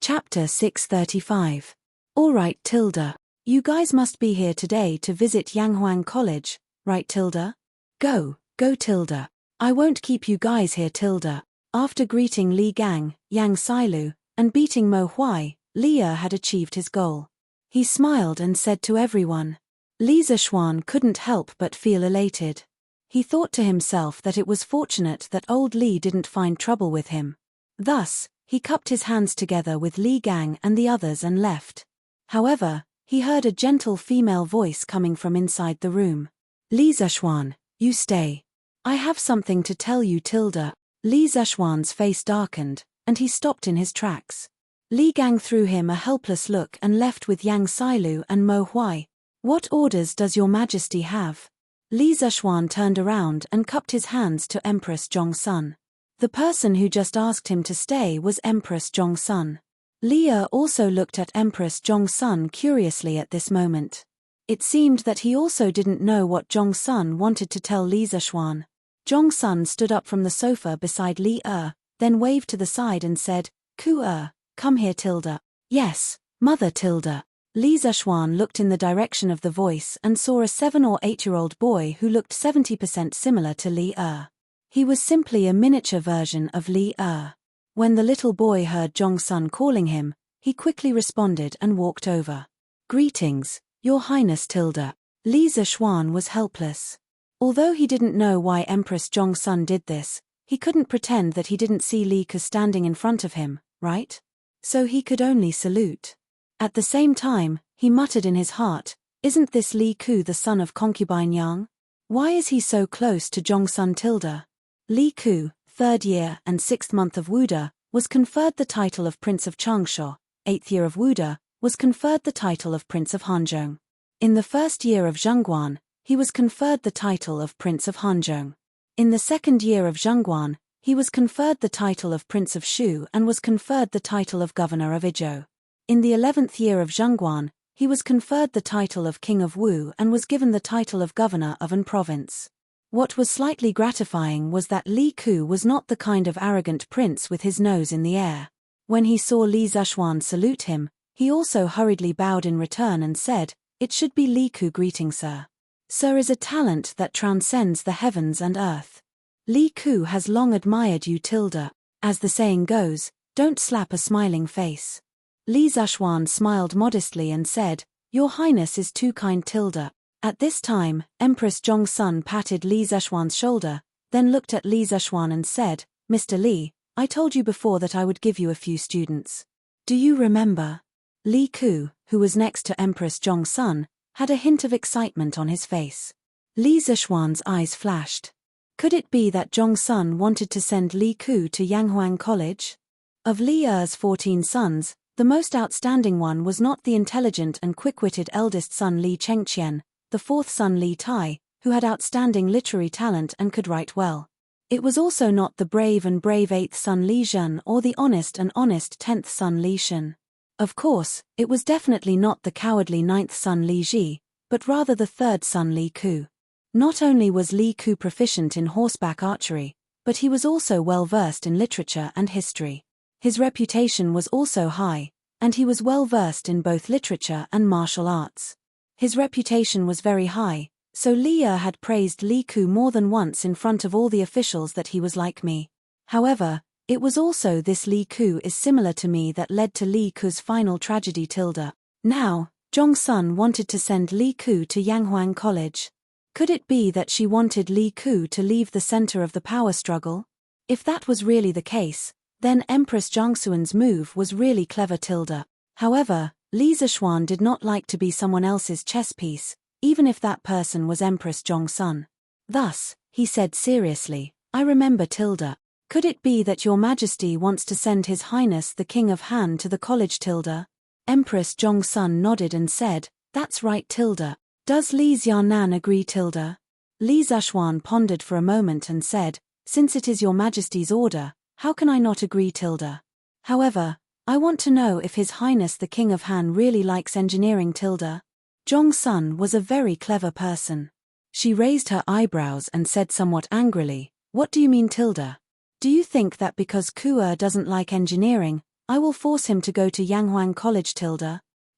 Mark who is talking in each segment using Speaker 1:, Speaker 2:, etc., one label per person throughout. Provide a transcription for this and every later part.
Speaker 1: Chapter 635. Alright Tilda. You guys must be here today to visit Yanghuang College, right Tilda? Go Tilda. I won't keep you guys here Tilda. After greeting Li Gang, Yang Sailu, and beating Mo Huai, Li Er had achieved his goal. He smiled and said to everyone. Li Zishuan couldn't help but feel elated. He thought to himself that it was fortunate that old Li didn't find trouble with him. Thus, he cupped his hands together with Li Gang and the others and left. However, he heard a gentle female voice coming from inside the room. Li Zishuan, you stay. I have something to tell you Tilda. Li Zishuan's face darkened, and he stopped in his tracks. Li Gang threw him a helpless look and left with Yang Sailu and Mo Huai. What orders does your majesty have? Li Zishuan turned around and cupped his hands to Empress Zhongsun. The person who just asked him to stay was Empress Zhongsun. Li Er also looked at Empress Zhongsun curiously at this moment. It seemed that he also didn't know what Zhongsun wanted to tell Li Zishuan. Zhongsun stood up from the sofa beside Li Er, then waved to the side and said, Ku Er, come here Tilda. Yes, Mother Tilda. Li Zishuan looked in the direction of the voice and saw a 7 or 8-year-old boy who looked 70% similar to Li Er. He was simply a miniature version of Li Er. When the little boy heard Zhongsun calling him, he quickly responded and walked over. Greetings, Your Highness Tilda. Li Zishuan was helpless. Although he didn't know why Empress Zhongsun did this, he couldn't pretend that he didn't see Li Ku standing in front of him, right? So he could only salute. At the same time, he muttered in his heart, isn't this Li Ku the son of concubine Yang? Why is he so close to Zhongsun Tilda? Li Ku, 3rd year and 6th month of Wuda, was conferred the title of Prince of Changsha. 8th year of Wuda, was conferred the title of Prince of Hanzhong. In the 1st year of Zhengguan, he was conferred the title of Prince of Hanzhong. In the 2nd year of Zhengguan, he was conferred the title of Prince of Shu and was conferred the title of Governor of Izhou. In the 11th year of Zhengguan, he was conferred the title of King of Wu and was given the title of Governor of an province. What was slightly gratifying was that Li Ku was not the kind of arrogant prince with his nose in the air. When he saw Li Zishuan salute him, he also hurriedly bowed in return and said, It should be Li Ku greeting sir. Sir is a talent that transcends the heavens and earth. Li Ku has long admired you Tilda. As the saying goes, don't slap a smiling face. Li Zishuan smiled modestly and said, Your Highness is too kind Tilda. At this time, Empress Zhongsun patted Li Zishuan's shoulder, then looked at Li Zishuan and said, Mr. Li, I told you before that I would give you a few students. Do you remember? Li Ku, who was next to Empress Zhongsun, had a hint of excitement on his face. Li Zishuan's eyes flashed. Could it be that Zhongsun wanted to send Li Ku to Yanghuang College? Of Li Er's 14 sons, the most outstanding one was not the intelligent and quick-witted eldest son Li Chengqian, the 4th son Li Tai, who had outstanding literary talent and could write well. It was also not the brave 8th son Li Zhen or the honest 10th son Li Shen. Of course, it was definitely not the cowardly 9th son Li Ji, but rather the 3rd son Li Ku. Not only was Li Ku proficient in horseback archery, but he was also well versed in literature and history. His reputation was also high, and he was well versed in both literature and martial arts. His reputation was very high, so Li Er had praised Li Ku more than once in front of all the officials that he was like me. However, it was also this Li Ku is similar to me that led to Li Ku's final tragedy Tilda. Now, Zhongsun wanted to send Li Ku to Yanghuang College. Could it be that she wanted Li Ku to leave the center of the power struggle? If that was really the case, then Empress Zhongxuan's move was really clever Tilda. However, Li Zishuan did not like to be someone else's chess piece, even if that person was Empress Zhongsun. Thus, he said seriously, I remember Tilda. Could it be that your majesty wants to send His Highness the King of Han to the college Tilda? Empress Zhongsun nodded and said, That's right Tilda. Does Li Xiaonan agree Tilda? Li Zishuan pondered for a moment and said, Since it is your majesty's order, how can I not agree Tilda? However, I want to know if His Highness the King of Han really likes engineering Tilda. Zhongsun was a very clever person. She raised her eyebrows and said somewhat angrily, What do you mean Tilda? Do you think that because Ku Er doesn't like engineering, I will force him to go to Yanghuang College.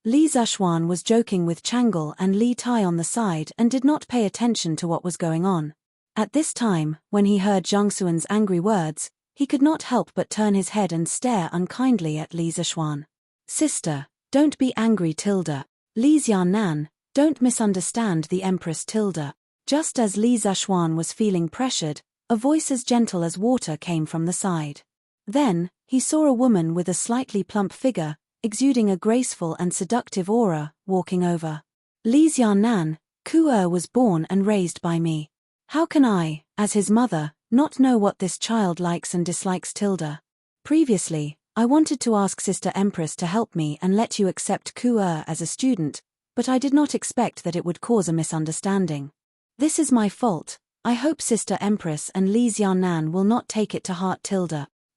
Speaker 1: Li Zishuan was joking with Chang'e and Li Tai on the side and did not pay attention to what was going on. At this time, when he heard Zhang Xuan's angry words, he could not help but turn his head and stare unkindly at Li Zishuan. Sister, don't be angry. Li Xiaonan, don't misunderstand the Empress. Just as Li Zishuan was feeling pressured, a voice as gentle as water came from the side. Then, he saw a woman with a slightly plump figure, exuding a graceful and seductive aura, walking over. Li Xiaonan, Ku was born and raised by me. How can I, as his mother, not know what this child likes and dislikes? Previously, I wanted to ask Sister Empress to help me and let you accept Ku as a student, but I did not expect that it would cause a misunderstanding. This is my fault. I hope Sister Empress and Li Xiaonan will not take it to heart.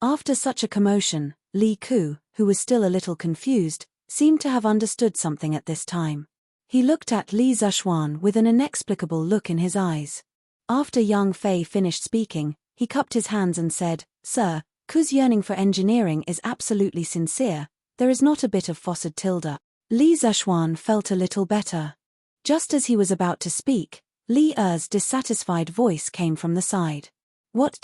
Speaker 1: After such a commotion, Li Ku, who was still a little confused, seemed to have understood something at this time. He looked at Li Zishuan with an inexplicable look in his eyes. After Yang Fei finished speaking, he cupped his hands and said, Sir, Ku's yearning for engineering is absolutely sincere, there is not a bit of falsehood. Li Zishuan felt a little better. Just as he was about to speak, Li Er's dissatisfied voice came from the side. What?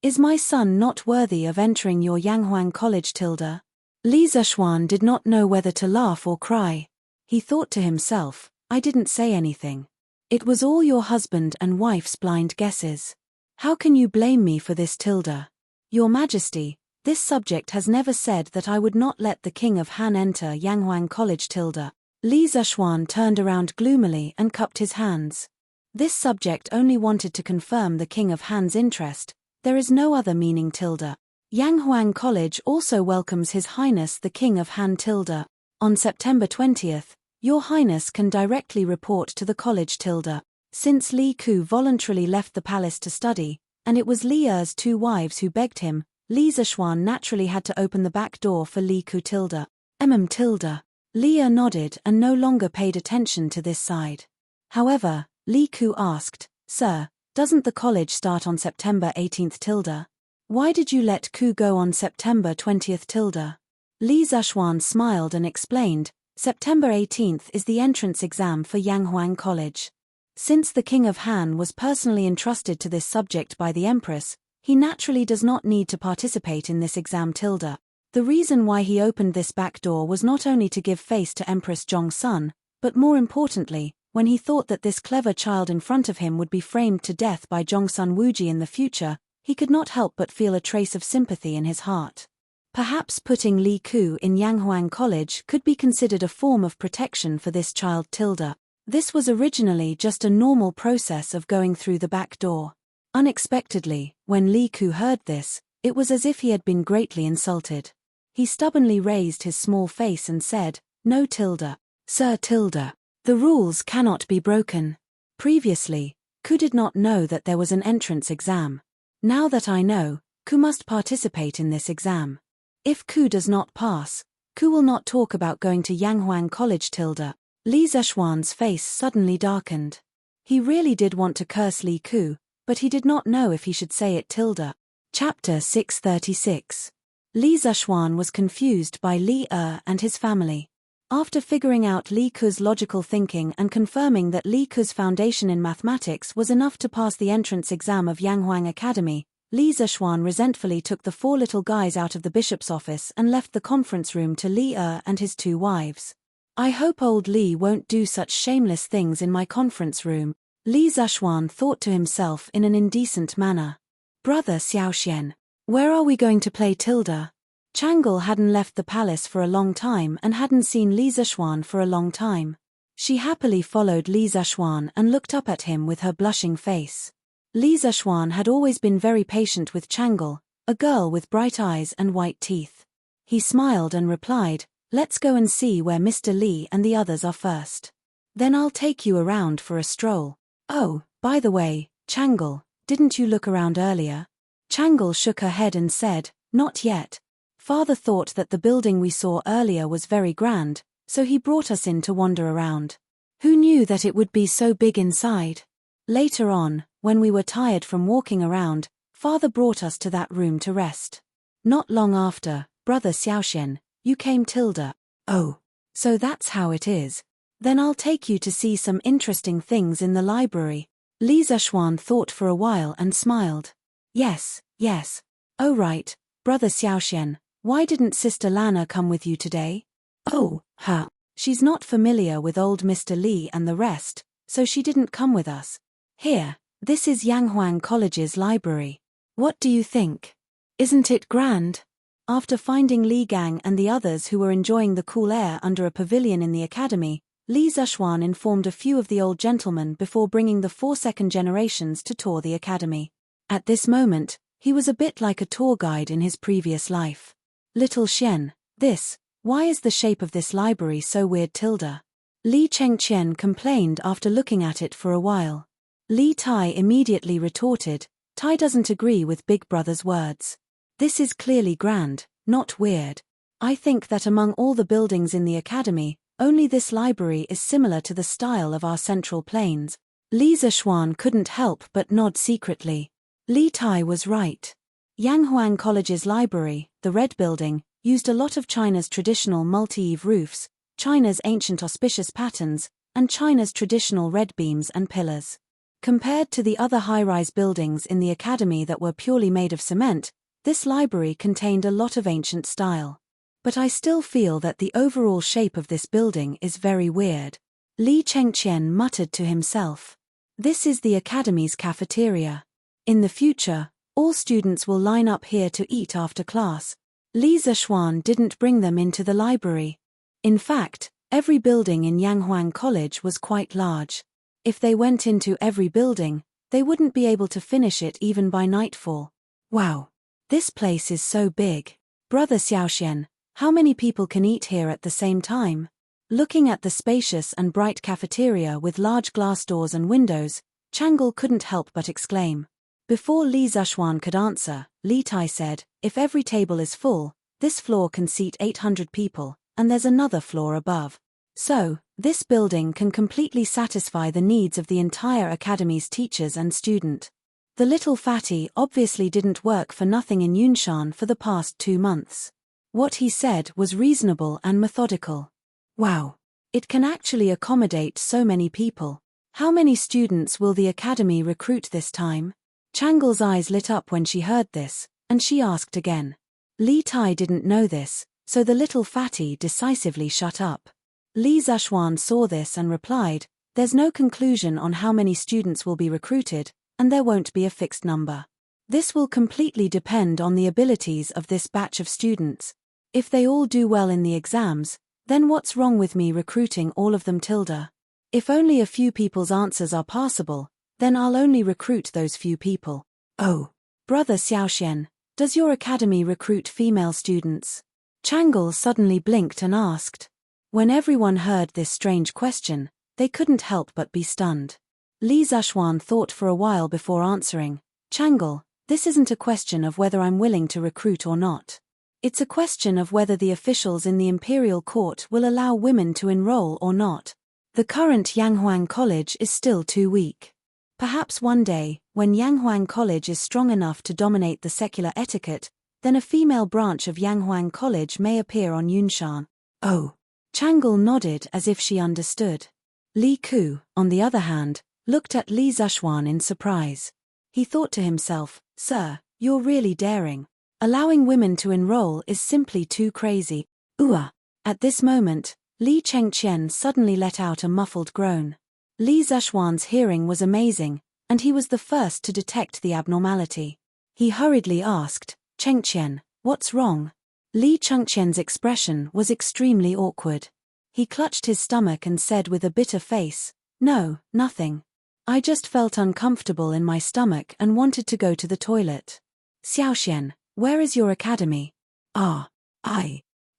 Speaker 1: Is my son not worthy of entering your Yanghuang College? Li Zishuan did not know whether to laugh or cry. He thought to himself, I didn't say anything. It was all your husband and wife's blind guesses. How can you blame me for this? Your Majesty, this subject has never said that I would not let the King of Han enter Yanghuang College. Li Zishuan turned around gloomily and cupped his hands. This subject only wanted to confirm the King of Han's interest, there is no other meaning. Yanghuang College also welcomes His Highness the King of Han. On September 20th, Your Highness can directly report to the college. Since Li Ku voluntarily left the palace to study, and it was Li Er's two wives who begged him, Li Zishuan naturally had to open the back door for Li Ku. Li Er nodded and no longer paid attention to this side. However, Li Ku asked, Sir, doesn't the college start on September 18th? Why did you let Ku go on September 20th? Li Zishuan smiled and explained, September 18th is the entrance exam for Yanghuang College. Since the King of Han was personally entrusted to this subject by the Empress, he naturally does not need to participate in this exam. The reason why he opened this back door was not only to give face to Empress Zhongsun, but more importantly, when he thought that this clever child in front of him would be framed to death by Zhongsun Wuji in the future, he could not help but feel a trace of sympathy in his heart. Perhaps putting Li Ku in Yanghuang College could be considered a form of protection for this child. This was originally just a normal process of going through the back door. Unexpectedly, when Li Ku heard this, it was as if he had been greatly insulted. He stubbornly raised his small face and said, No. Sir. The rules cannot be broken. Previously, Ku did not know that there was an entrance exam. Now that I know, Ku must participate in this exam. If Ku does not pass, Ku will not talk about going to Yanghuang College. Li Zishuan's face suddenly darkened. He really did want to curse Li Ku, but he did not know if he should say it. Chapter 636. Li Zishuan was confused by Li Er and his family. After figuring out Li Ku's logical thinking and confirming that Li Ku's foundation in mathematics was enough to pass the entrance exam of Yanghuang Academy, Li Zishuan resentfully took the four little guys out of the bishop's office and left the conference room to Li Er and his two wives. I hope old Li won't do such shameless things in my conference room, Li Zishuan thought to himself in an indecent manner. Brother Xiaoxian, where are we going to play? Chang'e hadn't left the palace for a long time and hadn't seen Li Zishuan for a long time. She happily followed Li Zishuan and looked up at him with her blushing face. Li Zishuan had always been very patient with Chang'e, a girl with bright eyes and white teeth. He smiled and replied, Let's go and see where Mr. Li and the others are first. Then I'll take you around for a stroll. Oh, by the way, Chang'e, didn't you look around earlier? Chang'e shook her head and said, Not yet. Father thought that the building we saw earlier was very grand, so he brought us in to wander around. Who knew that it would be so big inside? Later on, when we were tired from walking around, Father brought us to that room to rest. Not long after, Brother Xiaoxian, you came Tilda. Oh. So that's how it is. Then I'll take you to see some interesting things in the library. Li Zishuan thought for a while and smiled. Yes. Oh right, Brother Xiaoxian, why didn't Sister Lana come with you today? Oh, she's not familiar with old Mr. Li and the rest, so she didn't come with us. Here, this is Yanghuang College's library. What do you think? Isn't it grand? After finding Li Gang and the others who were enjoying the cool air under a pavilion in the academy, Li Zishuan informed a few of the old gentlemen before bringing the 4 second generations to tour the academy. At this moment, he was a bit like a tour guide in his previous life. Little Xian, why is the shape of this library so weird Tilda? Li Chengqian complained after looking at it for a while. Li Tai immediately retorted, Tai doesn't agree with Big Brother's words. This is clearly grand, not weird. I think that among all the buildings in the academy, only this library is similar to the style of our central plains. Li Zishuan couldn't help but nod secretly. Li Tai was right. Yanghuang College's library, the red building, used a lot of China's traditional multi-eave roofs, China's ancient auspicious patterns, and China's traditional red beams and pillars. Compared to the other high-rise buildings in the academy that were purely made of cement, this library contained a lot of ancient style. But I still feel that the overall shape of this building is very weird. Li Chengqian muttered to himself. This is the academy's cafeteria. In the future, all students will line up here to eat after class. Li Zishuan didn't bring them into the library. In fact, every building in Yanghuang College was quite large. If they went into every building, they wouldn't be able to finish it even by nightfall. Wow! This place is so big. Brother Xiaoxian, how many people can eat here at the same time? Looking at the spacious and bright cafeteria with large glass doors and windows, Chang'e couldn't help but exclaim. Before Li Zishuan could answer, Li Tai said, if every table is full, this floor can seat 800 people, and there's another floor above. So, this building can completely satisfy the needs of the entire academy's teachers and student. The little fatty obviously didn't work for nothing in Yunshan for the past 2 months. What he said was reasonable and methodical. Wow! It can actually accommodate so many people. How many students will the academy recruit this time? Chang'e's eyes lit up when she heard this, and she asked again. Li Tai didn't know this, so the little fatty decisively shut up. Li Zishuan saw this and replied, there's no conclusion on how many students will be recruited, and there won't be a fixed number. This will completely depend on the abilities of this batch of students. If they all do well in the exams, then what's wrong with me recruiting all of them Tilda? If only a few people's answers are passable, then I'll only recruit those few people. Oh, Brother Xiaoxian, does your academy recruit female students? Chang'e suddenly blinked and asked. When everyone heard this strange question, they couldn't help but be stunned. Li Zishuan thought for a while before answering. Chang'e, this isn't a question of whether I'm willing to recruit or not. It's a question of whether the officials in the imperial court will allow women to enroll or not. The current Yanghuang College is still too weak. Perhaps one day, when Yanghuang College is strong enough to dominate the secular etiquette, then a female branch of Yanghuang College may appear on Yunshan. Oh. Chang'e nodded as if she understood. Li Ku, on the other hand, looked at Li Zishuan in surprise. He thought to himself, Sir, you're really daring. Allowing women to enroll is simply too crazy. At this moment, Li Chengqian suddenly let out a muffled groan. Li Zishuan's hearing was amazing, and he was the first to detect the abnormality. He hurriedly asked, Chengqian, what's wrong? Li Chengqian's expression was extremely awkward. He clutched his stomach and said with a bitter face, No, nothing. I just felt uncomfortable in my stomach and wanted to go to the toilet. Xiaoxian, where is your academy?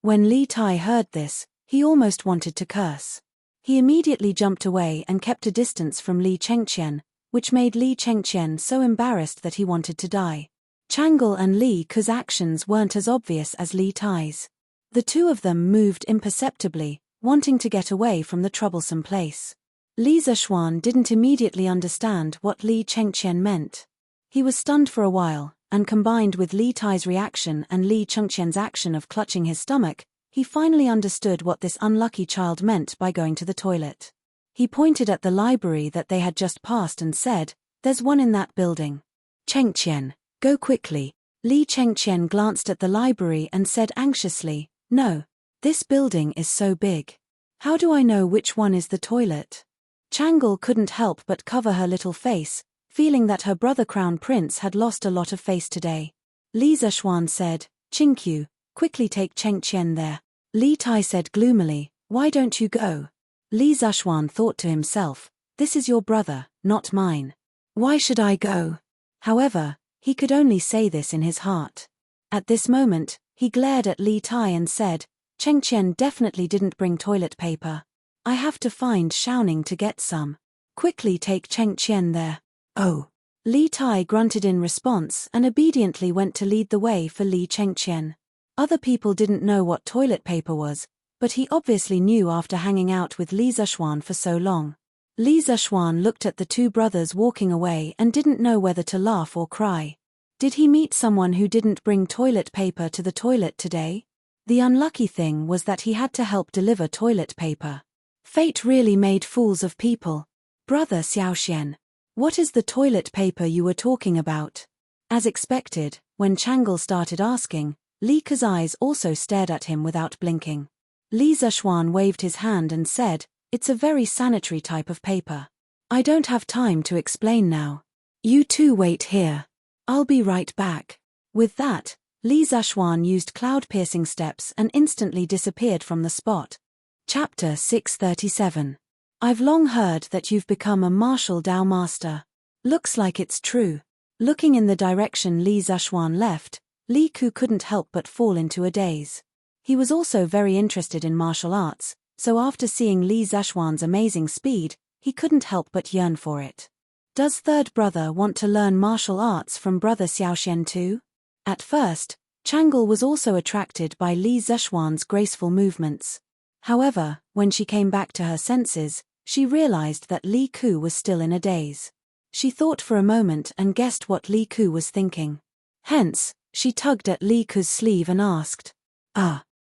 Speaker 1: When Li Tai heard this, he almost wanted to curse. He immediately jumped away and kept a distance from Li Chengqian, which made Li Chengqian so embarrassed that he wanted to die. Chang'e and Li Ku's actions weren't as obvious as Li Tai's. The two of them moved imperceptibly, wanting to get away from the troublesome place. Li Zishuan didn't immediately understand what Li Chengqian meant. He was stunned for a while, and combined with Li Tai's reaction and Li Chengqian's action of clutching his stomach, he finally understood what this unlucky child meant by going to the toilet. He pointed at the library that they had just passed and said, "There's one in that building. Chengqian, go quickly." Li Chengqian glanced at the library and said anxiously, "No. This building is so big. How do I know which one is the toilet?" Changle couldn't help but cover her little face, feeling that her brother Crown Prince had lost a lot of face today. Li Zishuan said, "Qingqiu, quickly take Chengqian there." Li Tai said gloomily, "Why don't you go?" Li Zishuan thought to himself, "This is your brother, not mine. Why should I go?" However, he could only say this in his heart. At this moment, he glared at Li Tai and said, "Chengqian definitely didn't bring toilet paper. I have to find Xiaoning to get some. Quickly take Chengqian there." "Oh." Li Tai grunted in response and obediently went to lead the way for Li Chengqian. Other people didn't know what toilet paper was, but he obviously knew after hanging out with Li Zishuan for so long. Li Zishuan looked at the two brothers walking away and didn't know whether to laugh or cry. Did he meet someone who didn't bring toilet paper to the toilet today? The unlucky thing was that he had to help deliver toilet paper. Fate really made fools of people. "Brother Xiaoxian, what is the toilet paper you were talking about?" As expected, when Changle started asking, Li Ke's eyes also stared at him without blinking. Li Zishuan waved his hand and said, "It's a very sanitary type of paper. I don't have time to explain now. You two wait here. I'll be right back." With that, Li Zishuan used cloud-piercing steps and instantly disappeared from the spot. Chapter 637. I've long heard that you've become a martial Dao master. Looks like it's true. Looking in the direction Li Zishuan left, Li Ku couldn't help but fall into a daze. He was also very interested in martial arts, so after seeing Li Zishuan's amazing speed, he couldn't help but yearn for it. Does third brother want to learn martial arts from brother Xiaoxian too? At first, Changle was also attracted by Li Zishuan's graceful movements. However, when she came back to her senses, she realized that Li Ku was still in a daze. She thought for a moment and guessed what Li Ku was thinking. Hence, she tugged at Li Ku's sleeve and asked,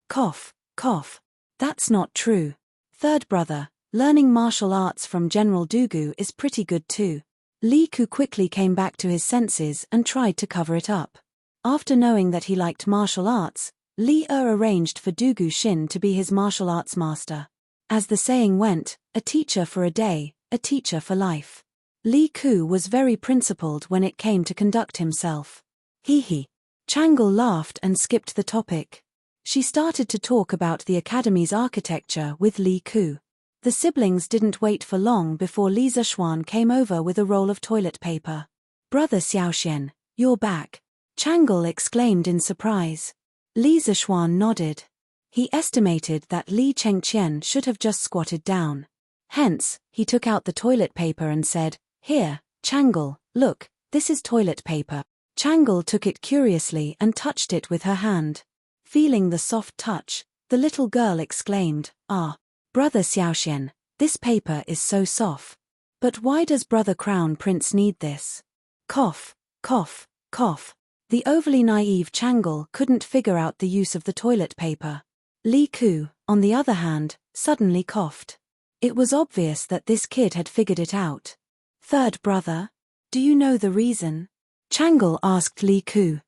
Speaker 1: cough, cough. That's not true. Third brother, learning martial arts from General Dugu is pretty good too." Li Ku quickly came back to his senses and tried to cover it up. After knowing that he liked martial arts, Li arranged for Dugu Xin to be his martial arts master. As the saying went, a teacher for a day, a teacher for life. Li Ku was very principled when it came to conduct himself. Hee. Changle laughed and skipped the topic. She started to talk about the academy's architecture with Li Ku. The siblings didn't wait for long before Li Zishuan came over with a roll of toilet paper. "Brother Xiaoxian, you're back," Changle exclaimed in surprise. Li Zishuan nodded. He estimated that Li Chengqian should have just squatted down. Hence, he took out the toilet paper and said, "Here, Changle, look, this is toilet paper." Changle took it curiously and touched it with her hand. Feeling the soft touch, the little girl exclaimed, "Ah, Brother Xiaoxian, this paper is so soft. But why does Brother Crown Prince need this?" Cough, cough, cough. The overly naive Changle couldn't figure out the use of the toilet paper. Li Ku, on the other hand, suddenly coughed. It was obvious that this kid had figured it out. "Third brother, do you know the reason?" Changle asked Li Ku.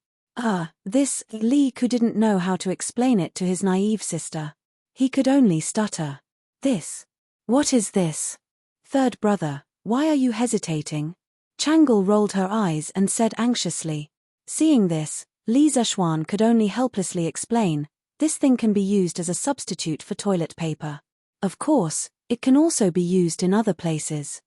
Speaker 1: Li Ku didn't know how to explain it to his naive sister. He could only stutter. "This. What is this?" "Third brother, why are you hesitating?" Changle rolled her eyes and said anxiously. Seeing this, Li Zishuan could only helplessly explain, "This thing can be used as a substitute for toilet paper. Of course, it can also be used in other places."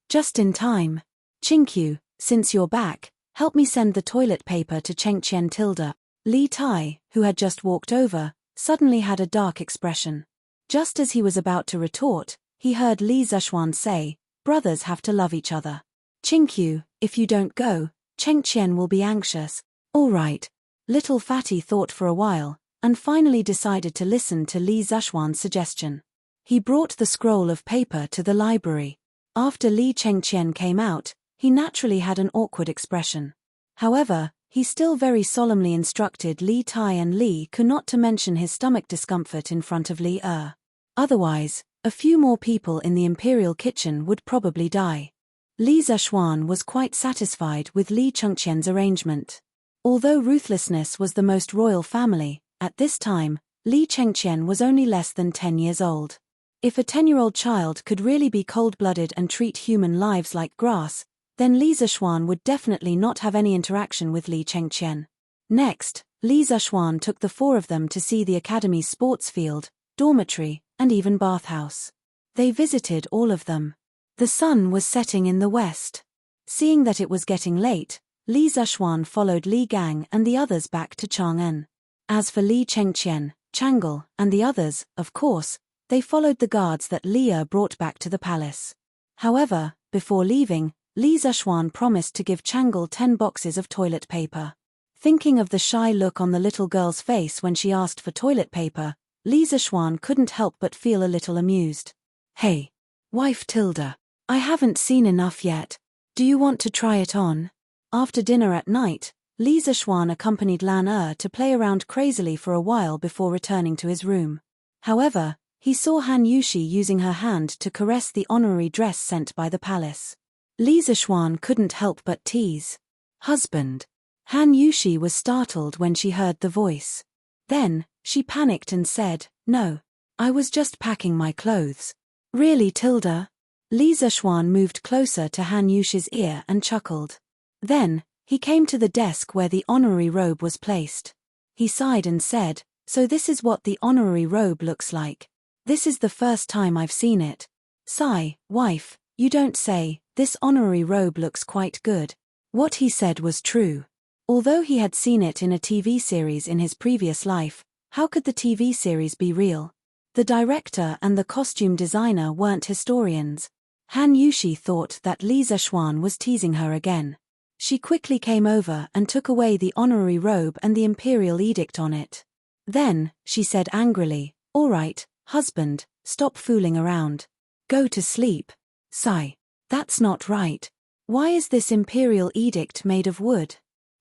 Speaker 1: Just in time. "Qingqiu, since you're back, help me send the toilet paper to Chengqian Tilda." Li Tai, who had just walked over, suddenly had a dark expression. Just as he was about to retort, he heard Li Zishuan say, "Brothers have to love each other. Qingqiu, if you don't go, Chengqian will be anxious." "All right." Little Fatty thought for a while, and finally decided to listen to Li Zishuan's suggestion. He brought the scroll of paper to the library. After Li Chengqian came out, he naturally had an awkward expression. However, he still very solemnly instructed Li Tai and Li Ku not to mention his stomach discomfort in front of Li Er. Otherwise, a few more people in the imperial kitchen would probably die. Li Zeshuan was quite satisfied with Li Chengqian's arrangement. Although ruthlessness was the most royal family, at this time, Li Chengqian was only less than 10 years old. If a 10-year-old child could really be cold-blooded and treat human lives like grass, then Li Zeshuan would definitely not have any interaction with Li Chengqian. Next, Li Zeshuan took the four of them to see the academy's sports field, dormitory, and even bathhouse. They visited all of them. The sun was setting in the west. Seeing that it was getting late, Li Zeshuan followed Li Gang and the others back to Chang'an. As for Li Chengqian, Chang'e, and the others, of course, they followed the guards that Li Er brought back to the palace. However, before leaving, Li Zeshuan promised to give Chang'e 10 boxes of toilet paper. Thinking of the shy look on the little girl's face when she asked for toilet paper, Li Zeshuan couldn't help but feel a little amused. "Hey, wife Tilda, I haven't seen enough yet. Do you want to try it on?" After dinner at night, Li Zeshuan accompanied Lan Er to play around crazily for a while before returning to his room. However, he saw Han Yushi using her hand to caress the honorary dress sent by the palace. Li Zeshuan couldn't help but tease. "Husband." Han Yushi was startled when she heard the voice. Then, she panicked and said, "No. I was just packing my clothes." "Really, Tilda?" Li Zeshuan moved closer to Han Yushi's ear and chuckled. Then, he came to the desk where the honorary robe was placed. He sighed and said, "So this is what the honorary robe looks like. This is the first time I've seen it." "Sigh, wife, you don't say, this honorary robe looks quite good." What he said was true. Although he had seen it in a TV series in his previous life, how could the TV series be real? The director and the costume designer weren't historians. Han Yushi thought that Li Zeshuan was teasing her again. She quickly came over and took away the honorary robe and the imperial edict on it. Then, she said angrily, "All right, husband, stop fooling around. Go to sleep." "Sigh. That's not right. Why is this imperial edict made of wood?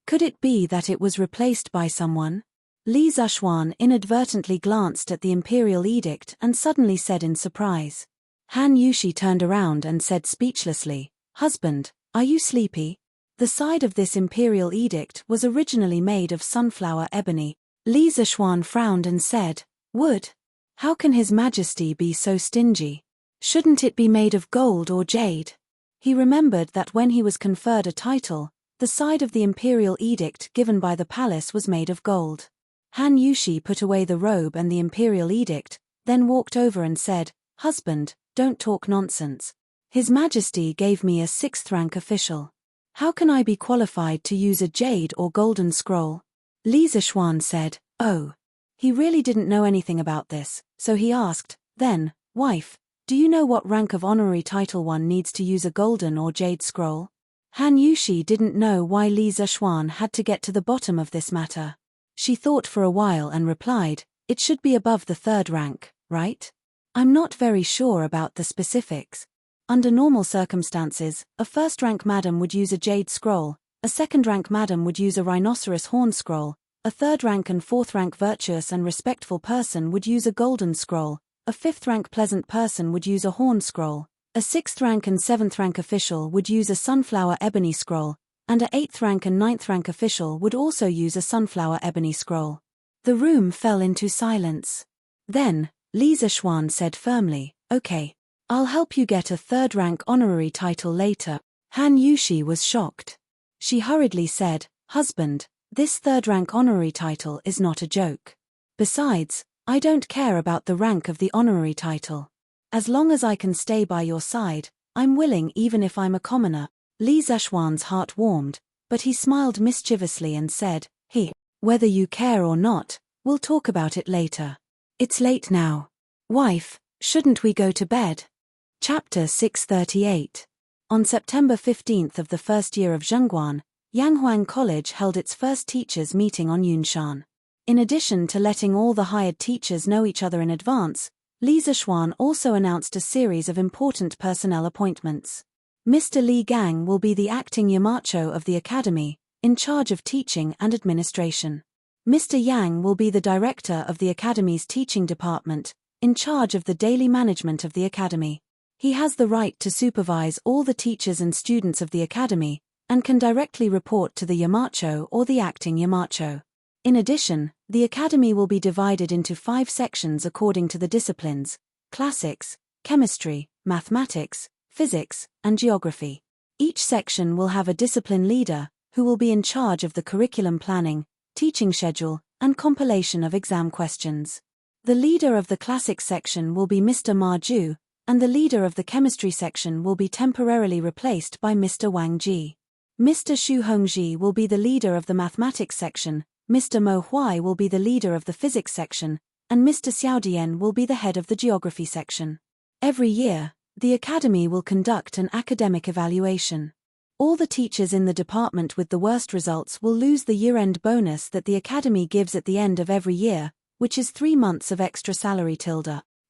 Speaker 1: Could it be that it was replaced by someone?" Li Zeshuan inadvertently glanced at the imperial edict and suddenly said in surprise. Han Yushi turned around and said speechlessly, "Husband, are you sleepy?" The side of this imperial edict was originally made of sunflower ebony. Li Zeshuan frowned and said, "Wood? How can His Majesty be so stingy? Shouldn't it be made of gold or jade?" He remembered that when he was conferred a title, the side of the imperial edict given by the palace was made of gold. Han Yushi put away the robe and the imperial edict, then walked over and said, "Husband, don't talk nonsense. His Majesty gave me a 6th rank official. How can I be qualified to use a jade or golden scroll?" Li Zeshuan said, "Oh." He really didn't know anything about this, so he asked, "Then, wife, do you know what rank of honorary title one needs to use a golden or jade scroll?" Han Yushi didn't know why Li Zeshuan had to get to the bottom of this matter. She thought for a while and replied, "It should be above the 3rd rank, right? I'm not very sure about the specifics. Under normal circumstances, a 1st-rank madam would use a jade scroll, a 2nd-rank madam would use a rhinoceros horn scroll, a 3rd-rank and 4th-rank virtuous and respectful person would use a golden scroll, a 5th-rank pleasant person would use a horn scroll, a 6th-rank and 7th-rank official would use a sunflower ebony scroll, and a 8th-rank and 9th-rank official would also use a sunflower ebony scroll." The room fell into silence. Then, Li Zeshuan said firmly, "Okay. I'll help you get a 3rd-rank honorary title later." Han Yushi was shocked. She hurriedly said, "Husband, this 3rd-rank honorary title is not a joke. Besides, I don't care about the rank of the honorary title. As long as I can stay by your side, I'm willing even if I'm a commoner." Li Zeshuan's heart warmed, but he smiled mischievously and said, "Whether you care or not, we'll talk about it later. It's late now. Wife, shouldn't we go to bed?" Chapter 638. On September 15th of the first year of Zhengguan, Yanghuang College held its first teachers' meeting on Yunshan. In addition to letting all the hired teachers know each other in advance, Li Zeshuan also announced a series of important personnel appointments. Mr. Li Gang will be the acting Yamacho of the academy, in charge of teaching and administration. Mr. Yang will be the director of the Academy's teaching department, in charge of the daily management of the Academy. He has the right to supervise all the teachers and students of the Academy, and can directly report to the Yamacho or the acting Yamacho. In addition, the Academy will be divided into 5 sections according to the disciplines: classics, chemistry, mathematics, physics, and geography. Each section will have a discipline leader, who will be in charge of the curriculum planning, teaching schedule, and compilation of exam questions. The leader of the classics section will be Mr. Ma Ju, and the leader of the chemistry section will be temporarily replaced by Mr. Wang Ji. Mr. Xu Hongji will be the leader of the mathematics section, Mr. Mo Huai will be the leader of the physics section, and Mr. Xiao Dian will be the head of the geography section. Every year, the Academy will conduct an academic evaluation. All the teachers in the department with the worst results will lose the year-end bonus that the Academy gives at the end of every year, which is 3 months of extra salary.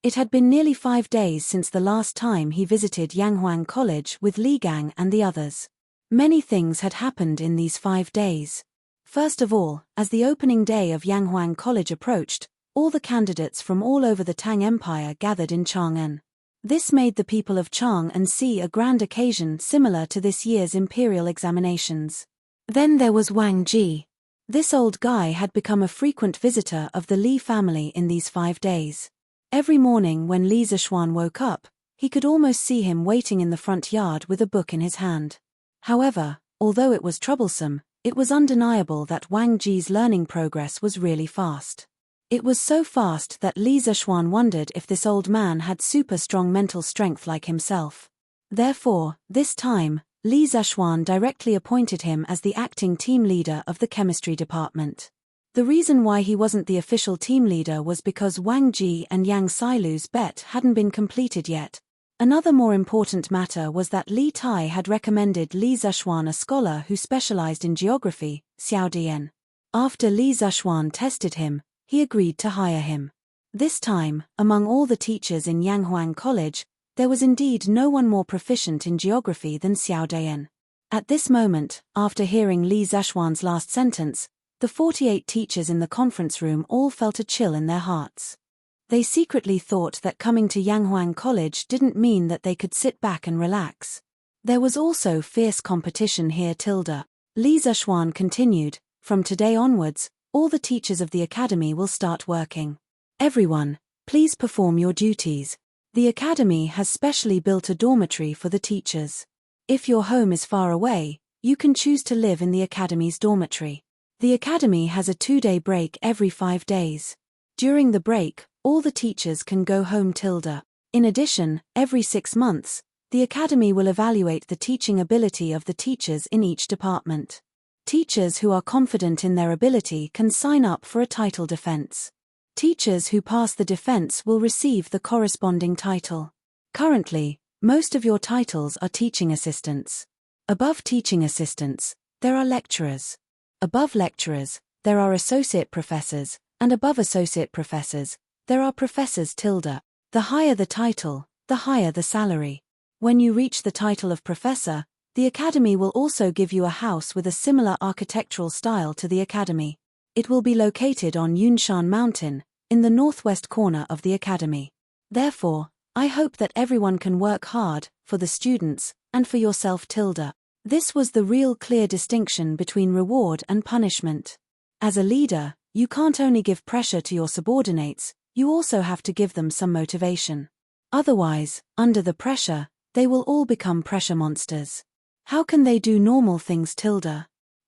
Speaker 1: It had been nearly 5 days since the last time he visited Yanghuang College with Li Gang and the others. Many things had happened in these 5 days. First of all, as the opening day of Yanghuang College approached, all the candidates from all over the Tang Empire gathered in Chang'an. This made the people of Chang'an see a grand occasion similar to this year's imperial examinations. Then there was Wang Ji. This old guy had become a frequent visitor of the Li family in these 5 days. Every morning when Li Zishuan woke up, he could almost see him waiting in the front yard with a book in his hand. However, although it was troublesome, it was undeniable that Wang Ji's learning progress was really fast. It was so fast that Li Zishuan wondered if this old man had super strong mental strength like himself. Therefore, this time, Li Zishuan directly appointed him as the acting team leader of the chemistry department. The reason why he wasn't the official team leader was because Wang Ji and Yang Sailu's bet hadn't been completed yet. Another more important matter was that Li Tai had recommended Li Zishuan a scholar who specialized in geography, Xiao Dian. After Li Zishuan tested him, he agreed to hire him. This time, among all the teachers in Yanghuang College, there was indeed no one more proficient in geography than Xiao Dian. At this moment, after hearing Li Zishuan's last sentence, the 48 teachers in the conference room all felt a chill in their hearts. They secretly thought that coming to Yanghuang College didn't mean that they could sit back and relax. There was also fierce competition here. Li Zishuan continued, from today onwards, all the teachers of the Academy will start working. Everyone, please perform your duties. The Academy has specially built a dormitory for the teachers. If your home is far away, you can choose to live in the Academy's dormitory. The Academy has a 2-day break every 5 days. During the break, all the teachers can go home. In addition, every 6 months, the Academy will evaluate the teaching ability of the teachers in each department. Teachers who are confident in their ability can sign up for a title defense. Teachers who pass the defense will receive the corresponding title. Currently, most of your titles are teaching assistants. Above teaching assistants, there are lecturers. Above lecturers, there are associate professors, and above associate professors, there are professors. The higher the title, the higher the salary. When you reach the title of professor, the Academy will also give you a house with a similar architectural style to the Academy. It will be located on Yunshan Mountain, in the northwest corner of the Academy. Therefore, I hope that everyone can work hard, for the students, and for yourself. This was the real clear distinction between reward and punishment. As a leader, you can't only give pressure to your subordinates, you also have to give them some motivation. Otherwise, under the pressure, they will all become pressure monsters. How can they do normal things?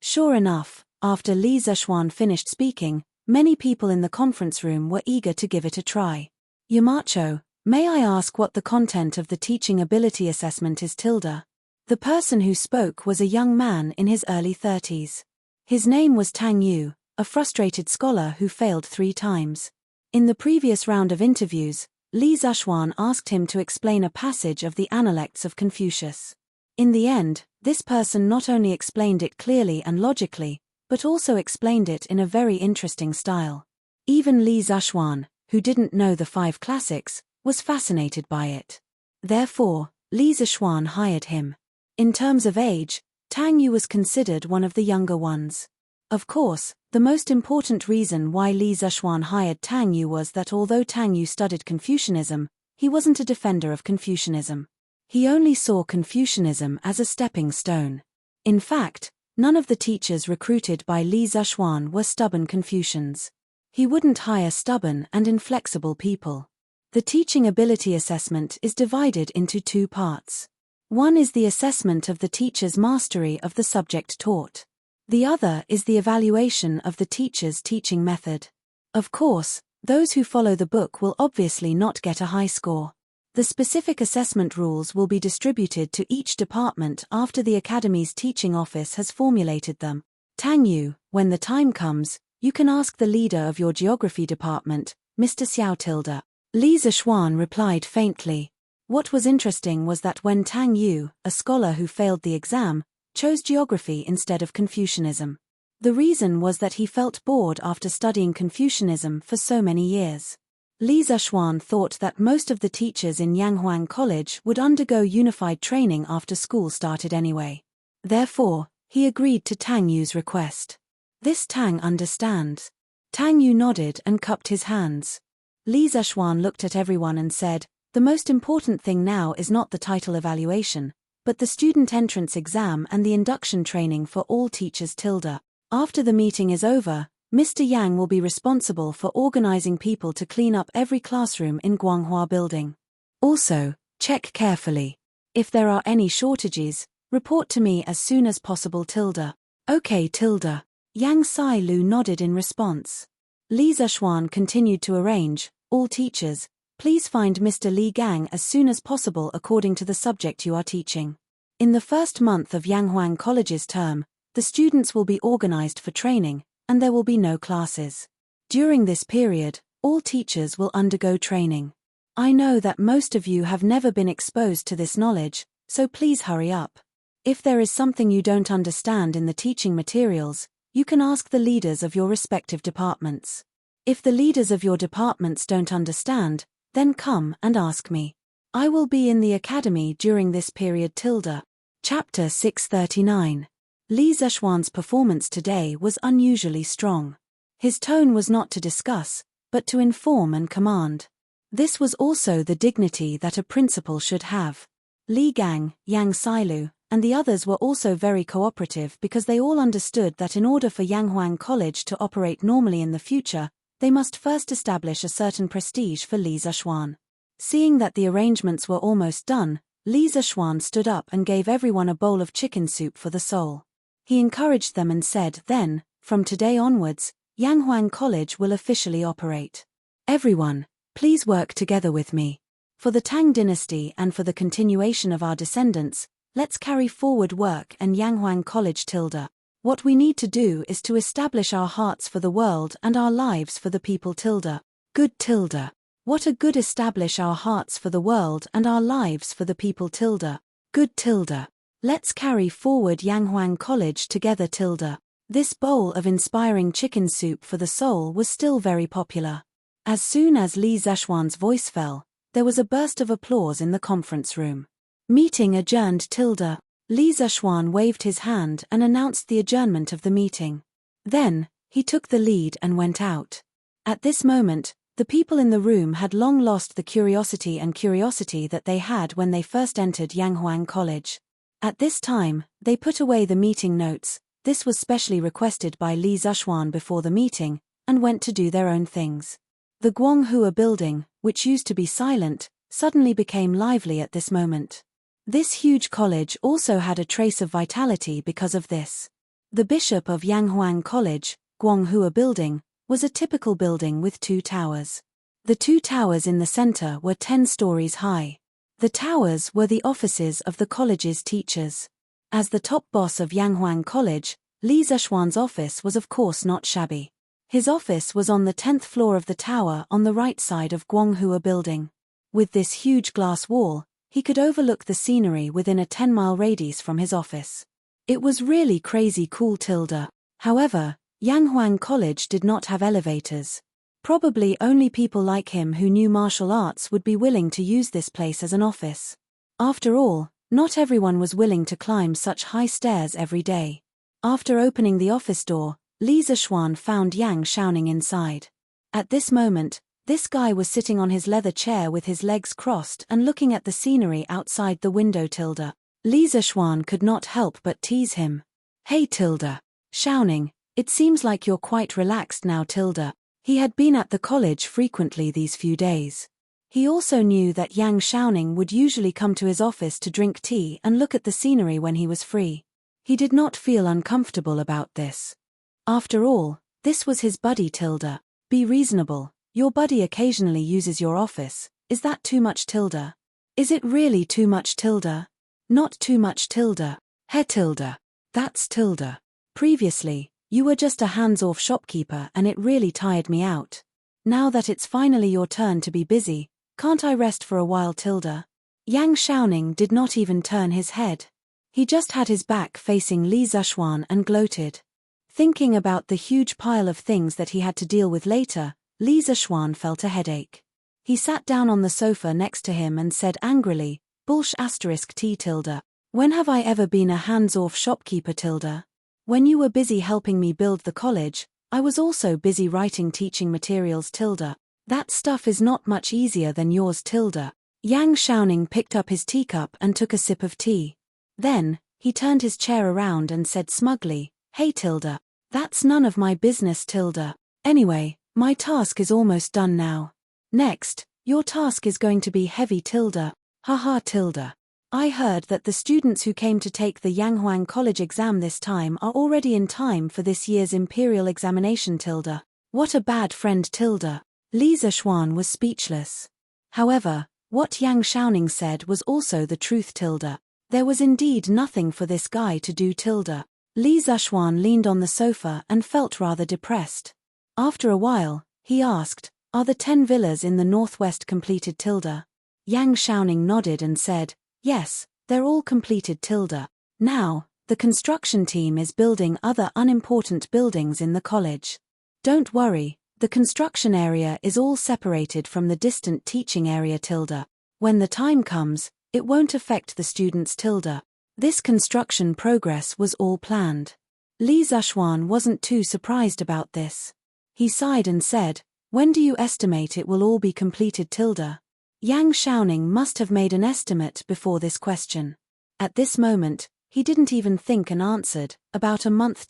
Speaker 1: Sure enough, after Li Zishuan finished speaking, many people in the conference room were eager to give it a try. Yamacho, may I ask what the content of the teaching ability assessment is? The person who spoke was a young man in his early 30s. His name was Tang Yu, a frustrated scholar who failed 3 times. In the previous round of interviews, Li Zishuan asked him to explain a passage of the Analects of Confucius. In the end, this person not only explained it clearly and logically, but also explained it in a very interesting style. Even Li Zishuan, who didn't know the 5 classics, was fascinated by it. Therefore, Li Zishuan hired him. In terms of age, Tang Yu was considered one of the younger ones. Of course, the most important reason why Li Zexuan hired Tang Yu was that although Tang Yu studied Confucianism, he wasn't a defender of Confucianism. He only saw Confucianism as a stepping stone. In fact, none of the teachers recruited by Li Zexuan were stubborn Confucians. He wouldn't hire stubborn and inflexible people. The teaching ability assessment is divided into two parts. One is the assessment of the teacher's mastery of the subject taught. The other is the evaluation of the teacher's teaching method. Of course, those who follow the book will obviously not get a high score. The specific assessment rules will be distributed to each department after the Academy's teaching office has formulated them. Tang Yu, when the time comes, you can ask the leader of your geography department, Mr. Xiao Tilda. Li Zexuan replied faintly. What was interesting was that when Tang Yu, a scholar who failed the exam, chose geography instead of Confucianism. The reason was that he felt bored after studying Confucianism for so many years. Li Zexuan thought that most of the teachers in Yanghuang College would undergo unified training after school started anyway. Therefore, he agreed to Tang Yu's request. This Tang understands. Tang Yu nodded and cupped his hands. Li Zexuan looked at everyone and said, the most important thing now is not the title evaluation, but the student entrance exam and the induction training for all teachers. After the meeting is over, Mr. Yang will be responsible for organizing people to clean up every classroom in Guanghua building. Also, check carefully. If there are any shortages, report to me as soon as possible. Okay. Yang Sailu nodded in response. Li Zexuan continued to arrange, all teachers, please find Mr. Li Gang as soon as possible according to the subject you are teaching. In the first month of Yanghuang College's term, the students will be organized for training, and there will be no classes. During this period, all teachers will undergo training. I know that most of you have never been exposed to this knowledge, so please hurry up. If there is something you don't understand in the teaching materials, you can ask the leaders of your respective departments. If the leaders of your departments don't understand, then come and ask me. I will be in the academy during this period. Chapter 639. Li Zexuan's performance today was unusually strong. His tone was not to discuss, but to inform and command. This was also the dignity that a principal should have. Li Gang, Yang Sailu, and the others were also very cooperative because they all understood that in order for Yanghuang College to operate normally in the future, they must first establish a certain prestige for Li Zexuan. Seeing that the arrangements were almost done, Li Zexuan stood up and gave everyone a bowl of chicken soup for the soul. He encouraged them and said, then, from today onwards, Yanghuang College will officially operate. Everyone, please work together with me. For the Tang dynasty and for the continuation of our descendants, let's carry forward work and Yanghuang College. What we need to do is to establish our hearts for the world and our lives for the people. Good. What a good establish our hearts for the world and our lives for the people. Good. Let's carry forward Yanghuang College together. This bowl of inspiring chicken soup for the soul was still very popular. As soon as Li Zexuan's voice fell, there was a burst of applause in the conference room. Meeting adjourned. Li Zexuan waved his hand and announced the adjournment of the meeting. Then, he took the lead and went out. At this moment, the people in the room had long lost the curiosity that they had when they first entered Yanghuang College. At this time, they put away the meeting notes, this was specially requested by Li Zexuan before the meeting, and went to do their own things. The Guanghua building, which used to be silent, suddenly became lively at this moment. This huge college also had a trace of vitality because of this. The bishop of Yanghuang College, Guanghua building, was a typical building with 2 towers. The 2 towers in the center were 10 stories high. The towers were the offices of the college's teachers. As the top boss of Yanghuang College, Li Zexuan's office was of course not shabby. His office was on the 10th floor of the tower on the right side of Guanghua building. With this huge glass wall, he could overlook the scenery within a 10-mile radius from his office. It was really crazy cool. However, Yanghuang College did not have elevators. Probably only people like him who knew martial arts would be willing to use this place as an office. After all, Not everyone was willing to climb such high stairs every day. After opening the office door, Li Zishuan found Yang Xiaoning inside. At this moment, this guy was sitting on his leather chair with his legs crossed and looking at the scenery outside the window. Li Zishuan could not help but tease him. Hey Xiaoning, it seems like you're quite relaxed now. He had been at the college frequently these few days. He also knew that Yang Xiaoning would usually come to his office to drink tea and look at the scenery when he was free. He did not feel uncomfortable about this. After all, this was his buddy. Be reasonable, your buddy occasionally uses your office, is that too much? Is it really too much? Not too much. Hey that's Previously, you were just a hands-off shopkeeper and it really tired me out. Now that it's finally your turn to be busy, can't I rest for a while? Yang Xiaoning did not even turn his head. He just had his back facing Li Zishuan and gloated. Thinking about the huge pile of things that he had to deal with later, Li Zishuan felt a headache. He sat down on the sofa next to him and said angrily, T. When have I ever been a hands-off shopkeeper? When you were busy helping me build the college, I was also busy writing teaching materials. That stuff is not much easier than yours. Yang Xiaoning picked up his teacup and took a sip of tea. Then, he turned his chair around and said smugly, Hey that's none of my business. Anyway, my task is almost done now. Next, your task is going to be heavy. Haha. I heard that the students who came to take the Yanghuang College exam this time are already in time for this year's imperial examination. What a bad friend. Li Zishuan was speechless. However, what Yang Xiaoning said was also the truth. There was indeed nothing for this guy to do. Li Zishuan leaned on the sofa and felt rather depressed. After a while, he asked, Are the 10 villas in the northwest completed? Yang Xiaoning nodded and said, Yes, they're all completed. Now, the construction team is building other unimportant buildings in the college. Don't worry, the construction area is all separated from the distant teaching area. When the time comes, it won't affect the students. This construction progress was all planned. Li Zishuan wasn't too surprised about this. He sighed and said, When do you estimate it will all be completed? Yang Xiaoning must have made an estimate before this question. At this moment, he didn't even think and answered, About a month.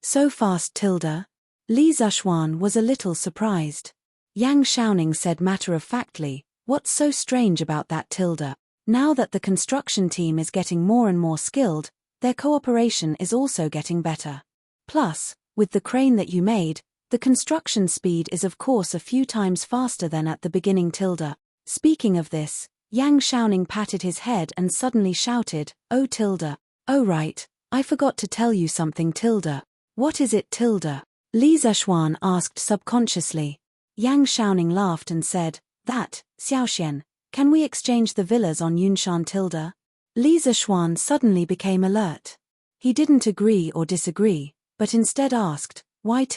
Speaker 1: So fast. Li Zishuan was a little surprised. Yang Xiaoning said matter-of-factly, What's so strange about that? Now that the construction team is getting more and more skilled, their cooperation is also getting better. Plus, with the crane that you made, the construction speed is of course a few times faster than at the beginning. Speaking of this, Yang Xiaoning patted his head and suddenly shouted, Oh. Oh right, I forgot to tell you something. What is it? Li Zishuan asked subconsciously. Yang Xiaoning laughed and said, That, Xiaoxian, can we exchange the villas on Yunshan? Li Zishuan suddenly became alert. He didn't agree or disagree, but instead asked, Why?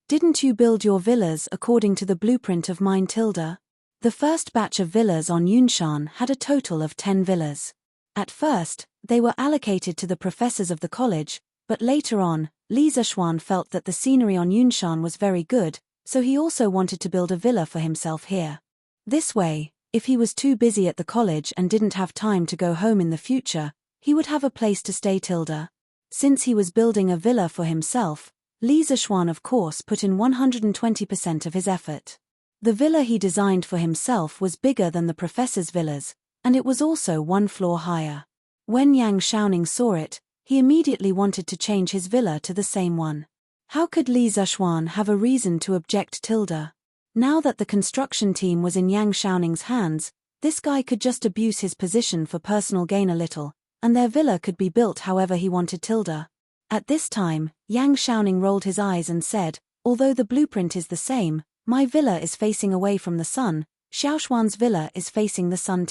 Speaker 1: Didn't you build your villas according to the blueprint of mine? The first batch of villas on Yunshan had a total of 10 villas. At first, they were allocated to the professors of the college, but later on, Li Zishuan felt that the scenery on Yunshan was very good, so he also wanted to build a villa for himself here. This way, if he was too busy at the college and didn't have time to go home in the future, he would have a place to stay. Since he was building a villa for himself, Li Zishuan of course put in 120% of his effort. The villa he designed for himself was bigger than the professor's villas, and it was also 1 floor higher. When Yang Xiaoning saw it, he immediately wanted to change his villa to the same one. How could Li Zishuan have a reason to object? Now that the construction team was in Yang Xiaoning's hands, this guy could just abuse his position for personal gain a little, and their villa could be built however he wanted. At this time, Yang Xiaoning rolled his eyes and said, Although the blueprint is the same, my villa is facing away from the sun, Xiaoshuan's villa is facing the sun.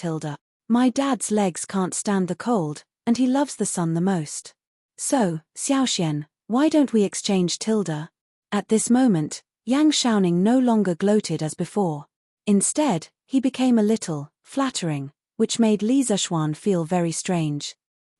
Speaker 1: My dad's legs can't stand the cold, and he loves the sun the most. So, Xiaoxian, why don't we exchange? At this moment, Yang Xiaoning no longer gloated as before. Instead, he became a little flattering. which made Li Zishuan feel very strange.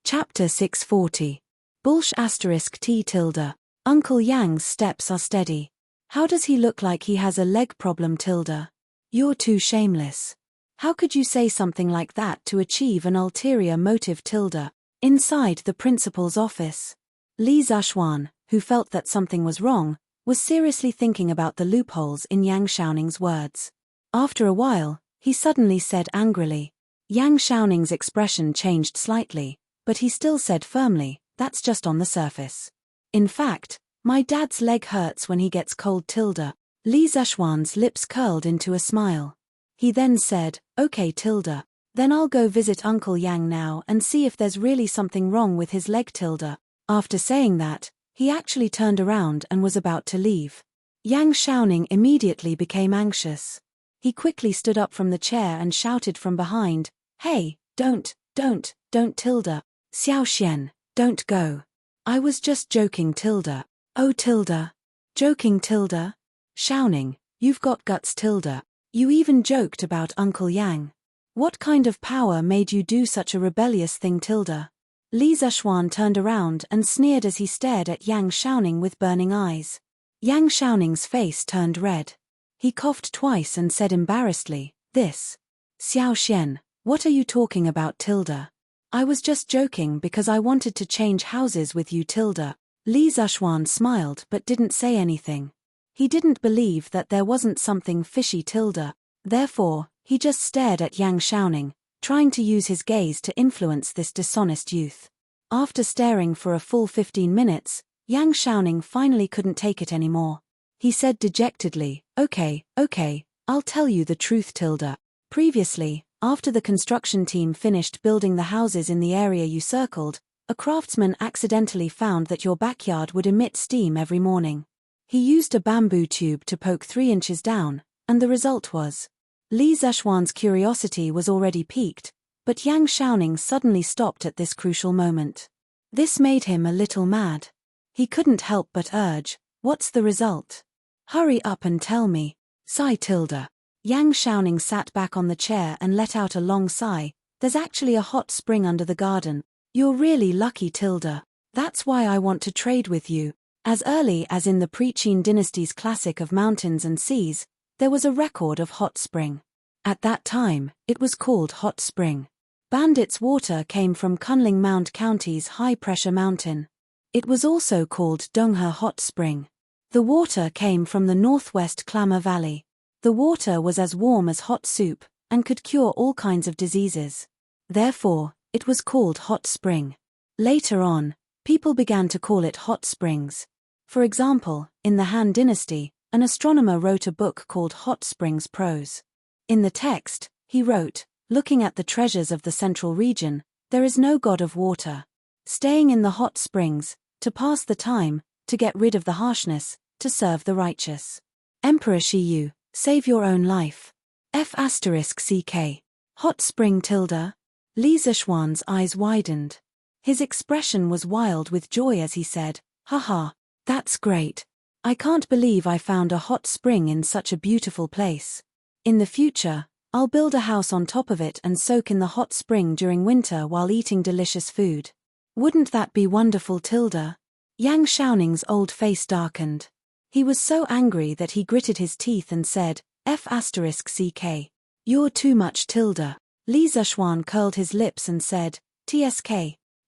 Speaker 1: Chapter 640. Bulsh asterisk T tilde. Uncle Yang's steps are steady. How does he look like he has a leg problem tilde? You're too shameless. How could you say something like that to achieve an ulterior motive tilde? Inside the principal's office, Li Zishuan, who felt that something was wrong, was seriously thinking about the loopholes in Yang Xiaoning's words. After a while, he suddenly said angrily. Yang Xiaoning's expression changed slightly, but he still said firmly, "That's just on the surface. In fact, my dad's leg hurts when he gets cold tilde." Li Zishuan's lips curled into a smile. He then said, "Okay tilde, then I'll go visit Uncle Yang now and see if there's really something wrong with his leg tilde." After saying that, he actually turned around and was about to leave. Yang Xiaoning immediately became anxious. He quickly stood up from the chair and shouted from behind, "Hey, don't tilde. Xiao Xian, don't go. I was just joking tilde. Oh tilde. Joking tilde? Xiaoning, you've got guts tilde. You even joked about Uncle Yang. What kind of power made you do such a rebellious thing tilde?" Li Zishuan turned around and sneered as he stared at Yang Xiaoning with burning eyes. Yang Xiaoning's face turned red. He coughed twice and said embarrassedly, "This. Xiao Xian, what are you talking about tilde? I was just joking because I wanted to change houses with you tilde." Li Zishuan smiled but didn't say anything. He didn't believe that there wasn't something fishy tilde. Therefore, he just stared at Yang Xiaoning, trying to use his gaze to influence this dishonest youth. After staring for a full 15 minutes, Yang Xiaoning finally couldn't take it anymore. He said dejectedly, okay, I'll tell you the truth tilde. Previously, after the construction team finished building the houses in the area you circled, a craftsman accidentally found that your backyard would emit steam every morning. He used a bamboo tube to poke 3 inches down, and the result was. Li Zishuan's curiosity was already piqued, but Yang Xiaoning suddenly stopped at this crucial moment. This made him a little mad. He couldn't help but urge, "What's the result? Hurry up and tell me." Sigh tilde. Yang Xiaoning sat back on the chair and let out a long sigh. "There's actually a hot spring under the garden. You're really lucky tilde. That's why I want to trade with you." As early as in the Pre-Qin dynasty's classic of mountains and seas, there was a record of hot spring. At that time, it was called Hot Spring. Bandit's water came from Kunling Mound County's high-pressure mountain. It was also called Donghe Hot Spring. The water came from the northwest Clamor Valley. The water was as warm as hot soup, and could cure all kinds of diseases. Therefore, it was called Hot Spring. Later on, people began to call it hot springs. For example, in the Han Dynasty, an astronomer wrote a book called Hot Springs Prose. In the text, he wrote, "Looking at the treasures of the central region, there is no god of water. Staying in the hot springs, to pass the time, to get rid of the harshness, to serve the righteous. Emperor Shiyu, save your own life. F***ck. Hot spring tilde." Li Zishuan's eyes widened. His expression was wild with joy as he said, "Haha, that's great. I can't believe I found a hot spring in such a beautiful place. In the future, I'll build a house on top of it and soak in the hot spring during winter while eating delicious food. Wouldn't that be wonderful tilde?" Yang Xiaoning's old face darkened. He was so angry that he gritted his teeth and said, F***ck. You're too much tilde. Li Zishuan curled his lips and said, "Tsk.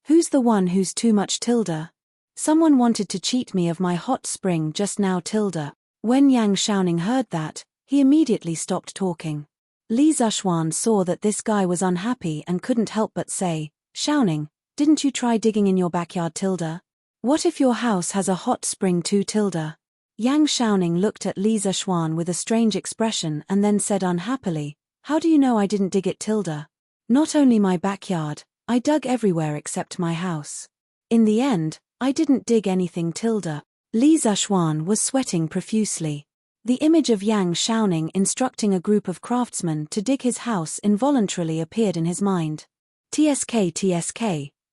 Speaker 1: Who's the one who's too much tilde? Someone wanted to cheat me of my hot spring just now tilde." When Yang Xiaoning heard that, he immediately stopped talking. Li Zishuan saw that this guy was unhappy and couldn't help but say, "Xiaoning, didn't you try digging in your backyard tilde? What if your house has a hot spring too tilde?" Yang Xiaoning looked at Li Zishuan with a strange expression and then said unhappily, "How do you know I didn't dig it tilde? Not only my backyard, I dug everywhere except my house. In the end, I didn't dig anything tilde." Li Zishuan was sweating profusely. The image of Yang Xiaoning instructing a group of craftsmen to dig his house involuntarily appeared in his mind. Tsk,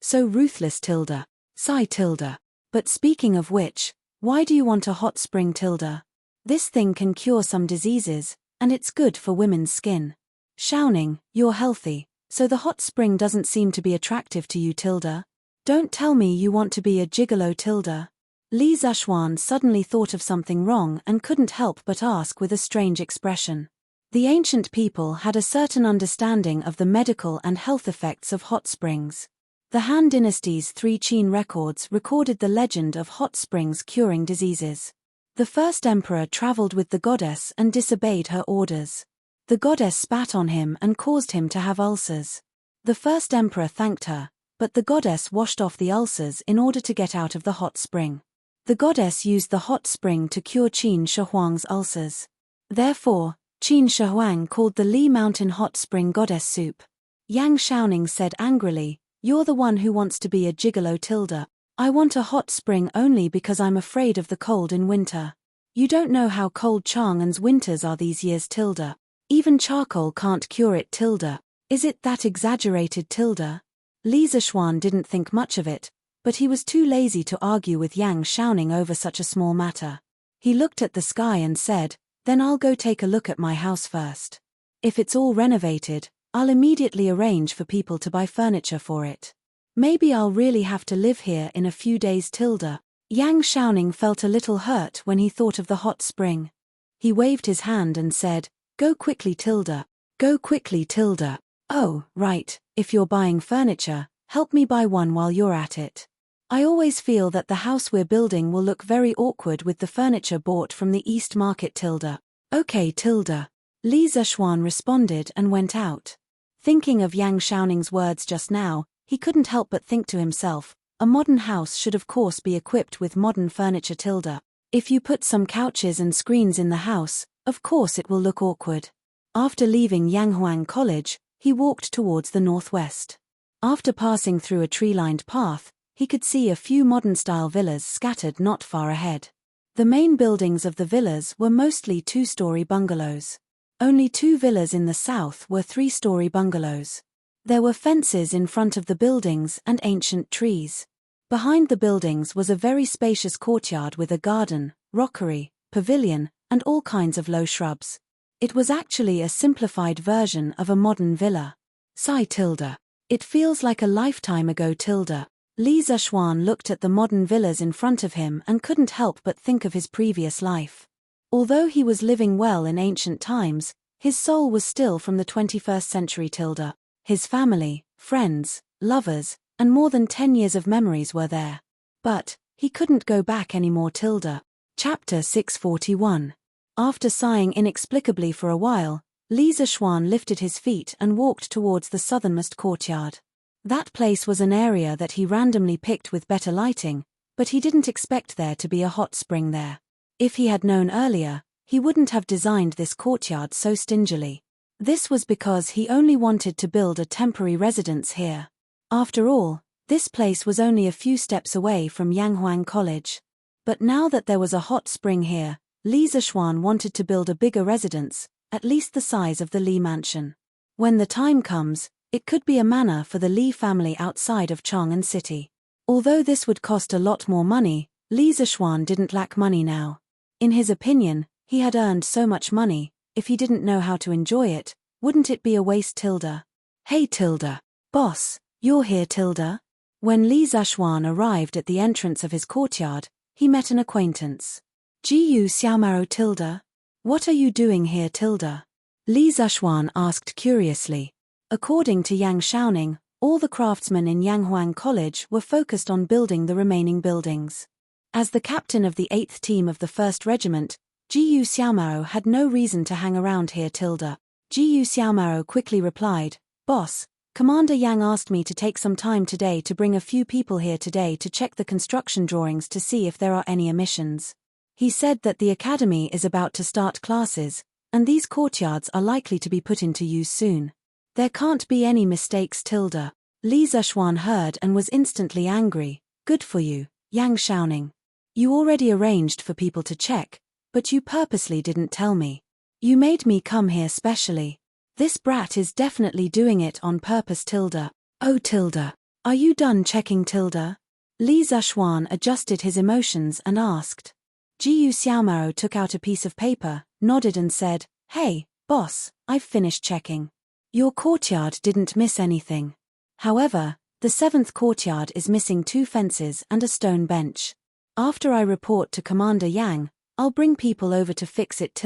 Speaker 1: so ruthless tilde. Sigh tilde. But speaking of which, why do you want a hot spring tilde? This thing can cure some diseases, and it's good for women's skin. Xiaoning, you're healthy, So the hot spring doesn't seem to be attractive to you, Tilda? Don't tell me you want to be a gigolo, Tilda. Li Zhuan suddenly thought of something wrong and couldn't help but ask with a strange expression. The ancient people had a certain understanding of the medical and health effects of hot springs. The Han Dynasty's 3 Qin records recorded the legend of hot springs curing diseases. The first emperor traveled with the goddess and disobeyed her orders. The goddess spat on him and caused him to have ulcers. The first emperor thanked her, but the goddess washed off the ulcers in order to get out of the hot spring. The goddess used the hot spring to cure Qin Shi Huang's ulcers. Therefore, Qin Shi Huang called the Li Mountain hot spring goddess soup. Yang Xiaoning said angrily, "You're the one who wants to be a gigolo, Tilda. I want a hot spring only because I'm afraid of the cold in winter. You don't know how cold Chang'an's winters are these years, Tilda. Even charcoal can't cure it, Tilda. Is it that exaggerated, Tilda?" Li Zhuan didn't think much of it, but he was too lazy to argue with Yang Xiaoning over such a small matter. He looked at the sky and said, "Then I'll go take a look at my house first. If it's all renovated, I'll immediately arrange for people to buy furniture for it. Maybe I'll really have to live here in a few days, Tilda." Yang Xiaoning felt a little hurt when he thought of the hot spring. He waved his hand and said, "Go quickly, Tilda. Go quickly, Tilda. Oh, right, if you're buying furniture, help me buy one while you're at it. I always feel that the house we're building will look very awkward with the furniture bought from the East Market, Tilda." "Okay, Tilda." Li Zhuan responded and went out. Thinking of Yang Xiaoning's words just now, he couldn't help but think to himself, a modern house should of course be equipped with modern furniture, Tilda. If you put some couches and screens in the house, of course it will look awkward. After leaving Yanghuang College, he walked towards the northwest. After passing through a tree-lined path, he could see a few modern-style villas scattered not far ahead. The main buildings of the villas were mostly 2-story bungalows. Only 2 villas in the south were 3-story bungalows. There were fences in front of the buildings and ancient trees. Behind the buildings was a very spacious courtyard with a garden, rockery, pavilion, and all kinds of low shrubs. It was actually a simplified version of a modern villa. Sigh, Tilda. It feels like a lifetime ago, Tilda. Li Zhuan looked at the modern villas in front of him and couldn't help but think of his previous life. Although he was living well in ancient times, his soul was still from the 21st century, Tilda. His family, friends, lovers, and more than 10 years of memories were there. But he couldn't go back anymore, Tilda. Chapter 641. After sighing inexplicably for a while, Li Zhuan lifted his feet and walked towards the southernmost courtyard. That place was an area that he randomly picked with better lighting, but he didn't expect there to be a hot spring there. If he had known earlier, he wouldn't have designed this courtyard so stingily. This was because he only wanted to build a temporary residence here. After all, this place was only a few steps away from Yanghuang College. But now that there was a hot spring here, Li Zhuan wanted to build a bigger residence, at least the size of the Li mansion. When the time comes, it could be a manor for the Li family outside of Chang'an City. Although this would cost a lot more money, Li Zhuan didn't lack money now. In his opinion, he had earned so much money, if he didn't know how to enjoy it, wouldn't it be a waste, Tilda? "Hey, Tilda. Boss, you're here, Tilda?" When Li Zhuan arrived at the entrance of his courtyard, he met an acquaintance. "Jiyu Xiaomaro, Tilda? What are you doing here, Tilda?" Li Zhuan asked curiously. According to Yang Xiaoning, all the craftsmen in Yanghuang College were focused on building the remaining buildings. As the captain of the 8th team of the 1st Regiment, Jiyu Xiaomaro had no reason to hang around here, Tilda. Jiyu Xiaomaro quickly replied, "Boss, Commander Yang asked me to take some time today to bring a few people here today to check the construction drawings to see if there are any omissions. He said that the academy is about to start classes, and these courtyards are likely to be put into use soon. There can't be any mistakes, Tilda." Li Zhuan heard and was instantly angry. "Good for you, Yang Xiaoning. You already arranged for people to check, but you purposely didn't tell me. You made me come here specially. This brat is definitely doing it on purpose, Tilda." "Oh, Tilda, are you done checking, Tilda?" Li Zhuan adjusted his emotions and asked. Jiyu Xiaomaro took out a piece of paper, nodded and said, "Hey, boss, I've finished checking. Your courtyard didn't miss anything. However, the 7th courtyard is missing 2 fences and a stone bench. After I report to Commander Yang, I'll bring people over to fix it.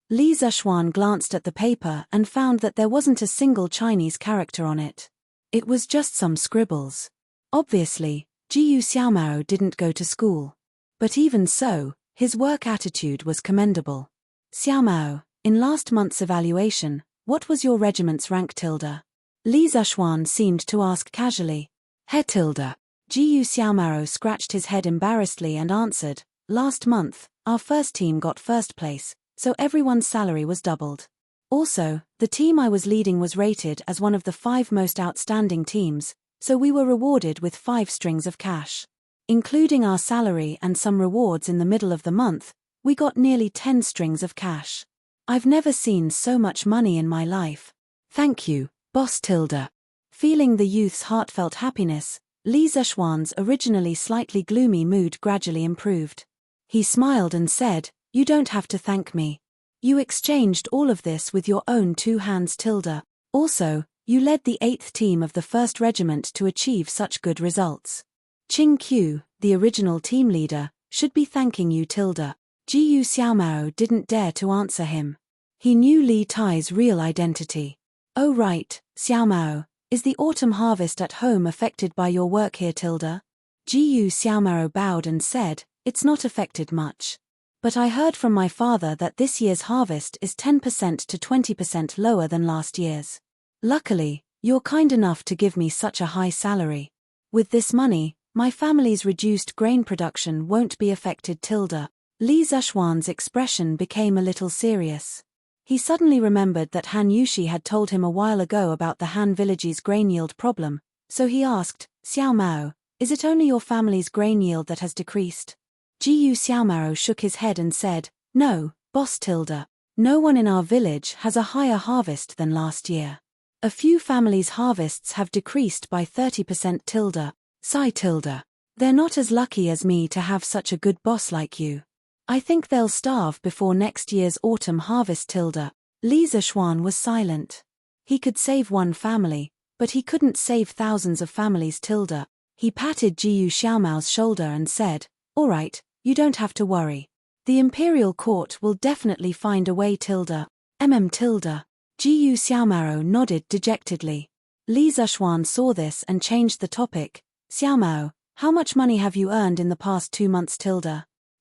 Speaker 1: Li Zishuan glanced at the paper and found that there wasn't a single Chinese character on it. It was just some scribbles. Obviously, Jiyu Xiaomao didn't go to school. But even so, his work attitude was commendable. Xiaomao, in last month's evaluation, what was your regiment's rank? Li Zishuan seemed to ask casually. He. Jiyu Xiaomao scratched his head embarrassedly and answered, last month, our first team got first place, so everyone's salary was doubled. Also, the team I was leading was rated as one of the 5 most outstanding teams, so we were rewarded with 5 strings of cash. Including our salary and some rewards in the middle of the month, we got nearly 10 strings of cash. I've never seen so much money in my life. Thank you, boss. Feeling the youth's heartfelt happiness, Li Zishuan's originally slightly gloomy mood gradually improved. He smiled and said, you don't have to thank me. You exchanged all of this with your own 2 hands. Also, you led the 8th team of the 1st regiment to achieve such good results. Qing Qiu, the original team leader, should be thanking you. Jiyu Xiaomao didn't dare to answer him. He knew Li Tai's real identity. Oh right, Xiaomao, is the autumn harvest at home affected by your work here? Jiyu Xiaomao bowed and said, it's not affected much. But I heard from my father that this year's harvest is 10% to 20% lower than last year's. Luckily, you're kind enough to give me such a high salary. With this money, my family's reduced grain production won't be affected. Li Zishuan's expression became a little serious. He suddenly remembered that Han Yushi had told him a while ago about the Han village's grain yield problem, so he asked, Xiaomao, is it only your family's grain yield that has decreased? Jiyu Xiaomao shook his head and said, no, boss. No one in our village has a higher harvest than last year. A few families' harvests have decreased by 30%. Sigh. They're not as lucky as me to have such a good boss like you. I think they'll starve before next year's autumn harvest. Li Zishuan was silent. He could save one family, but he couldn't save thousands of families. He patted Jiyu Xiaomao's shoulder and said, all right, you don't have to worry. The imperial court will definitely find a way. Jiyu Xiaomao nodded dejectedly. Li Zishuan saw this and changed the topic. Xiaomao, how much money have you earned in the past 2 months?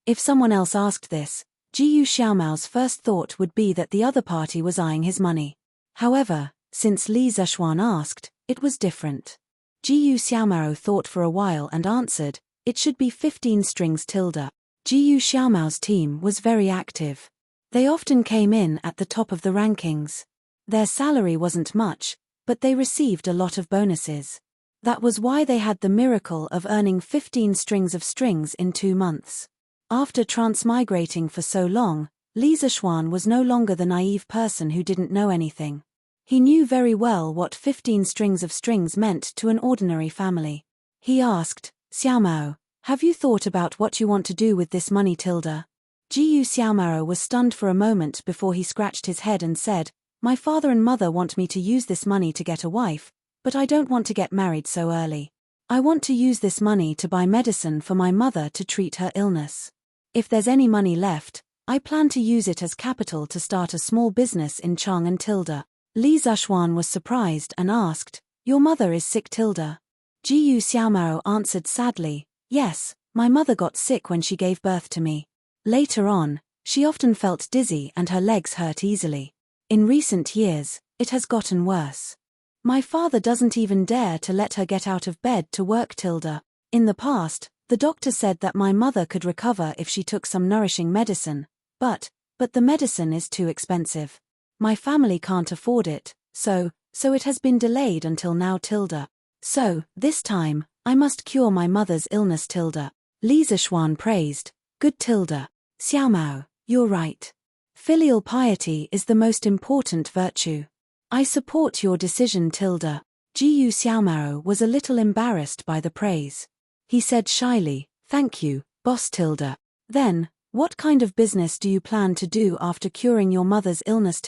Speaker 1: If someone else asked this, Jiyu Xiaomao's first thought would be that the other party was eyeing his money. However, since Li Zishuan asked, it was different. Jiyu Xiaomao thought for a while and answered, it should be 15 strings. Jiyu Xiaomao's team was very active. They often came in at the top of the rankings. Their salary wasn't much, but they received a lot of bonuses. That was why they had the miracle of earning 15 strings of strings in 2 months. After transmigrating for so long, Li Zishuan was no longer the naive person who didn't know anything. He knew very well what 15 strings of strings meant to an ordinary family. He asked, Xiaomao, have you thought about what you want to do with this money? Jiyu Xiaomao was stunned for a moment before he scratched his head and said, my father and mother want me to use this money to get a wife, but I don't want to get married so early. I want to use this money to buy medicine for my mother to treat her illness. If there's any money left, I plan to use it as capital to start a small business in Chang'an. Li Zishuan was surprised and asked, your mother is sick? Jiyu Xiaomao answered sadly, yes, my mother got sick when she gave birth to me. Later on, she often felt dizzy and her legs hurt easily. In recent years, it has gotten worse. My father doesn't even dare to let her get out of bed to work. In the past, the doctor said that my mother could recover if she took some nourishing medicine, but the medicine is too expensive. My family can't afford it, so it has been delayed until now. So, this time, I must cure my mother's illness. Li Zishuan praised, good. Xiaomao, you're right. Filial piety is the most important virtue. I support your decision. Jiyu Xiaomao was a little embarrassed by the praise. He said shyly, thank you, boss. Then, what kind of business do you plan to do after curing your mother's illness?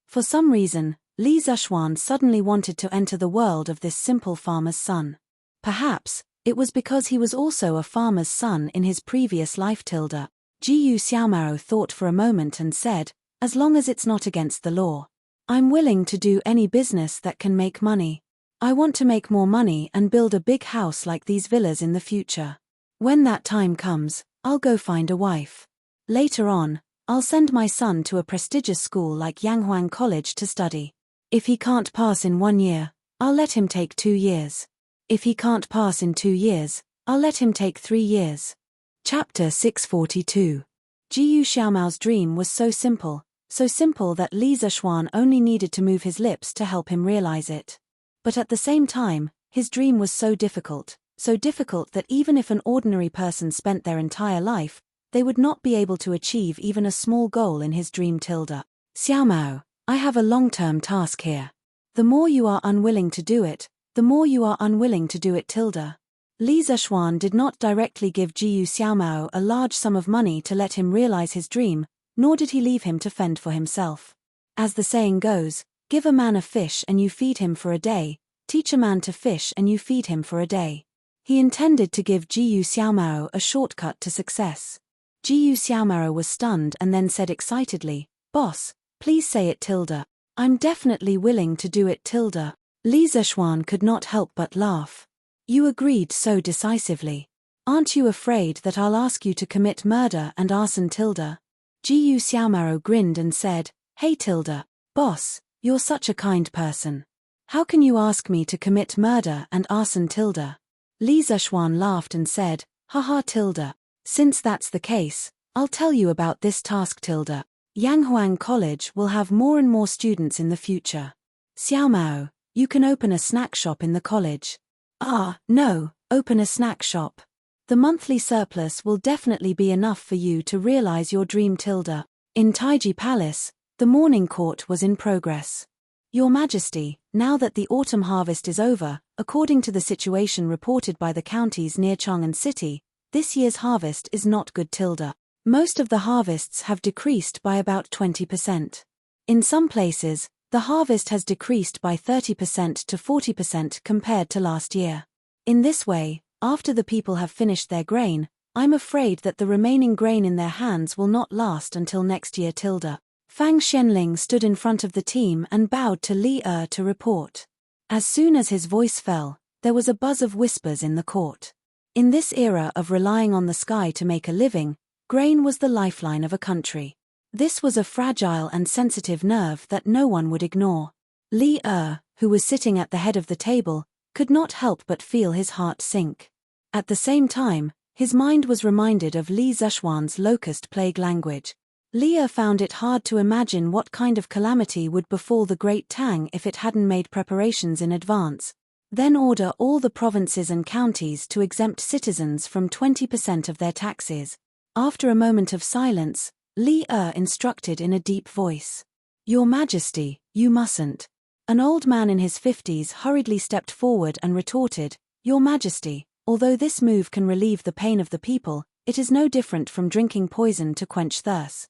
Speaker 1: For some reason, Li Zexuan suddenly wanted to enter the world of this simple farmer's son. Perhaps it was because he was also a farmer's son in his previous life. Jiyu Xiaomao thought for a moment and said, as long as it's not against the law. I'm willing to do any business that can make money. I want to make more money and build a big house like these villas in the future. When that time comes, I'll go find a wife. Later on, I'll send my son to a prestigious school like Yanghuang College to study. If he can't pass in 1 year, I'll let him take 2 years. If he can't pass in 2 years, I'll let him take 3 years. Chapter 642. Jiyu Xiaomao's dream was so simple that Li Zexuan only needed to move his lips to help him realize it. But at the same time, his dream was so difficult that even if an ordinary person spent their entire life, they would not be able to achieve even a small goal in his dream. Xiaomao, I have a long-term task here. The more you are unwilling to do it, the more you are unwilling to do it. Li Zexuan did not directly give Jiyu Xiaomao a large sum of money to let him realize his dream, nor did he leave him to fend for himself. As the saying goes, give a man a fish and you feed him for a day, teach a man to fish and you feed him for a day. He intended to give Jiyu Xiaomao a shortcut to success. Jiyu Xiaomao was stunned and then said excitedly, Boss, please say it. I'm definitely willing to do it. Li Zexuan could not help but laugh. You agreed so decisively. Aren't you afraid that I'll ask you to commit murder and arson? Jiyu Xiaomao grinned and said, Hey boss, you're such a kind person. How can you ask me to commit murder and arson? Li Zexuan laughed and said, Haha. Since that's the case, I'll tell you about this task. Yanghuang College will have more and more students in the future. Xiaomao, you can open a snack shop in the college. Ah, no, open a snack shop. The monthly surplus will definitely be enough for you to realize your dream. In Taiji Palace, the morning court was in progress. Your Majesty, now that the autumn harvest is over, according to the situation reported by the counties near Chang'an City, this year's harvest is not good. Most of the harvests have decreased by about 20%. In some places, the harvest has decreased by 30% to 40% compared to last year. In this way, after the people have finished their grain, I'm afraid that the remaining grain in their hands will not last until next year. Fang Xianling stood in front of the team and bowed to Li to report. As soon as his voice fell, there was a buzz of whispers in the court. In this era of relying on the sky to make a living, grain was the lifeline of a country. This was a fragile and sensitive nerve that no one would ignore. Li who was sitting at the head of the table, could not help but feel his heart sink. At the same time, his mind was reminded of Li Zexuan's locust plague language. Li found it hard to imagine what kind of calamity would befall the Great Tang if it hadn't made preparations in advance. Then order all the provinces and counties to exempt citizens from 20% of their taxes. After a moment of silence, Li instructed in a deep voice. Your Majesty, you mustn't. An old man in his 50s hurriedly stepped forward and retorted, Your Majesty, although this move can relieve the pain of the people, it is no different from drinking poison to quench thirst.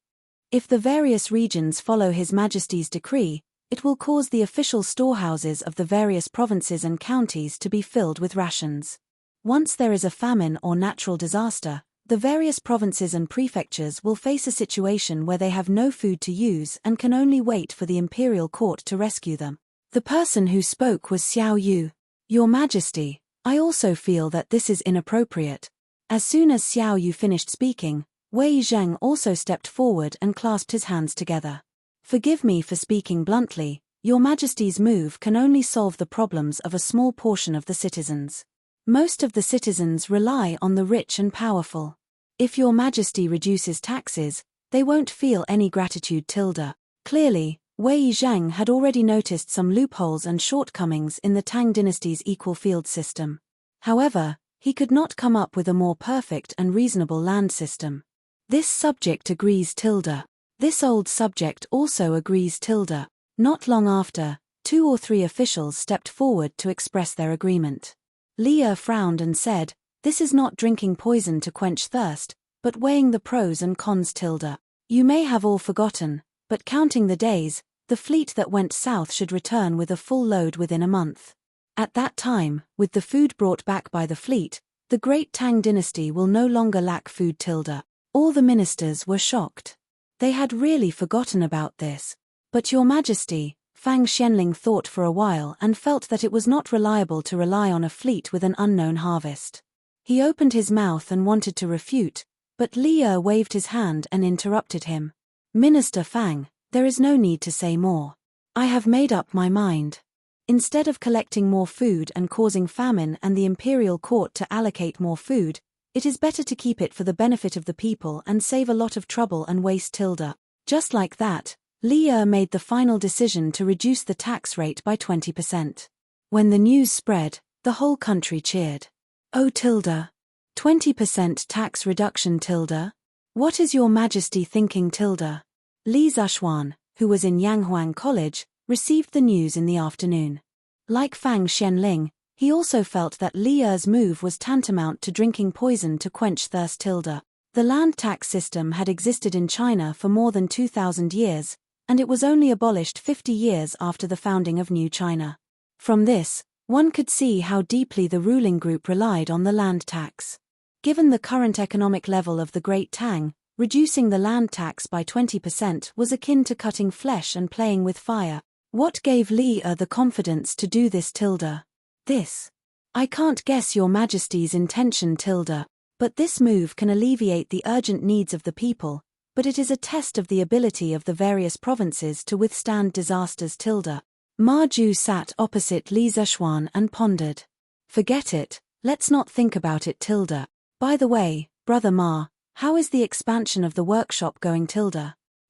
Speaker 1: If the various regions follow His Majesty's decree, it will cause the official storehouses of the various provinces and counties to be filled with rations. Once there is a famine or natural disaster, the various provinces and prefectures will face a situation where they have no food to use and can only wait for the imperial court to rescue them. The person who spoke was Xiao Yu. Your Majesty, I also feel that this is inappropriate. As soon as Xiao Yu finished speaking, Wei Zheng also stepped forward and clasped his hands together. Forgive me for speaking bluntly, Your Majesty's move can only solve the problems of a small portion of the citizens. Most of the citizens rely on the rich and powerful. If Your Majesty reduces taxes, they won't feel any gratitude. Clearly, Wei Zheng had already noticed some loopholes and shortcomings in the Tang dynasty's equal field system. However, he could not come up with a more perfect and reasonable land system. This subject agrees. This old subject also agrees. Not long after, 2 or 3 officials stepped forward to express their agreement. Li frowned and said, This is not drinking poison to quench thirst, but weighing the pros and cons. You may have all forgotten, but counting the days, The fleet that went south should return with a full load within a month. At that time, with the food brought back by the fleet, the great Tang dynasty will no longer lack food. All the ministers were shocked. They had really forgotten about this. But Your Majesty, Fang Xianling thought for a while and felt that it was not reliable to rely on a fleet with an unknown harvest. He opened his mouth and wanted to refute, but Li Er waved his hand and interrupted him. Minister Fang, there is no need to say more. I have made up my mind. Instead of collecting more food and causing famine and the imperial court to allocate more food, it is better to keep it for the benefit of the people and save a lot of trouble and waste. Just like that, Li Er made the final decision to reduce the tax rate by 20%. When the news spread, the whole country cheered. Oh 20% tax reduction. What is Your Majesty thinking? Li Zishuan, who was in Yanghuang College, received the news in the afternoon. Like Fang Xianling, he also felt that Li Er's move was tantamount to drinking poison to quench thirst. The land tax system had existed in China for more than 2,000 years, and it was only abolished 50 years after the founding of New China. From this, one could see how deeply the ruling group relied on the land tax. Given the current economic level of the Great Tang, reducing the land tax by 20% was akin to cutting flesh and playing with fire. What gave Li Er the confidence to do this? This. I can't guess Your Majesty's intention. But this move can alleviate the urgent needs of the people, but it is a test of the ability of the various provinces to withstand disasters. Ma Ju sat opposite Li Zishuan and pondered. Forget it, let's not think about it. By the way, Brother Ma, how is the expansion of the workshop going?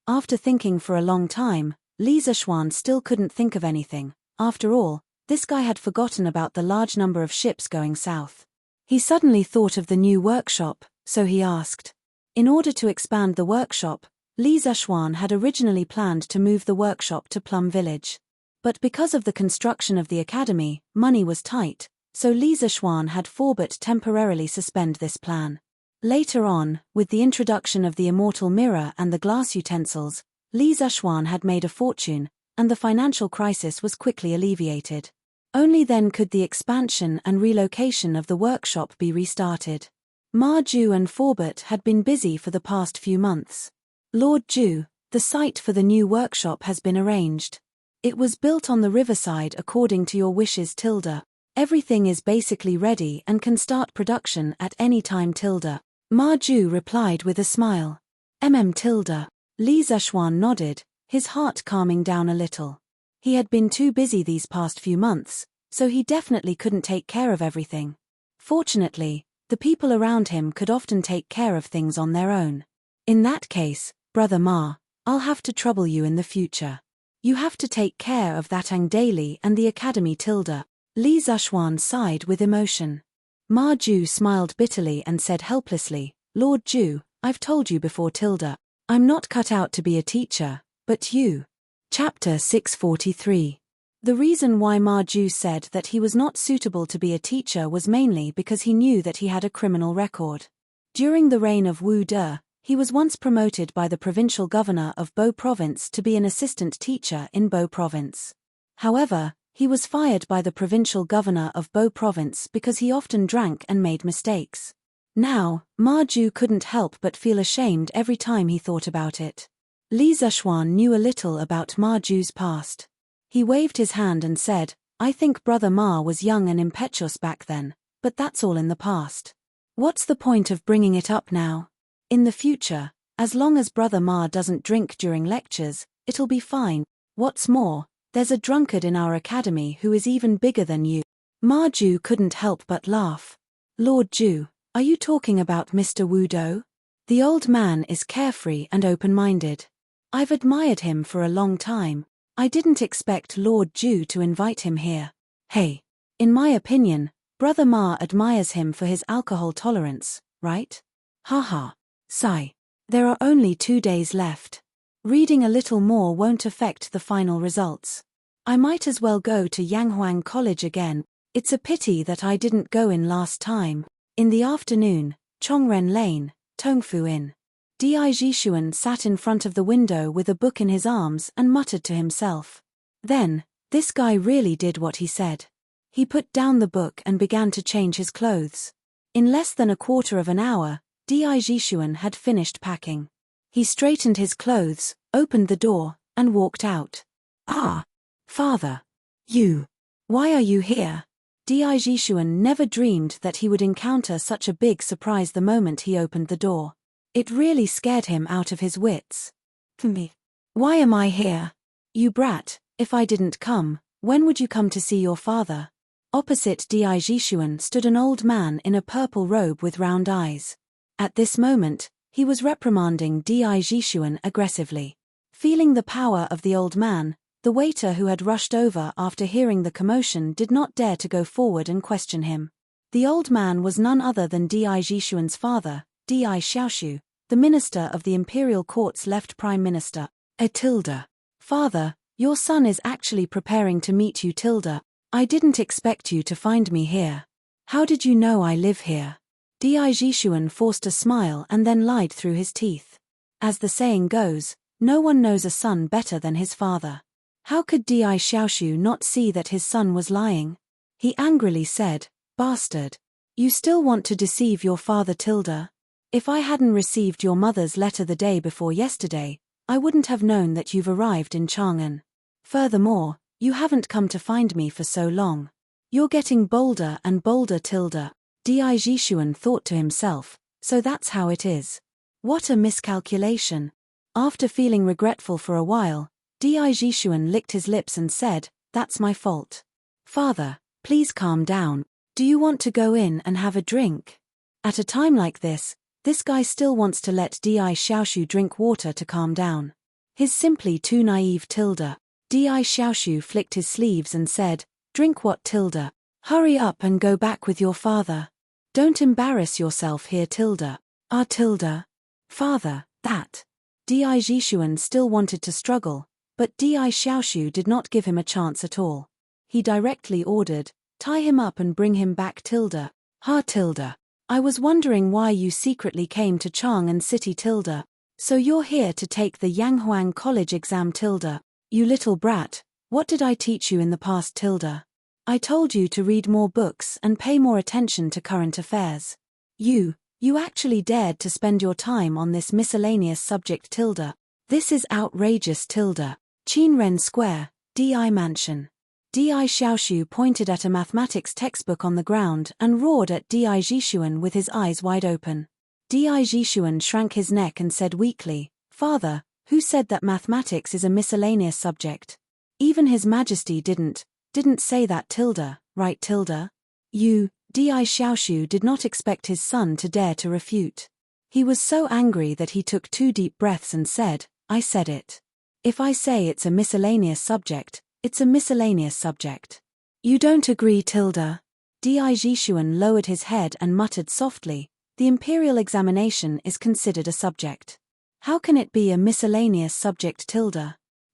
Speaker 1: After thinking for a long time, Li Zishuan still couldn't think of anything. After all, this guy had forgotten about the large number of ships going south. He suddenly thought of the new workshop, so he asked. In order to expand the workshop, Li Zishuan had originally planned to move the workshop to Plum Village. But because of the construction of the academy, money was tight, so Li Zishuan had forbade temporarily suspend this plan. Later on, with the introduction of the immortal mirror and the glass utensils, Li Zishuan had made a fortune, and the financial crisis was quickly alleviated. Only then could the expansion and relocation of the workshop be restarted. Ma Ju and Forbert had been busy for the past few months. Lord Ju, the site for the new workshop has been arranged. It was built on the riverside according to your wishes. Everything is basically ready and can start production at any time. Ma Ju replied with a smile. Li Zishuan nodded, his heart calming down a little. He had been too busy these past few months, so he definitely couldn't take care of everything. Fortunately, the people around him could often take care of things on their own. In that case, Brother Ma, I'll have to trouble you in the future. You have to take care of that Ang daily and the academy. Li Zishuan sighed with emotion. Ma Ju smiled bitterly and said helplessly, Lord Ju, I've told you before. I'm not cut out to be a teacher, but you. Chapter 643. The reason why Ma Ju said that he was not suitable to be a teacher was mainly because he knew that he had a criminal record. During the reign of Wu De, he was once promoted by the provincial governor of Bo Province to be an assistant teacher in Bo Province. However, he was fired by the provincial governor of Bo Province because he often drank and made mistakes. Now, Ma Ju couldn't help but feel ashamed every time he thought about it. Li Zishuan knew a little about Ma Ju's past. He waved his hand and said, I think Brother Ma was young and impetuous back then, but that's all in the past. What's the point of bringing it up now? In the future, as long as Brother Ma doesn't drink during lectures, it'll be fine. What's more, there's a drunkard in our academy who is even bigger than you. Ma Ju couldn't help but laugh. Lord Ju, are you talking about Mr. Wu Do? The old man is carefree and open-minded. I've admired him for a long time. I didn't expect Lord Ju to invite him here. Hey. In my opinion, Brother Ma admires him for his alcohol tolerance, right? Haha. Sigh. There are only 2 days left. Reading a little more won't affect the final results. I might as well go to Yanghuang College again. It's a pity that I didn't go in last time. In the afternoon, Chongren Lane, Tongfu Inn. Di Jishuan sat in front of the window with a book in his arms and muttered to himself. Then, this guy really did what he said. He put down the book and began to change his clothes. In less than a quarter of an hour, Di Jishuan had finished packing. He straightened his clothes, opened the door, and walked out. Ah! Father! Why are you here? Di Jishuan never dreamed that he would encounter such a big surprise the moment he opened the door. It really scared him out of his wits. Me? Why am I here? You brat, if I didn't come, when would you come to see your father? Opposite Di Jishuan stood an old man in a purple robe with round eyes. At this moment, he was reprimanding Di Jishuan aggressively. Feeling the power of the old man, the waiter who had rushed over after hearing the commotion did not dare to go forward and question him. The old man was none other than Di Jishuan's father, Di Xiaoshu, the minister of the imperial court's left prime minister. Father, your son is actually preparing to meet you. I didn't expect you to find me here. How did you know I live here? Di Jishuan forced a smile and then lied through his teeth. As the saying goes, no one knows a son better than his father. How could Di Xiaoshu not see that his son was lying? He angrily said, Bastard! You still want to deceive your father. If I hadn't received your mother's letter the day before yesterday, I wouldn't have known that you've arrived in Chang'an. Furthermore, you haven't come to find me for so long. You're getting bolder and bolder. Di Jishuan thought to himself, so that's how it is. What a miscalculation. After feeling regretful for a while, Di Jishuan licked his lips and said, That's my fault. Father, please calm down. Do you want to go in and have a drink? At a time like this guy still wants to let Di Xiaoshu drink water to calm down. He's simply too naive. Di Xiaoshu flicked his sleeves and said, Drink what? Hurry up and go back with your father. Don't embarrass yourself here. Father, that. Di Jishuan still wanted to struggle, but Di Xiaoshu did not give him a chance at all. He directly ordered, Tie him up and bring him back. I was wondering why you secretly came to Chang'an City. So you're here to take the Yanghuang College exam. You little brat, what did I teach you in the past? I told you to read more books and pay more attention to current affairs. You actually dared to spend your time on this miscellaneous subject. This is outrageous. Qinren Square, Di Mansion. Di Xiaoshu pointed at a mathematics textbook on the ground and roared at Di Jishuan with his eyes wide open. Di Jishuan shrank his neck and said weakly, Father, who said that mathematics is a miscellaneous subject? Even His Majesty didn't say that. Right? Di Xiaoshu did not expect his son to dare to refute. He was so angry that he took 2 deep breaths and said, I said it. If I say it's a miscellaneous subject, it's a miscellaneous subject. You don't agree? Di Jishuan lowered his head and muttered softly, The imperial examination is considered a subject. How can it be a miscellaneous subject?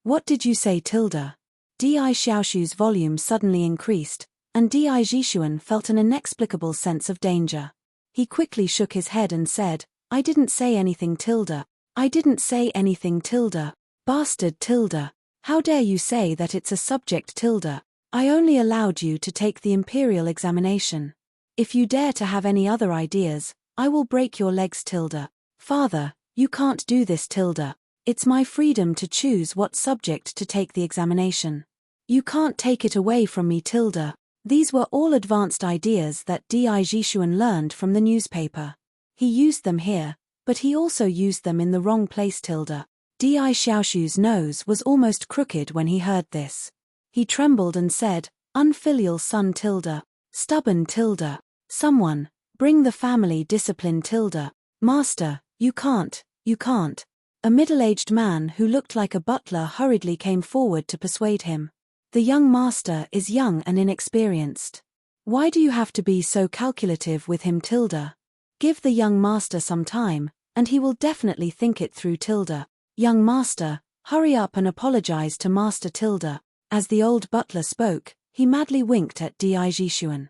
Speaker 1: What did you say? Di Xiaoshu's volume suddenly increased, and Di Jishuan felt an inexplicable sense of danger. He quickly shook his head and said, I didn't say anything. I didn't say anything. Bastard. How dare you say that it's a subject? I only allowed you to take the imperial examination. If you dare to have any other ideas, I will break your legs. Father, you can't do this. It's my freedom to choose what subject to take the examination. You can't take it away from me. These were all advanced ideas that Di Jishuan learned from the newspaper. He used them here, but he also used them in the wrong place. Di Xiaoshu's nose was almost crooked when he heard this. He trembled and said, Unfilial son. Stubborn. Someone, bring the family discipline. Master, you can't. A middle-aged man who looked like a butler hurriedly came forward to persuade him. The young master is young and inexperienced. Why do you have to be so calculative with him? Give the young master some time, and he will definitely think it through. Young master, hurry up and apologize to Master. As the old butler spoke, he madly winked at Di Jishuan.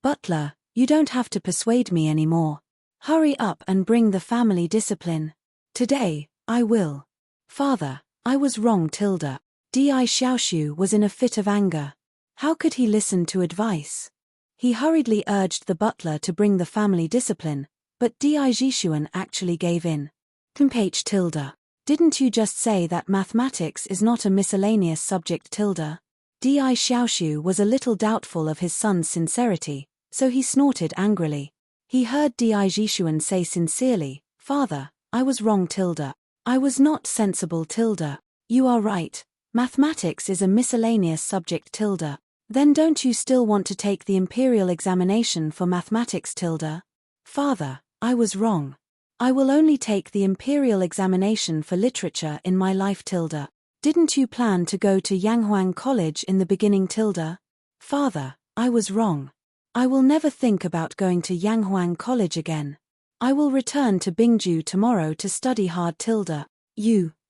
Speaker 1: Butler, you don't have to persuade me anymore. Hurry up and bring the family discipline. Today, I will. Father, I was wrong, Tilda. Di Xiaoshu was in a fit of anger. How could he listen to advice? He hurriedly urged the butler to bring the family discipline, but Di Jishuan actually gave in. H Tilda. Didn't you just say that mathematics is not a miscellaneous subject, Tilda? Di Xiaoshu was a little doubtful of his son's sincerity, so he snorted angrily. He heard Di Jishuan say sincerely, Father, I was wrong, Tilda. I was not sensible, Tilda. You are right. Mathematics is a miscellaneous subject, Tilda. Then don't you still want to take the imperial examination for mathematics, Tilda? Father, I was wrong. I will only take the imperial examination for literature in my life, Tilda. Didn't you plan to go to Yanghuang College in the beginning, Tilda? Father, I was wrong. I will never think about going to Yanghuang College again. I will return to Bingju tomorrow to study hard, Tilda.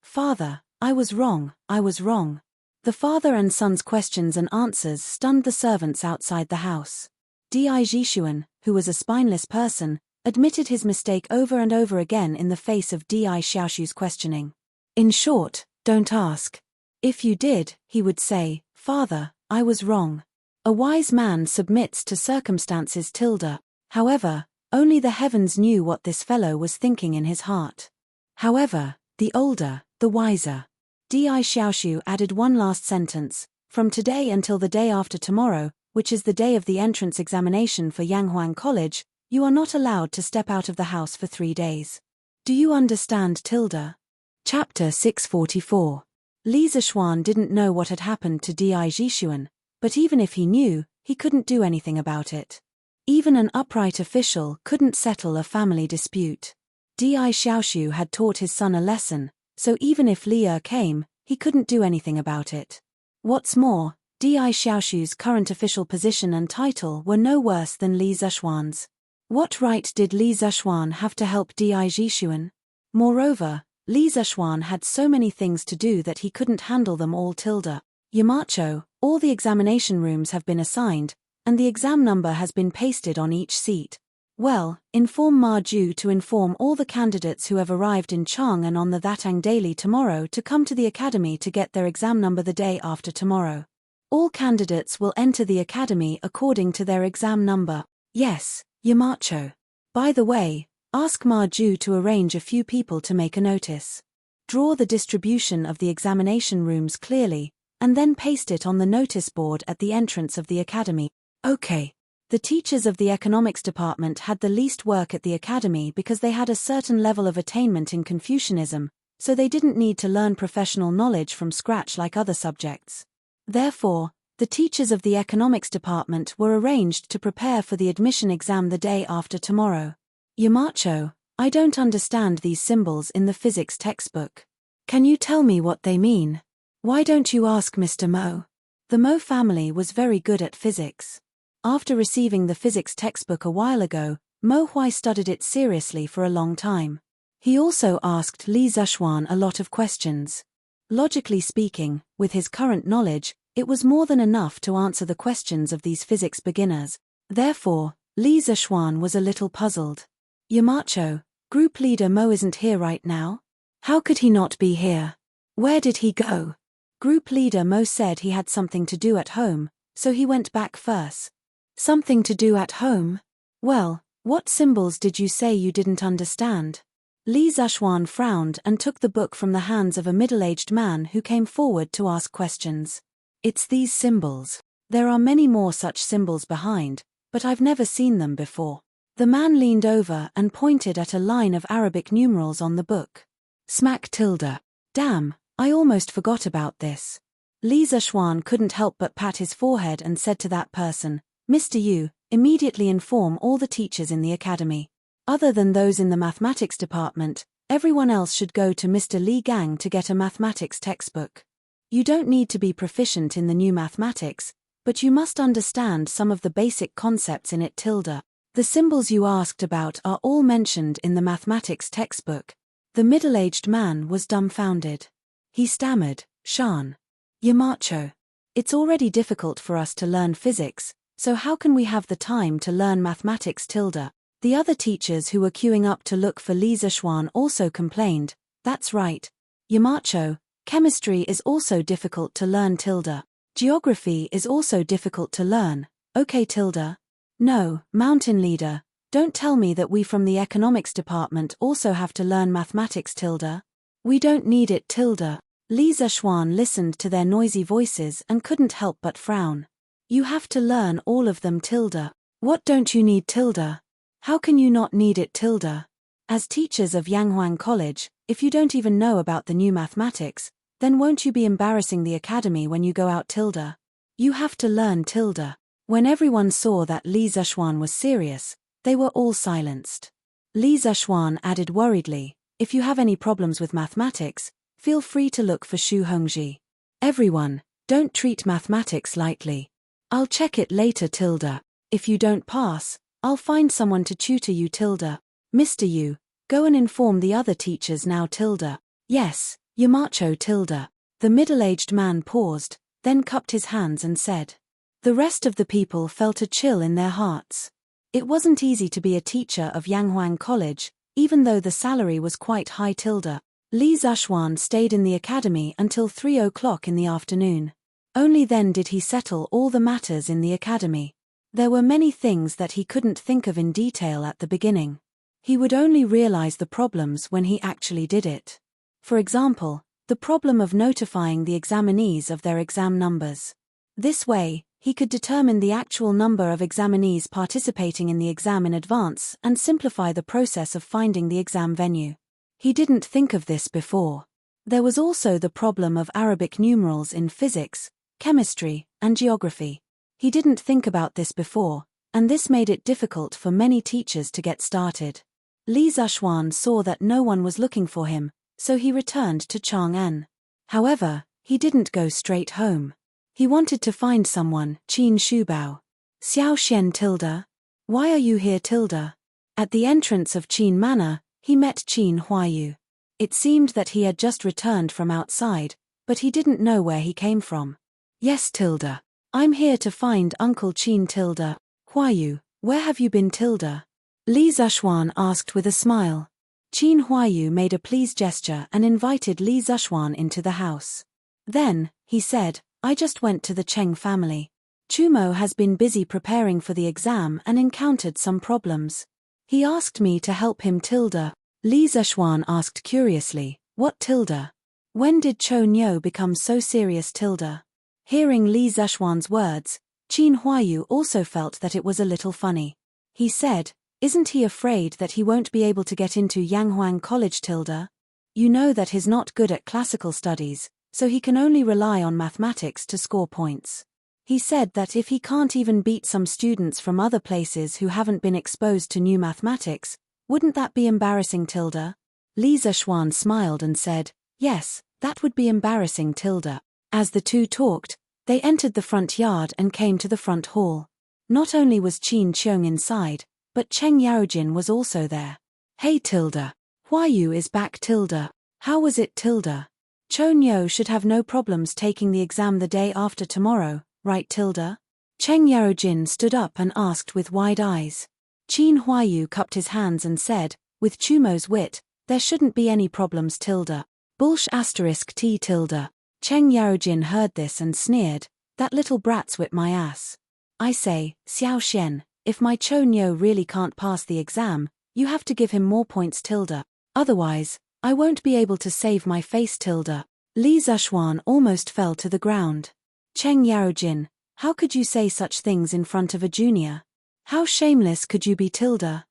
Speaker 1: Father, I was wrong, I was wrong. The father and son's questions and answers stunned the servants outside the house. Di Jishuan, who was a spineless person, admitted his mistake over and over again in the face of Di Xiaoshu's questioning. In short, don't ask. If you did, he would say, Father, I was wrong. A wise man submits to circumstances, Tilda. However, only the heavens knew what this fellow was thinking in his heart. However, the older, the wiser. Di Xiaoshu added one last sentence, from today until the day after tomorrow, which is the day of the entrance examination for Yanghuang College, you are not allowed to step out of the house for 3 days. Do you understand, Tilda? Chapter 644. Li Zishuan didn't know what had happened to Di Jishuan, but even if he knew, he couldn't do anything about it. Even an upright official couldn't settle a family dispute. Di Xiaoshu had taught his son a lesson, so even if Li came, he couldn't do anything about it. What's more, Di Xiaoshu's current official position and title were no worse than Li Zishuan's. What right did Li Zishuan have to help Di Jishuan? Moreover, Li Zishuan had so many things to do that he couldn't handle them all, Tilda. Yamacho, all the examination rooms have been assigned, and the exam number has been pasted on each seat. Well, inform Ma Ju to inform all the candidates who have arrived in Chang and on the Thatang Daily tomorrow to come to the academy to get their exam number the day after tomorrow. All candidates will enter the academy according to their exam number. Yes, Yamacho. By the way, ask Ma Ju to arrange a few people to make a notice. Draw the distribution of the examination rooms clearly, and then paste it on the notice board at the entrance of the academy. Okay. The teachers of the economics department had the least work at the academy because they had a certain level of attainment in Confucianism, so they didn't need to learn professional knowledge from scratch like other subjects. Therefore, the teachers of the economics department were arranged to prepare for the admission exam the day after tomorrow. Yamacho, I don't understand these symbols in the physics textbook. Can you tell me what they mean? Why don't you ask Mr. Mo? The Mo family was very good at physics. After receiving the physics textbook a while ago, Mo Hui studied it seriously for a long time. He also asked Li Zishuan a lot of questions. Logically speaking, with his current knowledge, it was more than enough to answer the questions of these physics beginners. Therefore, Li Zishuan was a little puzzled. Yamacho, group leader Mo isn't here right now? How could he not be here? Where did he go? Group leader Mo said he had something to do at home, so he went back first. Something to do at home? Well, what symbols did you say you didn't understand? Li Zishuan frowned and took the book from the hands of a middle-aged man who came forward to ask questions. It's these symbols. There are many more such symbols behind, but I've never seen them before. The man leaned over and pointed at a line of Arabic numerals on the book. Smack tilde. Damn, I almost forgot about this. Li Zishuan couldn't help but pat his forehead and said to that person, Mr. Yu, immediately inform all the teachers in the academy. Other than those in the mathematics department, everyone else should go to Mr. Li Gang to get a mathematics textbook. You don't need to be proficient in the new mathematics, but you must understand some of the basic concepts in it tilde. The symbols you asked about are all mentioned in the mathematics textbook. The middle-aged man was dumbfounded. He stammered, Shan. Yamacho. It's already difficult for us to learn physics, so how can we have the time to learn mathematics tilde? The other teachers who were queuing up to look for Li Zishuan also complained, "That's right. Yamacho, chemistry is also difficult to learn tilde. Geography is also difficult to learn, okay tilde? No, mountain leader, don't tell me that we from the economics department also have to learn mathematics tilde. We don't need it tilde." Li Zishuan listened to their noisy voices and couldn't help but frown. "You have to learn all of them tilde. What don't you need tilde? How can you not need it tilde? As teachers of Yanghuang College, if you don't even know about the new mathematics, then won't you be embarrassing the academy when you go out tilde? You have to learn tilde." When everyone saw that Li Zishuan was serious, they were all silenced. Li Zishuan added worriedly, "If you have any problems with mathematics, feel free to look for Xu Hongji. Everyone, don't treat mathematics lightly. I'll check it later tilde. If you don't pass, I'll find someone to tutor you tilde. Mr. Yu, go and inform the other teachers now tilde." "Yes, Yamacho tilde." The middle-aged man paused, then cupped his hands and said. The rest of the people felt a chill in their hearts. It wasn't easy to be a teacher of Yanghuang College, even though the salary was quite high tilde. Li Zishuan stayed in the academy until 3 o'clock in the afternoon. Only then did he settle all the matters in the academy. There were many things that he couldn't think of in detail at the beginning. He would only realize the problems when he actually did it. For example, the problem of notifying the examinees of their exam numbers. This way, he could determine the actual number of examinees participating in the exam in advance and simplify the process of finding the exam venue. He didn't think of this before. There was also the problem of Arabic numerals in physics, chemistry, and geography. He didn't think about this before, and this made it difficult for many teachers to get started. Li Zishuan saw that no one was looking for him, so he returned to Chang'an. However, he didn't go straight home. He wanted to find someone, Qin Shubao. "Xiao Xian tilde? Why are you here tilde?" At the entrance of Qin Manor, he met Qin Huayu. It seemed that he had just returned from outside, but he didn't know where he came from. "Yes tilde. I'm here to find Uncle Qin tilde. Huayu, where have you been tilde?" Li Zishuan asked with a smile. Qin Huayu made a pleased gesture and invited Li Zishuan into the house. Then, he said, "I just went to the Cheng family. Chumo has been busy preparing for the exam and encountered some problems. He asked me to help him tilde." Li Zishuan asked curiously, "What tilde? When did Cho Nyo become so serious tilde?" Hearing Li Zishuan's words, Qin Huayu also felt that it was a little funny. He said, "Isn't he afraid that he won't be able to get into Yanghuang College tilde? You know that he's not good at classical studies, so he can only rely on mathematics to score points. He said that if he can't even beat some students from other places who haven't been exposed to new mathematics, wouldn't that be embarrassing tilde?" Li Zishuan smiled and said, "Yes, that would be embarrassing tilde." As the two talked, they entered the front yard and came to the front hall. Not only was Qin Qiong inside, but Cheng Yaojin was also there. "Hey tilde. Huayu is back tilde. How was it tilde? Cho Nyo should have no problems taking the exam the day after tomorrow, right tilde?" Cheng Yaojin stood up and asked with wide eyes. Qin Huayu cupped his hands and said, with Chumo's wit, "There shouldn't be any problems tilde. Bullsh asterisk t tilde." Cheng Yaojin heard this and sneered, "That little brat's whipped my ass. I say, Xiao Xian, if my Cho Nyo really can't pass the exam, you have to give him more points tilde. Otherwise, I won't be able to save my face tilde." Li Zishuan almost fell to the ground. "Cheng Yaojin, how could you say such things in front of a junior? How shameless could you be tilde?"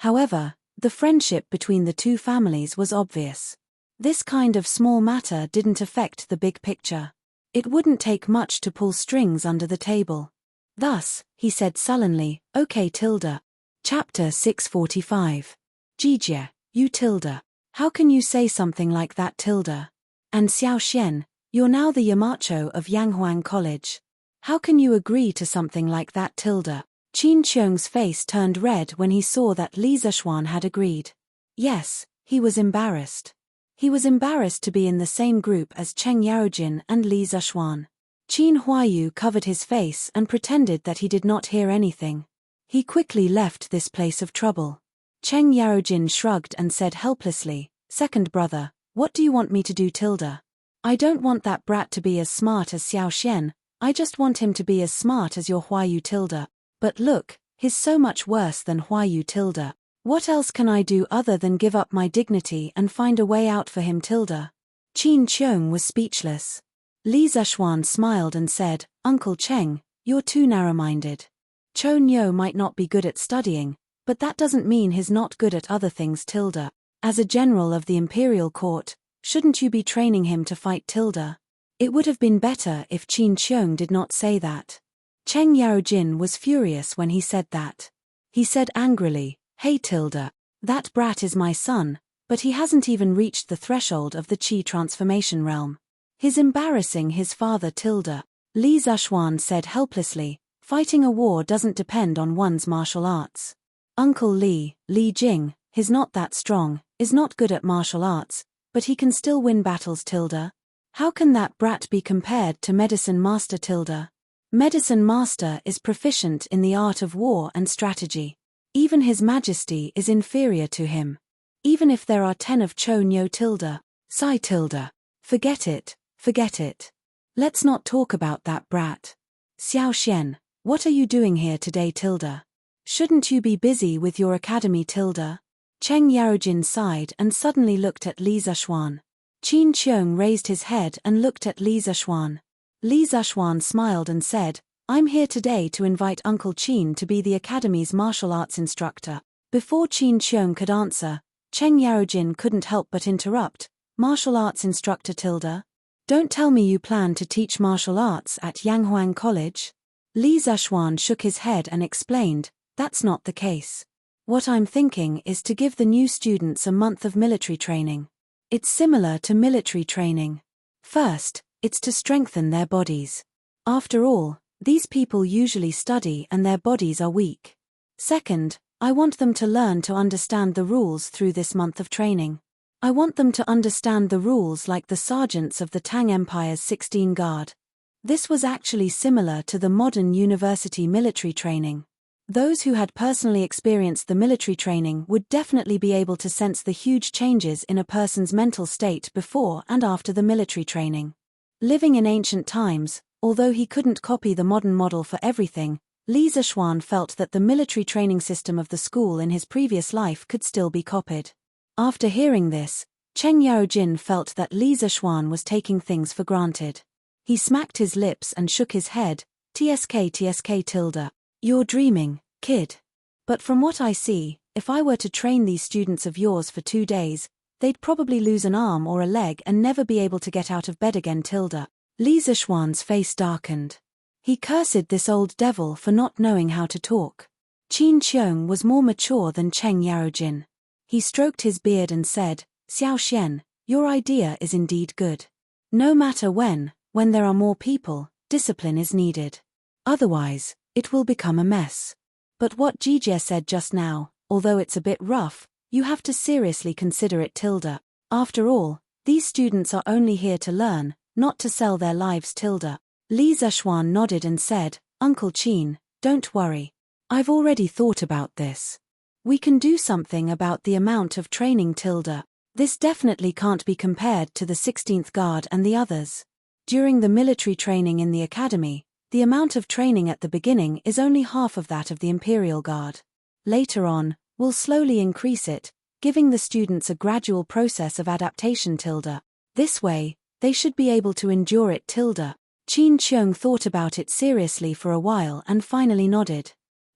Speaker 1: However, the friendship between the two families was obvious. This kind of small matter didn't affect the big picture. It wouldn't take much to pull strings under the table. Thus, he said sullenly, "Okay tilde." Chapter 645. "Jijie, you tilde. How can you say something like that tilde? And Xiao Xian, you're now the Yamacho of Yanghuang College. How can you agree to something like that tilde?" Qin Qiong's face turned red when he saw that Li Zishuan had agreed. Yes, he was embarrassed. He was embarrassed to be in the same group as Cheng Yaojin and Li Zishuan. Qin Huayu covered his face and pretended that he did not hear anything. He quickly left this place of trouble. Cheng Yarojin shrugged and said helplessly, "Second brother, what do you want me to do, Tilda? I don't want that brat to be as smart as Xiao Xian, I just want him to be as smart as your Huayu, Tilda. But look, he's so much worse than Huayu, Tilda. What else can I do other than give up my dignity and find a way out for him, Tilda?" Qin Qiong was speechless. Li Zishuan smiled and said, "Uncle Cheng, you're too narrow-minded. Chou Nyo might not be good at studying, but that doesn't mean he's not good at other things, Tilda. As a general of the imperial court, shouldn't you be training him to fight, Tilda?" It would have been better if Qin Qiong did not say that. Cheng Yarojin was furious when he said that. He said angrily, "Hey Tilda, that brat is my son, but he hasn't even reached the threshold of the Qi transformation realm. He's embarrassing his father, Tilda." Li Zishuan said helplessly, "Fighting a war doesn't depend on one's martial arts. Uncle Li Jing, he's not that strong, is not good at martial arts, but he can still win battles, Tilda. How can that brat be compared to Medicine Master, Tilda? Medicine Master is proficient in the art of war and strategy. Even His Majesty is inferior to him. Even if there are 10 of Chou Nyo, Tilda. Sigh, Tilda. Forget it, forget it. Let's not talk about that brat. Xiao Xian, what are you doing here today, Tilda? Shouldn't you be busy with your academy, Tilda?" Cheng Yarojin sighed and suddenly looked at Li Zishuan. Qin Qiong raised his head and looked at Li Zishuan. Li Zishuan smiled and said, "I'm here today to invite Uncle Qin to be the academy's martial arts instructor." Before Qin Qiong could answer, Cheng Yarojin couldn't help but interrupt, "Martial arts instructor, Tilda? Don't tell me you plan to teach martial arts at Yanghuang College?" Li Zishuan shook his head and explained, "That's not the case. What I'm thinking is to give the new students a month of military training. It's similar to military training. First, it's to strengthen their bodies. After all, these people usually study and their bodies are weak. Second, I want them to learn to understand the rules through this month of training. I want them to understand the rules like the sergeants of the Tang Empire's 16 Guard." This was actually similar to the modern university military training. Those who had personally experienced the military training would definitely be able to sense the huge changes in a person's mental state before and after the military training. Living in ancient times, although he couldn't copy the modern model for everything, Li Zishuan felt that the military training system of the school in his previous life could still be copied. After hearing this, Cheng Yarojin felt that Li Zishuan was taking things for granted. He smacked his lips and shook his head, "TSK Tilda. You're dreaming, kid. But from what I see, if I were to train these students of yours for 2 days, they'd probably lose an arm or a leg and never be able to get out of bed again, Tilda." Li Zishuan's face darkened. He cursed this old devil for not knowing how to talk. Qin Qiong was more mature than Cheng Yarojin. He stroked his beard and said, "Xiao Xian, your idea is indeed good. No matter when there are more people, discipline is needed. Otherwise, it will become a mess. But what Jijie said just now, although it's a bit rough, you have to seriously consider it, Tilda. After all, these students are only here to learn, not to sell their lives, Tilda." Li Zishuan nodded and said, "Uncle Qin, don't worry. I've already thought about this. We can do something about the amount of training, Tilda. This definitely can't be compared to the 16th Guard and the others. During the military training in the academy, the amount of training at the beginning is only half of that of the Imperial Guard. Later on, we'll slowly increase it, giving the students a gradual process of adaptation, Tilda. This way, they should be able to endure it, Tilda." Qin Qiong thought about it seriously for a while and finally nodded.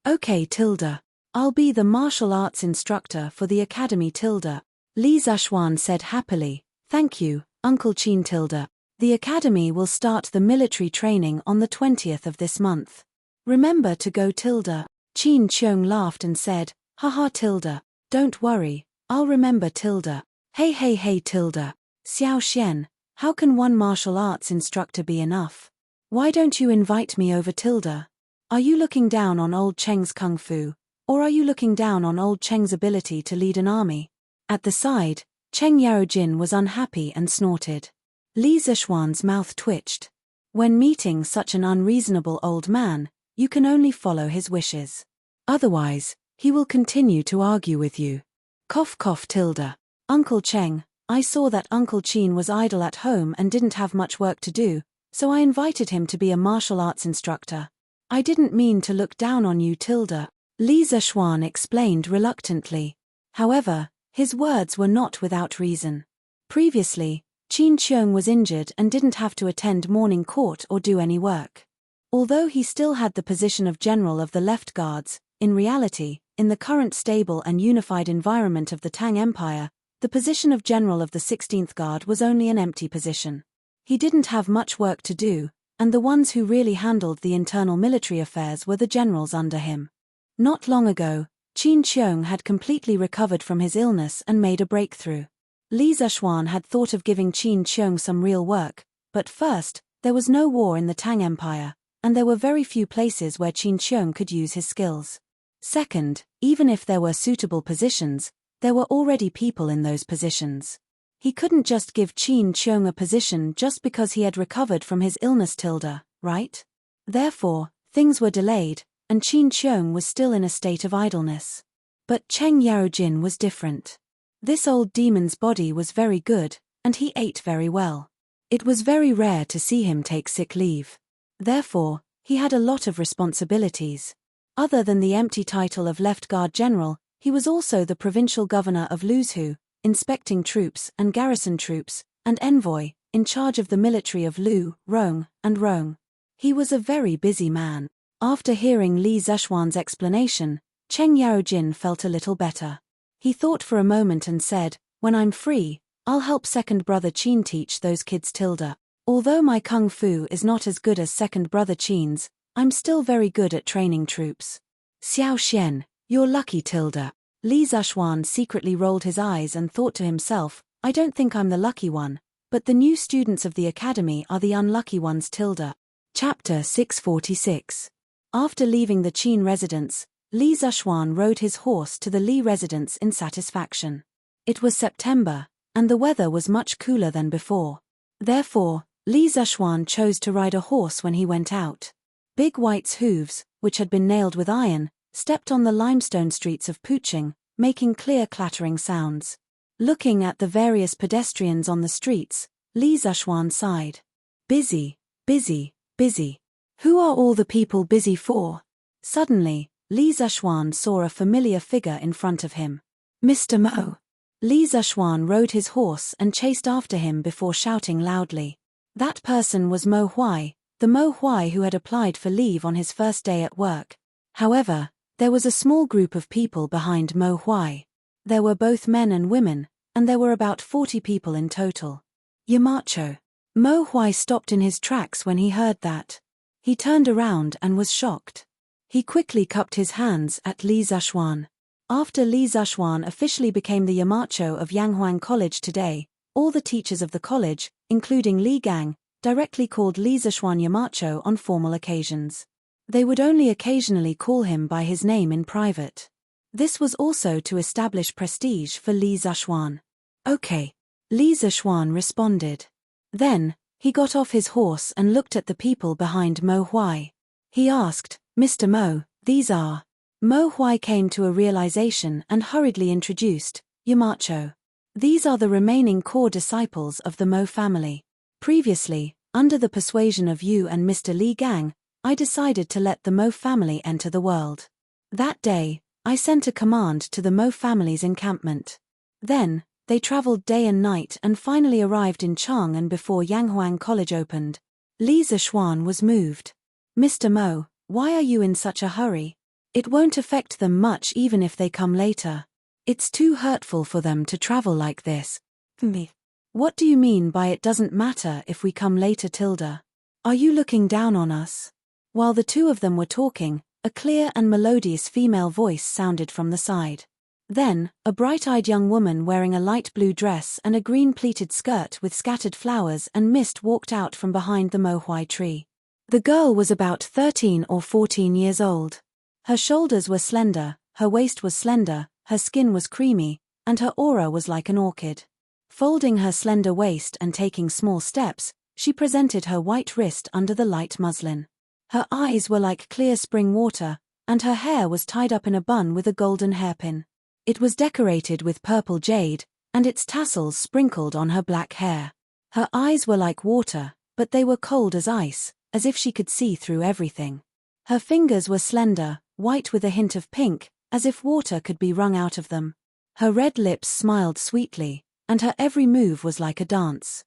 Speaker 1: "Okay, Tilda. I'll be the martial arts instructor for the academy, Tilda." Li Zishuan said happily, "Thank you, Uncle Qin, Tilda. The academy will start the military training on the 20th of this month. Remember to go, Tilda." Qin Qiong laughed and said, "Haha, Tilda. Don't worry, I'll remember, Tilda. Hey, Tilda. Xiao Xian, how can one martial arts instructor be enough? Why don't you invite me over, Tilda? Are you looking down on old Cheng's kung fu, or are you looking down on old Cheng's ability to lead an army?" At the side, Cheng Yarojin was unhappy and snorted. Li Zishuan's mouth twitched. When meeting such an unreasonable old man, you can only follow his wishes. Otherwise, He will continue to argue with you. Cough cough tilde. Uncle Cheng, I saw that Uncle Chin was idle at home and didn't have much work to do, so I invited him to be a martial arts instructor. I didn't mean to look down on you tilde. Li Zishuan explained reluctantly. However, his words were not without reason. Previously, Qin Qiong was injured and didn't have to attend morning court or do any work. Although he still had the position of general of the left guards, in reality, in the current stable and unified environment of the Tang Empire, the position of general of the 16th Guard was only an empty position. He didn't have much work to do, and the ones who really handled the internal military affairs were the generals under him. Not long ago, Qin Qiong had completely recovered from his illness and made a breakthrough. Li Zishuan had thought of giving Qin Qiong some real work, but first, there was no war in the Tang Empire, and there were very few places where Qin Qiong could use his skills. Second, even if there were suitable positions, there were already people in those positions. He couldn't just give Qin Qiong a position just because he had recovered from his illness tilde, right? Therefore, things were delayed, and Qin Qiong was still in a state of idleness. But Cheng Yaojin was different. This old demon's body was very good, and he ate very well. It was very rare to see him take sick leave. Therefore, he had a lot of responsibilities. Other than the empty title of Left Guard General, he was also the provincial governor of Luzhu, inspecting troops and garrison troops, and envoy, in charge of the military of Lu, Rong, and Rong. He was a very busy man. After hearing Li Zishuan's explanation, Cheng Yaojin felt a little better. He thought for a moment and said, "When I'm free, I'll help second brother Qin teach those kids tilde. Although my kung fu is not as good as second brother Qin's, I'm still very good at training troops." Xiao Xian, you're lucky tilde. Li Zishuan secretly rolled his eyes and thought to himself, I don't think I'm the lucky one, but the new students of the academy are the unlucky ones tilde. Chapter 646. After leaving the Qin residence, Li Zishuan rode his horse to the Li residence in satisfaction. It was September, and the weather was much cooler than before. Therefore, Li Zishuan chose to ride a horse when he went out. Big White's hooves, which had been nailed with iron, stepped on the limestone streets of Puching, making clear clattering sounds. Looking at the various pedestrians on the streets, Li Zishuan sighed. Busy, busy, busy. Who are all the people busy for? Suddenly, Li Zishuan saw a familiar figure in front of him. Mr. Mo. Li Zishuan rode his horse and chased after him before shouting loudly. That person was Mo Huai, the Mo Huai who had applied for leave on his first day at work. However, there was a small group of people behind Mo Huai. There were both men and women, and there were about 40 people in total. Yamacho. Mo Huai stopped in his tracks when he heard that. He turned around and was shocked. He quickly cupped his hands at Li Zishuan. After Li Zishuan officially became the Yamacho of Yanghuang College today, all the teachers of the college, including Li Gang, directly called Li Zishuan Yamacho on formal occasions. They would only occasionally call him by his name in private. This was also to establish prestige for Li Zishuan. Okay. Li Zishuan responded. Then, he got off his horse and looked at the people behind Mo Huai. He asked, Mr. Mo, these are... Mo Huai came to a realization and hurriedly introduced, Yamacho. These are the remaining core disciples of the Mo family. Previously, under the persuasion of you and Mr. Li Gang, I decided to let the Mo family enter the world. That day, I sent a command to the Mo family's encampment. Then, they traveled day and night and finally arrived in Chang'an before Yanghuang College opened. Li Zishuan was moved. Mr. Mo, why are you in such a hurry? It won't affect them much even if they come later. It's too hurtful for them to travel like this. Me. What do you mean by it doesn't matter if we come later tilde? Are you looking down on us? While the two of them were talking, a clear and melodious female voice sounded from the side. Then, a bright-eyed young woman wearing a light blue dress and a green pleated skirt with scattered flowers and mist walked out from behind the Mo Huai tree. The girl was about 13 or 14 years old. Her shoulders were slender, her waist was slender, her skin was creamy, and her aura was like an orchid. Folding her slender waist and taking small steps, she presented her white wrist under the light muslin. Her eyes were like clear spring water, and her hair was tied up in a bun with a golden hairpin. It was decorated with purple jade, and its tassels sprinkled on her black hair. Her eyes were like water, but they were cold as ice, as if she could see through everything. Her fingers were slender, white with a hint of pink, as if water could be wrung out of them. Her red lips smiled sweetly, and her every move was like a dance.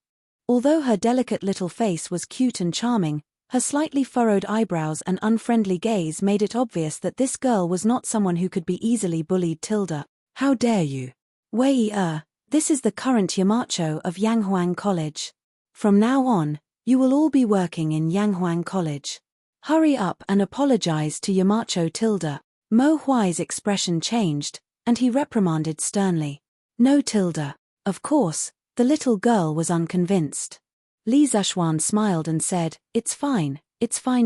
Speaker 1: Although her delicate little face was cute and charming, her slightly furrowed eyebrows and unfriendly gaze made it obvious that this girl was not someone who could be easily bullied. Tilda, how dare you? Wei this is the current Yamacho of Yanghuang College. From now on, you will all be working in Yanghuang College. Hurry up and apologize to Yamacho. Tilda. Mo Huai's expression changed, and he reprimanded sternly. No, Tilda. Of course, the little girl was unconvinced. Li Zishuan smiled and said, it's fine,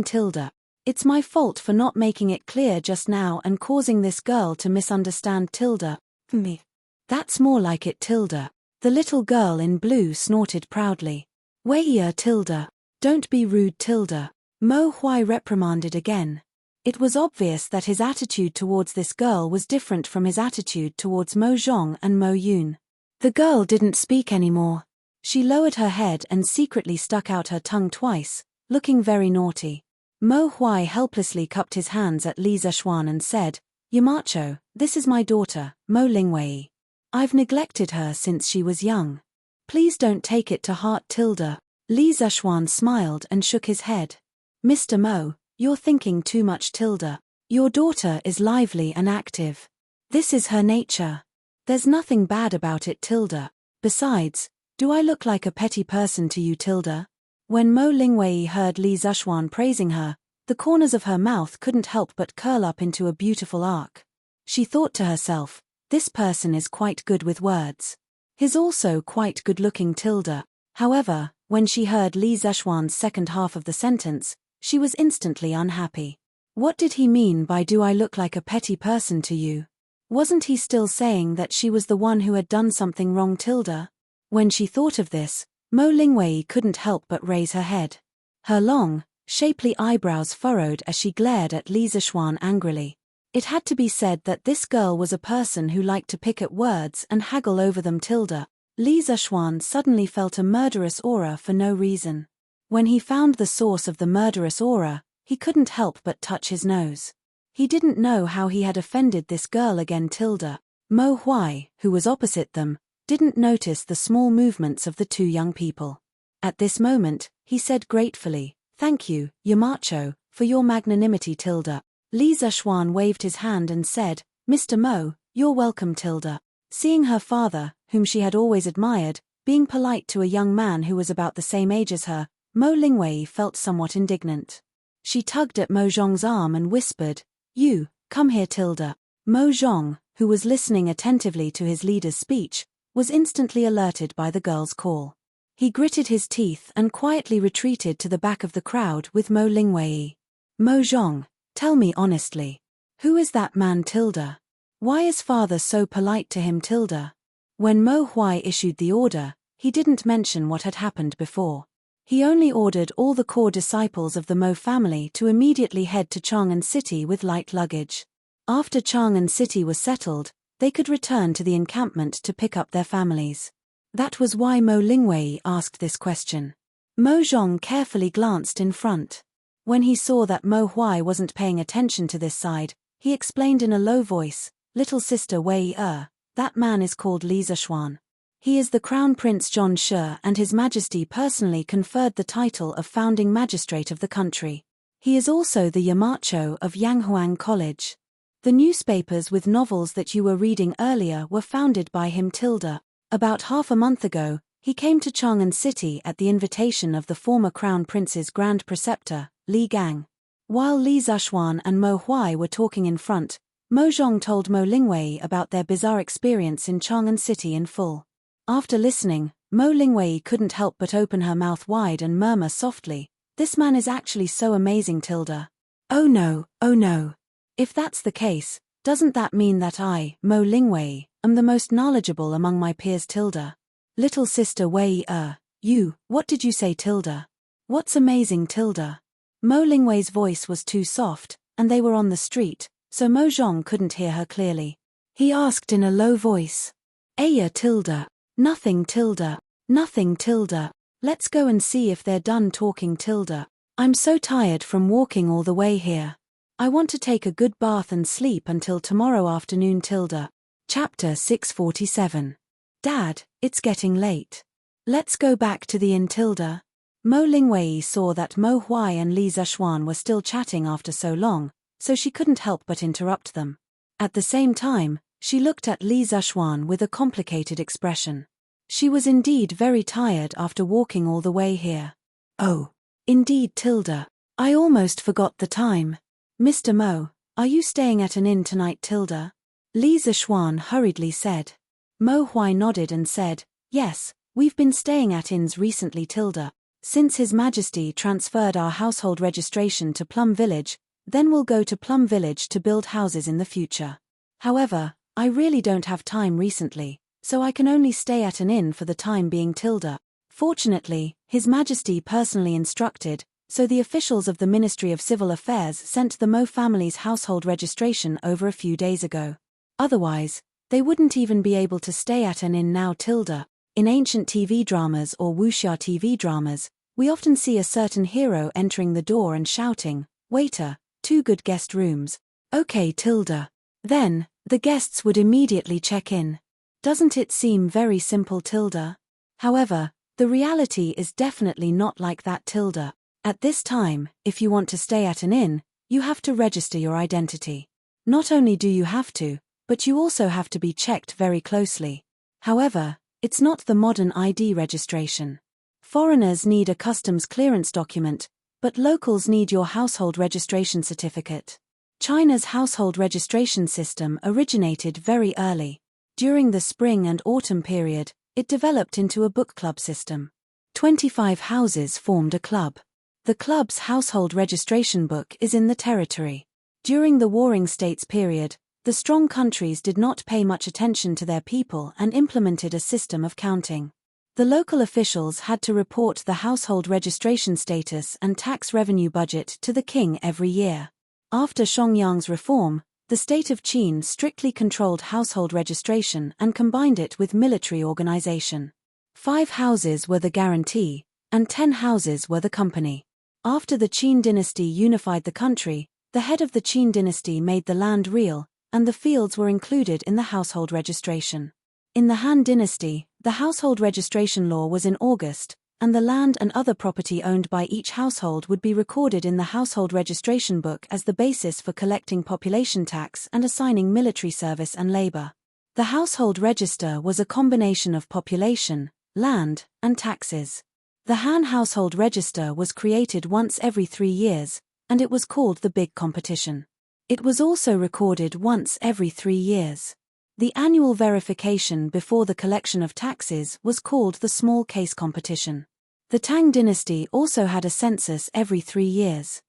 Speaker 1: Tilda. It's my fault for not making it clear just now and causing this girl to misunderstand. Tilda. Me. That's more like it. Tilda. The little girl in blue snorted proudly. Wei Tilda. Don't be rude. Tilda. Mo Huai reprimanded again. It was obvious that his attitude towards this girl was different from his attitude towards Mo Zhong and Mo Yun. The girl didn't speak anymore. She lowered her head and secretly stuck out her tongue twice, looking very naughty. Mo Huai helplessly cupped his hands at Li Zishuan and said, Yamacho, this is my daughter, Mo Lingwei. I've neglected her since she was young. Please don't take it to heart. Tilda. Li Zishuan smiled and shook his head. Mr. Mo, you're thinking too much. Tilda. Your daughter is lively and active. This is her nature. There's nothing bad about it. Tilda. Besides, do I look like a petty person to you? Tilda. When Mo Lingwei heard Li Zishuan praising her, the corners of her mouth couldn't help but curl up into a beautiful arc. She thought to herself, this person is quite good with words. He's also quite good-looking. Tilda. However, when she heard Li Zishuan's second half of the sentence, she was instantly unhappy. What did he mean by do I look like a petty person to you? Wasn't he still saying that she was the one who had done something wrong? Tilda. When she thought of this, Mo Lingwei couldn't help but raise her head. Her long, shapely eyebrows furrowed as she glared at Li Zishuan angrily. It had to be said that this girl was a person who liked to pick at words and haggle over them. Tilda. Li Zishuan suddenly felt a murderous aura for no reason. When he found the source of the murderous aura, he couldn't help but touch his nose. He didn't know how he had offended this girl again. Tilda. Mo Huai, who was opposite them, didn't notice the small movements of the two young people. At this moment, he said gratefully, thank you, Yamacho, for your magnanimity. Tilda. Li Zishuan waved his hand and said, Mr. Mo, you're welcome. Tilda. Seeing her father, whom she had always admired, being polite to a young man who was about the same age as her, Mo Lingwei felt somewhat indignant. She tugged at Mo Zhong's arm and whispered, you, come here. Tilda. Mo Zhong, who was listening attentively to his leader's speech, was instantly alerted by the girl's call. He gritted his teeth and quietly retreated to the back of the crowd with Mo Lingwei. Mo Zhong, tell me honestly. Who is that man? Tilda. Why is father so polite to him? Tilda. When Mo Huai issued the order, he didn't mention what had happened before. He only ordered all the core disciples of the Mo family to immediately head to Chang'an City with light luggage. After Chang'an City was settled, they could return to the encampment to pick up their families. That was why Mo Lingwei asked this question. Mo Zhong carefully glanced in front. When he saw that Mo Huai wasn't paying attention to this side, he explained in a low voice, little sister Wei that man is called Li Zishuan. He is the Crown Prince John Shi, and His Majesty personally conferred the title of founding magistrate of the country. He is also the Yamacho of Yanghuang College. The newspapers with novels that you were reading earlier were founded by him. Tilda. About half a month ago, he came to Chang'an City at the invitation of the former Crown Prince's Grand Preceptor, Li Gang. While Li Zishuan and Mo Huai were talking in front, Mo Zhong told Mo Lingwei about their bizarre experience in Chang'an City in full. After listening, Mo Lingwei couldn't help but open her mouth wide and murmur softly, this man is actually so amazing. Tilda. Oh no. If that's the case, doesn't that mean that I, Mo Lingwei, am the most knowledgeable among my peers? Tilda. Little sister Wei you, what did you say? Tilda. What's amazing? Tilda. Mo Lingwei's voice was too soft, and they were on the street, so Mo Zhong couldn't hear her clearly. He asked in a low voice. Aya tilde. Nothing tilde. Nothing tilde. Let's go and see if they're done talking tilde. I'm so tired from walking all the way here. I want to take a good bath and sleep until tomorrow afternoon tilde. Chapter 647. Dad, it's getting late. Let's go back to the inn tilde. Mo Lingwei saw that Mo Huai and Li Zishuan were still chatting after so long, so she couldn't help but interrupt them. At the same time, she looked at Li Zishuan with a complicated expression. She was indeed very tired after walking all the way here. Oh, indeed tilde. I almost forgot the time. Mr. Mo, are you staying at an inn tonight tilde? Li Zishuan hurriedly said. Mo Huai nodded and said, yes, we've been staying at inns recently tilde. Since His Majesty transferred our household registration to Plum Village, then we'll go to Plum Village to build houses in the future. However, I really don't have time recently, so I can only stay at an inn for the time being tilde. Fortunately, His Majesty personally instructed, so the officials of the Ministry of Civil Affairs sent the Mo family's household registration over a few days ago. Otherwise, they wouldn't even be able to stay at an inn now tilde. In ancient TV dramas or wuxia TV dramas, we often see a certain hero entering the door and shouting, waiter, 2 good guest rooms. Okay tilde. Then, the guests would immediately check in. Doesn't it seem very simple tilde? However, the reality is definitely not like that tilde. At this time, if you want to stay at an inn, you have to register your identity. Not only do you have to, but you also have to be checked very closely. However, it's not the modern ID registration. Foreigners need a customs clearance document, but locals need your household registration certificate. China's household registration system originated very early. During the spring and autumn period, it developed into a book club system. 25 houses formed a club. The club's household registration book is in the territory. During the Warring States period, the strong countries did not pay much attention to their people and implemented a system of counting. The local officials had to report the household registration status and tax revenue budget to the king every year. After Xiangyang's reform, the state of Qin strictly controlled household registration and combined it with military organization. 5 houses were the guarantee, and 10 houses were the company. After the Qin dynasty unified the country, the head of the Qin dynasty made the land real, and the fields were included in the household registration. In the Han dynasty, the household registration law was in August, and the land and other property owned by each household would be recorded in the household registration book as the basis for collecting population tax and assigning military service and labor. The household register was a combination of population, land, and taxes. The Han household register was created once every 3 years, and it was called the Big Competition. It was also recorded once every 3 years. The annual verification before the collection of taxes was called the Small Case Competition. The Tang dynasty also had a census every 3 years.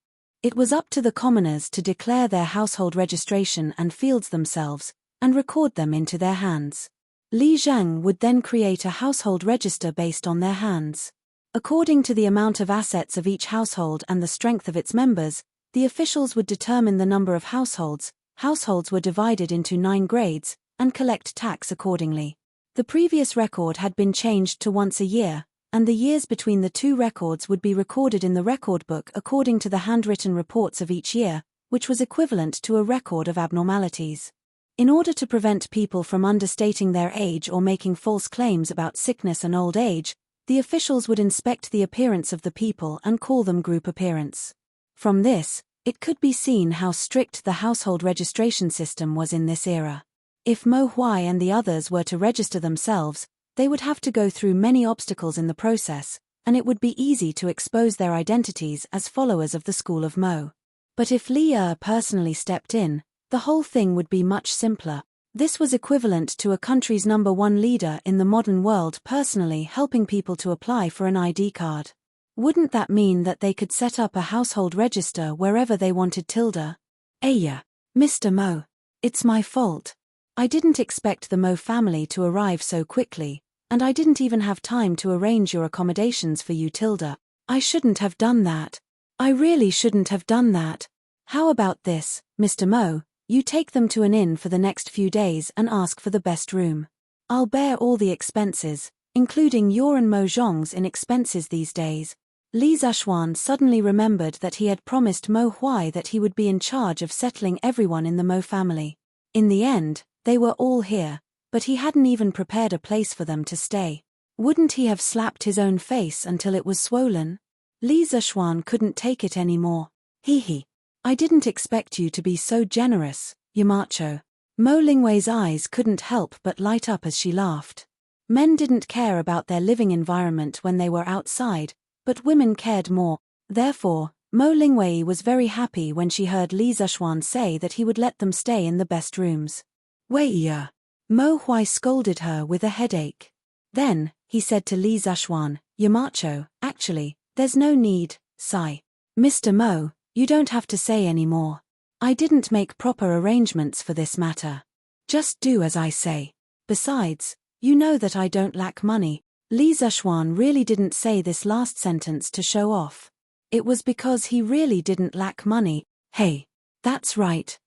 Speaker 1: It was up to the commoners to declare their household registration and fields themselves, and record them into their hands. Li Zhang would then create a household register based on their hands. According to the amount of assets of each household and the strength of its members, the officials would determine the number of households. Households were divided into 9 grades, and collect tax accordingly. The previous record had been changed to once a year, and the years between the 2 records would be recorded in the record book according to the handwritten reports of each year, which was equivalent to a record of abnormalities. In order to prevent people from understating their age or making false claims about sickness and old age, the officials would inspect the appearance of the people and call them group appearance. From this, it could be seen how strict the household registration system was in this era. If Mo Huai and the others were to register themselves, they would have to go through many obstacles in the process, and it would be easy to expose their identities as followers of the school of Mo. But if Li Er personally stepped in, the whole thing would be much simpler. This was equivalent to a country's #1 leader in the modern world personally helping people to apply for an ID card. Wouldn't that mean that they could set up a household register wherever they wanted tilde? Aya, Mr. Mo. It's my fault. I didn't expect the Mo family to arrive so quickly, and I didn't even have time to arrange your accommodations for you tilde. I shouldn't have done that. I really shouldn't have done that. How about this, Mr. Mo? You take them to an inn for the next few days and ask for the best room. I'll bear all the expenses, including your and Mo Zhong's in expenses these days. Li Zhuan suddenly remembered that he had promised Mo Huai that he would be in charge of settling everyone in the Mo family. In the end, they were all here, but he hadn't even prepared a place for them to stay. Wouldn't he have slapped his own face until it was swollen? Li Zhuan couldn't take it anymore. Hee. I didn't expect you to be so generous, Yamacho. Mo Lingwei's eyes couldn't help but light up as she laughed. Men didn't care about their living environment when they were outside, but women cared more. Therefore, Mo Lingwei was very happy when she heard Li Zhuan say that he would let them stay in the best rooms. Weiya. Mo Huai scolded her with a headache. Then, he said to Li Zhuan, Yamacho, actually, there's no need, sigh. Mr. Mo, you don't have to say any more. I didn't make proper arrangements for this matter. Just do as I say. Besides, you know that I don't lack money. Li Zhuan really didn't say this last sentence to show off. It was because he really didn't lack money. Hey. That's right.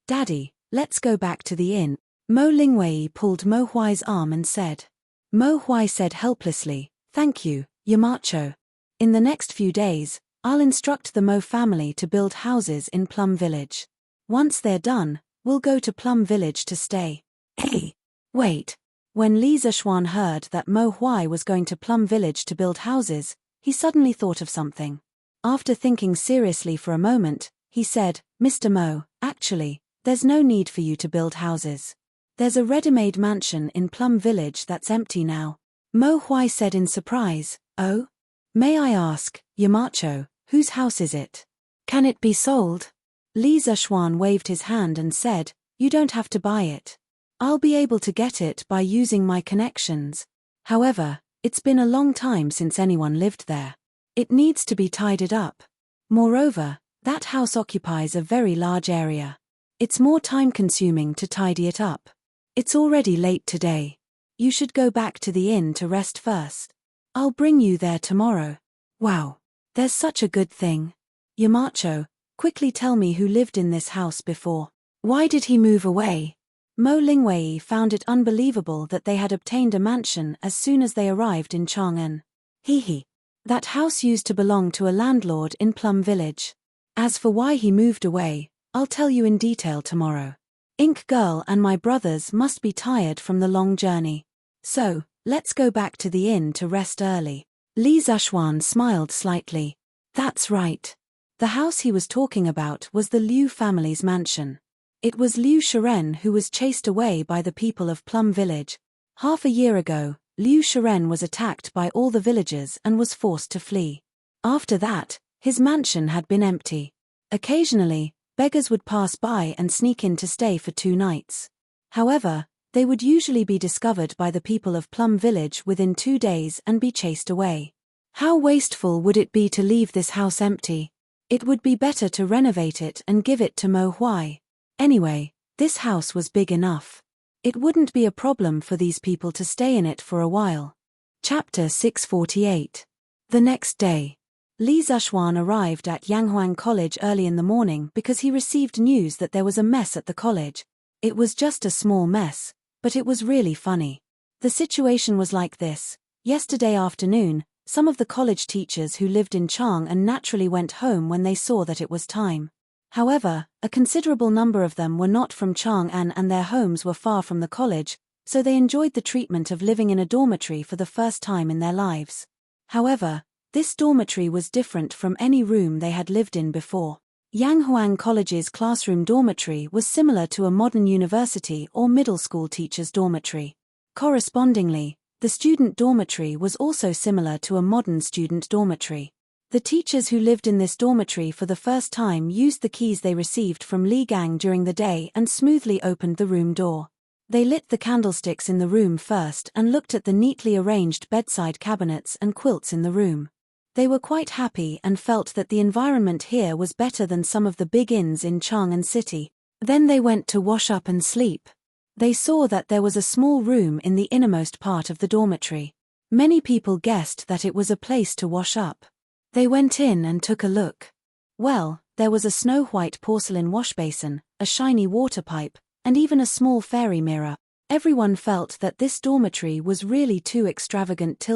Speaker 1: Daddy, let's go back to the inn. Mo Lingwei pulled Mo Huai's arm and said. Mo Huai said helplessly, thank you, Yamacho. In the next few days, I'll instruct the Mo family to build houses in Plum Village. Once they're done, we'll go to Plum Village to stay. Hey, wait. When Li Zhuan heard that Mo Huai was going to Plum Village to build houses, he suddenly thought of something. After thinking seriously for a moment, he said, Mr. Mo, actually, there's no need for you to build houses. There's a ready-made mansion in Plum Village that's empty now. Mo Huai said in surprise, oh? May I ask, Yamacho, whose house is it? Can it be sold? Li Zhuan waved his hand and said, you don't have to buy it. I'll be able to get it by using my connections. However, it's been a long time since anyone lived there. It needs to be tidied up. Moreover, that house occupies a very large area. It's more time-consuming to tidy it up. It's already late today. You should go back to the inn to rest first. I'll bring you there tomorrow. Wow. There's such a good thing. Yamacho, quickly tell me who lived in this house before. Why did he move away? Mo Lingwei found it unbelievable that they had obtained a mansion as soon as they arrived in Chang'an. Hee. That house used to belong to a landlord in Plum Village. As for why he moved away, I'll tell you in detail tomorrow. Ink Girl and my brothers must be tired from the long journey. So, let's go back to the inn to rest early. Li Zhuan smiled slightly. That's right. The house he was talking about was the Liu family's mansion. It was Liu Shiren who was chased away by the people of Plum Village. Half a year ago, Liu Shiren was attacked by all the villagers and was forced to flee. After that, his mansion had been empty. Occasionally, beggars would pass by and sneak in to stay for 2 nights. However, they would usually be discovered by the people of Plum Village within 2 days and be chased away. How wasteful would it be to leave this house empty? It would be better to renovate it and give it to Mo Huai. Anyway, this house was big enough. It wouldn't be a problem for these people to stay in it for a while. Chapter 648. The next day. Li Zhuan arrived at Yanghuang College early in the morning because he received news that there was a mess at the college. It was just a small mess, but it was really funny. The situation was like this. Yesterday afternoon, some of the college teachers who lived in Chang'an naturally went home when they saw that it was time. However, a considerable number of them were not from Chang'an and their homes were far from the college, so they enjoyed the treatment of living in a dormitory for the first time in their lives. However, this dormitory was different from any room they had lived in before. Yanghuang College's classroom dormitory was similar to a modern university or middle school teacher's dormitory. Correspondingly, the student dormitory was also similar to a modern student dormitory. The teachers who lived in this dormitory for the first time used the keys they received from Li Gang during the day and smoothly opened the room door. They lit the candlesticks in the room first and looked at the neatly arranged bedside cabinets and quilts in the room. They were quite happy and felt that the environment here was better than some of the big inns in Chang'an City. Then they went to wash up and sleep. They saw that there was a small room in the innermost part of the dormitory. Many people guessed that it was a place to wash up. They went in and took a look. Well, There was a snow-white porcelain washbasin, a shiny water pipe, and even a small fairy mirror. Everyone felt that this dormitory was really too extravagant.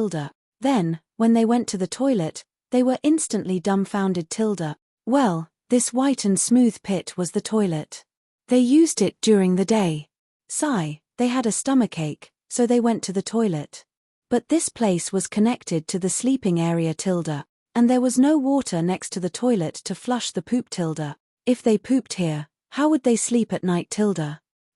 Speaker 1: Then, when they went to the toilet, they were instantly dumbfounded. Well, this white and smooth pit was the toilet. They used it during the day. Sigh, they had a stomachache, so they went to the toilet. But this place was connected to the sleeping area. And there was no water next to the toilet to flush the poop. If they pooped here, how would they sleep at night?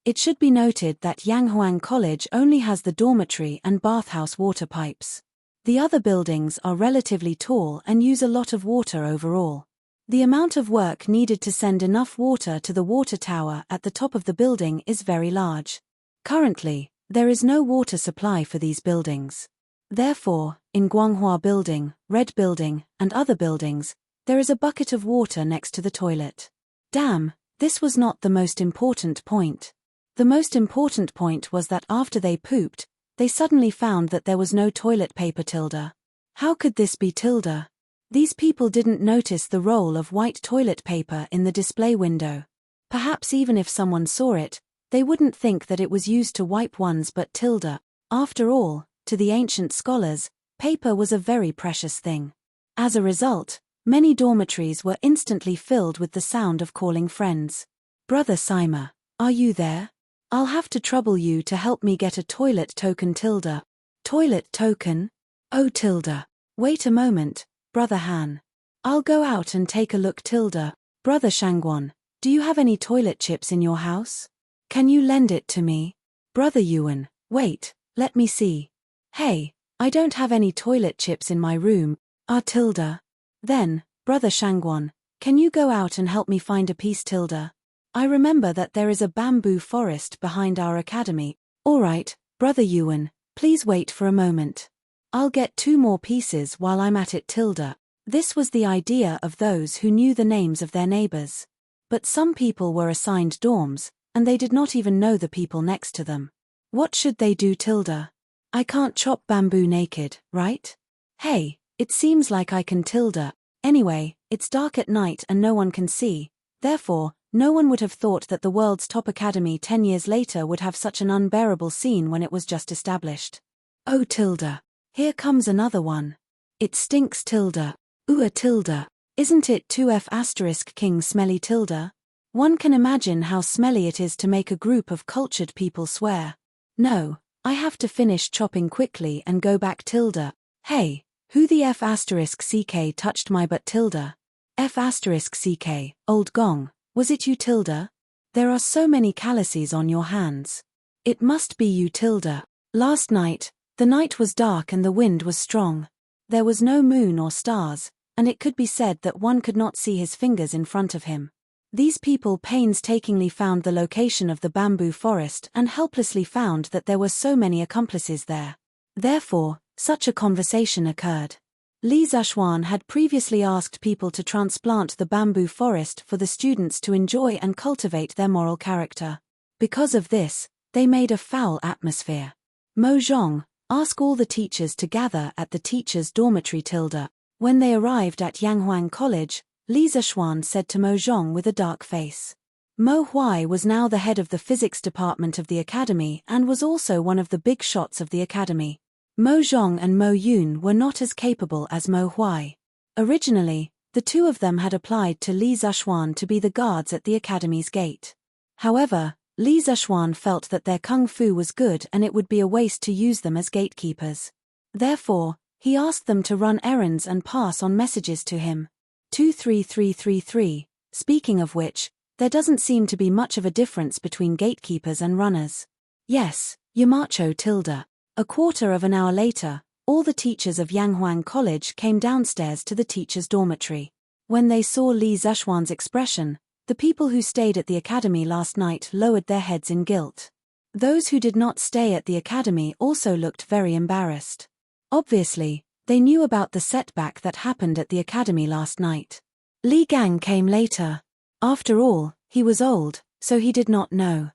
Speaker 1: It should be noted that Yanghuang College only has the dormitory and bathhouse water pipes. The other buildings are relatively tall and use a lot of water overall. The amount of work needed to send enough water to the water tower at the top of the building is very large. Currently, there is no water supply for these buildings. Therefore, in Guanghua Building, Red Building, and other buildings, there is a bucket of water next to the toilet. Damn, this was not the most important point. The most important point was that after they pooped, they suddenly found that there was no toilet paper. How could this be? These people didn't notice the roll of white toilet paper in the display window. Perhaps even if someone saw it, they wouldn't think that it was used to wipe ones. But after all, to the ancient scholars, paper was a very precious thing. As a result, many dormitories were instantly filled with the sound of calling friends. Brother Sima, are you there? I'll have to trouble you to help me get a toilet token. Toilet token? Oh wait a moment, Brother Han. I'll go out and take a look. Brother Shangguan, do you have any toilet chips in your house? Can you lend it to me? Brother Yuan, wait, let me see. Hey, I don't have any toilet chips in my room. Then, Brother Shangguan, can you go out and help me find a piece? I remember that there is a bamboo forest behind our academy. Alright, Brother Yuan, please wait for a moment. I'll get 2 more pieces while I'm at it. This was the idea of those who knew the names of their neighbors. But some people were assigned dorms, and they did not even know the people next to them. What should they do? I can't chop bamboo naked, right? Hey, it seems like I can. Anyway, it's dark at night and no one can see, therefore, no one would have thought that the world's top academy 10 years later would have such an unbearable scene when it was just established. Oh here comes another one. It stinks. Ooh isn't it 2F** king smelly? One can imagine how smelly it is to make a group of cultured people swear. No, I have to finish chopping quickly and go back. Hey, who the F*** touched my butt? F***, old gong, was it you? There are so many calluses on your hands. It must be you. Last night, the night was dark and the wind was strong. There was no moon or stars, and it could be said that one could not see his fingers in front of him. These people painstakingly found the location of the bamboo forest and helplessly found that there were so many accomplices there. Therefore, such a conversation occurred. Li Zhuan had previously asked people to transplant the bamboo forest for the students to enjoy and cultivate their moral character. Because of this, they made a foul atmosphere. Mo Zhong, ask all the teachers to gather at the teachers' dormitory. When they arrived at Yanghuang College, Li Zhuan said to Mo Zhong with a dark face. Mo Huai was now the head of the physics department of the academy and was also one of the big shots of the academy. Mo Zhong and Mo Yun were not as capable as Mo Huai. Originally, the two of them had applied to Li Zhuan to be the guards at the academy's gate. However, Li Zhuan felt that their kung fu was good and it would be a waste to use them as gatekeepers. Therefore, he asked them to run errands and pass on messages to him. 23333, speaking of which, there doesn't seem to be much of a difference between gatekeepers and runners. Yes, Yamacho. A quarter of an hour later, all the teachers of Yanghuang College came downstairs to the teachers' dormitory. When they saw Li Zhuan's expression, the people who stayed at the academy last night lowered their heads in guilt. Those who did not stay at the academy also looked very embarrassed. Obviously, they knew about the setback that happened at the academy last night. Li Gang came later. After all, he was old, so he did not know.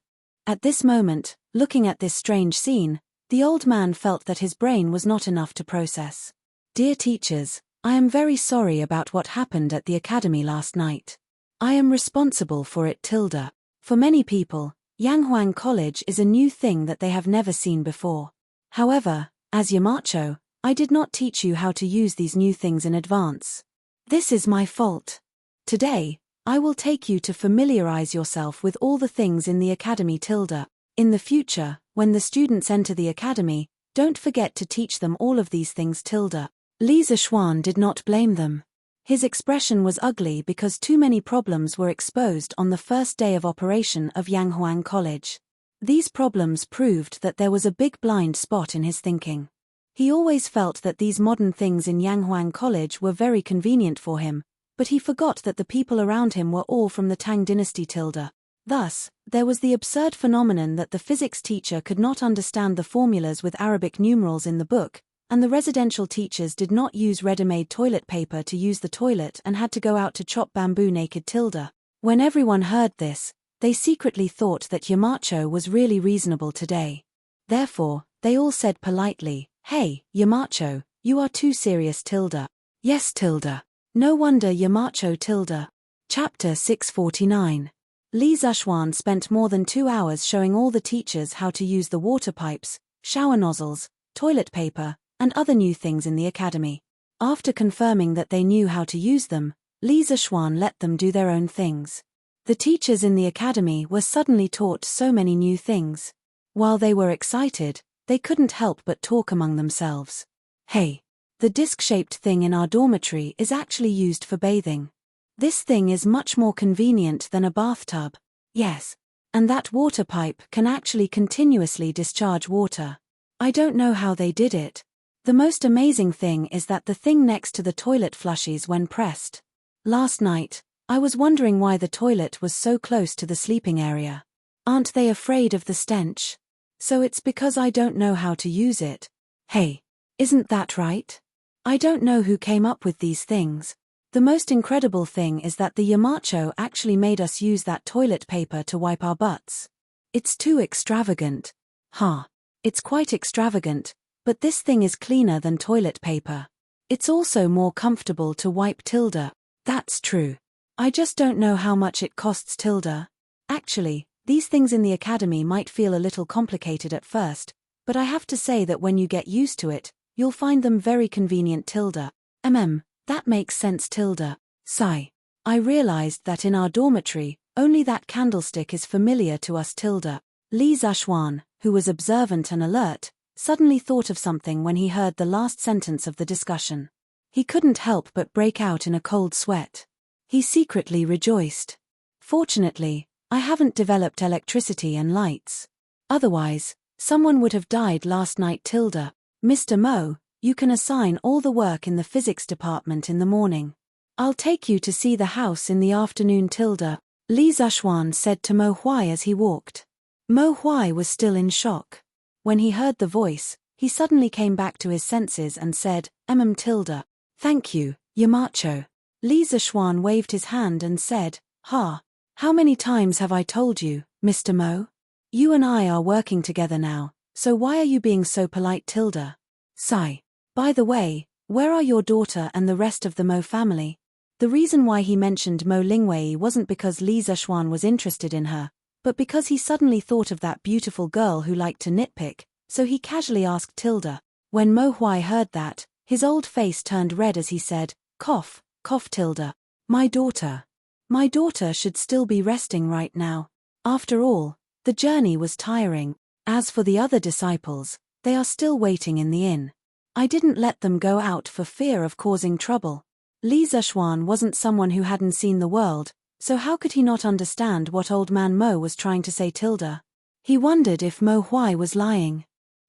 Speaker 1: At this moment, looking at this strange scene, the old man felt that his brain was not enough to process. Dear teachers, I am very sorry about what happened at the academy last night. I am responsible for it, tilde. For many people, Yanghuang College is a new thing that they have never seen before. However, as Yamacho, I did not teach you how to use these new things in advance. This is my fault. Today, I will take you to familiarize yourself with all the things in the academy, tilde. In the future, when the students enter the academy, don't forget to teach them all of these things, tilde. Li Zishuan did not blame them. His expression was ugly because too many problems were exposed on the first day of operation of Yanghuang College. These problems proved that there was a big blind spot in his thinking. He always felt that these modern things in Yanghuang College were very convenient for him, but he forgot that the people around him were all from the Tang dynasty, tilde. Thus, there was the absurd phenomenon that the physics teacher could not understand the formulas with Arabic numerals in the book, and the residential teachers did not use ready-made toilet paper to use the toilet and had to go out to chop bamboo naked, tilde. When everyone heard this, they secretly thought that Yamacho was really reasonable today. Therefore, they all said politely, "Hey, Yamacho, you are too serious, tilde." Yes, tilde. No wonder Yamacho, tilde. Chapter 649. Li Zishuan spent more than 2 hours showing all the teachers how to use the water pipes, shower nozzles, toilet paper, and other new things in the academy. After confirming that they knew how to use them, Li Zishuan let them do their own things. The teachers in the academy were suddenly taught so many new things. While they were excited, they couldn't help but talk among themselves. Hey, the disc-shaped thing in our dormitory is actually used for bathing. This thing is much more convenient than a bathtub. Yes. And that water pipe can actually continuously discharge water. I don't know how they did it. The most amazing thing is that the thing next to the toilet flushes when pressed. Last night, I was wondering why the toilet was so close to the sleeping area. Aren't they afraid of the stench? So it's because I don't know how to use it. Hey, isn't that right? I don't know who came up with these things. The most incredible thing is that the Yamacho actually made us use that toilet paper to wipe our butts. It's too extravagant. It's quite extravagant, but this thing is cleaner than toilet paper. It's also more comfortable to wipe, tilde. That's true. I just don't know how much it costs, tilde. Actually, these things in the academy might feel a little complicated at first, but I have to say that when you get used to it, you'll find them very convenient, tilde. That makes sense, tilde. Sigh. I realized that in our dormitory, only that candlestick is familiar to us, tilde. Li Zishuan, who was observant and alert, suddenly thought of something when he heard the last sentence of the discussion. He couldn't help but break out in a cold sweat. He secretly rejoiced. Fortunately, I haven't developed electricity and lights. Otherwise, someone would have died last night, tilde. Mr. Mo, you can assign all the work in the physics department in the morning. I'll take you to see the house in the afternoon, tilde. Li Zishuan said to Mo Huai as he walked. Mo Huai was still in shock. When he heard the voice, he suddenly came back to his senses and said, tilde. Thank you, Yamacho. Li Zishuan waved his hand and said, how many times have I told you, Mr. Mo? You and I are working together now, so why are you being so polite, tilde? Sigh. By the way, where are your daughter and the rest of the Mo family? The reason why he mentioned Mo Lingwei wasn't because Li Zishuan was interested in her, but because he suddenly thought of that beautiful girl who liked to nitpick, so he casually asked, tilde. When Mo Huai heard that, his old face turned red as he said, cough, tilde. My daughter should still be resting right now. After all, the journey was tiring. As for the other disciples, they are still waiting in the inn. I didn't let them go out for fear of causing trouble. Li Zishuan wasn't someone who hadn't seen the world, so how could he not understand what old man Mo was trying to say, tilde? He wondered if Mo Huai was lying.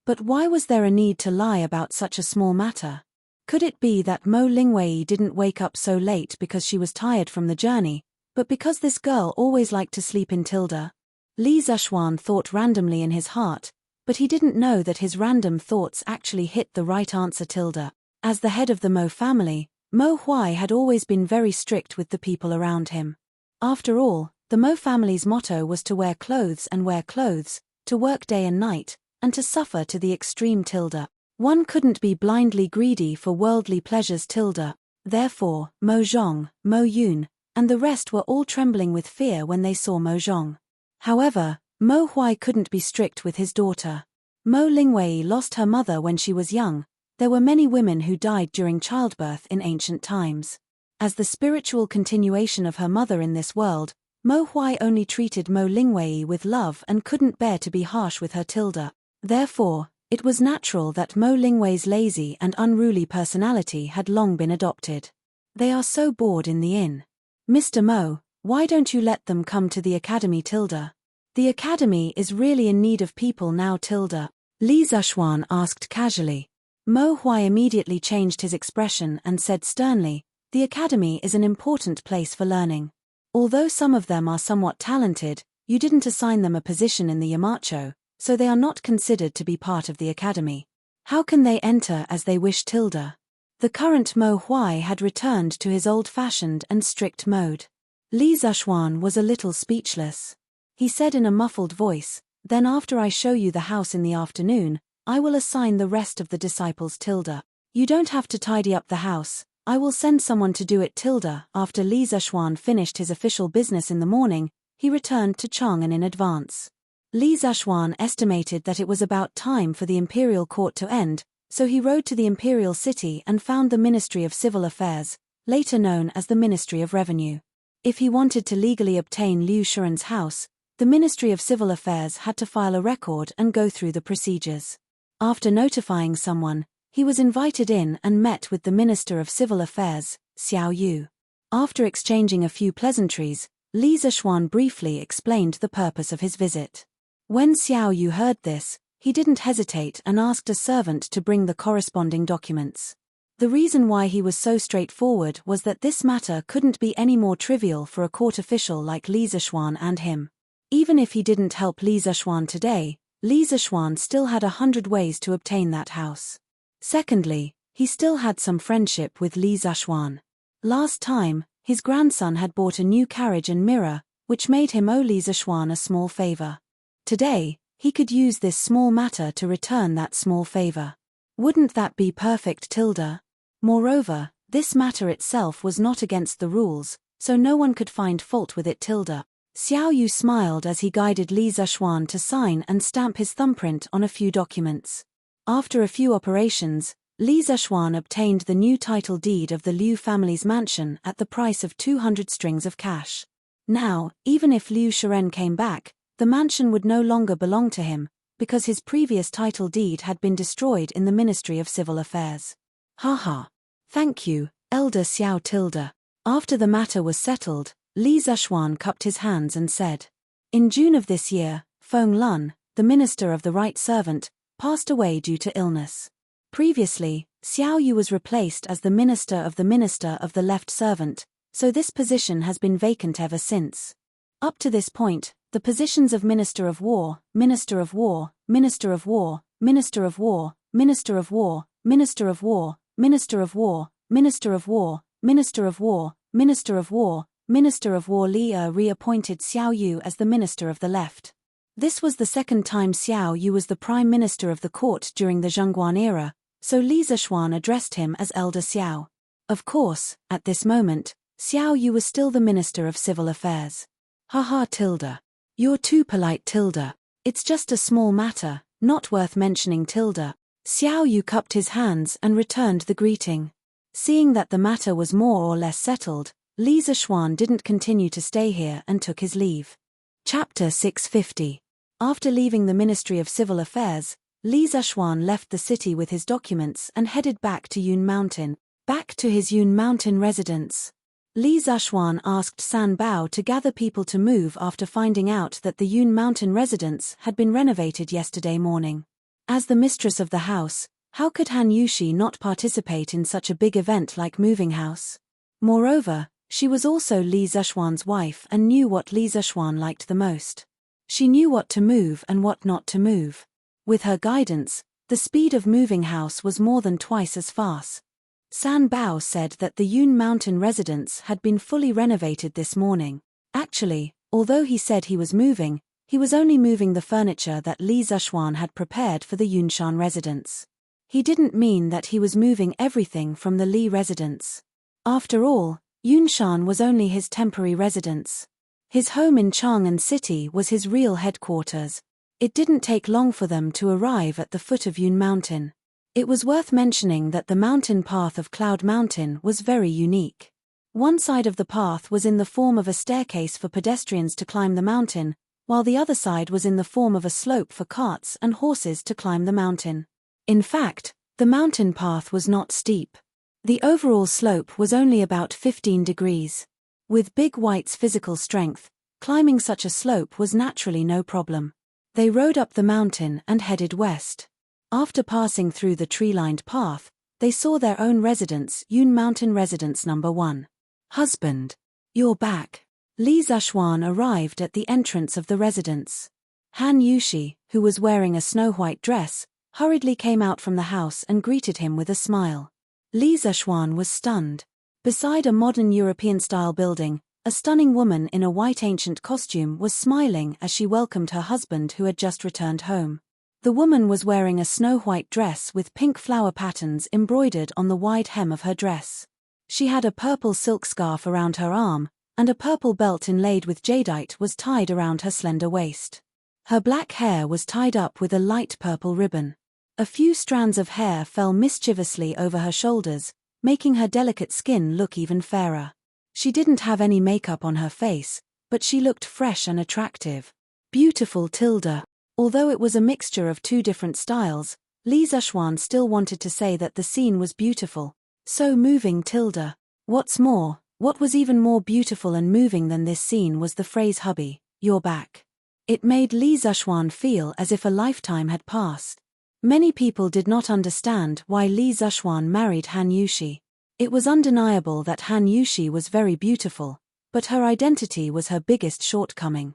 Speaker 1: But why was there a need to lie about such a small matter? Could it be that Mo Lingwei didn't wake up so late because she was tired from the journey, but because this girl always liked to sleep in, tilde? Li Zishuan thought randomly in his heart, but he didn't know that his random thoughts actually hit the right answer, tilde. As the head of the Mo family, Mo Huai had always been very strict with the people around him. After all, the Mo family's motto was to wear clothes and wear clothes, to work day and night, and to suffer to the extreme, tilde. One couldn't be blindly greedy for worldly pleasures, tilde. Therefore, Mo Zhong, Mo Yun, and the rest were all trembling with fear when they saw Mo Zhong. However, Mo Huai couldn't be strict with his daughter. Mo Lingwei lost her mother when she was young. There were many women who died during childbirth in ancient times. As the spiritual continuation of her mother in this world, Mo Huai only treated Mo Lingwei with love and couldn't bear to be harsh with her Tilda. Therefore, it was natural that Mo Lingwei's lazy and unruly personality had long been adopted. They are so bored in the inn. Mr. Mo, why don't you let them come to the academy, Tilda? The academy is really in need of people now, Tilda, Li Zishuan asked casually. Mo Huai immediately changed his expression and said sternly, the academy is an important place for learning. Although some of them are somewhat talented, you didn't assign them a position in the Yamacho, so they are not considered to be part of the academy. How can they enter as they wish, Tilda? The current Mo Huai had returned to his old-fashioned and strict mode. Li Zishuan was a little speechless. He said in a muffled voice, then after I show you the house in the afternoon, I will assign the rest of the disciples, Tilda. You don't have to tidy up the house, I will send someone to do it, Tilda. After Li Zishuan finished his official business in the morning, he returned to Chang'an in advance. Li Zishuan estimated that it was about time for the imperial court to end, so he rode to the imperial city and found the Ministry of Civil Affairs, later known as the Ministry of Revenue. If he wanted to legally obtain Liu Shuren's house, the Ministry of Civil Affairs had to file a record and go through the procedures. After notifying someone, he was invited in and met with the Minister of Civil Affairs, Xiao Yu. After exchanging a few pleasantries, Li Zishuan briefly explained the purpose of his visit. When Xiao Yu heard this, he didn't hesitate and asked a servant to bring the corresponding documents. The reason why he was so straightforward was that this matter couldn't be any more trivial for a court official like Li Zishuan and him. Even if he didn't help Li Zishuan today, Li Zishuan still had 100 ways to obtain that house. Secondly, he still had some friendship with Li Zishuan. Last time, his grandson had bought a new carriage and mirror, which made him owe Li Zishuan a small favor. Today, he could use this small matter to return that small favor. Wouldn't that be perfect, Tilda? Moreover, this matter itself was not against the rules, so no one could find fault with it, Tilda. Xiao Yu smiled as he guided Li Zishuan to sign and stamp his thumbprint on a few documents. After a few operations, Li Zishuan obtained the new title deed of the Liu family's mansion at the price of 200 strings of cash. Now, even if Liu Shuren came back, the mansion would no longer belong to him, because his previous title deed had been destroyed in the Ministry of Civil Affairs. Haha. Thank you, Elder Xiao Tilda. After the matter was settled, Li Zishuan cupped his hands and said, in June of this year, Feng Lun, the minister of the right servant, passed away due to illness. Previously, Xiao Yu was replaced as the minister of the left servant, so this position has been vacant ever since. Up to this point, the positions of Minister of War, Minister of War, Minister of War, Minister of War, Minister of War, Minister of War, Minister of War, Minister of War, Minister of War, Minister of War, Minister of War Li reappointed Xiao Yu as the Minister of the Left. This was the second time Xiao Yu was the Prime Minister of the court during the Zhongguan era, so Li Zishuan addressed him as Elder Xiao. Of course, at this moment, Xiao Yu was still the Minister of Civil Affairs. Haha, Tilda. You're too polite, Tilda. It's just a small matter, not worth mentioning, Tilda. Xiao Yu cupped his hands and returned the greeting. Seeing that the matter was more or less settled, Li Zishuan didn't continue to stay here and took his leave. Chapter 650. After leaving the Ministry of Civil Affairs, Li Zishuan left the city with his documents and headed back to Yun Mountain, back to his Yun Mountain residence. Li Zishuan asked San Bao to gather people to move after finding out that the Yun Mountain residence had been renovated yesterday morning. As the mistress of the house, how could Han Yushi not participate in such a big event like moving house? Moreover, she was also Li Zishuan's wife and knew what Li Zishuan liked the most. She knew what to move and what not to move. With her guidance, the speed of moving house was more than twice as fast. San Bao said that the Yun Mountain residence had been fully renovated this morning. Actually, although he said he was moving, he was only moving the furniture that Li Zishuan had prepared for the Yunshan residence. He didn't mean that he was moving everything from the Li residence. After all, Yunshan was only his temporary residence. His home in Chang'an City was his real headquarters. It didn't take long for them to arrive at the foot of Yun Mountain. It was worth mentioning that the mountain path of Cloud Mountain was very unique. One side of the path was in the form of a staircase for pedestrians to climb the mountain, while the other side was in the form of a slope for carts and horses to climb the mountain. In fact, the mountain path was not steep. The overall slope was only about 15 degrees. With Big White's physical strength, climbing such a slope was naturally no problem. They rode up the mountain and headed west. After passing through the tree-lined path, they saw their own residence, Yun Mountain Residence Number 1. Husband, you're back. Li Zhuan arrived at the entrance of the residence. Han Yushi, who was wearing a snow-white dress, hurriedly came out from the house and greeted him with a smile. Li Zhuan was stunned. Beside a modern European-style building, a stunning woman in a white ancient costume was smiling as she welcomed her husband who had just returned home. The woman was wearing a snow-white dress with pink flower patterns embroidered on the wide hem of her dress. She had a purple silk scarf around her arm, and a purple belt inlaid with jadeite was tied around her slender waist. Her black hair was tied up with a light purple ribbon. A few strands of hair fell mischievously over her shoulders, making her delicate skin look even fairer. She didn't have any makeup on her face, but she looked fresh and attractive. Beautiful Tilda. Although it was a mixture of two different styles, Li Zhuan still wanted to say that the scene was beautiful. So moving Tilda. What's more, what was even more beautiful and moving than this scene was the phrase "hubby, you're back." It made Li Zhuan feel as if a lifetime had passed. Many people did not understand why Li Zhuan married Han Yushi. It was undeniable that Han Yushi was very beautiful, but her identity was her biggest shortcoming.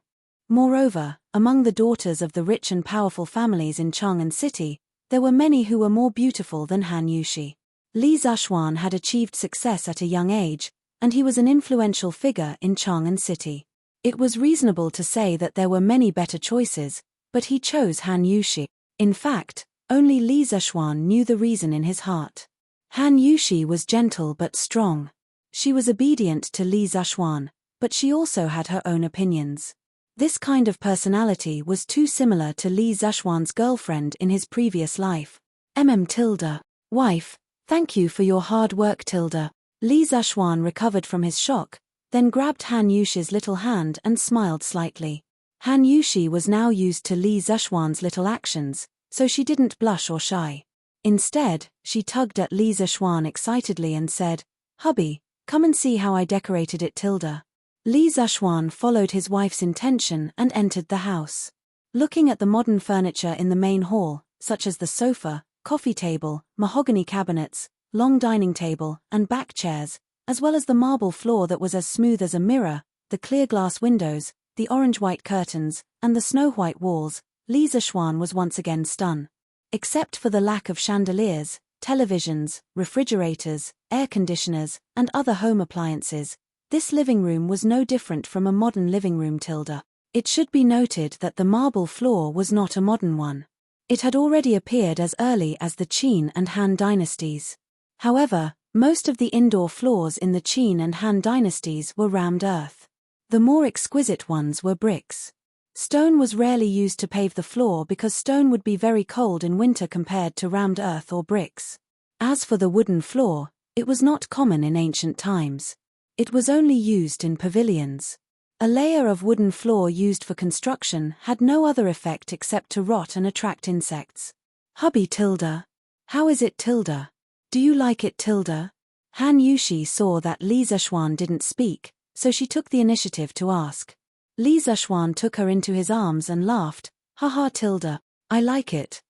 Speaker 1: Moreover, among the daughters of the rich and powerful families in Chang'an City, there were many who were more beautiful than Han Yushi. Li Zhuan had achieved success at a young age, and he was an influential figure in Chang'an City. It was reasonable to say that there were many better choices, but he chose Han Yushi. In fact, only Li Zhuan knew the reason in his heart. Han Yushi was gentle but strong. She was obedient to Li Zhuan, but she also had her own opinions. This kind of personality was too similar to Li Zhuan's girlfriend in his previous life. Tilda. Wife, thank you for your hard work Tilda. Li Zhuan recovered from his shock, then grabbed Han Yushi's little hand and smiled slightly. Han Yushi was now used to Li Zhuan's little actions, so she didn't blush or shy. Instead, she tugged at Li Zhuan excitedly and said, "Hubby, come and see how I decorated it Tilda." Li Zhuan followed his wife's intention and entered the house. Looking at the modern furniture in the main hall, such as the sofa, coffee table, mahogany cabinets, long dining table, and back chairs, as well as the marble floor that was as smooth as a mirror, the clear glass windows, the orange-white curtains, and the snow-white walls, Li Zhuan was once again stunned. Except for the lack of chandeliers, televisions, refrigerators, air conditioners, and other home appliances, this living room was no different from a modern living room Tilda. It should be noted that the marble floor was not a modern one. It had already appeared as early as the Qin and Han dynasties. However, most of the indoor floors in the Qin and Han dynasties were rammed earth. The more exquisite ones were bricks. Stone was rarely used to pave the floor because stone would be very cold in winter compared to rammed earth or bricks. As for the wooden floor, it was not common in ancient times. It was only used in pavilions. A layer of wooden floor used for construction had no other effect except to rot and attract insects. Hubby Tilda. How is it Tilda? Do you like it Tilda? Han Yushi saw that Li Zhuan didn't speak, so she took the initiative to ask. Li Zhuan took her into his arms and laughed, "Haha Tilda, I like it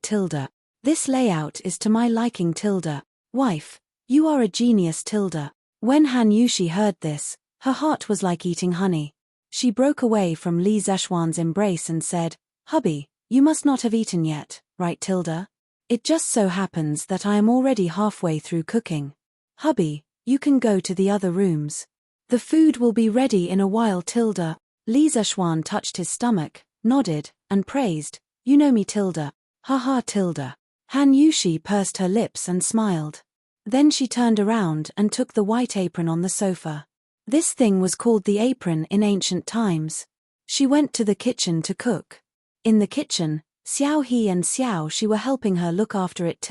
Speaker 1: Tilda. This layout is to my liking Tilda. Wife, you are a genius Tilda." When Han Yushi heard this, her heart was like eating honey. She broke away from Li Zhuan's embrace and said, "Hubby, you must not have eaten yet, right Tilda? It just so happens that I am already halfway through cooking. Hubby, you can go to the other rooms. The food will be ready in a while Tilda." Li Zhuan touched his stomach, nodded, and praised, "You know me Tilda. Haha Tilda." Han Yushi pursed her lips and smiled. Then she turned around and took the white apron on the sofa. This thing was called the apron in ancient times. She went to the kitchen to cook. In the kitchen, Xiao He and Xiao Shi were helping her look after it.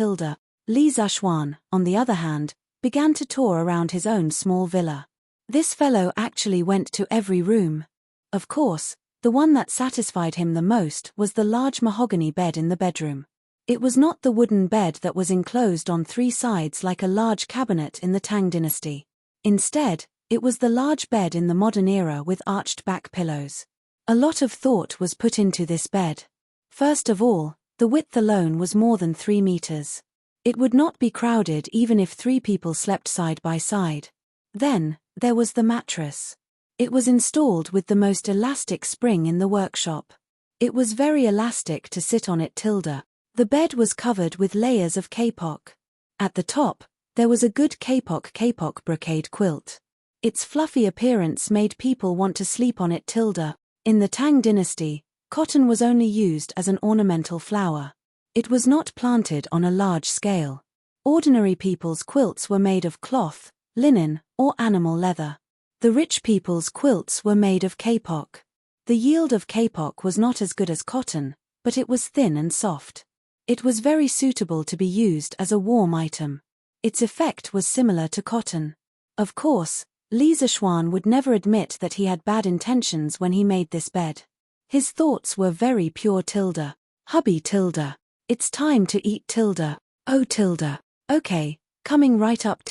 Speaker 1: Li Zishuan, on the other hand, began to tour around his own small villa. This fellow actually went to every room. Of course, the one that satisfied him the most was the large mahogany bed in the bedroom. It was not the wooden bed that was enclosed on 3 sides like a large cabinet in the Tang dynasty. Instead, it was the large bed in the modern era with arched back pillows. A lot of thought was put into this bed. First of all, the width alone was more than 3 meters. It would not be crowded even if 3 people slept side by side. Then, there was the mattress. It was installed with the most elastic spring in the workshop. It was very elastic to sit on it. The bed was covered with layers of kapok. At the top, there was a good kapok brocade quilt. Its fluffy appearance made people want to sleep on it. In the Tang dynasty, cotton was only used as an ornamental flower. It was not planted on a large scale. Ordinary people's quilts were made of cloth, linen, or animal leather. The rich people's quilts were made of kapok. The yield of kapok was not as good as cotton, but it was thin and soft. It was very suitable to be used as a warm item. Its effect was similar to cotton. Of course, Li Zishuan would never admit that he had bad intentions when he made this bed. His thoughts were very pure. Hubby. It's time to eat. Oh. Okay, coming right up.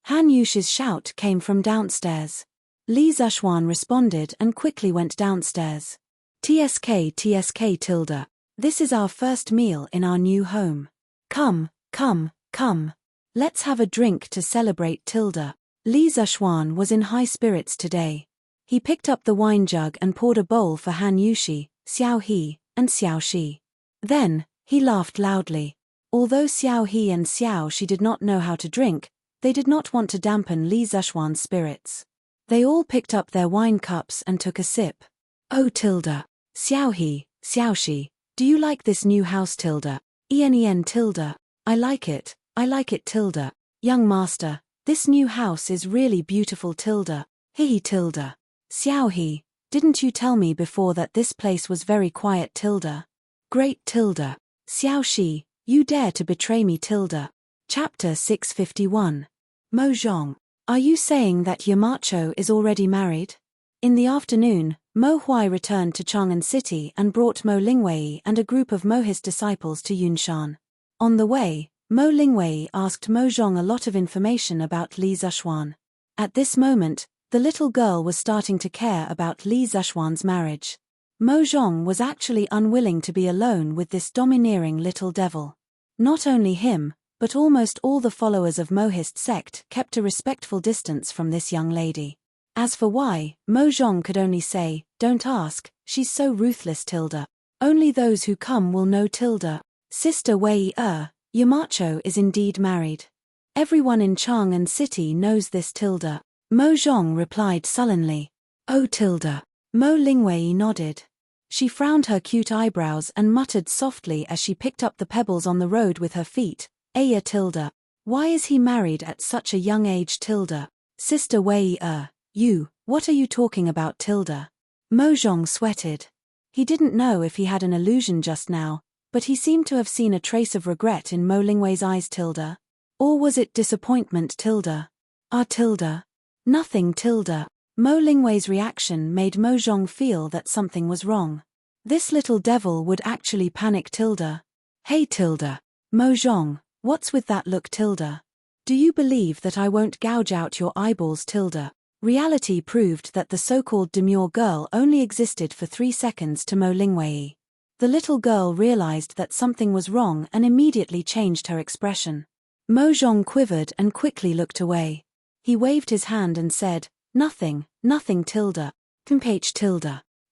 Speaker 1: Han Yushi's shout came from downstairs. Li Zishuan responded and quickly went downstairs. TSK. This is our first meal in our new home. Come. Let's have a drink to celebrate. Li Zishuan was in high spirits today. He picked up the wine jug and poured a bowl for Han Yushi, Xiao He, and Xiao Shi. Then, he laughed loudly. Although Xiao He and Xiao Shi did not know how to drink, they did not want to dampen Li Zishuan's spirits. They all picked up their wine cups and took a sip. Oh. Xiao He, Xiao Shi, do you like this new house? En. I like it. Young master, this new house is really beautiful. He. Xiao He, didn't you tell me before that this place was very quiet? Great. Xiao Shi, you dare to betray me. Chapter 651. Mo Zhong. Are you saying that Yamacho is already married? In the afternoon, Mo Huai returned to Chang'an City and brought Mo Lingwei and a group of Mohist disciples to Yunshan. On the way, Mo Lingwei asked Mo Zhong a lot of information about Li Zishuan. At this moment, the little girl was starting to care about Li Zishuan's marriage. Mo Zhong was actually unwilling to be alone with this domineering little devil. Not only him, but almost all the followers of Mohist sect kept a respectful distance from this young lady. As for why, Mo Zhong could only say, don't ask, she's so ruthless. Only those who come will know. Sister Wei Yamacho is indeed married. Everyone in Chang'an City knows this. Mo Zhong replied sullenly. Oh. Mo Lingwei nodded. She frowned her cute eyebrows and muttered softly as she picked up the pebbles on the road with her feet. Aya. Why is he married at such a young age? Sister Wei you, what are you talking about? Mo Zhong sweated. He didn't know if he had an illusion just now, but he seemed to have seen a trace of regret in Mo Lingwei's eyes. Or was it disappointment? Nothing. Mo Lingwei's reaction made Mo Zhong feel that something was wrong. This little devil would actually panic. Hey. Mo Zhong, what's with that look? Do you believe that I won't gouge out your eyeballs? Reality proved that the so-called demure girl only existed for 3 seconds to Mo Lingwei. The little girl realized that something was wrong and immediately changed her expression. Mo Zhong quivered and quickly looked away. He waved his hand and said, Nothing. Comph.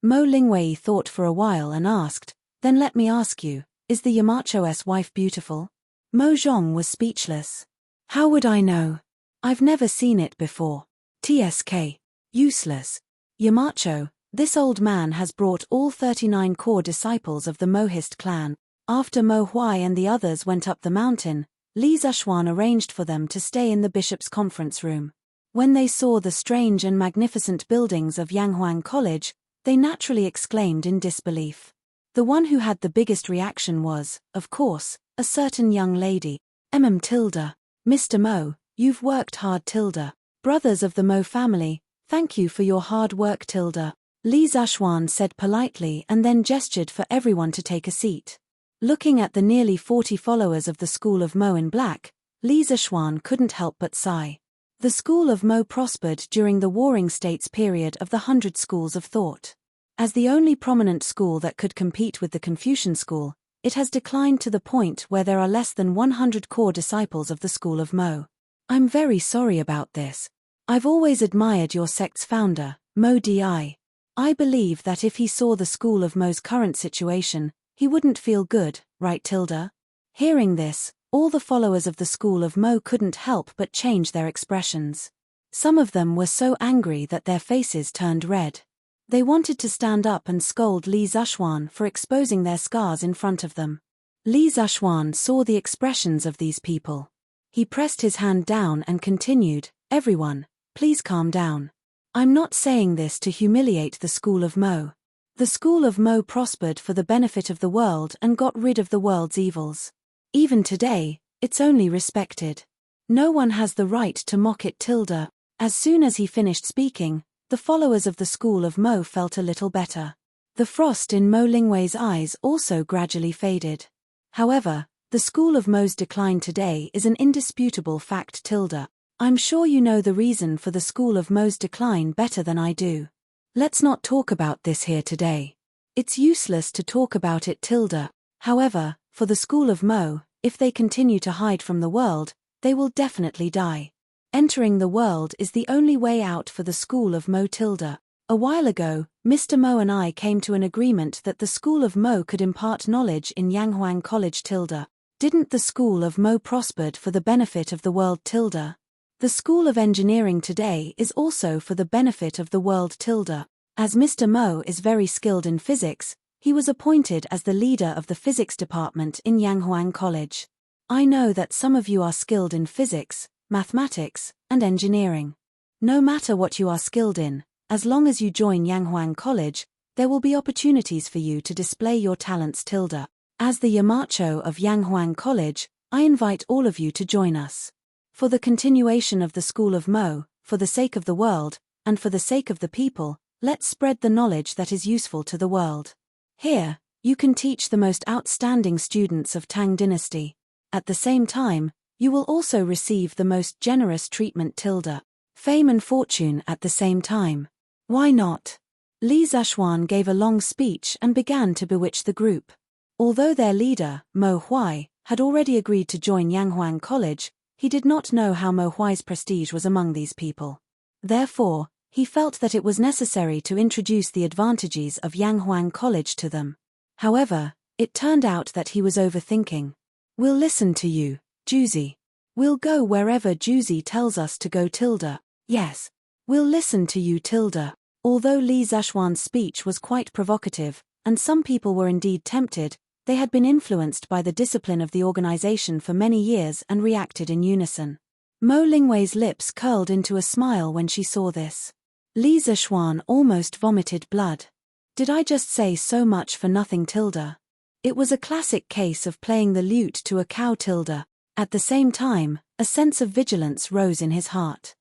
Speaker 1: Mo Lingwei thought for a while and asked, Then let me ask you, is the Yamacho's wife beautiful? Mo Zhong was speechless. How would I know? I've never seen it before. TSK. Useless. Yamacho, this old man has brought all 39 core disciples of the Mohist clan. After Mo Huai and the others went up the mountain, Li Zishuan arranged for them to stay in the bishop's conference room. When they saw the strange and magnificent buildings of Yanghuang College, they naturally exclaimed in disbelief. The one who had the biggest reaction was, of course, a certain young lady. Tilda. Mr. Mo, you've worked hard tilde. Brothers of the Mo family, thank you for your hard work tilde. Li Zishuan said politely and then gestured for everyone to take a seat. Looking at the nearly 40 followers of the School of Mo in black, Li Zishuan couldn't help but sigh. The School of Mo prospered during the Warring States period of the 100 Schools of Thought. As the only prominent school that could compete with the Confucian school, it has declined to the point where there are less than 100 core disciples of the School of Mo. I'm very sorry about this. I've always admired your sect's founder, Mo Di. I believe that if he saw the School of Mo's current situation, he wouldn't feel good, right tilde? Hearing this, all the followers of the School of Mo couldn't help but change their expressions. Some of them were so angry that their faces turned red. They wanted to stand up and scold Li Zishuan for exposing their scars in front of them. Li Zishuan saw the expressions of these people. He pressed his hand down and continued, "Everyone, please calm down. I'm not saying this to humiliate the School of Mo. The School of Mo prospered for the benefit of the world and got rid of the world's evils. Even today, it's only respected. No one has the right to mock it tilde." As soon as he finished speaking, the followers of the School of Mo felt a little better. The frost in Mo Lingwei's eyes also gradually faded. However, the School of Mo's decline today is an indisputable fact tilde. I'm sure you know the reason for the School of Mo's decline better than I do. Let's not talk about this here today. It's useless to talk about it tilde. However, for the School of Mo, if they continue to hide from the world, they will definitely die. Entering the world is the only way out for the School of Mo tilde. A while ago, Mr. Mo and I came to an agreement that the School of Mo could impart knowledge in Yanghuang College tilde. Didn't the School of Mo prospered for the benefit of the world tilde? The School of Engineering today is also for the benefit of the world tilde. As Mr. Mo is very skilled in physics, he was appointed as the leader of the physics department in Yanghuang College. I know that some of you are skilled in physics, mathematics, and engineering. No matter what you are skilled in, as long as you join Yanghuang College, there will be opportunities for you to display your talents tilde. As the Yamacho of Yanghuang College, I invite all of you to join us. For the continuation of the School of Mo, for the sake of the world, and for the sake of the people, let's spread the knowledge that is useful to the world. Here, you can teach the most outstanding students of Tang Dynasty. At the same time, you will also receive the most generous treatment tilde. Fame and fortune at the same time. Why not? Li Zishuan gave a long speech and began to bewitch the group. Although their leader, Mo Huai, had already agreed to join Yanghuang College, he did not know how Mo Huai's prestige was among these people. Therefore, he felt that it was necessary to introduce the advantages of Yanghuang College to them. However, it turned out that he was overthinking. We'll listen to you, Juzi. We'll go wherever Juzi tells us to go tilde. Yes. We'll listen to you tilde. Although Li Zishuan's speech was quite provocative, and some people were indeed tempted, they had been influenced by the discipline of the organization for many years and reacted in unison. Mo Lingwei's lips curled into a smile when she saw this. Li Zishuan almost vomited blood. Did I just say so much for nothing tilde? It was a classic case of playing the lute to a cow tilde. At the same time, a sense of vigilance rose in his heart.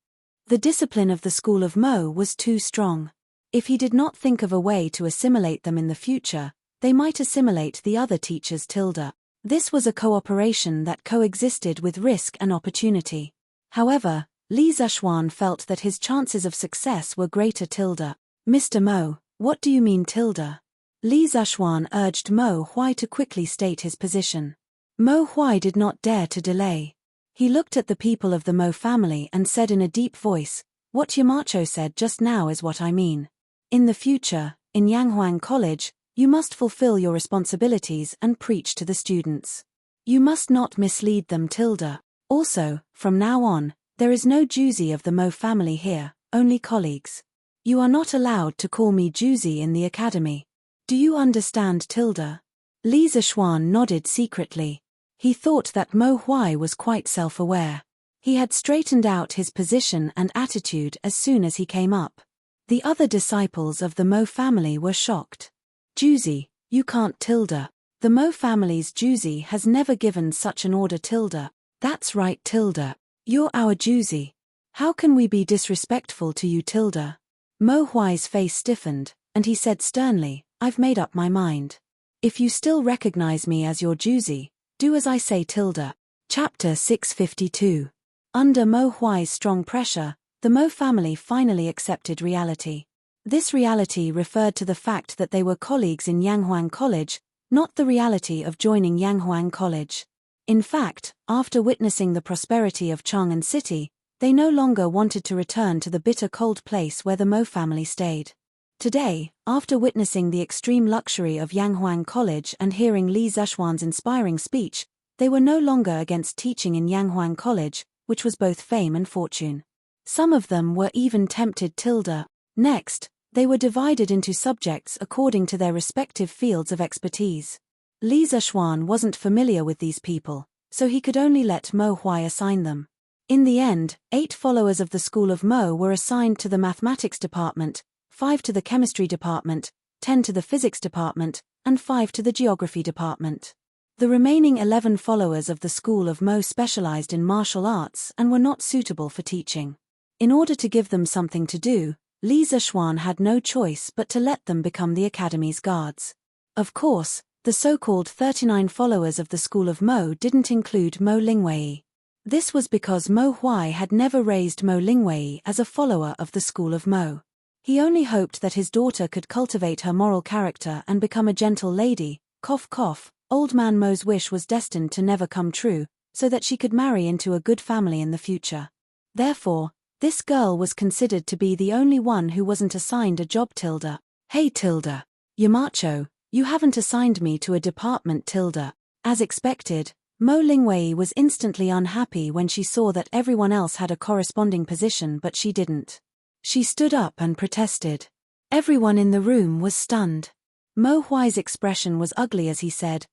Speaker 1: The discipline of the School of Mo was too strong. If he did not think of a way to assimilate them in the future, they might assimilate the other teachers tilde. This was a cooperation that coexisted with risk and opportunity. However, Li Zishuan felt that his chances of success were greater tilde. Mr. Mo, what do you mean tilde? Li Zishuan urged Mo Huai to quickly state his position. Mo Huai did not dare to delay. He looked at the people of the Mo family and said in a deep voice, "What Yamacho said just now is what I mean. In the future, in Yanghuang College, you must fulfill your responsibilities and preach to the students. You must not mislead them tilde. Also, from now on, there is no Juzi of the Mo family here, only colleagues. You are not allowed to call me Juzi in the academy. Do you understand tilde?" Li Zishuan nodded secretly. He thought that Mo Huai was quite self-aware. He had straightened out his position and attitude as soon as he came up. The other disciples of the Mo family were shocked. Juzi, you can't Tilda. The Mo family's Juzi has never given such an order Tilda. That's right Tilda. You're our Juzi. How can we be disrespectful to you Tilda? Mo Huai's face stiffened, and he said sternly, I've made up my mind. If you still recognize me as your Juzi, do as I say Tilda. Chapter 652. Under Mo Huai's strong pressure, the Mo family finally accepted reality. This reality referred to the fact that they were colleagues in Yanghuang College, not the reality of joining Yanghuang College. In fact, after witnessing the prosperity of Chang'an City, they no longer wanted to return to the bitter cold place where the Mo family stayed. Today, after witnessing the extreme luxury of Yanghuang College and hearing Li Zishuan's inspiring speech, they were no longer against teaching in Yanghuang College, which was both fame and fortune. Some of them were even tempted Tilda. Next, they were divided into subjects according to their respective fields of expertise. Li Zishuan wasn't familiar with these people, so he could only let Mo Huai assign them. In the end, 8 followers of the School of Mo were assigned to the Mathematics Department, 5 to the Chemistry Department, 10 to the Physics Department, and 5 to the Geography Department. The remaining 11 followers of the School of Mo specialized in martial arts and were not suitable for teaching. In order to give them something to do, Li Zishuan had no choice but to let them become the Academy's guards. Of course, the so-called 39 followers of the School of Mo didn't include Mo Lingwei. This was because Mo Huai had never raised Mo Lingwei as a follower of the School of Mo. He only hoped that his daughter could cultivate her moral character and become a gentle lady. Cough cough, old man Mo's wish was destined to never come true, so that she could marry into a good family in the future. Therefore, this girl was considered to be the only one who wasn't assigned a job Tilda. Hey Tilda. Yamacho, you haven't assigned me to a department Tilda. As expected, Mo Lingwei was instantly unhappy when she saw that everyone else had a corresponding position but she didn't. She stood up and protested. Everyone in the room was stunned. Mo Huai's expression was ugly as he said,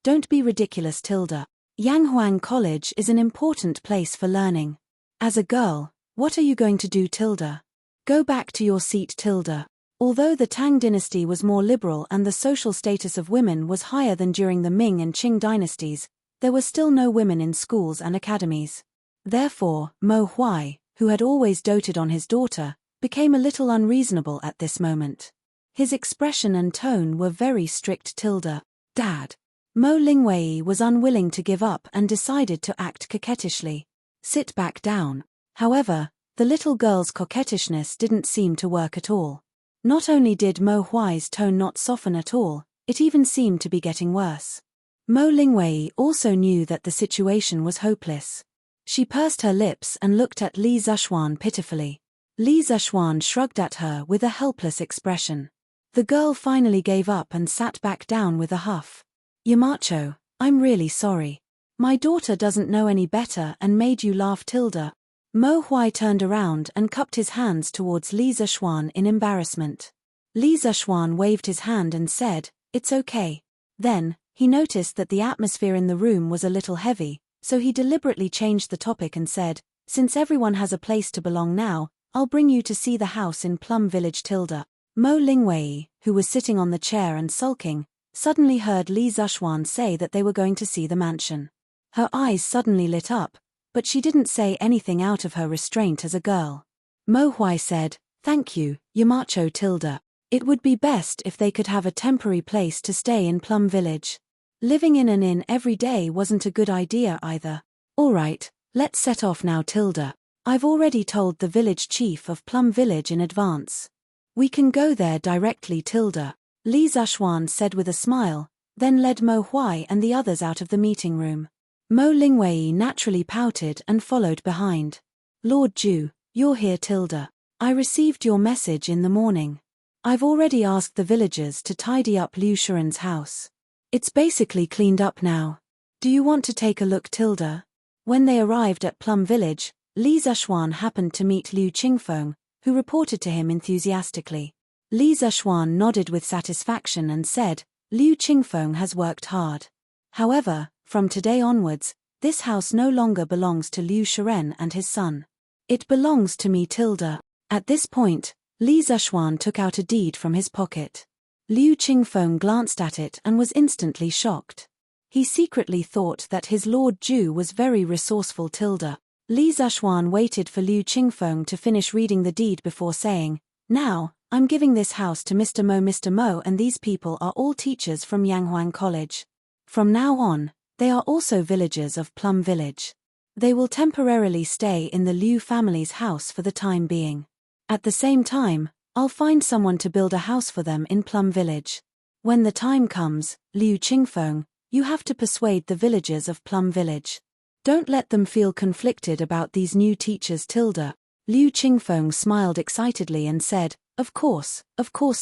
Speaker 1: don't be ridiculous Tilda. Yanghuang College is an important place for learning. As a girl, what are you going to do Tilda? Go back to your seat Tilda. Although the Tang dynasty was more liberal and the social status of women was higher than during the Ming and Qing dynasties, there were still no women in schools and academies. Therefore, Mo Huai, who had always doted on his daughter, became a little unreasonable at this moment. His expression and tone were very strict Tilda. Dad. Mo Lingwei was unwilling to give up and decided to act coquettishly. Sit back down. However, the little girl's coquettishness didn't seem to work at all. Not only did Mo Huai's tone not soften at all, it even seemed to be getting worse. Mo Lingwei also knew that the situation was hopeless. She pursed her lips and looked at Li Zishuan pitifully. Li Zishuan shrugged at her with a helpless expression. The girl finally gave up and sat back down with a huff. Yamacho, I'm really sorry. My daughter doesn't know any better and made you laugh Tilda. Mo Huai turned around and cupped his hands towards Li Zishuan in embarrassment. Li Zishuan waved his hand and said, It's okay. Then, he noticed that the atmosphere in the room was a little heavy, so he deliberately changed the topic and said, Since everyone has a place to belong now, I'll bring you to see the house in Plum Village Tilda. Mo Lingwei, who was sitting on the chair and sulking, suddenly heard Li Zishuan say that they were going to see the mansion. Her eyes suddenly lit up, but she didn't say anything out of her restraint as a girl. Mo Huai said, Thank you, Yamacho Tilda. It would be best if they could have a temporary place to stay in Plum Village. Living in an inn every day wasn't a good idea either. All right, let's set off now Tilda. I've already told the village chief of Plum Village in advance. We can go there directly Tilda. Li Zishuan said with a smile, then led Mo Huai and the others out of the meeting room. Mo Lingwei naturally pouted and followed behind. Lord Ju, you're here Tilda. I received your message in the morning. I've already asked the villagers to tidy up Liu Shuren's house. It's basically cleaned up now. Do you want to take a look Tilda? When they arrived at Plum Village, Li Zishuan happened to meet Liu Qingfeng, who reported to him enthusiastically. Li Zishuan nodded with satisfaction and said, Liu Qingfeng has worked hard. However, From today onwards, this house no longer belongs to Liu Shiren and his son. It belongs to me tilde. At this point, Li Zishuan took out a deed from his pocket. Liu Qingfeng glanced at it and was instantly shocked. He secretly thought that his Lord Ju was very resourceful tilde. Li Zishuan waited for Liu Qingfeng to finish reading the deed before saying, "Now, I'm giving this house to Mr. Mo, and these people are all teachers from Yanghuang College. From now on, they are also villagers of Plum Village. They will temporarily stay in the Liu family's house for the time being. At the same time, I'll find someone to build a house for them in Plum Village. When the time comes, Liu Qingfeng, you have to persuade the villagers of Plum Village. Don't let them feel conflicted about these new teachers tilde." Liu Qingfeng smiled excitedly and said, of course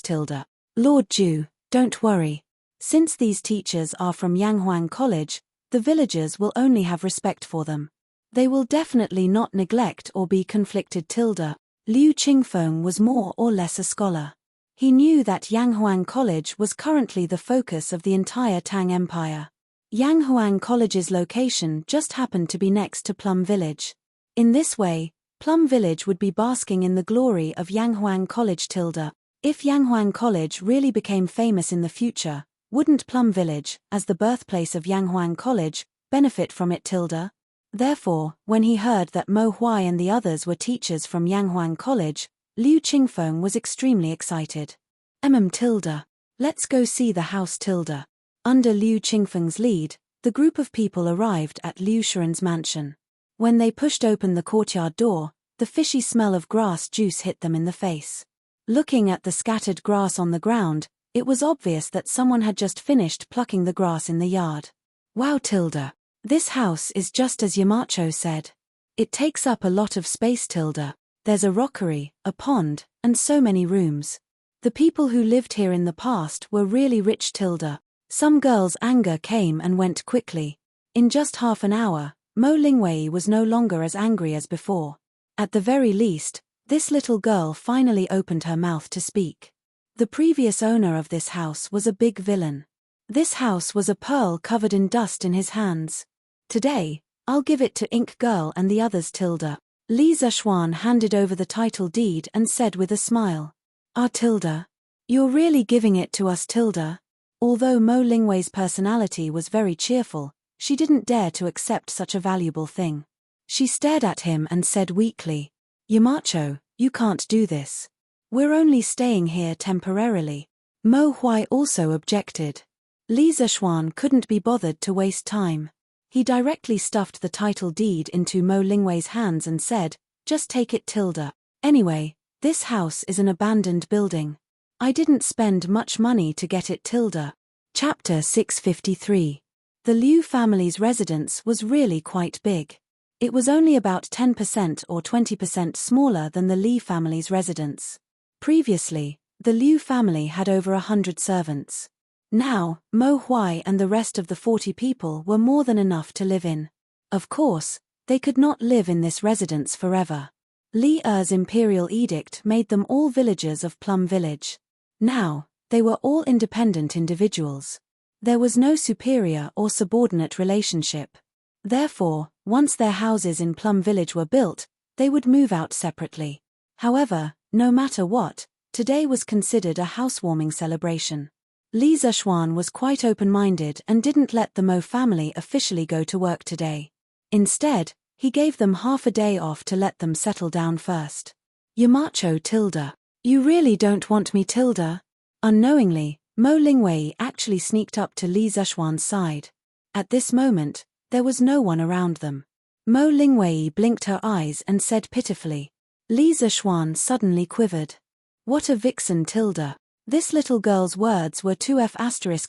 Speaker 1: tilde. Lord Ju, don't worry. Since these teachers are from Yanghuang College, the villagers will only have respect for them. They will definitely not neglect or be conflicted tilde. Liu Qingfeng was more or less a scholar. He knew that Yanghuang College was currently the focus of the entire Tang Empire. Yanghuang College's location just happened to be next to Plum Village. In this way, Plum Village would be basking in the glory of Yanghuang College tilde. If Yanghuang College really became famous in the future, wouldn't Plum Village, as the birthplace of Yanghuang College, benefit from it tilde? Therefore, when he heard that Mo Huai and the others were teachers from Yanghuang College, Liu Qingfeng was extremely excited. Tilde. Let's go see the house tilde. Under Liu Qingfeng's lead, the group of people arrived at Liu Shiren's mansion. When they pushed open the courtyard door, the fishy smell of grass juice hit them in the face. Looking at the scattered grass on the ground, it was obvious that someone had just finished plucking the grass in the yard. Wow tilde. This house is just as Yamacho said. It takes up a lot of space tilde. There's a rockery, a pond, and so many rooms. The people who lived here in the past were really rich tilde. Some girls' anger came and went quickly. In just half an hour, Mo Lingwei was no longer as angry as before. At the very least, this little girl finally opened her mouth to speak. The previous owner of this house was a big villain. This house was a pearl covered in dust in his hands. Today, I'll give it to Ink Girl and the others tilde. Li Zishuan handed over the title deed and said with a smile. Ah tilde. You're really giving it to us tilde. Although Mo Lingwei's personality was very cheerful, she didn't dare to accept such a valuable thing. She stared at him and said weakly, Yamacho, you can't do this. We're only staying here temporarily. Mo Huai also objected. Li Zishuan couldn't be bothered to waste time. He directly stuffed the title deed into Mo Lingwei's hands and said, just take it tilde. Anyway, this house is an abandoned building. I didn't spend much money to get it tilde. Chapter 653. The Liu family's residence was really quite big. It was only about 10% or 20% smaller than the Li family's residence. Previously, the Liu family had over 100 servants. Now, Mo Huai and the rest of the 40 people were more than enough to live in. Of course, they could not live in this residence forever. Li Er's imperial edict made them all villagers of Plum Village. Now, they were all independent individuals. There was no superior or subordinate relationship. Therefore, once their houses in Plum Village were built, they would move out separately. However, no matter what, today was considered a housewarming celebration. Li Zishuan was quite open-minded and didn't let the Mo family officially go to work today. Instead, he gave them half a day off to let them settle down first. Yamacho tilde. You really don't want me tilde? Unknowingly, Mo Lingwei actually sneaked up to Li Zishuan's side. At this moment, there was no one around them. Mo Lingwei blinked her eyes and said pitifully. Li Zishuan suddenly quivered. What a vixen tilde. This little girl's words were too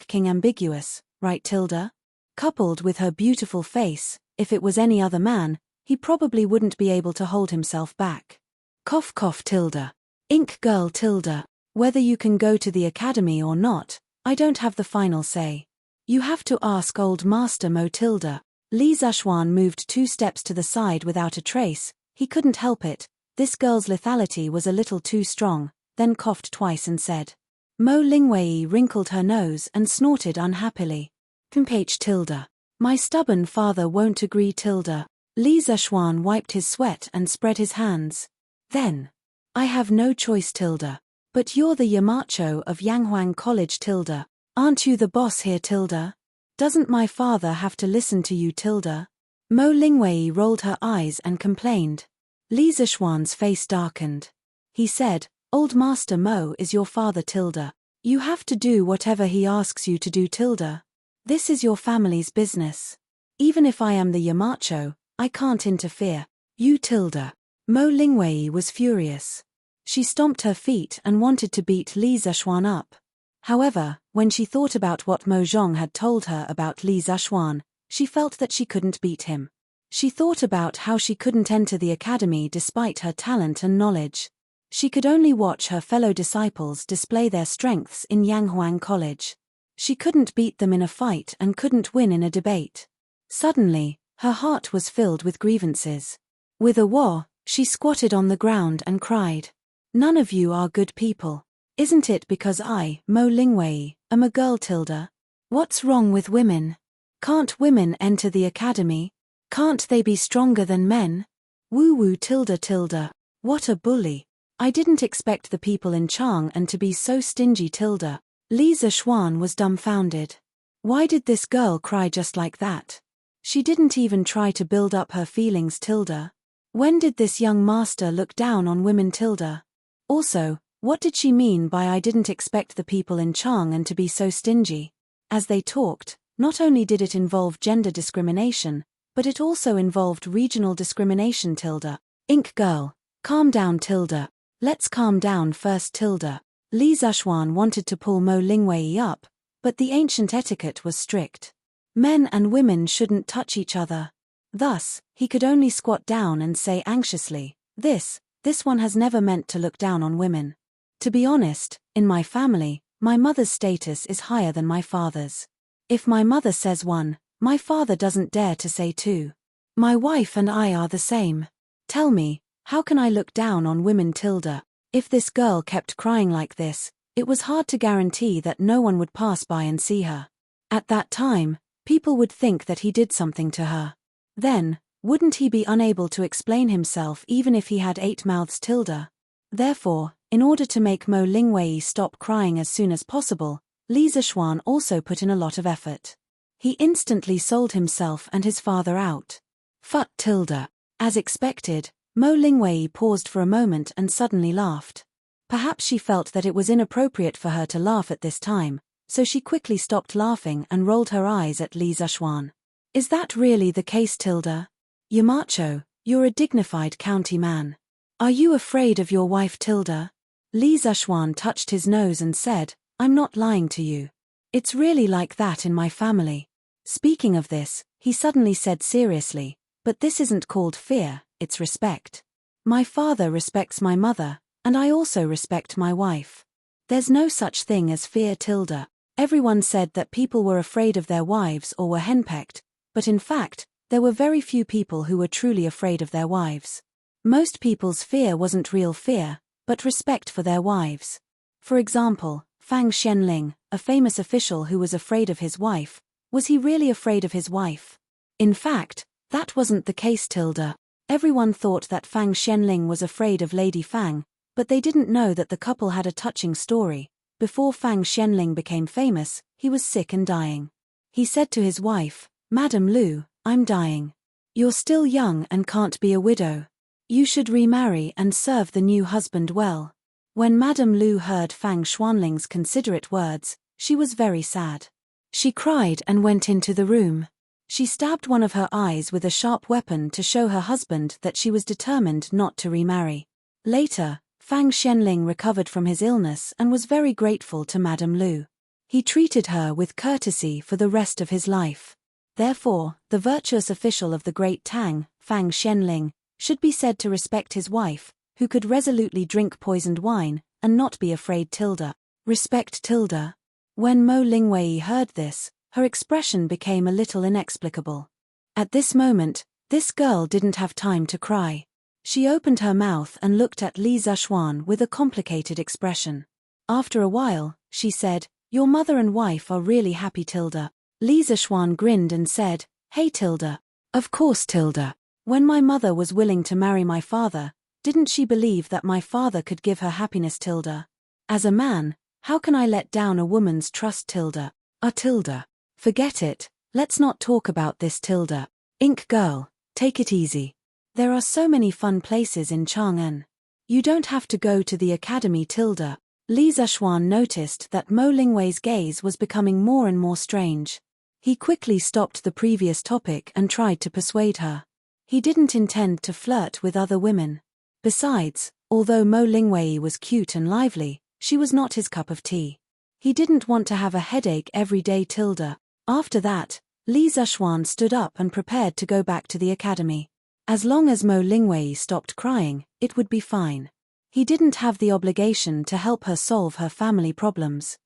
Speaker 1: king ambiguous, right tilde? Coupled with her beautiful face, if it was any other man, he probably wouldn't be able to hold himself back. Cough cough tilde. Ink Girl tilde. Whether you can go to the academy or not, I don't have the final say. You have to ask old Master Mo tilde. Li Zishuan moved 2 steps to the side without a trace. He couldn't help it. This girl's lethality was a little too strong, then coughed twice and said. Mo Lingwei wrinkled her nose and snorted unhappily. Ph tilde. My stubborn father won't agree, Tilda. Li Zishuan wiped his sweat and spread his hands. Then. I have no choice, Tilda. But you're the Yamacho of Yanghuang College, Tilda. Aren't you the boss here, Tilda? Doesn't my father have to listen to you, Tilda? Mo Lingwei rolled her eyes and complained. Li Zishuan's face darkened. He said, Old Master Mo is your father, Tilda. You have to do whatever he asks you to do, Tilda. This is your family's business. Even if I am the Yamacho, I can't interfere. You, Tilda. Mo Lingwei was furious. She stomped her feet and wanted to beat Li Zishuan up. However, when she thought about what Mo Zhong had told her about Li Zishuan, she felt that she couldn't beat him. She thought about how she couldn't enter the academy despite her talent and knowledge. She could only watch her fellow disciples display their strengths in Yanghuang College. She couldn't beat them in a fight and couldn't win in a debate. Suddenly, her heart was filled with grievances. With a wah, she squatted on the ground and cried. None of you are good people. Isn't it because I, Mo Lingwei, am a girl, Tilda? What's wrong with women? Can't women enter the academy? Can't they be stronger than men? Woo-woo, Tilda. What a bully. I didn't expect the people in Chang'an to be so stingy, Tilda. Li Zishuan was dumbfounded. Why did this girl cry just like that? She didn't even try to build up her feelings, Tilda. When did this young master look down on women, Tilda? Also, what did she mean by I didn't expect the people in Chang'an to be so stingy? As they talked, not only did it involve gender discrimination, but it also involved regional discrimination, Tilda. Ink girl, calm down, Tilda. Let's calm down first, Tilda. Li Zishuan wanted to pull Mo Lingwei up, but the ancient etiquette was strict. Men and women shouldn't touch each other. Thus, he could only squat down and say anxiously, This one has never meant to look down on women. To be honest, in my family, my mother's status is higher than my father's. If my mother says one, my father doesn't dare to say two. My wife and I are the same. Tell me, how can I look down on women, Tilda? If this girl kept crying like this, it was hard to guarantee that no one would pass by and see her. At that time, people would think that he did something to her. Then, wouldn't he be unable to explain himself even if he had 8 mouths, Tilda? Therefore, in order to make Mo Lingwei stop crying as soon as possible, Li Zishuan also put in a lot of effort. He instantly sold himself and his father out. Phut, Tilda. As expected, Mo Lingwei paused for a moment and suddenly laughed. Perhaps she felt that it was inappropriate for her to laugh at this time, so she quickly stopped laughing and rolled her eyes at Li Zishuan. Is that really the case, Tilda? Yamacho, you're a dignified county man. Are you afraid of your wife, Tilda? Li Zishuan touched his nose and said, I'm not lying to you. It's really like that in my family. Speaking of this, he suddenly said seriously, but this isn't called fear, it's respect. My father respects my mother, and I also respect my wife. There's no such thing as fear, Tilda. Everyone said that people were afraid of their wives or were henpecked, but in fact, there were very few people who were truly afraid of their wives. Most people's fear wasn't real fear, but respect for their wives. For example, Fang Xianling, a famous official who was afraid of his wife, was he really afraid of his wife? In fact, that wasn't the case, Tilda. Everyone thought that Fang Xianling was afraid of Lady Fang, but they didn't know that the couple had a touching story. Before Fang Xianling became famous, he was sick and dying. He said to his wife, Madam Lu, I'm dying. You're still young and can't be a widow. You should remarry and serve the new husband well. When Madam Lu heard Fang Xuanling's considerate words, she was very sad. She cried and went into the room. She stabbed one of her eyes with a sharp weapon to show her husband that she was determined not to remarry. Later, Fang Xianling recovered from his illness and was very grateful to Madam Lu. He treated her with courtesy for the rest of his life. Therefore, the virtuous official of the Great Tang, Fang Xianling, should be said to respect his wife, who could resolutely drink poisoned wine, and not be afraid, Tilda. Respect, Tilda. When Mo Lingwei heard this, her expression became a little inexplicable. At this moment, this girl didn't have time to cry. She opened her mouth and looked at Li Zishuan with a complicated expression. After a while, she said, Your mother and wife are really happy, Tilda. Li Zishuan grinned and said, Hey Tilda. Of course Tilda. When my mother was willing to marry my father, didn't she believe that my father could give her happiness Tilda? As a man, how can I let down a woman's trust Tilda? Tilda. Forget it, let's not talk about this Tilda. Ink girl, take it easy. There are so many fun places in Chang'an. You don't have to go to the academy Tilda. Li Zishuan noticed that Mo Lingwei's gaze was becoming more and more strange. He quickly stopped the previous topic and tried to persuade her. He didn't intend to flirt with other women. Besides, although Mo Lingwei was cute and lively, she was not his cup of tea. He didn't want to have a headache every day Tilda. After that, Li Zishuan stood up and prepared to go back to the academy. As long as Mo Lingwei stopped crying, it would be fine. He didn't have the obligation to help her solve her family problems.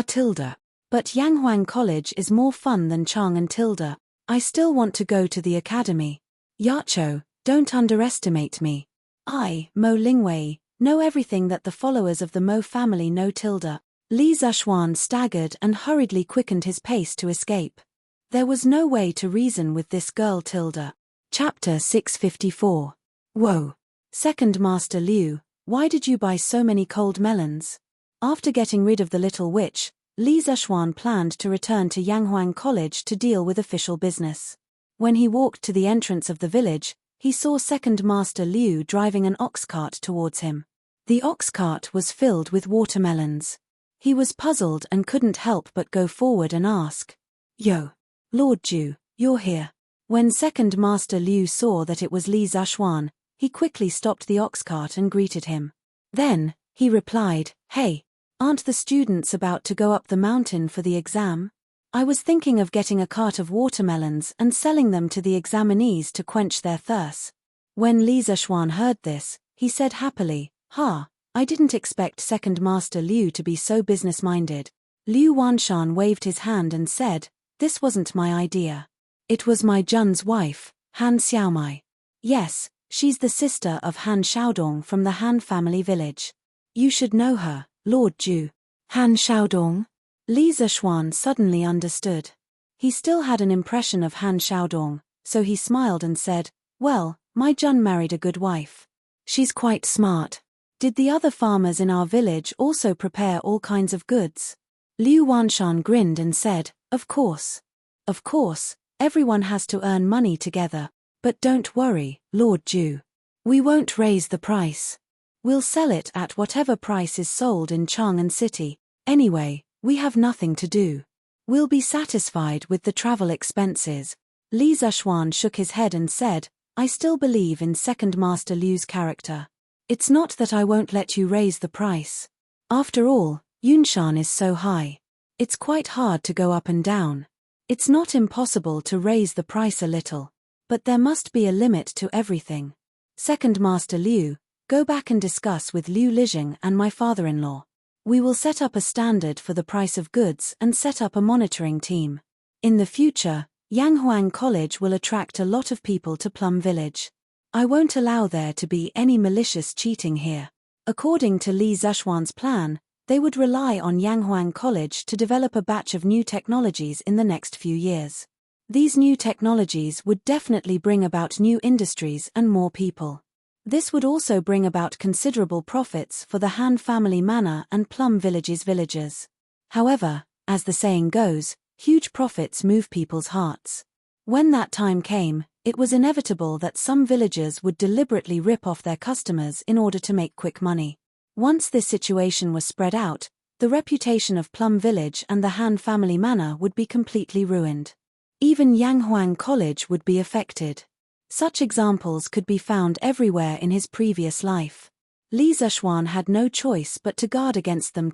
Speaker 1: Tilda. But Yanghuang College is more fun than Chang'an Tilda. I still want to go to the academy. Yacho, don't underestimate me. I, Mo Lingwei, know everything that the followers of the Mo family know Tilda. Li Zishuan staggered and hurriedly quickened his pace to escape. There was no way to reason with this girl Tilda. Chapter 654. Whoa. Second Master Liu, why did you buy so many cold melons? After getting rid of the little witch, Li Zishuan planned to return to Yanghuang College to deal with official business. When he walked to the entrance of the village, he saw Second Master Liu driving an ox cart towards him. The ox cart was filled with watermelons. He was puzzled and couldn't help but go forward and ask, Yo, Lord Ju, you're here. When Second Master Liu saw that it was Li Zishuan, he quickly stopped the ox cart and greeted him. Then, he replied, Hey, aren't the students about to go up the mountain for the exam? I was thinking of getting a cart of watermelons and selling them to the examinees to quench their thirst. When Li Zishuan heard this, he said happily, I didn't expect Second Master Liu to be so business-minded. Liu Wanshan waved his hand and said, This wasn't my idea. It was my Jun's wife, Han Xiaomai. Yes, she's the sister of Han Xiaodong from the Han family village. You should know her, Lord Ju. Han Xiaodong? Li Zishuan suddenly understood. He still had an impression of Han Xiaodong, so he smiled and said, Well, my Jun married a good wife. She's quite smart. Did the other farmers in our village also prepare all kinds of goods? Liu Wanshan grinned and said, Of course. Of course, everyone has to earn money together, but don't worry, Lord Ju. We won't raise the price. We'll sell it at whatever price is sold in Chang'an City. Anyway, we have nothing to do. We'll be satisfied with the travel expenses. Li Zishuan shook his head and said, I still believe in Second Master Liu's character. It's not that I won't let you raise the price. After all, Yunshan is so high. It's quite hard to go up and down. It's not impossible to raise the price a little. But there must be a limit to everything. Second Master Liu, go back and discuss with Liu Lijing and my father-in-law. We will set up a standard for the price of goods and set up a monitoring team. In the future, Yanghuang College will attract a lot of people to Plum Village. I won't allow there to be any malicious cheating here. According to Li Zishuan's plan, they would rely on Yanghuang College to develop a batch of new technologies in the next few years. These new technologies would definitely bring about new industries and more people. This would also bring about considerable profits for the Han family manor and Plum Village's villagers. However, as the saying goes, huge profits move people's hearts. When that time came, it was inevitable that some villagers would deliberately rip off their customers in order to make quick money. Once this situation was spread out, the reputation of Plum Village and the Han family manor would be completely ruined. Even Yanghuang College would be affected. Such examples could be found everywhere in his previous life. Li Zishuan had no choice but to guard against them.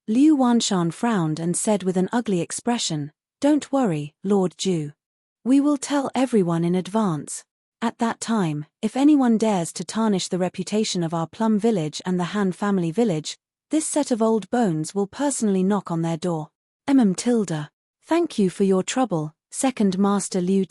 Speaker 1: Liu Wanshan frowned and said with an ugly expression, Don't worry, Lord Ju. We will tell everyone in advance. At that time, if anyone dares to tarnish the reputation of our Plum Village and the Han family village, this set of old bones will personally knock on their door. Thank you for your trouble, Second Master Liu.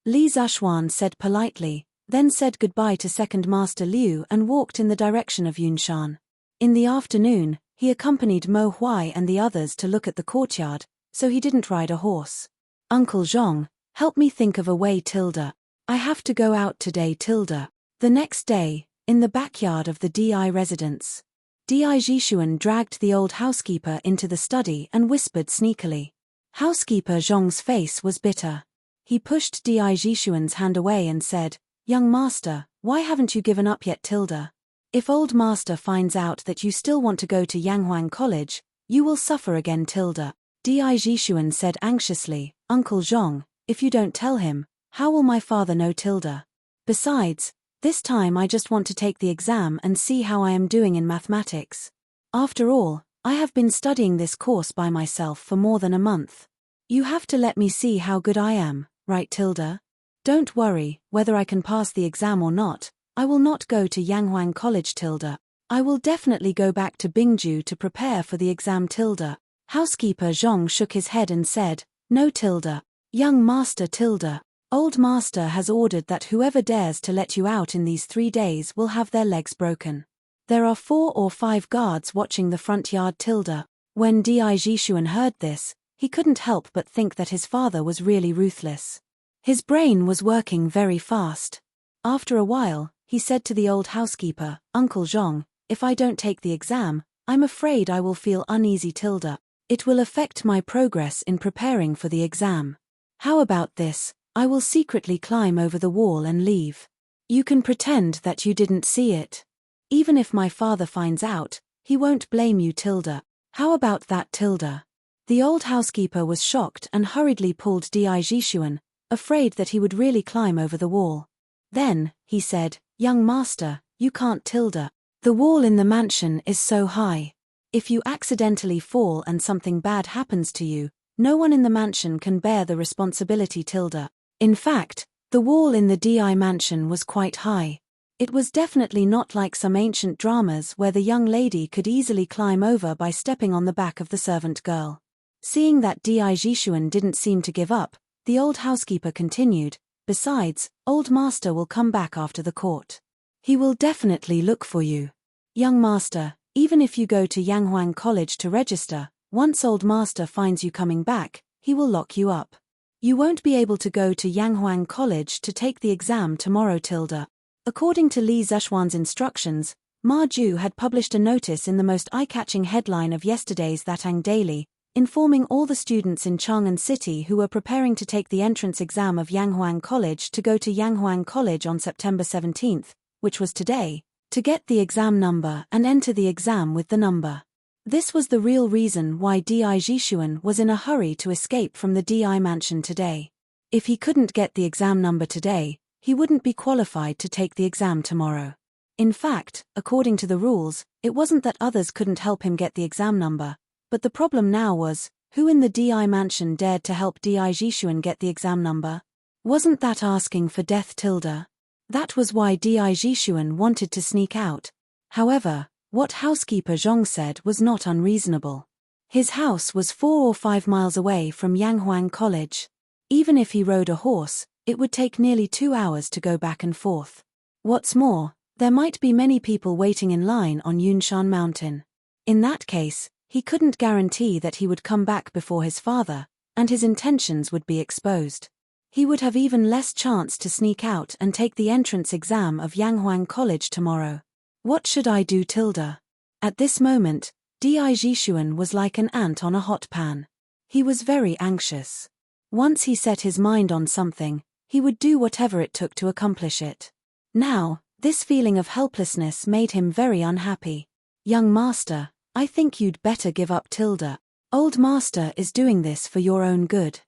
Speaker 1: Li Zishuan said politely, then said goodbye to Second Master Liu and walked in the direction of Yunshan. In the afternoon, he accompanied Mo Huai and the others to look at the courtyard, so he didn't ride a horse. Uncle Zhong, Help me think of a way, Tilda. I have to go out today, Tilda. The next day, in the backyard of the DI residence, Di Jishuan dragged the old housekeeper into the study and whispered sneakily. Housekeeper Zhong's face was bitter. He pushed Di Jishuan's hand away and said, "Young master, why haven't you given up yet, Tilda? If old master finds out that you still want to go to Yanghuang College, you will suffer again, Tilda." Di Jishuan said anxiously, "Uncle Zhong, if you don't tell him, how will my father know, Tilda? Besides, this time I just want to take the exam and see how I am doing in mathematics. After all, I have been studying this course by myself for more than a month. You have to let me see how good I am, right, Tilda? Don't worry, whether I can pass the exam or not, I will not go to Yanghuang College, Tilda. I will definitely go back to Bingju to prepare for the exam, Tilda." Housekeeper Zhong shook his head and said, "No, Tilda. Young master, Tilda. Old master has ordered that whoever dares to let you out in these 3 days will have their legs broken. There are 4 or 5 guards watching the front yard, Tilda." When Di Jishuan heard this, he couldn't help but think that his father was really ruthless. His brain was working very fast. After a while, he said to the old housekeeper, "Uncle Zhong, if I don't take the exam, I'm afraid I will feel uneasy, Tilda. It will affect my progress in preparing for the exam. How about this? I will secretly climb over the wall and leave. You can pretend that you didn't see it. Even if my father finds out, he won't blame you, Tilda. How about that, Tilda?" The old housekeeper was shocked and hurriedly pulled Di Jishuan, afraid that he would really climb over the wall. Then, he said, "Young master, you can't, Tilda. The wall in the mansion is so high. If you accidentally fall and something bad happens to you, no one in the mansion can bear the responsibility, Tilda." In fact, the wall in the DI mansion was quite high. It was definitely not like some ancient dramas where the young lady could easily climb over by stepping on the back of the servant girl. Seeing that Di Jishuan didn't seem to give up, the old housekeeper continued, "Besides, old master will come back after the court. He will definitely look for you. Young master, even if you go to Yanghuang College to register, once old master finds you coming back, he will lock you up. You won't be able to go to Yanghuang College to take the exam tomorrow, Tilda." According to Li Zexuan's instructions, Ma Ju had published a notice in the most eye-catching headline of yesterday's Thatang Daily, informing all the students in Chang'an City who were preparing to take the entrance exam of Yanghuang College to go to Yanghuang College on September 17th, which was today, to get the exam number and enter the exam with the number. This was the real reason why Di Jishuan was in a hurry to escape from the DI mansion today. If he couldn't get the exam number today, he wouldn't be qualified to take the exam tomorrow. In fact, according to the rules, it wasn't that others couldn't help him get the exam number, but the problem now was, who in the DI mansion dared to help Di Jishuan get the exam number? Wasn't that asking for death, Tilda? That was why Di Jishuan wanted to sneak out. However, what housekeeper Zhong said was not unreasonable. His house was 4 or 5 miles away from Yanghuang College. Even if he rode a horse, it would take nearly 2 hours to go back and forth. What's more, there might be many people waiting in line on Yunshan Mountain. In that case, he couldn't guarantee that he would come back before his father, and his intentions would be exposed. He would have even less chance to sneak out and take the entrance exam of Yanghuang College tomorrow. What should I do, Tilda? At this moment, Di Jishuan was like an ant on a hot pan. He was very anxious. Once he set his mind on something, he would do whatever it took to accomplish it. Now, this feeling of helplessness made him very unhappy. "Young master, I think you'd better give up, Tilda. Old master is doing this for your own good.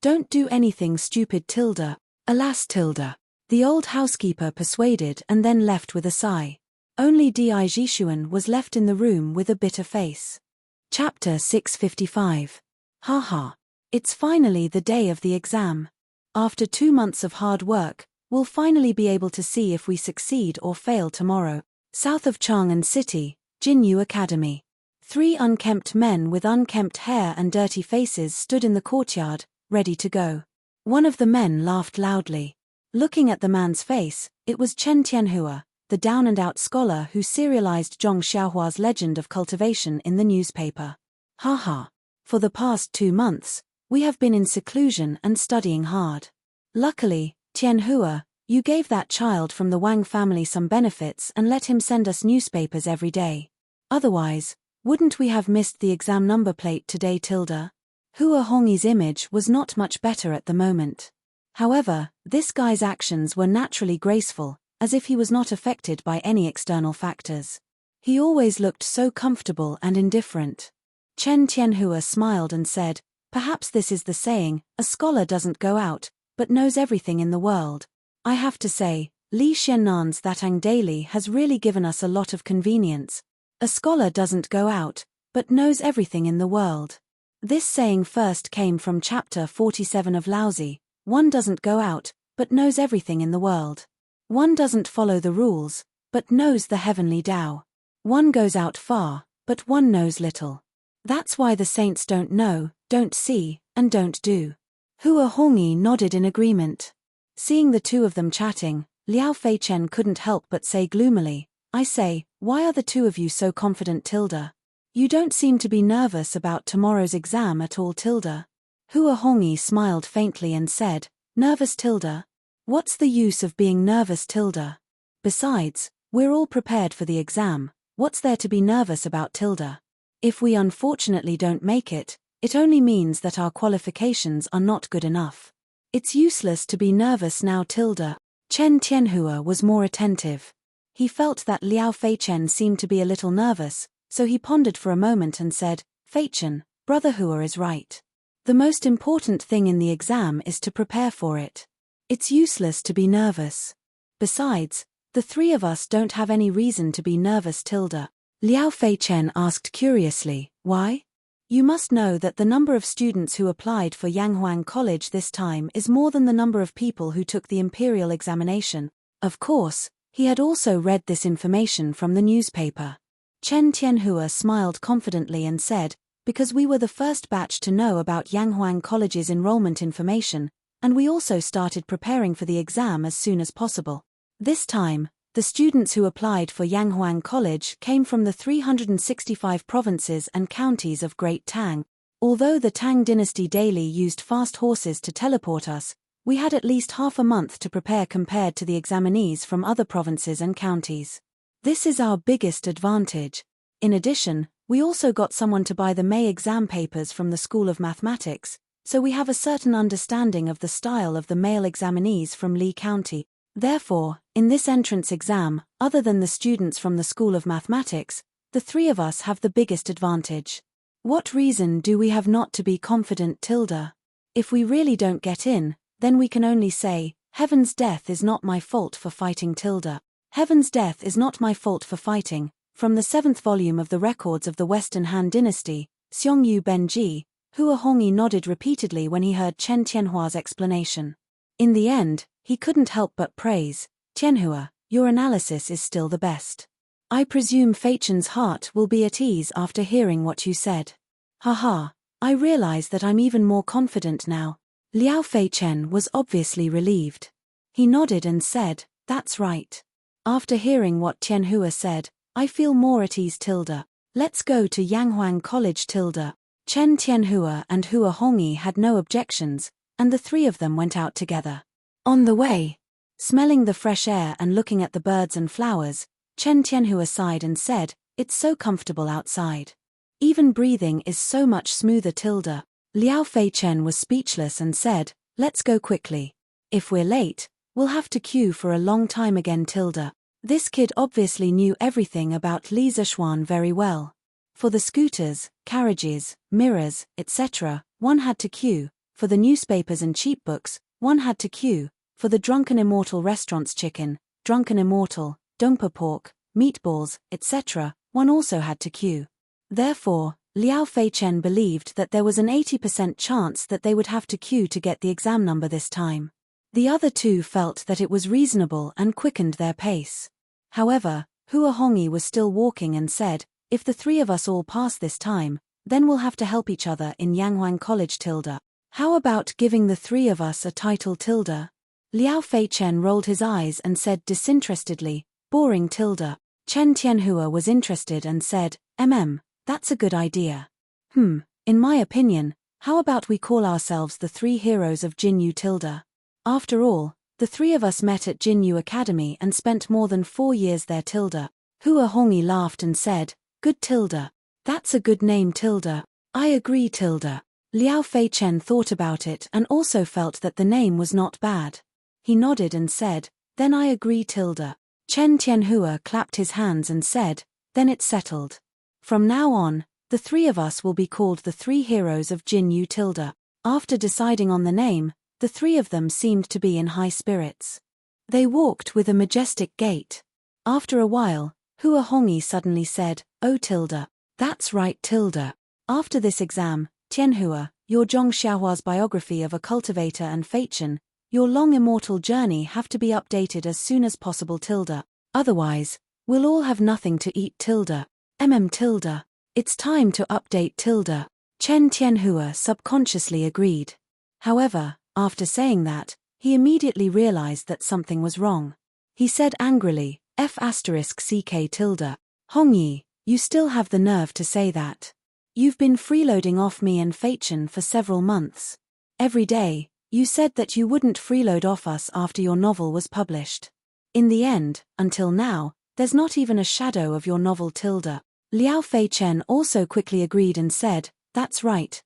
Speaker 1: Don't do anything stupid, Tilda." "Alas, Tilda," the old housekeeper persuaded and then left with a sigh. Only Di Jishuan was left in the room with a bitter face. Chapter 655. Haha. It's finally the day of the exam. After 2 months of hard work, we'll finally be able to see if we succeed or fail tomorrow. South of Chang'an City, Jinyu Academy. 3 unkempt men with unkempt hair and dirty faces stood in the courtyard, ready to go. One of the men laughed loudly. Looking at the man's face, it was Chen Tianhua, the down-and-out scholar who serialized Zhong Xiaohua's legend of cultivation in the newspaper. "Haha. For the past 2 months, we have been in seclusion and studying hard. Luckily, Tianhua, you gave that child from the Wang family some benefits and let him send us newspapers every day. Otherwise, wouldn't we have missed the exam number plate today? Hua Hongyi's image was not much better at the moment. However, this guy's actions were naturally graceful, as if he was not affected by any external factors. He always looked so comfortable and indifferent. Chen Tianhua smiled and said, "Perhaps this is the saying, a scholar doesn't go out, but knows everything in the world. I have to say, Li Xiannan's Thatang Daily has really given us a lot of convenience. A scholar doesn't go out, but knows everything in the world." This saying first came from chapter 47 of Laozi. One doesn't go out, but knows everything in the world. One doesn't follow the rules, but knows the heavenly Tao. One goes out far, but one knows little. That's why the saints don't know, don't see, and don't do. Hua Hongyi nodded in agreement. Seeing the two of them chatting, Liao Feichen couldn't help but say gloomily, "I say, why are the two of you so confident? You don't seem to be nervous about tomorrow's exam at all." Hua Hongyi smiled faintly and said, "Nervous? What's the use of being nervous? Besides, we're all prepared for the exam. What's there to be nervous about? If we unfortunately don't make it, it only means that our qualifications are not good enough. It's useless to be nervous now." Chen Tianhua was more attentive. He felt that Liao Feichen seemed to be a little nervous, so he pondered for a moment and said, "Feichen, Brother Hua is right. The most important thing in the exam is to prepare for it. It's useless to be nervous. Besides, the three of us don't have any reason to be nervous." Liao Feichen asked curiously, "Why?" "You must know that the number of students who applied for Yanghuang College this time is more than the number of people who took the imperial examination." Of course, he had also read this information from the newspaper. Chen Tianhua smiled confidently and said, "Because we were the first batch to know about Yanghuang College's enrollment information, and we also started preparing for the exam as soon as possible. This time, the students who applied for Yanghuang College came from the 365 provinces and counties of Great Tang. Although the Tang Dynasty daily used fast horses to teleport us, we had at least half a month to prepare compared to the examinees from other provinces and counties. This is our biggest advantage. In addition, we also got someone to buy the May exam papers from the School of Mathematics, so we have a certain understanding of the style of the male examinees from Li County. Therefore, in this entrance exam, other than the students from the School of Mathematics, the three of us have the biggest advantage. What reason do we have not to be confident? If we really don't get in, then we can only say, Heaven's death is not my fault for fighting. Heaven's death is not my fault for fighting. From the 7th volume of the Records of the Western Han Dynasty, Xiongyu Benji. Hua Hongyi nodded repeatedly when he heard Chen Tianhua's explanation. In the end, he couldn't help but praise, "Tianhua, your analysis is still the best. I presume Feichen's heart will be at ease after hearing what you said." "Haha, I realize that I'm even more confident now." Liao Feichen was obviously relieved. He nodded and said, "That's right. After hearing what Tianhua said, I feel more at ease. Let's go to Yanghuang College. Chen Tianhua and Hua Hongyi had no objections, and the three of them went out together. On the way, smelling the fresh air and looking at the birds and flowers, Chen Tianhua sighed and said, "It's so comfortable outside. Even breathing is so much smoother." Liao Feichen was speechless and said, "Let's go quickly. If we're late, we'll have to queue for a long time again." This kid obviously knew everything about Li Zishuan very well. For the scooters, carriages, mirrors, etc., one had to queue. For the newspapers and cheap books, one had to queue. For the Drunken Immortal restaurant's chicken, Drunken Immortal, Dumpa pork, meatballs, etc., one also had to queue. Therefore, Liao Feichen believed that there was an 80% chance that they would have to queue to get the exam number this time. The other two felt that it was reasonable and quickened their pace. However, Hua Hongyi was still walking and said, "If the three of us all pass this time, then we'll have to help each other in Yanghuang College. How about giving the three of us a title? Liao Feichen rolled his eyes and said disinterestedly, "Boring." Chen Tianhua was interested and said, That's a good idea. In my opinion, how about we call ourselves the three heroes of Jinyu? After all, the three of us met at Jinyu Academy and spent more than 4 years there. Hua Hongyi laughed and said, "Good Tilda. That's a good name Tilda." "I agree Tilda." Liao Fei Chen thought about it and also felt that the name was not bad. He nodded and said, "Then I agree Tilda." Chen Tianhua clapped his hands and said, "Then it's settled. From now on, the three of us will be called the three heroes of Jinyu Tilda." After deciding on the name, the three of them seemed to be in high spirits. They walked with a majestic gait. After a while, Hua Hongyi suddenly said, "Oh Tilda. That's right Tilda. After this exam, Tianhua, your Zhong Xiaohua's biography of a cultivator and Feichen, your long immortal journey have to be updated as soon as possible Tilda. Otherwise, we'll all have nothing to eat Tilda. Tilda. It's time to update Tilda." Chen Tianhua subconsciously agreed. However, after saying that, he immediately realized that something was wrong. He said angrily, F***ck Tilda. "Hongyi, you still have the nerve to say that. You've been freeloading off me and Feichen for several months. Every day, you said that you wouldn't freeload off us after your novel was published. In the end, until now, there's not even a shadow of your novel Tilda." Liao Fei Chen also quickly agreed and said, That's right.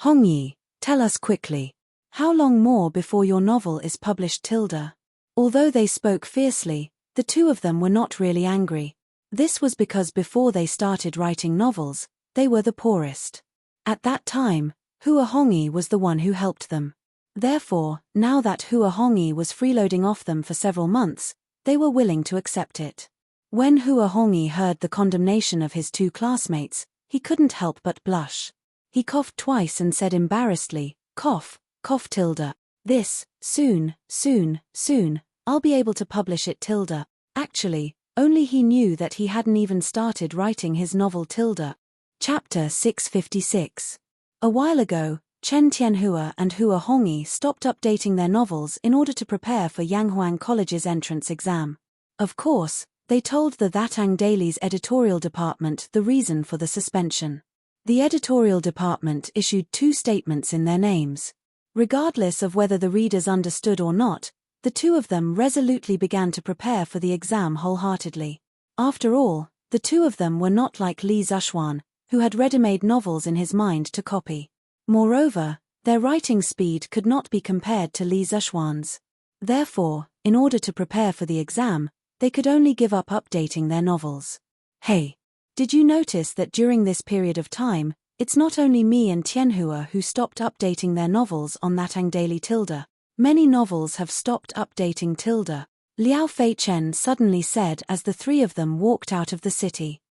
Speaker 1: Hongyi, tell us quickly. How long more before your novel is published Tilda? Although they spoke fiercely, the two of them were not really angry. This was because before they started writing novels, they were the poorest. At that time, Hua Hongyi was the one who helped them. Therefore, now that Hua Hongyi was freeloading off them for several months, they were willing to accept it. When Hua Hongyi heard the condemnation of his two classmates, he couldn't help but blush. He coughed twice and said embarrassedly, cough Tilda. This, soon, I'll be able to publish it Tilda. Actually, only he knew that he hadn't even started writing his novel Tilda. Chapter 656. A while ago, Chen Tianhua and Hua Hongyi stopped updating their novels in order to prepare for Yanghuang College's entrance exam. Of course, they told the Thatang Daily's editorial department the reason for the suspension. The editorial department issued 2 statements in their names. Regardless of whether the readers understood or not, the two of them resolutely began to prepare for the exam wholeheartedly. After all, the two of them were not like Li Zishuan, who had ready-made novels in his mind to copy. Moreover, their writing speed could not be compared to Li Zishuan's. Therefore, in order to prepare for the exam, they could only give up updating their novels. Hey, did you notice that during this period of time, it's not only me and Tianhua who stopped updating their novels on Thatang Daily Tilda. Many novels have stopped updating Tilda, Liao Fei Chen suddenly said as the three of them walked out of the city.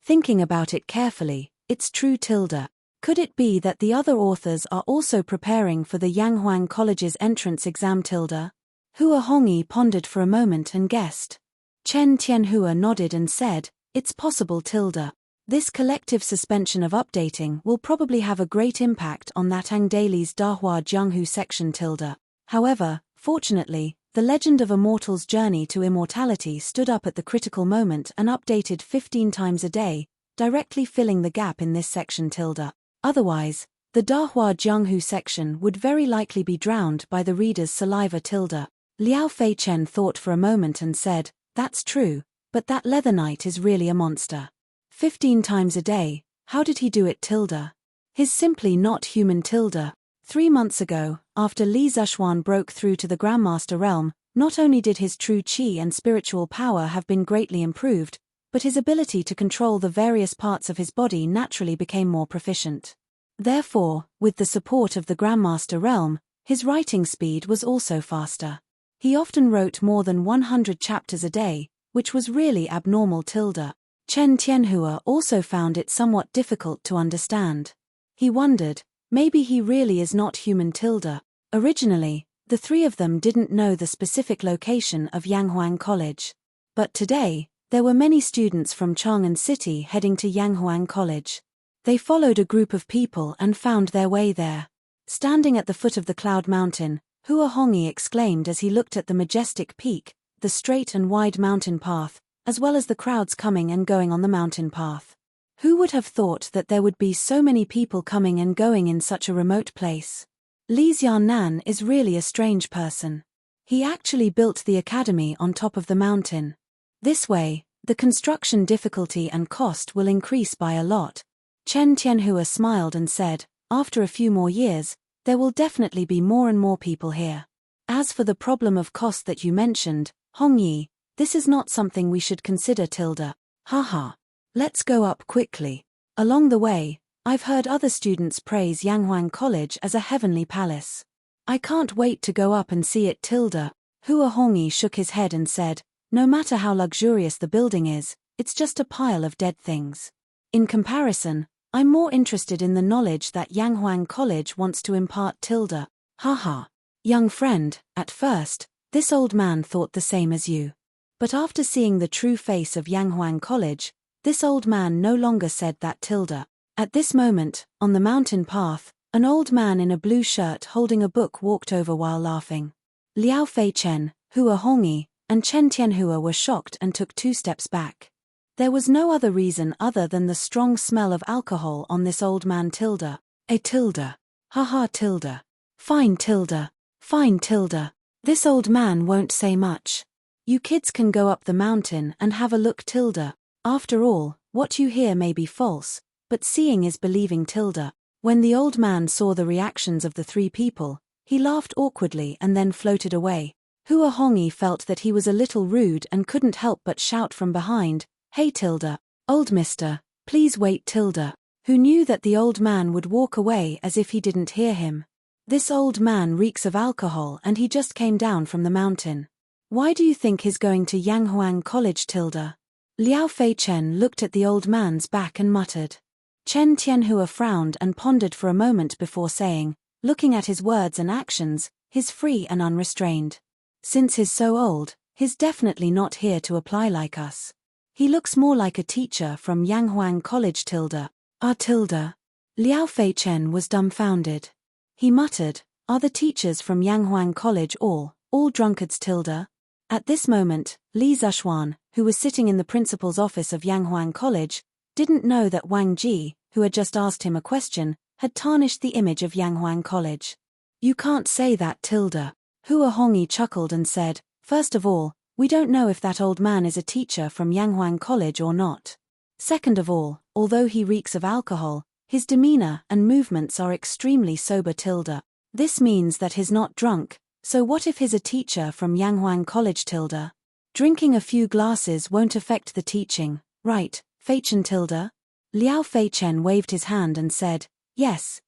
Speaker 1: Thinking about it carefully, it's true Tilda. Could it be that the other authors are also preparing for the Yanghuang College's entrance exam Tilda? Hua Hongyi pondered for a moment and guessed. Chen Tianhua nodded and said, It's possible Tilda. This collective suspension of updating will probably have a great impact on Thatang Daily's Dahua Jianghu section Tilda. However, fortunately, the legend of a mortal's journey to immortality stood up at the critical moment and updated 15 times a day, directly filling the gap in this section Tilda. Otherwise, the Dahua Jianghu section would very likely be drowned by the reader's saliva Tilda. Liao Fei Chen thought for a moment and said, That's true, but that leather knight is really a monster. 15 times a day, how did he do it Tilda? He's simply not human Tilda. 3 months ago, after Li Zishuan broke through to the Grandmaster realm, not only did his true qi and spiritual power have been greatly improved, but his ability to control the various parts of his body naturally became more proficient. Therefore, with the support of the Grandmaster realm, his writing speed was also faster. He often wrote more than 100 chapters a day, which was really abnormal Tilda. Chen Tianhua also found it somewhat difficult to understand. He wondered, maybe he really is not human Tilda. Originally, the three of them didn't know the specific location of Yanghuang College. But today, there were many students from Chang'an City heading to Yanghuang College. They followed a group of people and found their way there. Standing at the foot of the Cloud Mountain, Hua Hongyi exclaimed as he looked at the majestic peak, the straight and wide mountain path, as well as the crowds coming and going on the mountain path. Who would have thought that there would be so many people coming and going in such a remote place? Li Xiaonan is really a strange person. He actually built the academy on top of the mountain. This way, the construction difficulty and cost will increase by a lot. Chen Tianhua smiled and said, after a few more years, there will definitely be more and more people here. As for the problem of cost that you mentioned, Hongyi, this is not something we should consider tilde. Haha. Let's go up quickly. Along the way, I've heard other students praise Yanghuang College as a heavenly palace. I can't wait to go up and see it tilde. Hua Hongyi shook his head and said, no matter how luxurious the building is, it's just a pile of dead things. In comparison, I'm more interested in the knowledge that Yanghuang College wants to impart tilde. Haha. Young friend, at first, this old man thought the same as you. But after seeing the true face of Yanghuang College, this old man no longer said that tilde. At this moment, on the mountain path, an old man in a blue shirt holding a book walked over while laughing. Liao Feichen, Hua Hongyi, and Chen Tianhua were shocked and took 2 steps back. There was no other reason other than the strong smell of alcohol on this old man tilde. A tilde. Haha tilde. Fine tilde. Fine tilde. This old man won't say much. You kids can go up the mountain and have a look tilde. After all, what you hear may be false, but seeing is believing tilde. When the old man saw the reactions of the 3 people, he laughed awkwardly and then floated away. Hua Hongyi felt that he was a little rude and couldn't help but shout from behind, hey tilde, old mister, please wait tilde, who knew that the old man would walk away as if he didn't hear him. This old man reeks of alcohol and he just came down from the mountain. Why do you think he's going to Yanghuang College tilde? Liao Feichen looked at the old man's back and muttered. Chen Tianhua frowned and pondered for a moment before saying, looking at his words and actions, he's free and unrestrained. Since he's so old, he's definitely not here to apply like us. He looks more like a teacher from Yanghuang College tilde. Ah tilde. Liao Feichen was dumbfounded. He muttered, are the teachers from Yanghuang College all drunkards tilde? At this moment, Li Zishuan, who was sitting in the principal's office of Yanghuang College, didn't know that Wang Ji, who had just asked him a question, had tarnished the image of Yanghuang College. You can't say that tilde. Hua Hongyi chuckled and said, first of all, we don't know if that old man is a teacher from Yanghuang College or not. Second of all, although he reeks of alcohol, his demeanor and movements are extremely sober tilde. This means that he's not drunk, so what if he's a teacher from Yanghuang College tilde? Drinking a few glasses won't affect the teaching, right, Feichen tilde? Liao Feichen waved his hand and said, yes,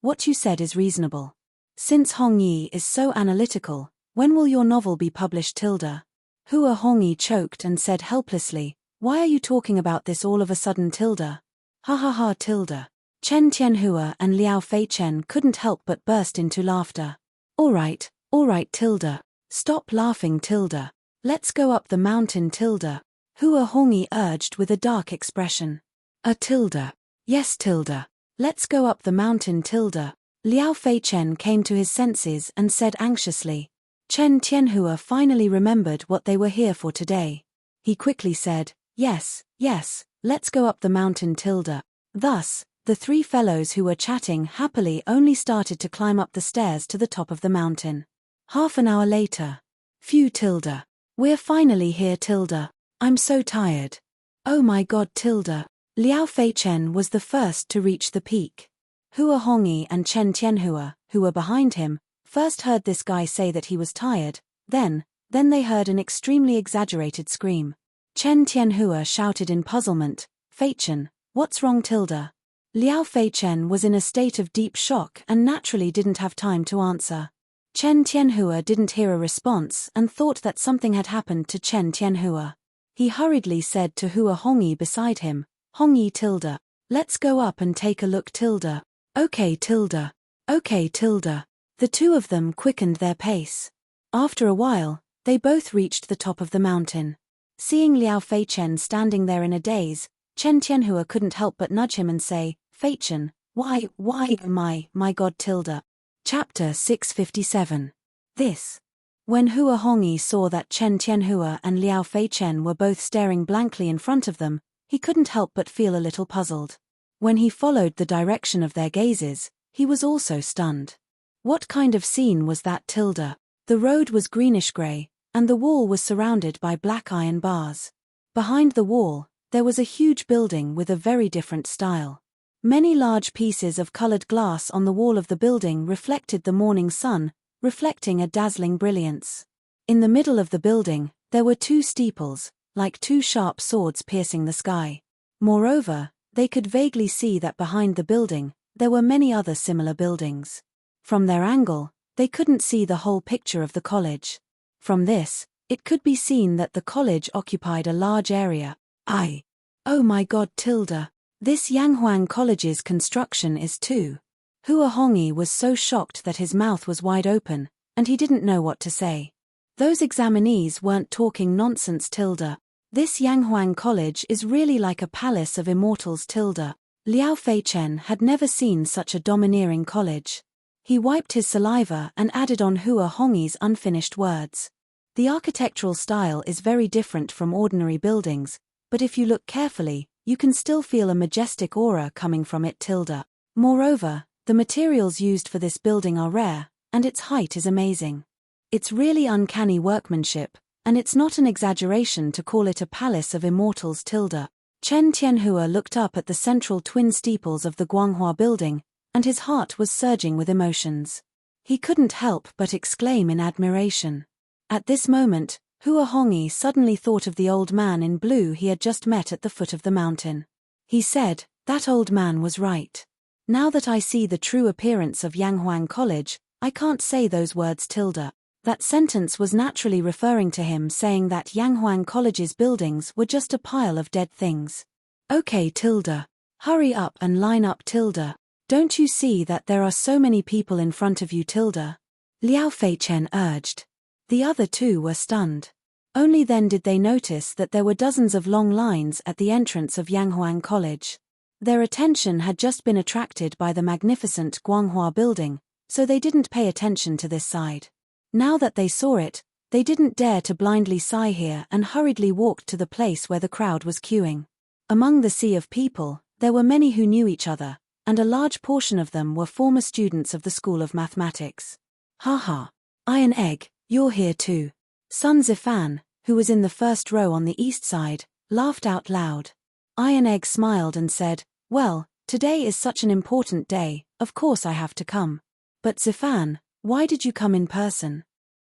Speaker 1: what you said is reasonable. Since Hongyi is so analytical, when will your novel be published tilde? Hua Hongyi choked and said helplessly, why are you talking about this all of a sudden tilde? Ha ha ha tilde. Chen Tianhua and Liao Feichen couldn't help but burst into laughter. All right tilde. Stop laughing tilde. Let's go up the mountain tilde. Hua Hongyi urged with a dark expression. A tilde. Yes tilde. Let's go up the mountain tilde. Liao Feichen came to his senses and said anxiously. Chen Tianhua finally remembered what they were here for today. He quickly said, yes, let's go up the mountain tilde. Thus, the 3 fellows who were chatting happily only started to climb up the stairs to the top of the mountain. Half an hour later. Phew tilde. We're finally here tilde. I'm so tired. Oh my god tilde. Liao Feichen was the first to reach the peak. Hua Hongyi and Chen Tianhua, who were behind him, first heard this guy say that he was tired, then they heard an extremely exaggerated scream. Chen Tianhua shouted in puzzlement, Feichen, what's wrong tilde? Liao Feichen was in a state of deep shock and naturally didn't have time to answer. Chen Tianhua didn't hear a response and thought that something had happened to Chen Tianhua. He hurriedly said to Hua Hongyi beside him, Hongyi tilde, let's go up and take a look tilde. Okay tilde. The 2 of them quickened their pace. After a while, they both reached the top of the mountain. Seeing Liao Feichen standing there in a daze, Chen Tianhua couldn't help but nudge him and say, Feichen, why, my god tilde. Chapter 657. This. When Hua Hongyi saw that Chen Tianhua and Liao Feichen were both staring blankly in front of them, he couldn't help but feel a little puzzled. When he followed the direction of their gazes, He was also stunned. What kind of scene was that, Tilda? The road was greenish-grey, and the wall was surrounded by black iron bars. Behind the wall, there was a huge building with a very different style. Many large pieces of colored glass on the wall of the building reflected the morning sun, reflecting a dazzling brilliance. In the middle of the building, there were two steeples, like two sharp swords piercing the sky. Moreover, they could vaguely see that behind the building, there were many other similar buildings. From their angle, they couldn't see the whole picture of the college. From this, it could be seen that the college occupied a large area. Oh my God, Tilda. This Yanghuang College's construction is too. Hua Hongyi was so shocked that his mouth was wide open, and he didn't know what to say. Those examinees weren't talking nonsense, Tilda. This Yanghuang College is really like a palace of immortals, Tilda. Liao Feichen had never seen such a domineering college. He wiped his saliva and added on Hua Hongyi's unfinished words. The architectural style is very different from ordinary buildings, but if you look carefully, you can still feel a majestic aura coming from it, Tilda. Moreover, the materials used for this building are rare, and its height is amazing. It's really uncanny workmanship, and it's not an exaggeration to call it a palace of immortals, Tilda. Chen Tianhua looked up at the central twin steeples of the Guanghua building, and his heart was surging with emotions. He couldn't help but exclaim in admiration. At this moment, Hua Hongyi suddenly thought of the old man in blue he had just met at the foot of the mountain. He said, that old man was right. Now that I see the true appearance of Yanghuang College, I can't say those words, Tilda. That sentence was naturally referring to him saying that Yanghuang College's buildings were just a pile of dead things. Okay, Tilda. Hurry up and line up, Tilda. Don't you see that there are so many people in front of you, Tilda? Liao Feichen urged. The other two were stunned. Only then did they notice that there were dozens of long lines at the entrance of Yanghuang College. Their attention had just been attracted by the magnificent Guanghua building, so they didn't pay attention to this side. Now that they saw it, they didn't dare to blindly sigh here and hurriedly walked to the place where the crowd was queuing. Among the sea of people, there were many who knew each other, and a large portion of them were former students of the School of Mathematics. Haha. Iron Egg, you're here too. Sun Zifan, who was in the first row on the east side, laughed out loud. Iron Egg smiled and said, well, today is such an important day, of course I have to come. But Zifan, why did you come in person?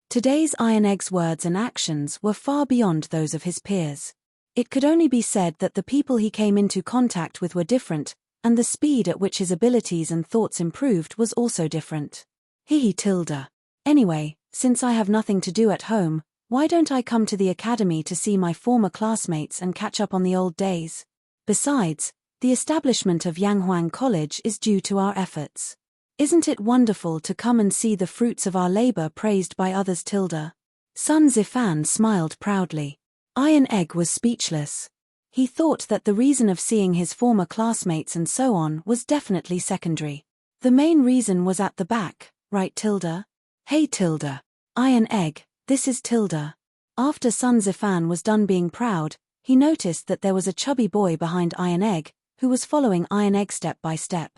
Speaker 1: Today's Iron Egg's words and actions were far beyond those of his peers. It could only be said that the people he came into contact with were different, and the speed at which his abilities and thoughts improved was also different. Tilda. Anyway, since I have nothing to do at home, why don't I come to the academy to see my former classmates and catch up on the old days? Besides, the establishment of Yanghuang College is due to our efforts. Isn't it wonderful to come and see the fruits of our labor praised by others, Tilda? Sun Zifan smiled proudly. Iron Egg was speechless. He thought that the reason of seeing his former classmates and so on was definitely secondary. The main reason was at the back, right, Tilda? Hey, Tilda. Iron Egg, this is Tilda. After Sun Zifan was done being proud, he noticed that there was a chubby boy behind Iron Egg, who was following Iron Egg step by step.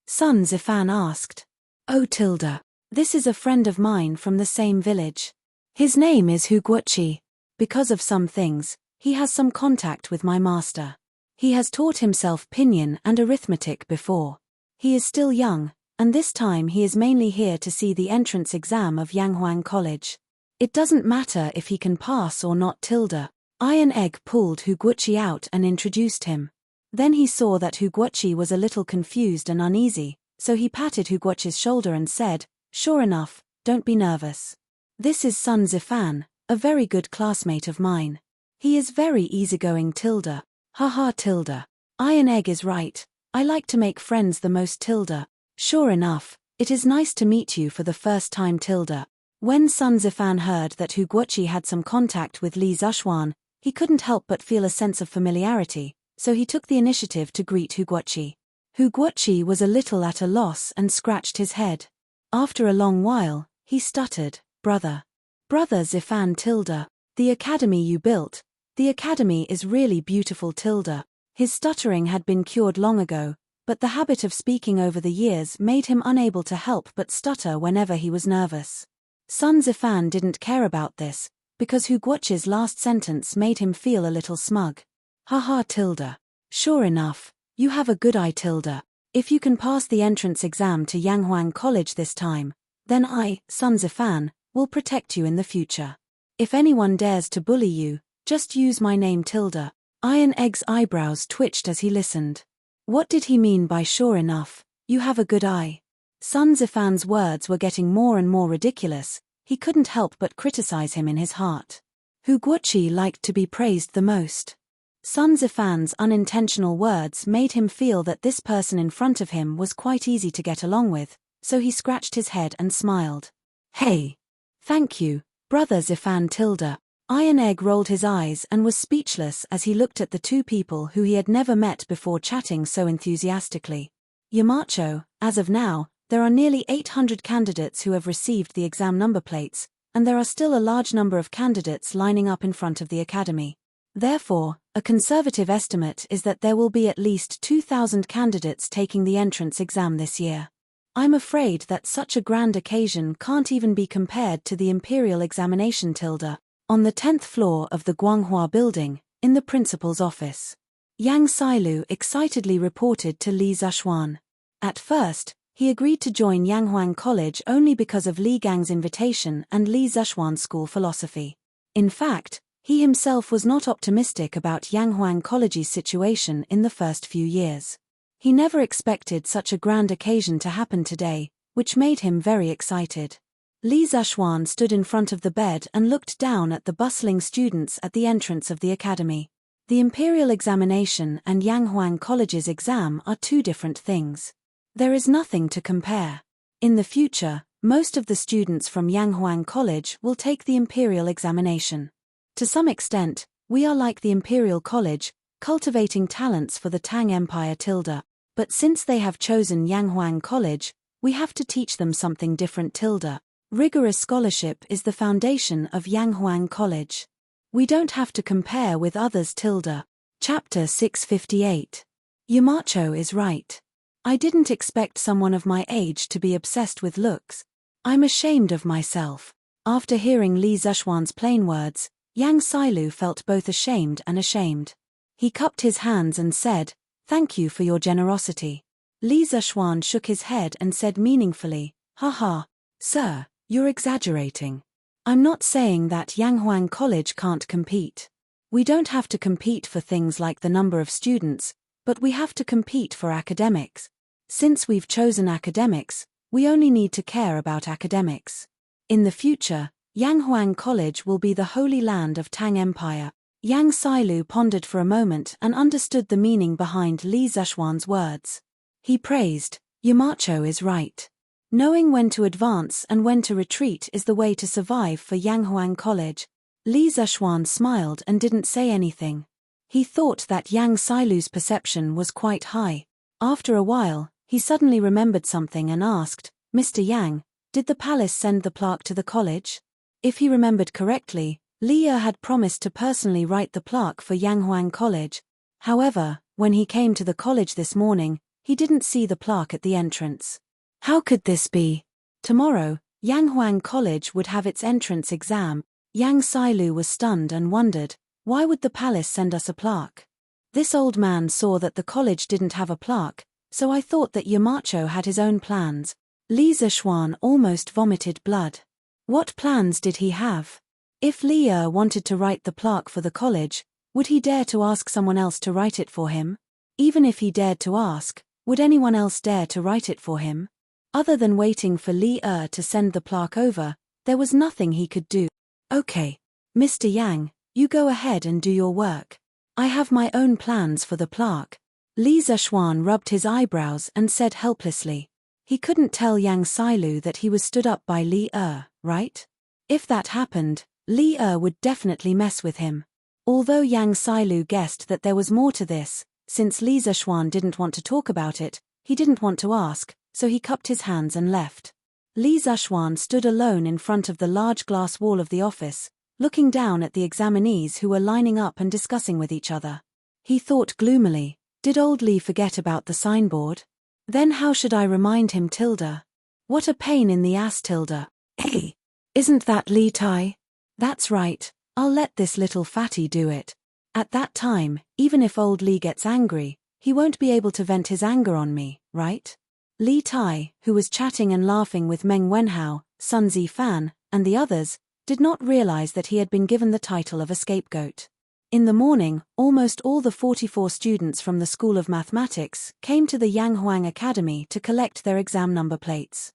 Speaker 1: Sun Zifan asked. Oh, Tilda. This is a friend of mine from the same village. His name is Hu Guoqi. Because of some things, he has some contact with my master. He has taught himself pinyin and arithmetic before. He is still young, and this time he is mainly here to see the entrance exam of Yanghuang College. It doesn't matter if he can pass or not, Tilda. Iron Egg pulled Hu Guoqi out and introduced him. Then he saw that Hu Guoqi was a little confused and uneasy, so he patted Hu Guoqi's shoulder and said, sure enough, don't be nervous. This is Sun Zifan, a very good classmate of mine. He is very easygoing, Tilda. Haha, Tilda. Iron Egg is right. I like to make friends the most, Tilda. Sure enough, it is nice to meet you for the first time, Tilda. When Sun Zifan heard that Hu Guoqi had some contact with Li Zhuan, he couldn't help but feel a sense of familiarity, so he took the initiative to greet Hu Guoqi. Hu Guoqi was a little at a loss and scratched his head. After a long while, he stuttered, Brother Zifan, Tilda. The academy you built. The academy is really beautiful, Tilda. His stuttering had been cured long ago, but the habit of speaking over the years made him unable to help but stutter whenever he was nervous. Sun Zifan didn't care about this, because Hu Guoqi's last sentence made him feel a little smug. Haha tilde. Sure enough, you have a good eye tilde. If you can pass the entrance exam to Yanghuang College this time, then I, Sun Zifan, will protect you in the future. If anyone dares to bully you, just use my name tilde. Iron Egg's eyebrows twitched as he listened. What did he mean by sure enough, you have a good eye? Sun Zifan's words were getting more and more ridiculous. He couldn't help but criticize him in his heart. Hu Guoqi liked to be praised the most. Sun Zifan's unintentional words made him feel that this person in front of him was quite easy to get along with, so he scratched his head and smiled. Hey! Thank you, brother Zifan tilde. Iron Egg rolled his eyes and was speechless as he looked at the two people who he had never met before chatting so enthusiastically. Yamacho, as of now, there are nearly 800 candidates who have received the exam number plates, and there are still a large number of candidates lining up in front of the academy. Therefore, a conservative estimate is that there will be at least 2,000 candidates taking the entrance exam this year. I'm afraid that such a grand occasion can't even be compared to the imperial examination tilde. On the 10th floor of the Guanghua building, in the principal's office, Yang Sailu excitedly reported to Li Zishuan. At first, he agreed to join Yanghuang College only because of Li Gang's invitation and Li Zishuan's school philosophy. In fact, he himself was not optimistic about Yanghuang College's situation in the first few years. He never expected such a grand occasion to happen today, which made him very excited. Li Zishuan stood in front of the bed and looked down at the bustling students at the entrance of the academy. The imperial examination and Yanghuang College's exam are two different things. There is nothing to compare. In the future, most of the students from Yanghuang College will take the imperial examination. To some extent, we are like the imperial college, cultivating talents for the Tang Empire tilde, but since they have chosen Yanghuang College, we have to teach them something different tilde. Rigorous scholarship is the foundation of Yanghuang College. We don't have to compare with others tilde. Chapter 658. Yamacho is right. I didn't expect someone of my age to be obsessed with looks. I'm ashamed of myself. After hearing Li Zishuan's plain words, Yang Sailu felt both ashamed and ashamed. He cupped his hands and said, "Thank you for your generosity." Li Zishuan shook his head and said meaningfully, "Haha, sir. You're exaggerating. I'm not saying that Yanghuang College can't compete. We don't have to compete for things like the number of students, but we have to compete for academics. Since we've chosen academics, we only need to care about academics. In the future, Yanghuang College will be the holy land of Tang Empire." Yang Sailu pondered for a moment and understood the meaning behind Li Zishuan's words. He praised, "Yamacho is right. Knowing when to advance and when to retreat is the way to survive for Yanghuang College." Li Zishuan smiled and didn't say anything. He thought that Yang Sailu's perception was quite high. After a while, he suddenly remembered something and asked, "Mr. Yang, did the palace send the plaque to the college?" If he remembered correctly, Li had promised to personally write the plaque for Yanghuang College. However, when he came to the college this morning, he didn't see the plaque at the entrance. How could this be? Tomorrow, Yanghuang College would have its entrance exam. Yang Sailu was stunned and wondered, why would the palace send us a plaque? This old man saw that the college didn't have a plaque, so I thought that Yamacho had his own plans. Li Zishuan almost vomited blood. What plans did he have? If Li wanted to write the plaque for the college, would he dare to ask someone else to write it for him? Even if he dared to ask, would anyone else dare to write it for him? Other than waiting for Li to send the plaque over, there was nothing he could do. "Okay, Mr. Yang, you go ahead and do your work. I have my own plans for the plaque." Li Zishuan rubbed his eyebrows and said helplessly. He couldn't tell Yang Sailu that he was stood up by Li right? If that happened, Li would definitely mess with him. Although Yang Sailu guessed that there was more to this, since Li Zishuan didn't want to talk about it, he didn't want to ask, so he cupped his hands and left. Li Zishuan stood alone in front of the large glass wall of the office, looking down at the examinees who were lining up and discussing with each other. He thought gloomily, Did old Li forget about the signboard? Then how should I remind him tilde? What a pain in the ass tilde. Hey! Isn't that Li Tai? That's right, I'll let this little fatty do it. At that time, even if old Li gets angry, he won't be able to vent his anger on me, right? Li Tai, who was chatting and laughing with Meng Wenhao, Sun Zifan, and the others, did not realize that he had been given the title of a scapegoat. In the morning, almost all the 44 students from the School of Mathematics came to the Yanghuang Academy to collect their exam number plates.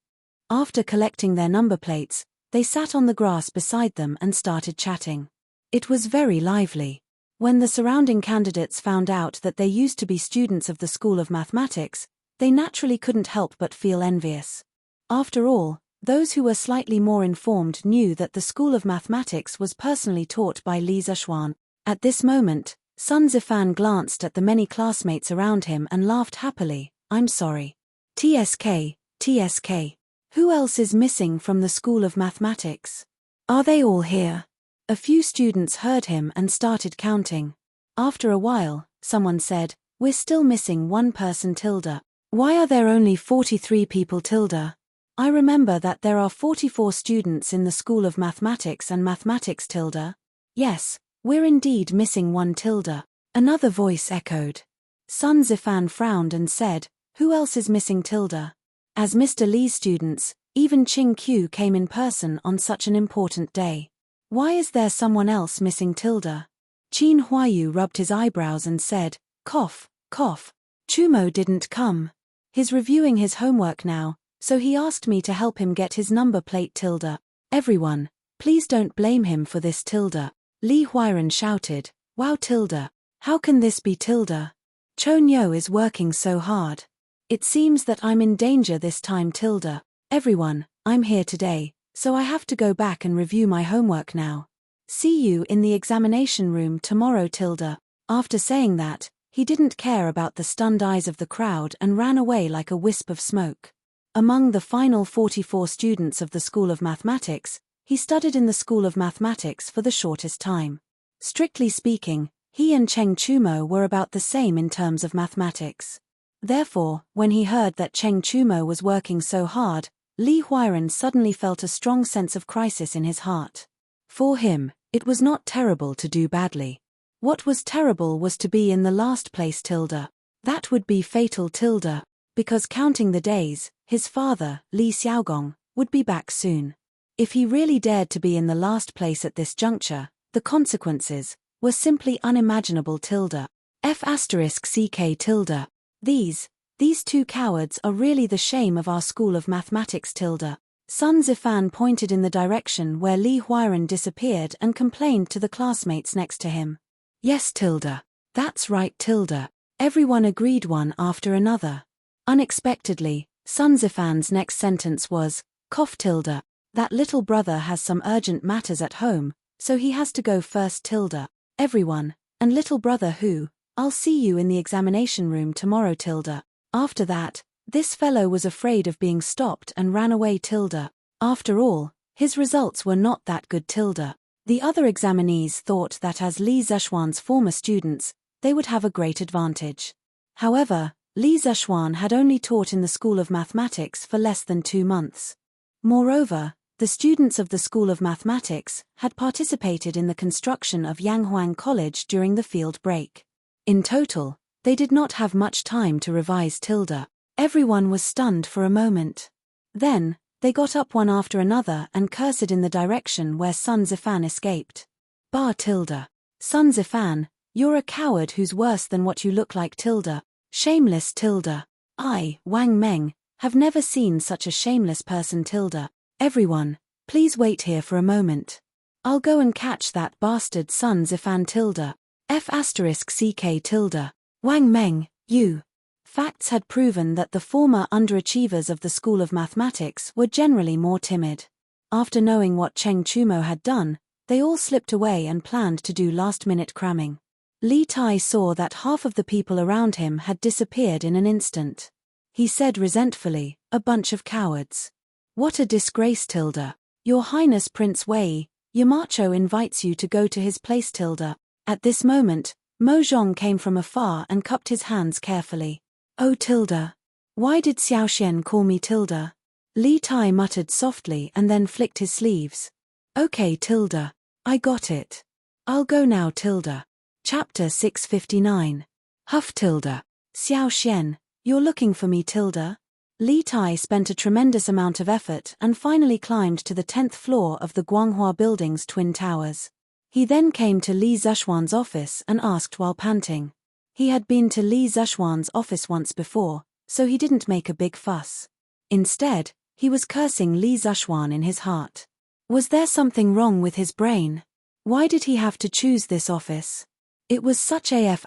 Speaker 1: After collecting their number plates, they sat on the grass beside them and started chatting. It was very lively. When the surrounding candidates found out that they used to be students of the School of Mathematics, they naturally couldn't help but feel envious. After all, those who were slightly more informed knew that the School of Mathematics was personally taught by Li Zishuan. At this moment, Sun Zifan glanced at the many classmates around him and laughed happily. I'm sorry. TSK, TSK. Who else is missing from the School of Mathematics? Are they all here? A few students heard him and started counting. After a while, someone said, we're still missing one person tilde. Why are there only 43 people tilde? I remember that there are 44 students in the School of Mathematics and Mathematics tilde. Yes, we're indeed missing one tilde. Another voice echoed. Sun Zifan frowned and said, who else is missing tilde? As Mr. Li's students, even Qing Q came in person on such an important day. Why is there someone else missing tilde? Qin Huayu rubbed his eyebrows and said, cough, cough. Chumo didn't come. He's reviewing his homework now, so he asked me to help him get his number plate tilde. Everyone, please don't blame him for this tilde. Li Huiran shouted, wow tilde. How can this be tilde? Chonyo is working so hard. It seems that I'm in danger this time tilde. Everyone, I'm here today, so I have to go back and review my homework now. See you in the examination room tomorrow tilde. After saying that, he didn't care about the stunned eyes of the crowd and ran away like a wisp of smoke. Among the final 44 students of the School of Mathematics, he studied in the School of Mathematics for the shortest time. Strictly speaking, he and Cheng Chumo were about the same in terms of mathematics. Therefore, when he heard that Cheng Chumo was working so hard, Li Huiran suddenly felt a strong sense of crisis in his heart. For him, it was not terrible to do badly. What was terrible was to be in the last place tilde. That would be fatal tilde, because counting the days, his father, Li Xiaogong, would be back soon. If he really dared to be in the last place at this juncture, the consequences were simply unimaginable tilde. F*ck tilde. These two cowards are really the shame of our School of Mathematics tilde. Sun Zifan pointed in the direction where Li Huiran disappeared and complained to the classmates next to him. Yes tilde. That's right tilde. Everyone agreed one after another. Unexpectedly, Sun Zifan's next sentence was, cough tilde. That little brother has some urgent matters at home, so he has to go first tilde. Everyone, and little brother who? I'll see you in the examination room tomorrow tilde. After that, this fellow was afraid of being stopped and ran away tilde. After all, his results were not that good tilde. The other examinees thought that as Li Zishuan's former students, they would have a great advantage. However, Li Zishuan had only taught in the School of Mathematics for less than 2 months. Moreover, the students of the School of Mathematics had participated in the construction of Yanghuang College during the field break. In total, they did not have much time to revise tilde. Everyone was stunned for a moment. Then, they got up one after another and cursed in the direction where Sun Zifan escaped. Bar tilde. Sun Zifan, you're a coward who's worse than what you look like tilde. Shameless tilde. I, Wang Meng, have never seen such a shameless person tilde. Everyone, please wait here for a moment. I'll go and catch that bastard Sun Zifan tilde. F*ck tilde. Wang Meng, you. Facts had proven that the former underachievers of the School of Mathematics were generally more timid. After knowing what Cheng Chumo had done, they all slipped away and planned to do last-minute cramming. Li Tai saw that half of the people around him had disappeared in an instant. He said resentfully, a bunch of cowards. What a disgrace tilde. Your Highness Prince Wei, Yamacho invites you to go to his place tilde. At this moment, Mo Zhong came from afar and cupped his hands carefully. Oh Tilda. Why did Xiao Xian call me Tilda? Li Tai muttered softly and then flicked his sleeves. Okay Tilda. I got it. I'll go now Tilda. Chapter 659. Huff Tilda. Xiao Xian, you're looking for me Tilda? Li Tai spent a tremendous amount of effort and finally climbed to the 10th floor of the Guanghua Building's twin towers. He then came to Li Zishuan's office and asked while panting. He had been to Li Zishuan's office once before, so he didn't make a big fuss. Instead, he was cursing Li Zishuan in his heart. Was there something wrong with his brain? Why did he have to choose this office? It was such a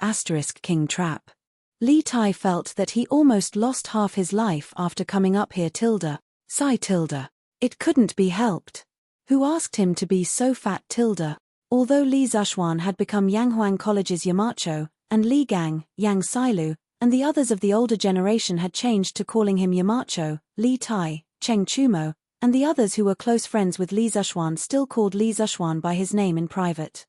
Speaker 1: *king trap. Li Tai felt that he almost lost half his life after coming up here Tilda. Sigh Tilda. It couldn't be helped. Who asked him to be so fat Tilda? Although Li Zishuan had become Yanghuang College's Yamacho, and Li Gang, Yang Sailu, and the others of the older generation had changed to calling him Yamacho, Li Tai, Cheng Chumo, and the others who were close friends with Li Zishuan still called Li Zishuan by his name in private.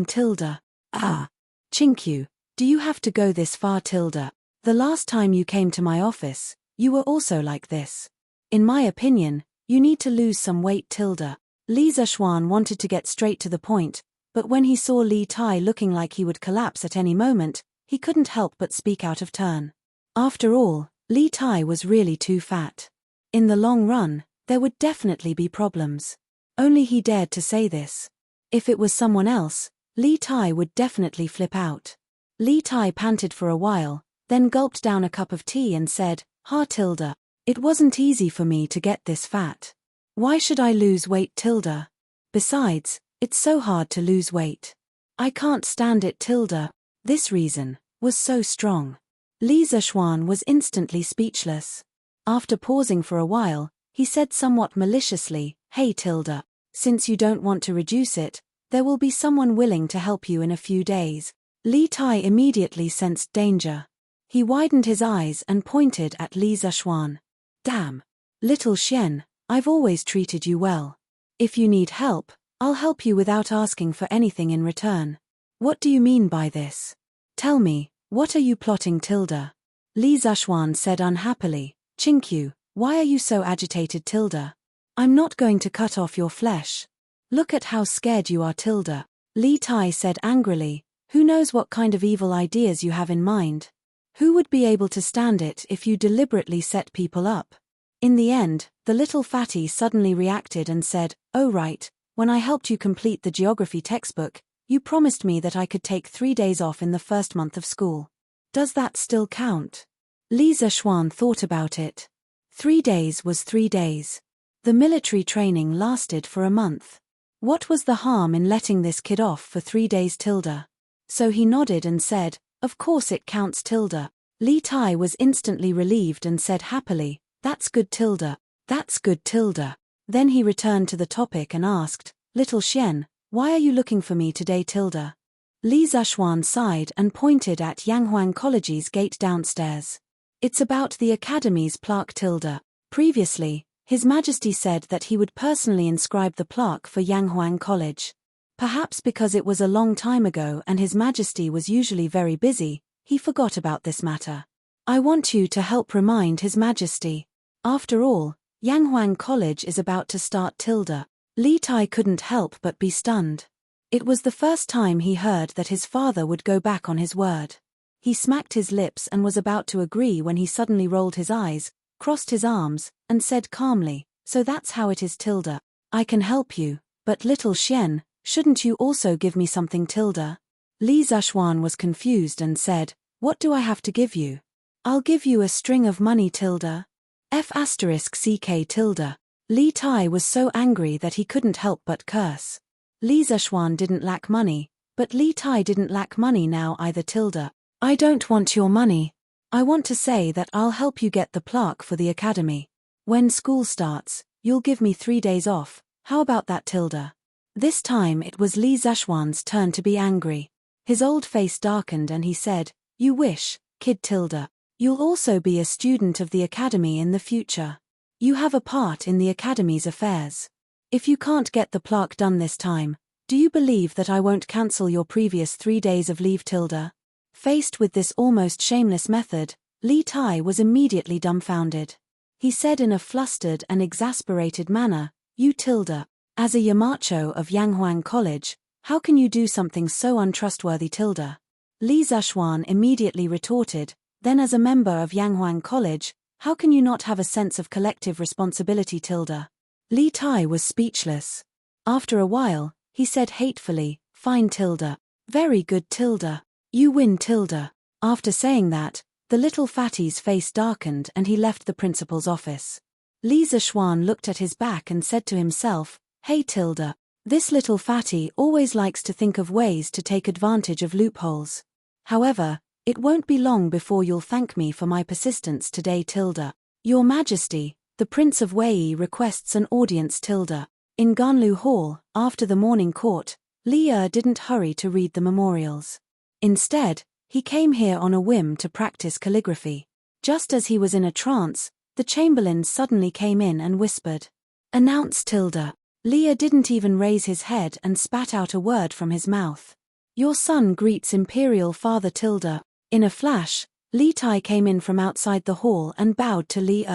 Speaker 1: Tilda. Ah. Chinkyu, do you have to go this far Tilda? The last time you came to my office, you were also like this. In my opinion, you need to lose some weight Tilda. Li Zishuan wanted to get straight to the point, but when he saw Li Tai looking like he would collapse at any moment, he couldn't help but speak out of turn. After all, Li Tai was really too fat. In the long run, there would definitely be problems. Only he dared to say this. If it was someone else, Li Tai would definitely flip out. Li Tai panted for a while, then gulped down a cup of tea and said, Tilda, it wasn't easy for me to get this fat. Why should I lose weight Tilda? Besides, it's so hard to lose weight. I can't stand it Tilda. This reason was so strong. Li Zishuan was instantly speechless. After pausing for a while, he said somewhat maliciously, Hey Tilda, since you don't want to reduce it, there will be someone willing to help you in a few days. Li Tai immediately sensed danger. He widened his eyes and pointed at Li Zishuan. Damn. Little Xian, I've always treated you well. If you need help, I'll help you without asking for anything in return. What do you mean by this? Tell me, what are you plotting Tilda? Li Zishuan said unhappily, Chinkyu, why are you so agitated Tilda? I'm not going to cut off your flesh. Look at how scared you are Tilda. Li Tai said angrily, who knows what kind of evil ideas you have in mind? Who would be able to stand it if you deliberately set people up? In the end, the little fatty suddenly reacted and said, Oh right, when I helped you complete the geography textbook, you promised me that I could take 3 days off in the first month of school. Does that still count? Li Zishuan thought about it. 3 days was 3 days. The military training lasted for a month. What was the harm in letting this kid off for 3 days Tilda? So he nodded and said, Of course it counts Tilda. Li Tai was instantly relieved and said happily, That's good Tilda. That's good Tilda. Then he returned to the topic and asked, Little Xian, why are you looking for me today Tilda? Li Zishuan sighed and pointed at Yanghuang College's gate downstairs. It's about the academy's plaque Tilda. Previously, His Majesty said that he would personally inscribe the plaque for Yanghuang College. Perhaps because it was a long time ago and His Majesty was usually very busy, he forgot about this matter. I want you to help remind His Majesty. After all, Yanghuang College is about to start Tilda. Li Tai couldn't help but be stunned. It was the first time he heard that his father would go back on his word. He smacked his lips and was about to agree when he suddenly rolled his eyes, crossed his arms, and said calmly, So that's how it is Tilda. I can help you, but little Xian, shouldn't you also give me something Tilda? Li Zishuan was confused and said, What do I have to give you? I'll give you a string of money Tilda. *CK Tilda. Li Tai was so angry that he couldn't help but curse. Li Zishuan didn't lack money, but Li Tai didn't lack money now either Tilda. I don't want your money. I want to say that I'll help you get the plaque for the academy. When school starts, you'll give me 3 days off. How about that Tilda? This time it was Li Zishuan's turn to be angry. His old face darkened and he said, You wish, kid Tilda. You'll also be a student of the academy in the future. You have a part in the academy's affairs. If you can't get the plaque done this time, Do you believe that I won't cancel your previous 3 days of leave, Tilda? Faced with this almost shameless method, Li Tai was immediately dumbfounded. He said in a flustered and exasperated manner, "You Tilda, as a Yamacho of Yanghuang College, how can you do something so untrustworthy, Tilda?" Li Zishuan immediately retorted, "Then as a member of Yanghuang College, how can you not have a sense of collective responsibility, Tilda?" Li Tai was speechless. After a while, he said hatefully, "Fine, Tilda. Very good, Tilda. You win, Tilda." After saying that, the little fatty's face darkened and he left the principal's office. Li Zishuan looked at his back and said to himself, "Hey Tilda, this little fatty always likes to think of ways to take advantage of loopholes. However, it won't be long before you'll thank me for my persistence today, Tilda. Your Majesty, the Prince of Wei requests an audience, Tilda." In Ganlu Hall, after the morning court, Li didn't hurry to read the memorials. Instead, he came here on a whim to practice calligraphy. Just as he was in a trance, the chamberlain suddenly came in and whispered, "Announce, Tilda." Li didn't even raise his head and spat out a word from his mouth. "Your son greets Imperial Father, Tilda." In a flash, Li Tai came in from outside the hall and bowed to Li.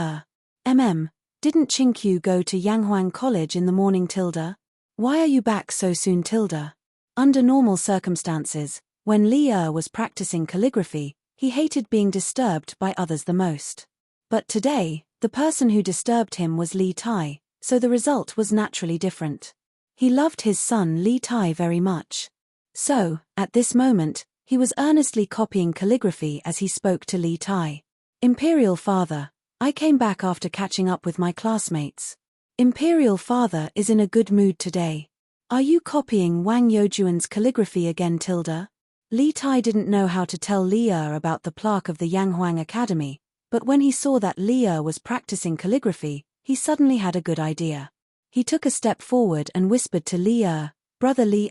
Speaker 1: Didn't Qinkyu go to Yanghuang College in the morning, Tilda? Why are you back so soon, Tilda?" Under normal circumstances, when Li was practicing calligraphy, he hated being disturbed by others the most. But today, the person who disturbed him was Li Tai, so the result was naturally different. He loved his son Li Tai very much. So, at this moment, he was earnestly copying calligraphy as he spoke to Li Tai. "Imperial Father, I came back after catching up with my classmates. Imperial Father is in a good mood today. Are you copying Wang Youjuan's calligraphy again, Tilda?" Li Tai didn't know how to tell Li about the plaque of the Yanghuang Academy, but when he saw that Li was practicing calligraphy, he suddenly had a good idea. He took a step forward and whispered to Li, "Brother Li,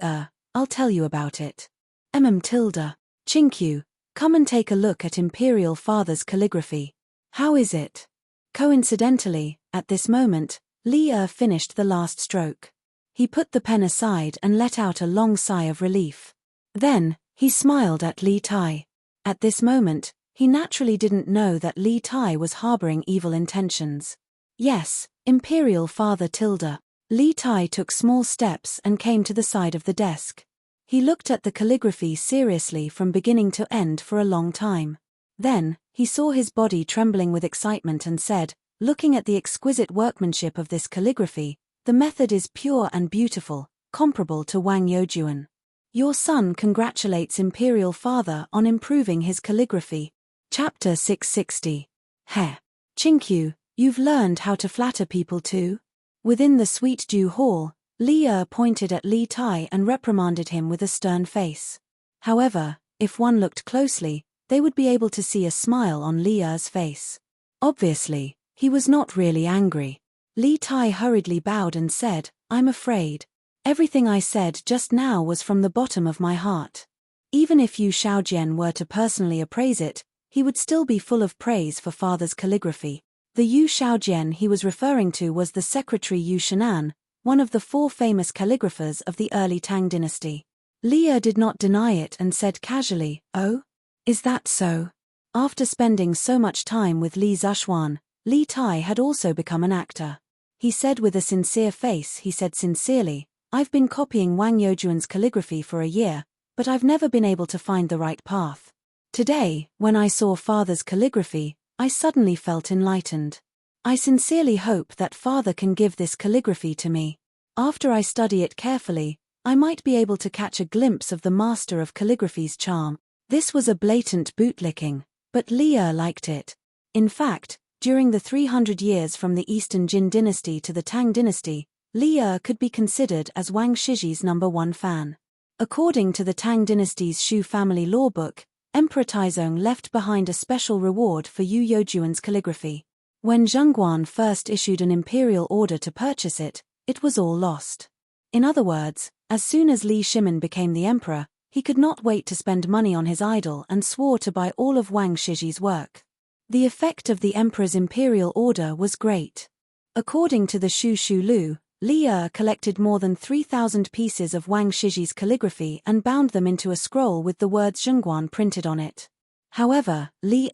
Speaker 1: I'll tell you about it. Tilda. Qinkyu, come and take a look at Imperial Father's calligraphy. How is it?" Coincidentally, at this moment, Li finished the last stroke. He put the pen aside and let out a long sigh of relief. Then, he smiled at Li Tai. At this moment, he naturally didn't know that Li Tai was harboring evil intentions. "Yes, Imperial Father, Tilda." Li Tai took small steps and came to the side of the desk. He looked at the calligraphy seriously from beginning to end for a long time. Then, he saw his body trembling with excitement and said, "Looking at the exquisite workmanship of this calligraphy, the method is pure and beautiful, comparable to Wang Youjuan. Your son congratulates Imperial Father on improving his calligraphy." Chapter 660. Heh. Qinkyu, you've learned how to flatter people too? Within the Sweet Dew Hall, Li pointed at Li Tai and reprimanded him with a stern face. However, if one looked closely, they would be able to see a smile on Li's face. Obviously, he was not really angry. Li Tai hurriedly bowed and said, "I'm afraid. Everything I said just now was from the bottom of my heart. Even if Yu Shaojian were to personally appraise it, he would still be full of praise for Father's calligraphy." The Yu Shaojian he was referring to was the secretary Yu Shenan, one of the 4 famous calligraphers of the early Tang dynasty. Li did not deny it and said casually, "Oh? Is that so?" After spending so much time with Li Zishuan, Li Tai had also become an actor. He said with a sincere face, he said sincerely, "I've been copying Wang Youjuan's calligraphy for a year, but I've never been able to find the right path. Today, when I saw Father's calligraphy, I suddenly felt enlightened. I sincerely hope that Father can give this calligraphy to me. After I study it carefully, I might be able to catch a glimpse of the master of calligraphy's charm." This was a blatant bootlicking, but Li liked it. In fact, during the 300 years from the Eastern Jin dynasty to the Tang dynasty, Li could be considered as Wang Shiji's #1 fan. According to the Tang dynasty's Shu family law book, Emperor Taizong left behind a special reward for Yu Youjuan's calligraphy. When Zhengguan first issued an imperial order to purchase it, it was all lost. In other words, as soon as Li Shimin became the emperor, he could not wait to spend money on his idol and swore to buy all of Wang Shiji's work. The effect of the emperor's imperial order was great. According to the Shu Lu, Li collected more than 3,000 pieces of Wang Shiji's calligraphy and bound them into a scroll with the words Zhongguan printed on it. However, Li,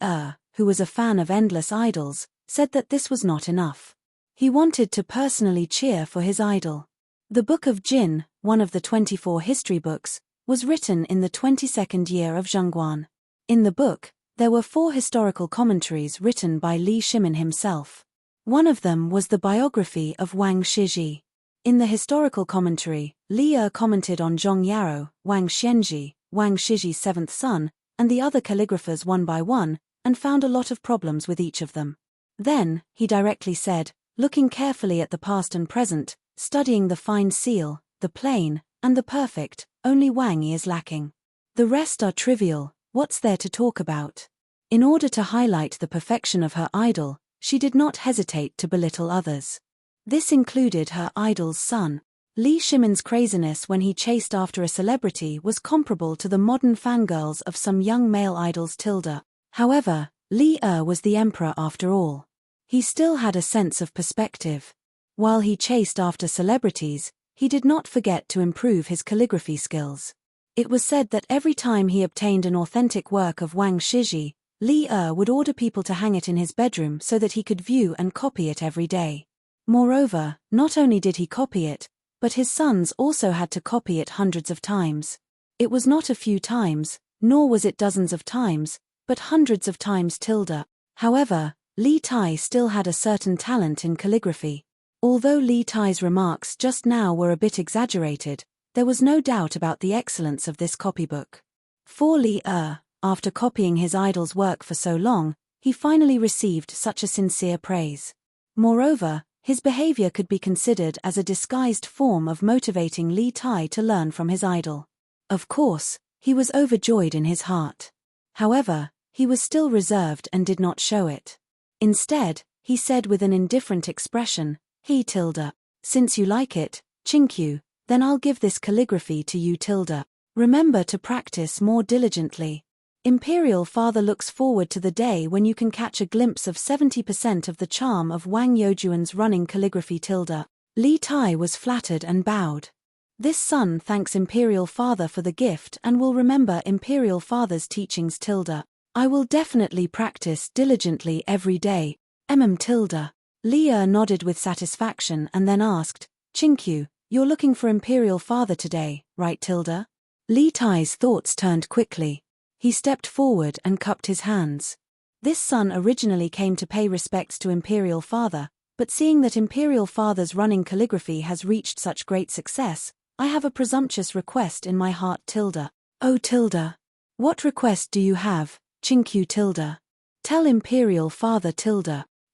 Speaker 1: who was a fan of endless idols, said that this was not enough. He wanted to personally cheer for his idol. The Book of Jin, one of the 24 history books, was written in the 22nd year of Zhongguan. In the book, there were 4 historical commentaries written by Li Shimin himself. One of them was the biography of Wang Shiji. In the historical commentary, Li commented on Zhong Yaro, Wang Xianji, Wang Shiji's 7th son, and the other calligraphers one by one, and found a lot of problems with each of them. Then, he directly said, looking carefully at the past and present, studying the fine seal, the plain, and the perfect, only Wang Yi is lacking. The rest are trivial, what's there to talk about? In order to highlight the perfection of her idol, she did not hesitate to belittle others. This included her idol's son. Li Shimin's craziness when he chased after a celebrity was comparable to the modern fangirls of some young male idols. However, Li was the emperor after all. He still had a sense of perspective. While he chased after celebrities, he did not forget to improve his calligraphy skills. It was said that every time he obtained an authentic work of Wang Shiji, Li would order people to hang it in his bedroom so that he could view and copy it every day. Moreover, not only did he copy it, but his sons also had to copy it hundreds of times. It was not a few times, nor was it dozens of times, but hundreds of times. However, Li Tai still had a certain talent in calligraphy. Although Li Tai's remarks just now were a bit exaggerated, there was no doubt about the excellence of this copybook. For Li after copying his idol's work for so long, he finally received such a sincere praise. Moreover, his behavior could be considered as a disguised form of motivating Li Tai to learn from his idol. Of course, he was overjoyed in his heart. However, he was still reserved and did not show it. Instead, he said with an indifferent expression, Since you like it, Chinkyu, then I'll give this calligraphy to you. Remember to practice more diligently. Imperial Father looks forward to the day when you can catch a glimpse of 70% of the charm of Wang Youjuan's running calligraphy. Li Tai was flattered and bowed. This son thanks Imperial Father for the gift and will remember Imperial Father's teachings. I will definitely practice diligently every day. Li nodded with satisfaction and then asked, Chinkyu, you're looking for Imperial Father today, right? Li Tai's thoughts turned quickly. He stepped forward and cupped his hands. This son originally came to pay respects to Imperial Father, but seeing that Imperial Father's running calligraphy has reached such great success, I have a presumptuous request in my heart. Oh. What request do you have, Chinkyu? Tell Imperial Father.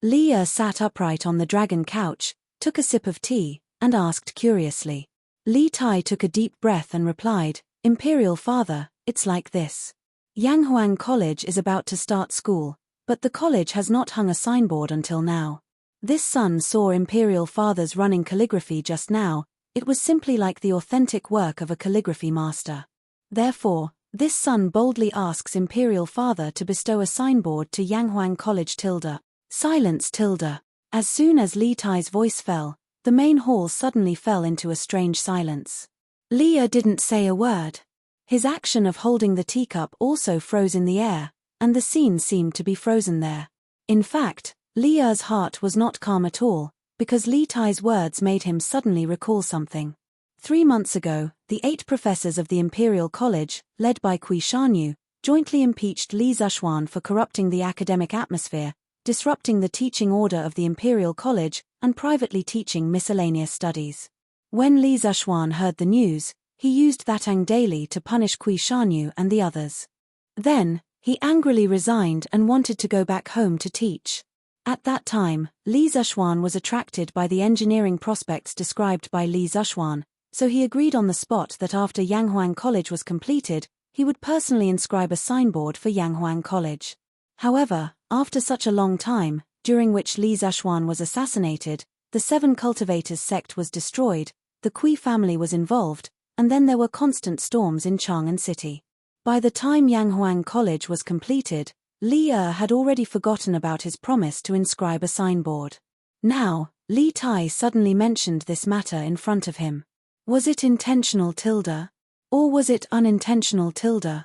Speaker 1: Li sat upright on the dragon couch, took a sip of tea, and asked curiously. Li Tai took a deep breath and replied, Imperial Father, it's like this. Yanghuang College is about to start school, but the college has not hung a signboard until now. This son saw Imperial Father's running calligraphy just now. It was simply like the authentic work of a calligraphy master. Therefore, this son boldly asks Imperial Father to bestow a signboard to Yanghuang College. Silence. As soon as Li Tai's voice fell, the main hall suddenly fell into a strange silence. Li didn't say a word. His action of holding the teacup also froze in the air, and the scene seemed to be frozen there. In fact, Li's heart was not calm at all, because Li Tai's words made him suddenly recall something. 3 months ago, the 8 professors of the Imperial College, led by Kui Shanyu, jointly impeached Li Zishuan for corrupting the academic atmosphere, disrupting the teaching order of the Imperial College, and privately teaching miscellaneous studies. When Li Zishuan heard the news, he used that daily to punish Kui Shanyu and the others. Then, he angrily resigned and wanted to go back home to teach. At that time, Li Zishuan was attracted by the engineering prospects described by Li Zishuan, so he agreed on the spot that after Yanghuang College was completed, he would personally inscribe a signboard for Yanghuang College. However, after such a long time, during which Li Zishuan was assassinated, the 7 cultivators sect was destroyed, the Kui family was involved, and then there were constant storms in Chang'an City. By the time Yanghuang College was completed, Li had already forgotten about his promise to inscribe a signboard. Now, Li Tai suddenly mentioned this matter in front of him. Was it intentional tilde? Or was it unintentional tilde?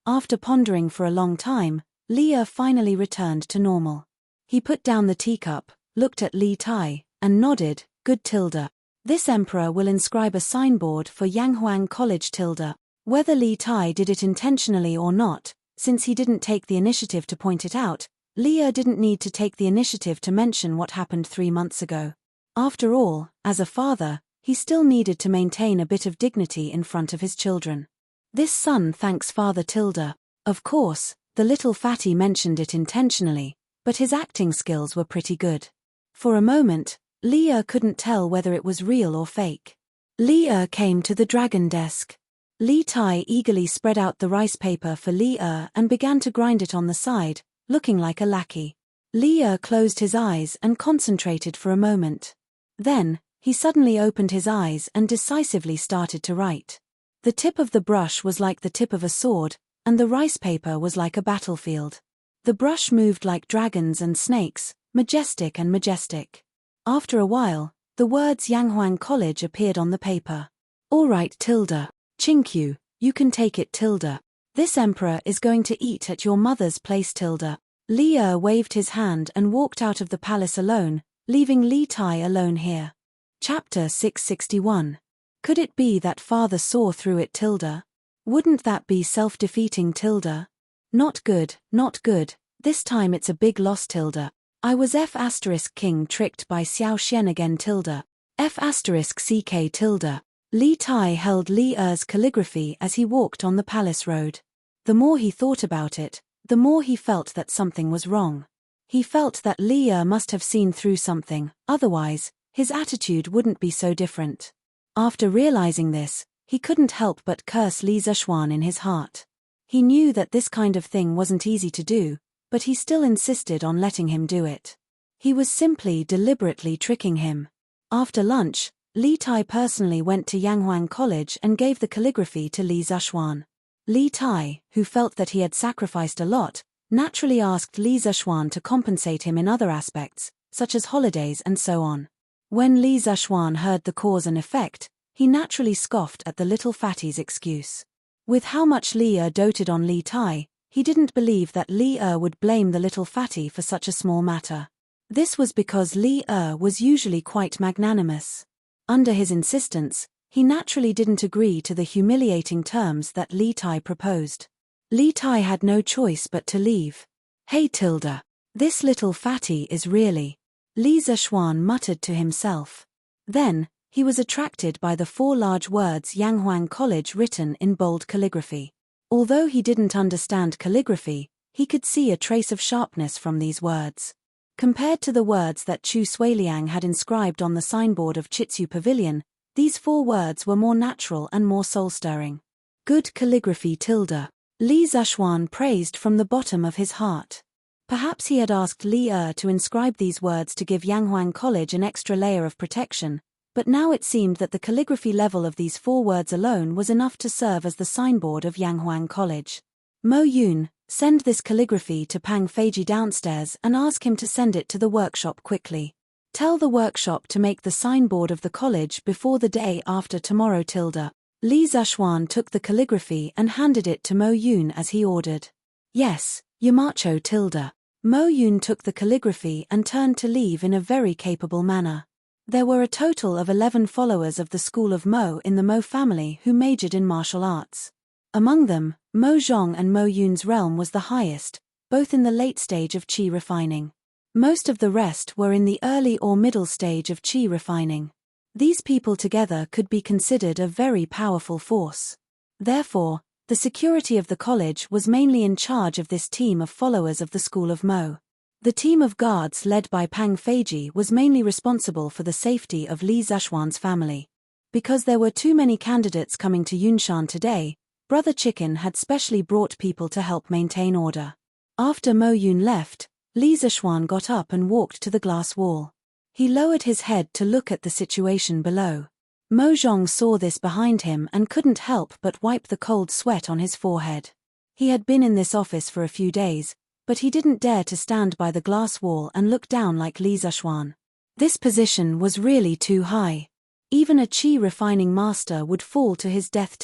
Speaker 1: After pondering for a long time, Li finally returned to normal. He put down the teacup, looked at Li Tai, and nodded, good tilde. This emperor will inscribe a signboard for Yanghuang College tilde. Whether Li Tai did it intentionally or not, since he didn't take the initiative to point it out, Li didn't need to take the initiative to mention what happened 3 months ago. After all, as a father, he still needed to maintain a bit of dignity in front of his children. This son thanks Father tilde. Of course, the little fatty mentioned it intentionally, but his acting skills were pretty good. For a moment, Li couldn't tell whether it was real or fake. Li came to the dragon desk. Li Tai eagerly spread out the rice paper for Li and began to grind it on the side, looking like a lackey. Li closed his eyes and concentrated for a moment. Then, he suddenly opened his eyes and decisively started to write. The tip of the brush was like the tip of a sword, and the rice paper was like a battlefield. The brush moved like dragons and snakes, majestic and majestic. After a while, the words Yanghuang College appeared on the paper. All right tilde. Chinkyu, you can take it tilde. This emperor is going to eat at your mother's place tilde. Li waved his hand and walked out of the palace alone, leaving Li Tai alone here. Chapter 661. Could it be that father saw through it tilde? Wouldn't that be self-defeating tilde? Not good, not good, this time it's a big loss tilde. I was F*king tricked by Xiao Xian again tilde. F*ck tilde. Li Tai held Li's calligraphy as he walked on the palace road. The more he thought about it, the more he felt that something was wrong. He felt that Li must have seen through something, otherwise, his attitude wouldn't be so different. After realizing this, he couldn't help but curse Li Zishuan in his heart. He knew that this kind of thing wasn't easy to do, but he still insisted on letting him do it. He was simply deliberately tricking him. After lunch, Li Tai personally went to Yanghuang College and gave the calligraphy to Li Zishuan. Li Tai, who felt that he had sacrificed a lot, naturally asked Li Zishuan to compensate him in other aspects, such as holidays and so on. When Li Zishuan heard the cause and effect, he naturally scoffed at the little fatty's excuse. With how much Li doted on Li Tai, he didn't believe that Li would blame the little fatty for such a small matter. This was because Li was usually quite magnanimous. Under his insistence, he naturally didn't agree to the humiliating terms that Li Tai proposed. Li Tai had no choice but to leave. Hey tilde. This little fatty is really. Li Zishuan muttered to himself. Then, he was attracted by the 4 large words Yanghuang College written in bold calligraphy. Although he didn't understand calligraphy, he could see a trace of sharpness from these words. Compared to the words that Chu Suiliang had inscribed on the signboard of Chitsu Pavilion, these 4 words were more natural and more soul-stirring. Good calligraphy tilde. Li Zishuan praised from the bottom of his heart. Perhaps he had asked Li to inscribe these words to give Yanghuang College an extra layer of protection, but now it seemed that the calligraphy level of these 4 words alone was enough to serve as the signboard of Yanghuang College. Mo Yun, send this calligraphy to Pang Feiji downstairs and ask him to send it to the workshop quickly. Tell the workshop to make the signboard of the college before the day after tomorrow tilde. Li Zishuan took the calligraphy and handed it to Mo Yun as he ordered. Yes, Yamacho tilde. Mo Yun took the calligraphy and turned to leave in a very capable manner. There were a total of 11 followers of the school of Mo in the Mo family who majored in martial arts. Among them, Mo Zhong and Mo Yun's realm was the highest, both in the late stage of qi refining. Most of the rest were in the early or middle stage of qi refining. These people together could be considered a very powerful force. Therefore, the security of the college was mainly in charge of this team of followers of the school of Mo. The team of guards led by Pang Feiji was mainly responsible for the safety of Li Zishuan's family. Because there were too many candidates coming to Yunshan today, Brother Chicken had specially brought people to help maintain order. After Mo Yun left, Li Zishuan got up and walked to the glass wall. He lowered his head to look at the situation below. Mo Zhong saw this behind him and couldn't help but wipe the cold sweat on his forehead. He had been in this office for a few days, but he didn't dare to stand by the glass wall and look down like Li Zishuan. This position was really too high. Even a qi refining master would fall to his death.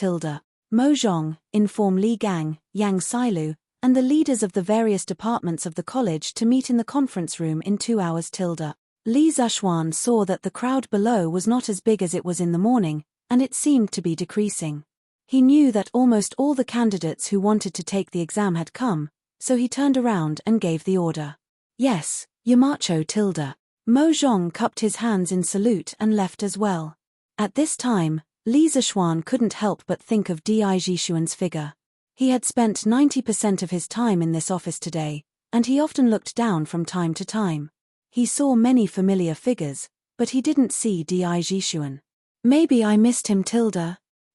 Speaker 1: Mo Zhong, inform Li Gang, Yang Sailu, and the leaders of the various departments of the college to meet in the conference room in 2 hours. Li Zishuan saw that the crowd below was not as big as it was in the morning, and it seemed to be decreasing. He knew that almost all the candidates who wanted to take the exam had come, so he turned around and gave the order. Yes, Yamacho. Mo Zhong cupped his hands in salute and left as well. At this time, Li Zishuan couldn't help but think of Di Jishuan's figure. He had spent 90% of his time in this office today, and he often looked down from time to time. He saw many familiar figures, but he didn't see Di Jishuan. Maybe I missed him.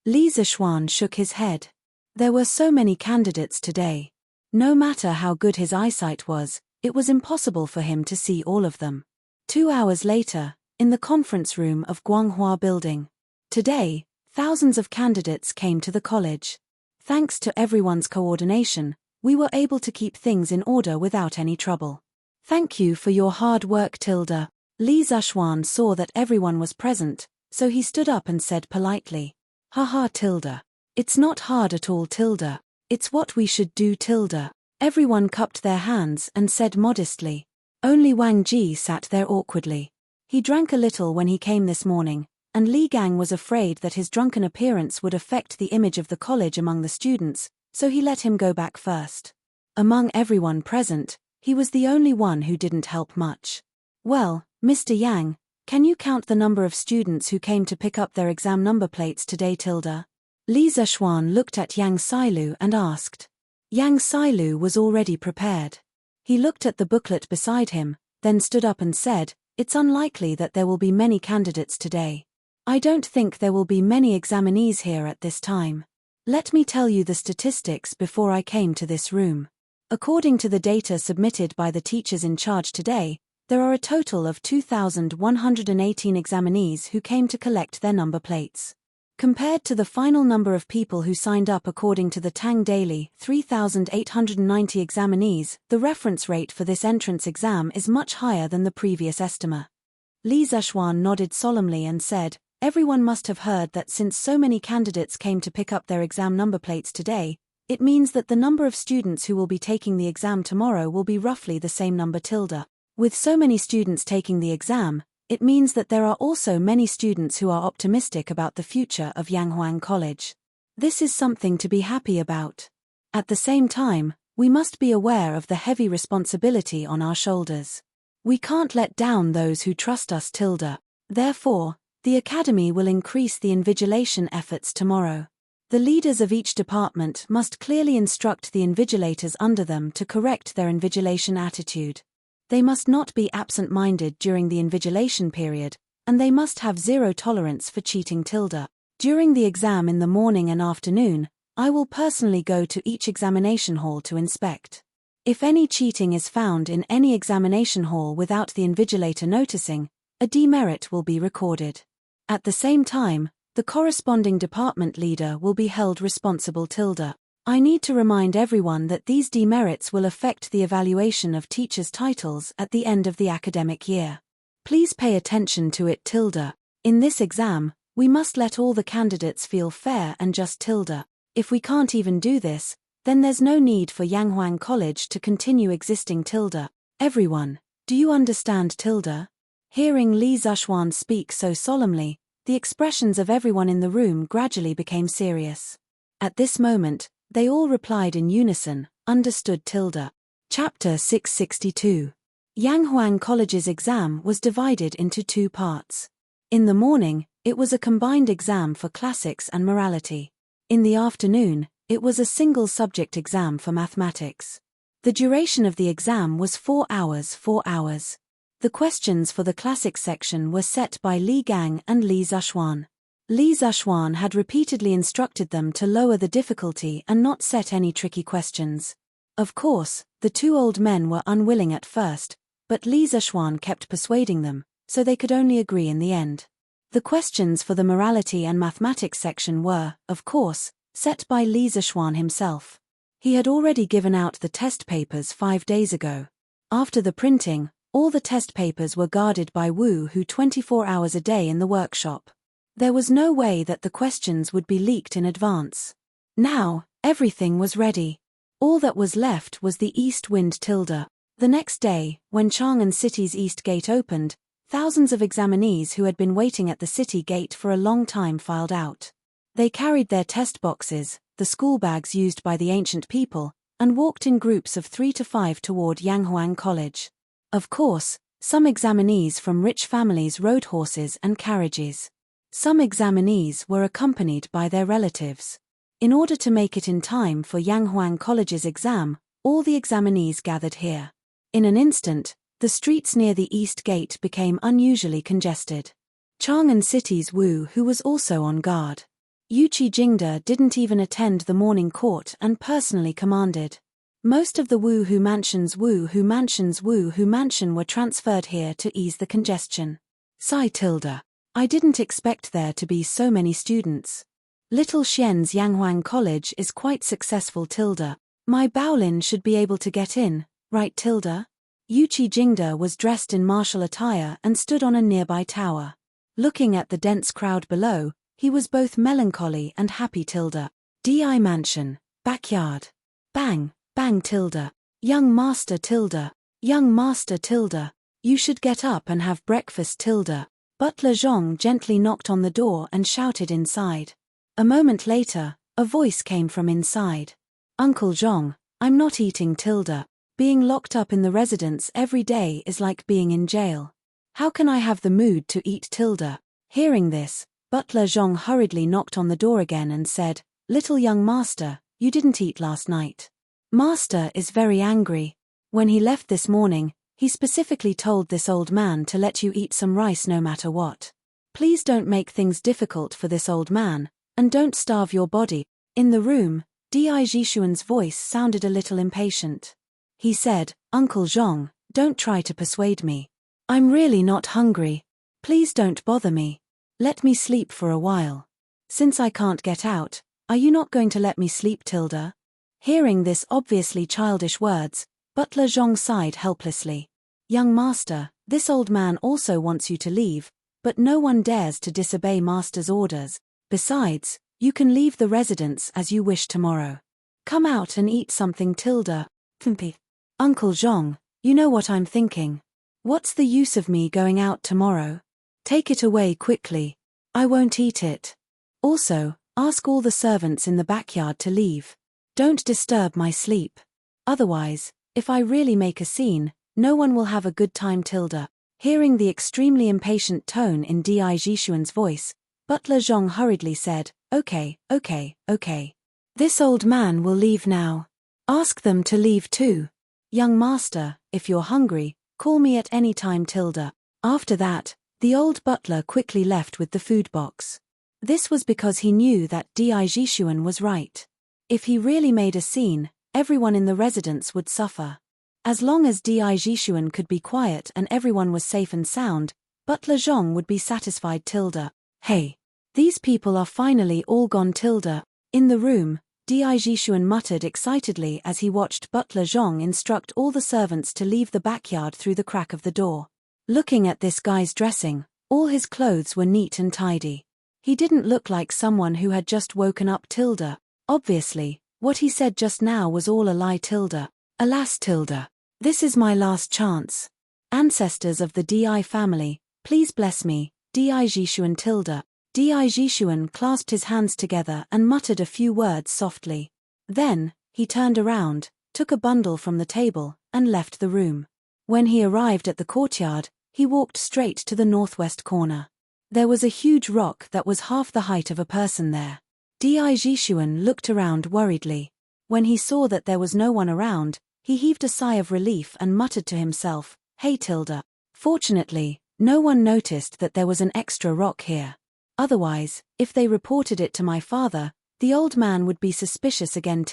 Speaker 1: Li Zishuan shook his head. There were so many candidates today. No matter how good his eyesight was, it was impossible for him to see all of them. 2 hours later, in the conference room of Guanghua Building. Today, thousands of candidates came to the college. Thanks to everyone's coordination, we were able to keep things in order without any trouble. Thank you for your hard work. Li Zishuan saw that everyone was present, so he stood up and said politely. Haha. It's not hard at all. It's what we should do. Everyone cupped their hands and said modestly. Only Wang Ji sat there awkwardly. He drank a little when he came this morning, and Li Gang was afraid that his drunken appearance would affect the image of the college among the students, so he let him go back first. Among everyone present, he was the only one who didn't help much. Well, Mr. Yang, can you count the number of students who came to pick up their exam number plates today? Li Zishuan looked at Yang Sailu and asked. Yang Sailu was already prepared. He looked at the booklet beside him, then stood up and said, It's unlikely that there will be many candidates today. I don't think there will be many examinees here at this time. Let me tell you the statistics before I came to this room. According to the data submitted by the teachers in charge today, there are a total of 2,118 examinees who came to collect their number plates. Compared to the final number of people who signed up according to the Tang Daily, 3,890 examinees, the reference rate for this entrance exam is much higher than the previous estimate. Li Zishuan nodded solemnly and said, Everyone must have heard that since so many candidates came to pick up their exam number plates today, it means that the number of students who will be taking the exam tomorrow will be roughly the same number. With so many students taking the exam, it means that there are also many students who are optimistic about the future of Yanghuang College. This is something to be happy about. At the same time, we must be aware of the heavy responsibility on our shoulders. We can't let down those who trust us. Therefore, the Academy will increase the invigilation efforts tomorrow. The leaders of each department must clearly instruct the invigilators under them to correct their invigilation attitude. They must not be absent-minded during the invigilation period, and they must have zero tolerance for cheating. During the exam in the morning and afternoon, I will personally go to each examination hall to inspect. If any cheating is found in any examination hall without the invigilator noticing, a demerit will be recorded. At the same time, the corresponding department leader will be held responsible. I need to remind everyone that these demerits will affect the evaluation of teachers' titles at the end of the academic year. Please pay attention to it. In this exam, we must let all the candidates feel fair and just. If we can't even do this, then there's no need for Yanghuang College to continue existing. Everyone, do you understand? Hearing Li Zishuan speak so solemnly, the expressions of everyone in the room gradually became serious. At this moment, they all replied in unison, Understood. Chapter 662. Yanghuang College's exam was divided into 2 parts. In the morning, it was a combined exam for classics and morality. In the afternoon, it was a single subject exam for mathematics. The duration of the exam was 4 hours. The questions for the classics section were set by Li Gang and Li Zishuan. Li Zishuan had repeatedly instructed them to lower the difficulty and not set any tricky questions. Of course, the 2 old men were unwilling at first, but Li Zishuan kept persuading them, so they could only agree in the end. The questions for the morality and mathematics section were, of course, set by Li Zishuan himself. He had already given out the test papers 5 days ago. After the printing, All the test papers were guarded by Wu Hu 24 hours a day in the workshop. There was no way that the questions would be leaked in advance. Now, everything was ready. All that was left was the east wind. The next day, when Chang'an City's east gate opened, thousands of examinees who had been waiting at the city gate for a long time filed out. They carried their test boxes, the school bags used by the ancient people, and walked in groups of 3 to 5 toward Yanghuang College. Of course, some examinees from rich families rode horses and carriages. Some examinees were accompanied by their relatives. In order to make it in time for Yanghuang College's exam, all the examinees gathered here. In an instant, the streets near the east gate became unusually congested. Chang'an City's Wu Hu was also on guard. Yuqi Jingde didn't even attend the morning court and personally commanded. Most of the Wu Hu Mansion were transferred here to ease the congestion. I didn't expect there to be so many students. Little Xian's Yanghuang College is quite successful. My Baolin should be able to get in, right? Yuqi Jingde was dressed in martial attire and stood on a nearby tower. Looking at the dense crowd below, he was both melancholy and happy. Di Mansion, backyard. Bang, bang. Young master. Young master. You should get up and have breakfast. Butler Zhong gently knocked on the door and shouted inside. A moment later, a voice came from inside. Uncle Zhong, I'm not eating. Being locked up in the residence every day is like being in jail. How can I have the mood to eat? Hearing this, Butler Zhong hurriedly knocked on the door again and said, Little young master, you didn't eat last night. Master is very angry. When he left this morning, he specifically told this old man to let you eat some rice no matter what. Please don't make things difficult for this old man, and don't starve your body. In the room, Di Jishuan's voice sounded a little impatient. He said, Uncle Zhong, don't try to persuade me. I'm really not hungry. Please don't bother me. Let me sleep for a while. Since I can't get out, are you not going to let me sleep? Hearing this obviously childish words, Butler Zhong sighed helplessly. Young master, this old man also wants you to leave, but no one dares to disobey master's orders. Besides, you can leave the residence as you wish tomorrow. Come out and eat something. Uncle Zhong, you know what I'm thinking. What's the use of me going out tomorrow? Take it away quickly. I won't eat it. Also, ask all the servants in the backyard to leave. Don't disturb my sleep. Otherwise, if I really make a scene, no one will have a good time. Hearing the extremely impatient tone in Di Jishuan's voice, Butler Zhong hurriedly said, Okay. This old man will leave now. Ask them to leave too. Young master, if you're hungry, call me at any time. After that, the old butler quickly left with the food box. This was because he knew that Di Jishuan was right. If he really made a scene, everyone in the residence would suffer. As long as Di Jishuan could be quiet and everyone was safe and sound, Butler Zhong would be satisfied. Hey! These people are finally all gone. In the room, Di Jishuan muttered excitedly as he watched Butler Zhong instruct all the servants to leave the backyard through the crack of the door. Looking at this guy's dressing, all his clothes were neat and tidy. He didn't look like someone who had just woken up. Obviously, what he said just now was all a lie. Alas. This is my last chance. Ancestors of the Di family, please bless me, Di Jishuan. Di Jishuan clasped his hands together and muttered a few words softly. Then, he turned around, took a bundle from the table, and left the room. When he arrived at the courtyard, he walked straight to the northwest corner. There was a huge rock that was half the height of a person there. Di Jishuan looked around worriedly. When he saw that there was no one around, he heaved a sigh of relief and muttered to himself, Hey. Fortunately, no one noticed that there was an extra rock here. Otherwise, if they reported it to my father, the old man would be suspicious again.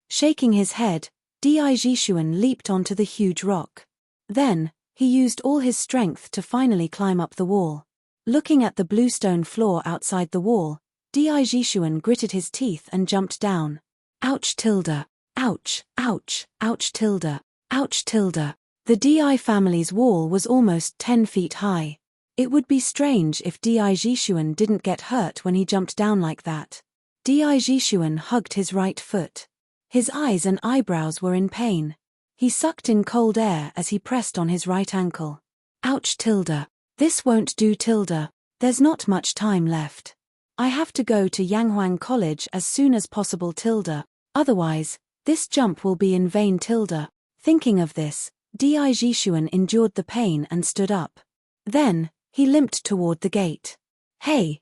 Speaker 1: Shaking his head, Di Jishuan leaped onto the huge rock. Then, he used all his strength to finally climb up the wall. Looking at the bluestone floor outside the wall, Di Jishuan gritted his teeth and jumped down. Ouch. Ouch. Ouch. Ouch. Ouch. The Di family's wall was almost 10 feet high. It would be strange if Di Jishuan didn't get hurt when he jumped down like that. Di Jishuan hugged his right foot. His eyes and eyebrows were in pain. He sucked in cold air as he pressed on his right ankle. Ouch tilde. This won't do tilde. There's not much time left. I have to go to Yanghuang College as soon as possible tilde. Otherwise, this jump will be in vain tilde. Thinking of this, Di Jishuan endured the pain and stood up. Then, he limped toward the gate. Hey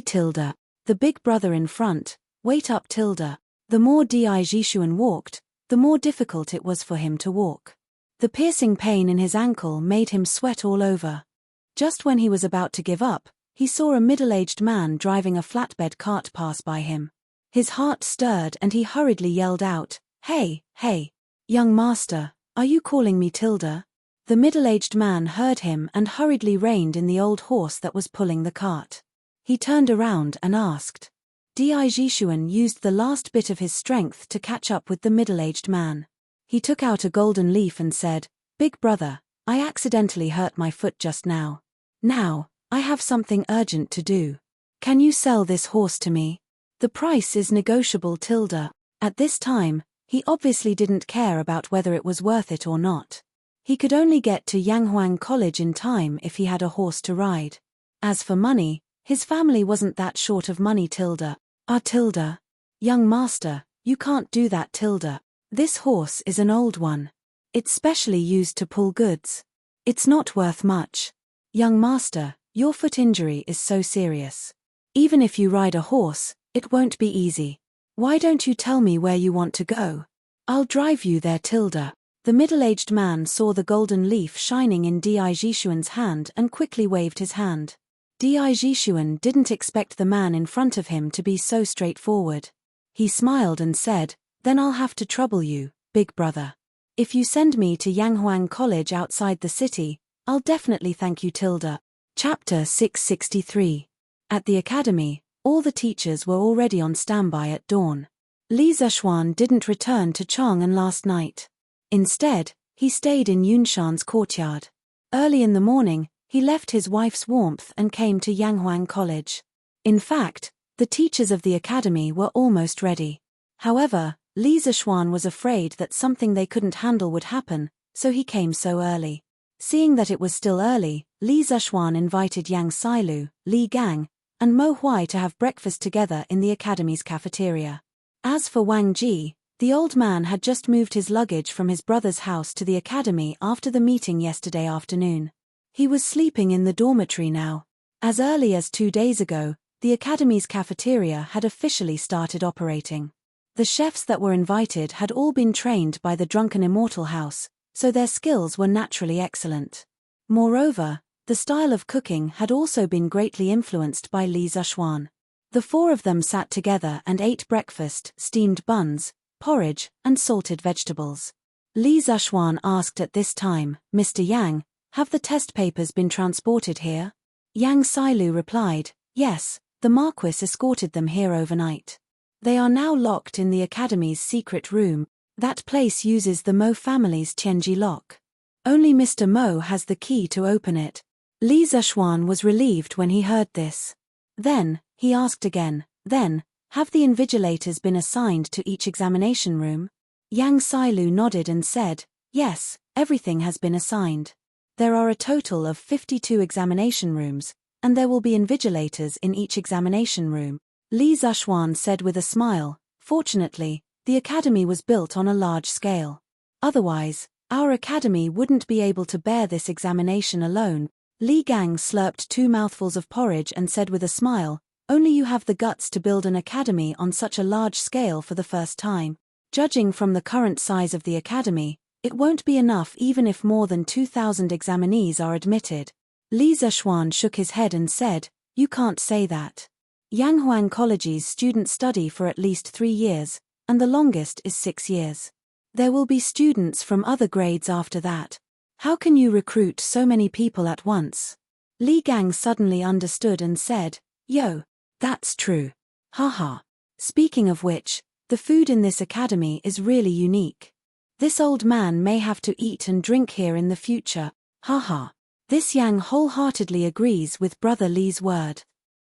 Speaker 1: tilde. The big brother in front, wait up tilde. The more Di Jishuan walked, the more difficult it was for him to walk. The piercing pain in his ankle made him sweat all over. Just when he was about to give up, he saw a middle-aged man driving a flatbed cart pass by him. His heart stirred and he hurriedly yelled out, Hey, young master, are you calling me tilde? The middle-aged man heard him and hurriedly reined in the old horse that was pulling the cart. He turned around and asked. Di Jishuan used the last bit of his strength to catch up with the middle-aged man. He took out a golden leaf and said, Big brother, I accidentally hurt my foot just now. Now, I have something urgent to do. Can you sell this horse to me? The price is negotiable tilde. At this time, he obviously didn't care about whether it was worth it or not. He could only get to Yanghuang College in time if he had a horse to ride. As for money, his family wasn't that short of money tilde. Tilde. Young master, you can't do that tilde. This horse is an old one. It's specially used to pull goods. It's not worth much. Young master, your foot injury is so serious. Even if you ride a horse, it won't be easy. Why don't you tell me where you want to go? I'll drive you there tilde. The middle-aged man saw the golden leaf shining in Di Jishuan's hand and quickly waved his hand. Di Jishuan didn't expect the man in front of him to be so straightforward. He smiled and said, Then I'll have to trouble you, big brother. If you send me to Yanghuang College outside the city, I'll definitely thank you tilde. Chapter 663. At the academy, all the teachers were already on standby at dawn. Li Zishuan didn't return to Chang'an last night. Instead, he stayed in Yunshan's courtyard. Early in the morning, he left his wife's warmth and came to Yanghuang College. In fact, the teachers of the academy were almost ready. However, Li Zishuan was afraid that something they couldn't handle would happen, so he came so early. Seeing that it was still early, Li Zishuan invited Yang Sailu, Li Gang, and Mo Huai to have breakfast together in the academy's cafeteria. As for Wang Ji, the old man had just moved his luggage from his brother's house to the academy after the meeting yesterday afternoon. He was sleeping in the dormitory now. As early as 2 days ago, the academy's cafeteria had officially started operating. The chefs that were invited had all been trained by the Drunken Immortal House, so their skills were naturally excellent. Moreover, the style of cooking had also been greatly influenced by Li Zishuan. The four of them sat together and ate breakfast, steamed buns, porridge, and salted vegetables. Li Zishuan asked at this time, Mr. Yang, have the test papers been transported here? Yang Sailu replied, Yes, the Marquis escorted them here overnight. They are now locked in the academy's secret room. That place uses the Mo family's Tianji lock. Only Mr. Mo has the key to open it. Li Zishuan was relieved when he heard this. Then, he asked again, have the invigilators been assigned to each examination room? Yang Sailu nodded and said, Yes, everything has been assigned. There are a total of 52 examination rooms, and there will be invigilators in each examination room. Li Zishuan said with a smile, Fortunately, the academy was built on a large scale. Otherwise, our academy wouldn't be able to bear this examination alone. Li Gang slurped 2 mouthfuls of porridge and said with a smile, Only you have the guts to build an academy on such a large scale for the first time. Judging from the current size of the academy, it won't be enough even if more than 2,000 examinees are admitted. Li Zishuan shook his head and said, You can't say that. Yanghuang College's students study for at least 3 years, and the longest is 6 years. There will be students from other grades after that. How can you recruit so many people at once? Li Gang suddenly understood and said, Yo, that's true. Haha. Speaking of which, the food in this academy is really unique. This old man may have to eat and drink here in the future, haha. This Yang wholeheartedly agrees with Brother Li's word.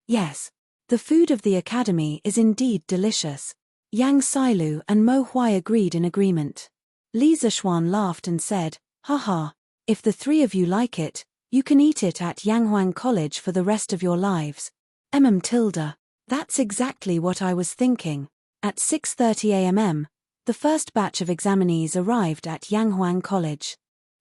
Speaker 1: Yes. The food of the academy is indeed delicious. Yang Sailu and Mo Huai agreed in agreement. Li Zishuan laughed and said, haha, if the three of you like it, you can eat it at Yanghuang College for the rest of your lives. Tilda. That's exactly what I was thinking. At 6:30 a.m., the first batch of examinees arrived at Yanghuang College.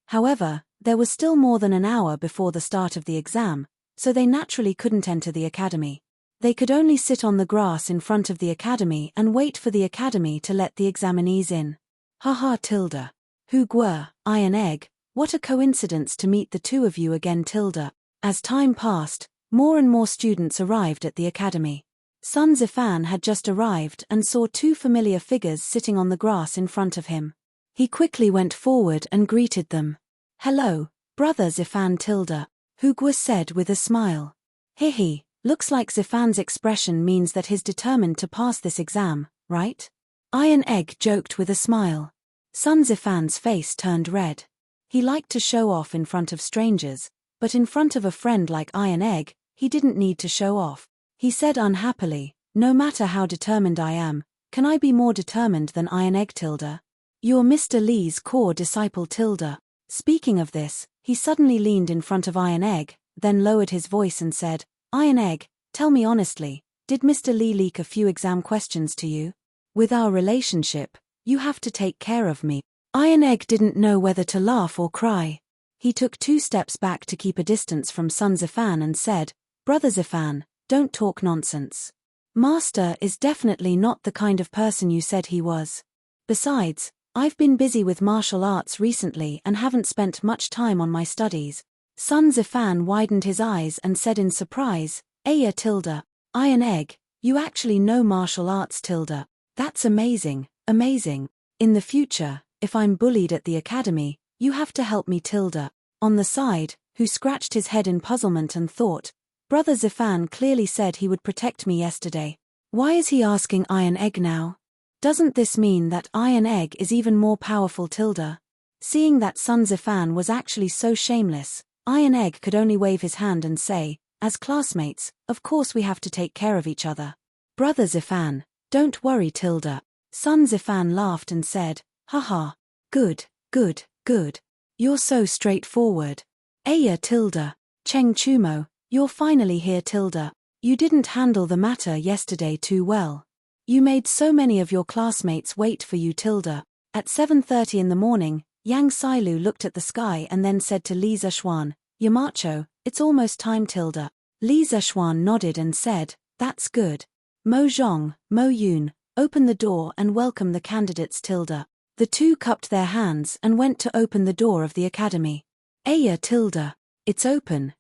Speaker 1: However, there was still more than an hour before the start of the exam, so they naturally couldn't enter the academy. They could only sit on the grass in front of the academy and wait for the academy to let the examinees in. Haha tilde. Hu Guo, Iron Egg, what a coincidence to meet the two of you again tilde. As time passed, more and more students arrived at the academy. Sun Zifan had just arrived and saw two familiar figures sitting on the grass in front of him. He quickly went forward and greeted them. Hello, Brother Zifan tilde, Hu Guo said with a smile. Hihi, looks like Zifan's expression means that he's determined to pass this exam, right? Iron Egg joked with a smile. Sun Zifan's face turned red. He liked to show off in front of strangers, but in front of a friend like Iron Egg, he didn't need to show off. He said unhappily, no matter how determined I am, can I be more determined than Iron Egg tilde? You're Mr. Li's core disciple tilde. Speaking of this, he suddenly leaned in front of Iron Egg, then lowered his voice and said, Iron Egg, tell me honestly, did Mr. Li leak a few exam questions to you? With our relationship, you have to take care of me. Iron Egg didn't know whether to laugh or cry. He took 2 steps back to keep a distance from Sun Zifan and said, Brother Zifan, don't talk nonsense. Master is definitely not the kind of person you said he was. Besides, I've been busy with martial arts recently and haven't spent much time on my studies. Sun Zifan widened his eyes and said in surprise, Aya tilde, Iron Egg, you actually know martial arts tilde. That's amazing, amazing. In the future, if I'm bullied at the academy, you have to help me tilde. On the side, Hu scratched his head in puzzlement and thought, Brother Zifan clearly said he would protect me yesterday. Why is he asking Iron Egg now? Doesn't this mean that Iron Egg is even more powerful tilde? Seeing that Sun Zifan was actually so shameless, Iron Egg could only wave his hand and say, as classmates, of course we have to take care of each other. Brother Zifan, don't worry tilde. Sun Zifan laughed and said, haha, good, good, good. You're so straightforward. Aya tilde, Cheng Chumo, you're finally here tilde. You didn't handle the matter yesterday too well. You made so many of your classmates wait for you tilde. At 7:30 in the morning, Yang Sailu looked at the sky and then said to Li Zishuan, Yamacho, it's almost time tilde. Li Zishuan nodded and said, that's good. Mo Zhong, Mo Yun, open the door and welcome the candidates tilde. The two cupped their hands and went to open the door of the academy. Aya tilde. It's open,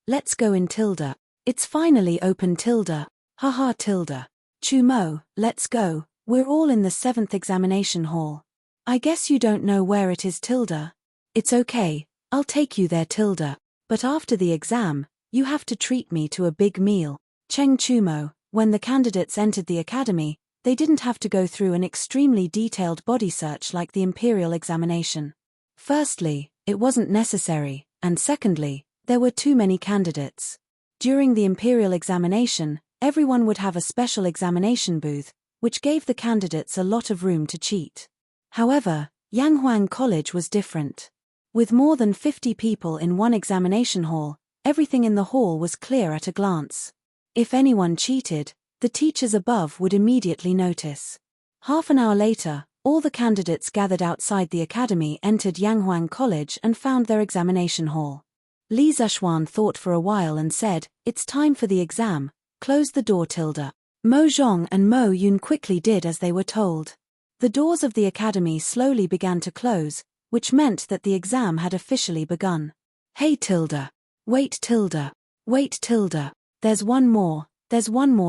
Speaker 1: let's go in tilde. It's finally open tilde. Haha tilde. Chumo, let's go, we're all in the 7th examination hall. I guess you don't know where it is tilde. It's okay, I'll take you there tilde. But after the exam, you have to treat me to a big meal. Cheng Chumo, when the candidates entered the academy, they didn't have to go through an extremely detailed body search like the imperial examination. Firstly, it wasn't necessary, and secondly, there were too many candidates. During the imperial examination, everyone would have a special examination booth, which gave the candidates a lot of room to cheat. However, Yanghuang College was different. With more than 50 people in one examination hall, everything in the hall was clear at a glance. If anyone cheated, the teachers above would immediately notice. Half an hour later, all the candidates gathered outside the academy entered Yanghuang College and found their examination hall. Li Zishuan thought for a while and said, it's time for the exam, close the door tilde. Mo Zhong and Mo Yun quickly did as they were told. The doors of the academy slowly began to close, which meant that the exam had officially begun. Hey tilde. Wait tilde. Wait tilde. There's one more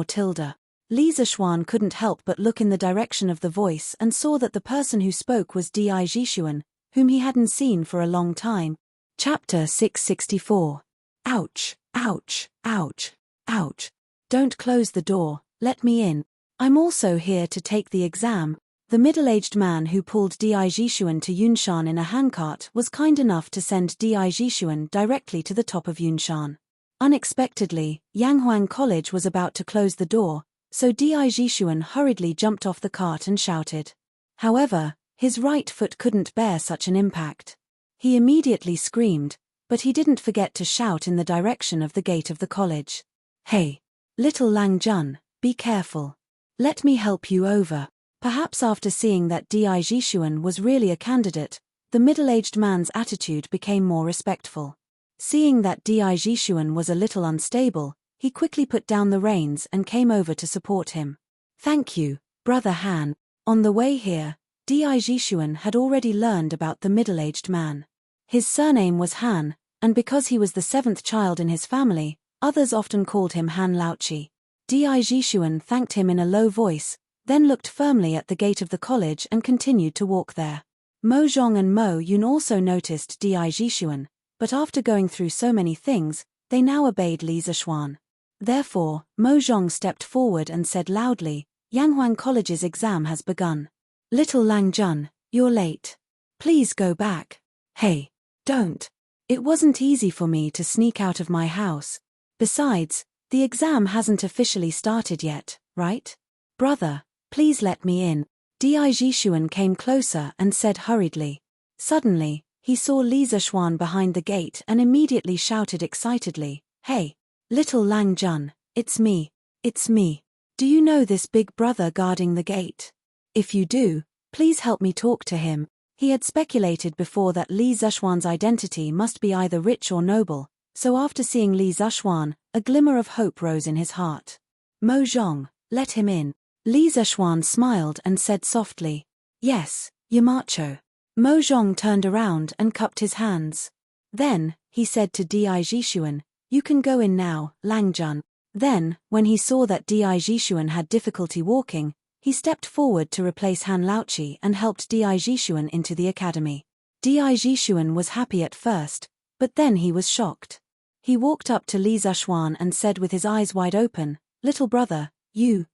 Speaker 1: tilde. Li Zishuan couldn't help but look in the direction of the voice and saw that the person who spoke was Di Jishuan, whom he hadn't seen for a long time. Chapter 664. Ouch, ouch, ouch, ouch. Don't close the door, let me in. I'm also here to take the exam. The middle-aged man who pulled Di Jishuan to Yunshan in a handcart was kind enough to send Di Jishuan directly to the top of Yunshan. Unexpectedly, Yanghuang College was about to close the door, so Di Jishuan hurriedly jumped off the cart and shouted. However, his right foot couldn't bear such an impact. He immediately screamed, but he didn't forget to shout in the direction of the gate of the college. "Hey! Little Lang Jun, be careful. Let me help you over." Perhaps after seeing that Di Jishuan was really a candidate, the middle-aged man's attitude became more respectful. Seeing that Di Jishuan was a little unstable, he quickly put down the reins and came over to support him. "Thank you, Brother Han." On the way here, Di Jishuan had already learned about the middle-aged man. His surname was Han, and because he was the seventh child in his family, others often called him Han Laochi. Di Jishuan thanked him in a low voice, then looked firmly at the gate of the college and continued to walk there. Mo Zhong and Mo Yun also noticed Di Jishuan, but after going through so many things, they now obeyed Li Zishuan. Therefore, Mo Zhong stepped forward and said loudly, "Yanghuang College's exam has begun. Little Lang Jun, you're late. Please go back." "Hey, don't. It wasn't easy for me to sneak out of my house. Besides, the exam hasn't officially started yet, right? Brother, please let me in." Di Jishuan came closer and said hurriedly. Suddenly, he saw Li Zishuan behind the gate and immediately shouted excitedly, "Hey! Little Lang Jun, it's me. It's me. Do you know this big brother guarding the gate? If you do, please help me talk to him." He had speculated before that Li Zishuan's identity must be either rich or noble, so after seeing Li Zishuan, a glimmer of hope rose in his heart. "Mo Zhong, let him in." Li Zishuan smiled and said softly, "Yes, Yamacho." Mo Zhong turned around and cupped his hands. Then, he said to Di Jishuan, "You can go in now, Lang Jun." Then, when he saw that Di Jishuan had difficulty walking, he stepped forward to replace Han Laochi and helped Di Jishuan into the academy. Di Jishuan was happy at first, but then he was shocked. He walked up to Li Zishuan and said with his eyes wide open, "Little brother, you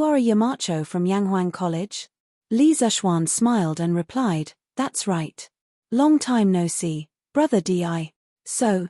Speaker 1: are a Yamacho from Yanghuang College?" Li Zishuan smiled and replied, "That's right. Long time no see, brother Di. So,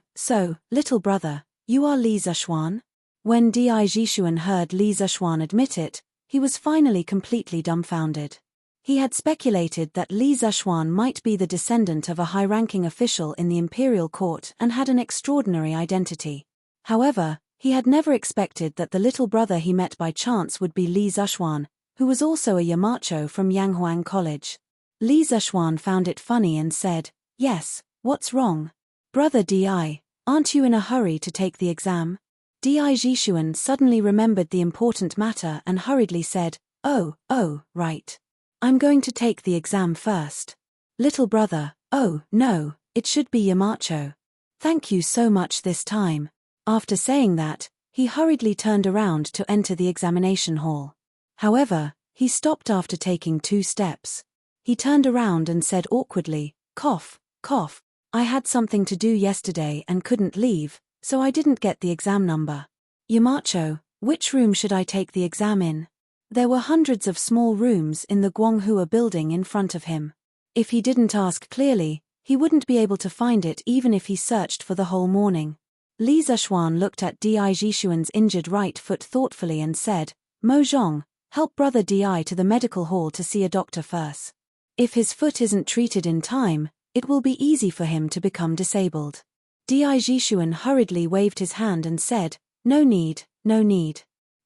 Speaker 1: little brother, you are Li Zishuan?" When Di Jishuan heard Li Zishuan admit it, he was finally completely dumbfounded. He had speculated that Li Zishuan might be the descendant of a high-ranking official in the imperial court and had an extraordinary identity. However, he had never expected that the little brother he met by chance would be Li Zishuan, who was also a Yamacho from Yanghuang College. Li Zishuan found it funny and said, "Yes, what's wrong? Brother Di, aren't you in a hurry to take the exam?" Di Jishuan suddenly remembered the important matter and hurriedly said, Oh, right. I'm going to take the exam first. Little brother, oh, no, it should be Yamacho. Thank you so much this time." After saying that, he hurriedly turned around to enter the examination hall. However, he stopped after taking 2 steps. He turned around and said awkwardly, "Cough, cough. I had something to do yesterday and couldn't leave, so I didn't get the exam number. Yamacho, which room should I take the exam in?" There were hundreds of small rooms in the Guanghua building in front of him. If he didn't ask clearly, he wouldn't be able to find it even if he searched for the whole morning. Li Zishuan looked at Di Jishuan's injured right foot thoughtfully and said, "Mo Zhong, help brother Di to the medical hall to see a doctor first. If his foot isn't treated in time, it will be easy for him to become disabled." Di Jishuan hurriedly waved his hand and said, No need.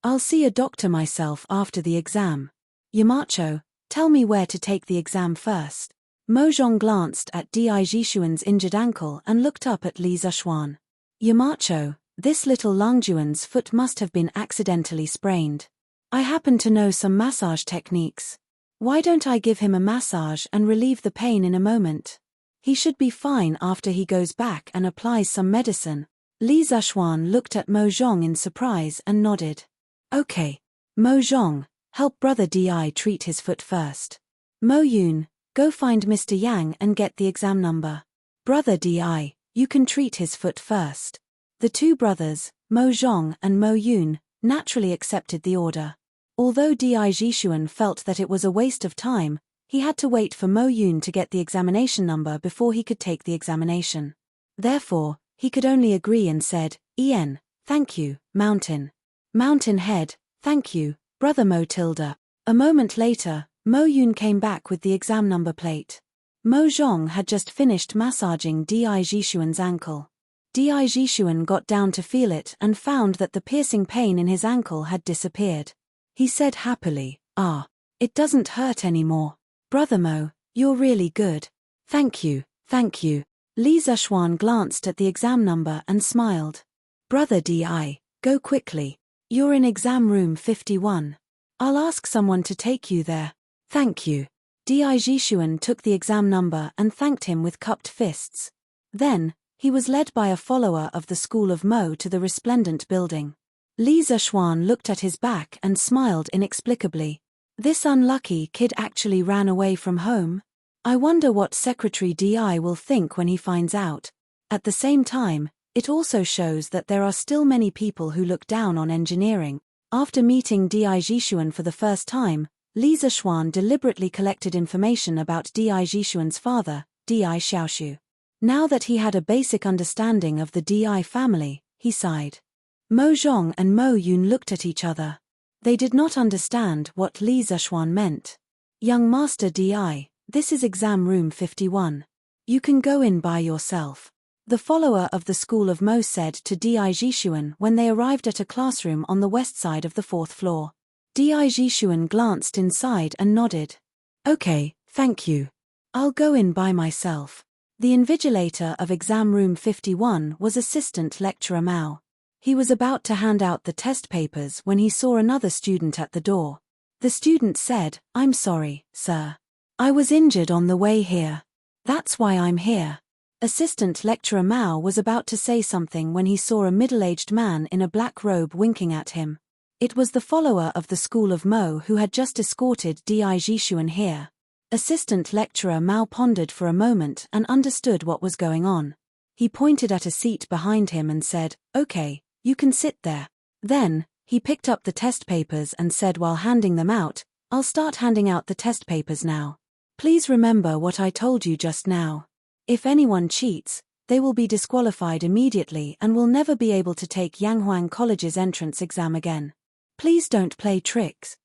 Speaker 1: I'll see a doctor myself after the exam. Yamacho, tell me where to take the exam first." Mo Zhong glanced at Di Jishuan's injured ankle and looked up at Li Zishuan. "Yamacho, this little Langjuan's foot must have been accidentally sprained. I happen to know some massage techniques. Why don't I give him a massage and relieve the pain in a moment? He should be fine after he goes back and applies some medicine." Li Zishuan looked at Mo Zhong in surprise and nodded. "Okay. Mo Zhong, help brother Di treat his foot first. Mo Yun, go find Mr. Yang and get the exam number. Brother Di, you can treat his foot first." The 2 brothers, Mo Zhong and Mo Yun, naturally accepted the order. Although Di Jishuan felt that it was a waste of time, he had to wait for Mo Yun to get the examination number before he could take the examination. Therefore, he could only agree and said, "En, thank you, Mountain. Mountain Head, thank you, Brother Mo tilde." A moment later, Mo Yun came back with the exam number plate. Mo Zhong had just finished massaging Di Jishuan's ankle. Di Jishuan got down to feel it and found that the piercing pain in his ankle had disappeared. He said happily, "Ah, it doesn't hurt anymore. Brother Mo, you're really good. Thank you, thank you." Li Zishuan glanced at the exam number and smiled. "Brother Di, go quickly. You're in exam room 51. I'll ask someone to take you there." "Thank you." Di Jishuan took the exam number and thanked him with cupped fists. Then, he was led by a follower of the school of Mo to the resplendent building. Li Zishuan looked at his back and smiled inexplicably. This unlucky kid actually ran away from home? I wonder what Secretary Di will think when he finds out. At the same time, it also shows that there are still many people who look down on engineering. After meeting Di Jishuan for the first time, Li Zishuan deliberately collected information about Di Jishuan's father, Di Xiaoshu. Now that he had a basic understanding of the Di family, he sighed. Mo Zhong and Mo Yun looked at each other. They did not understand what Li Zishuan meant. "Young Master Di, this is exam room 51. You can go in by yourself," the follower of the school of Mo said to Di Jishuan when they arrived at a classroom on the west side of the 4th floor. Di Jishuan glanced inside and nodded. "Okay, thank you. I'll go in by myself." The invigilator of exam room 51 was Assistant Lecturer Mao. He was about to hand out the test papers when he saw another student at the door. The student said, "I'm sorry, sir. I was injured on the way here. That's why I'm here." Assistant Lecturer Mao was about to say something when he saw a middle-aged man in a black robe winking at him. It was the follower of the school of Mo who had just escorted Di Jishuan here. Assistant Lecturer Mao pondered for a moment and understood what was going on. He pointed at a seat behind him and said, "Okay, you can sit there." Then, he picked up the test papers and said while handing them out, "I'll start handing out the test papers now. Please remember what I told you just now. If anyone cheats, they will be disqualified immediately and will never be able to take Yanghuang College's entrance exam again. Please don't play tricks."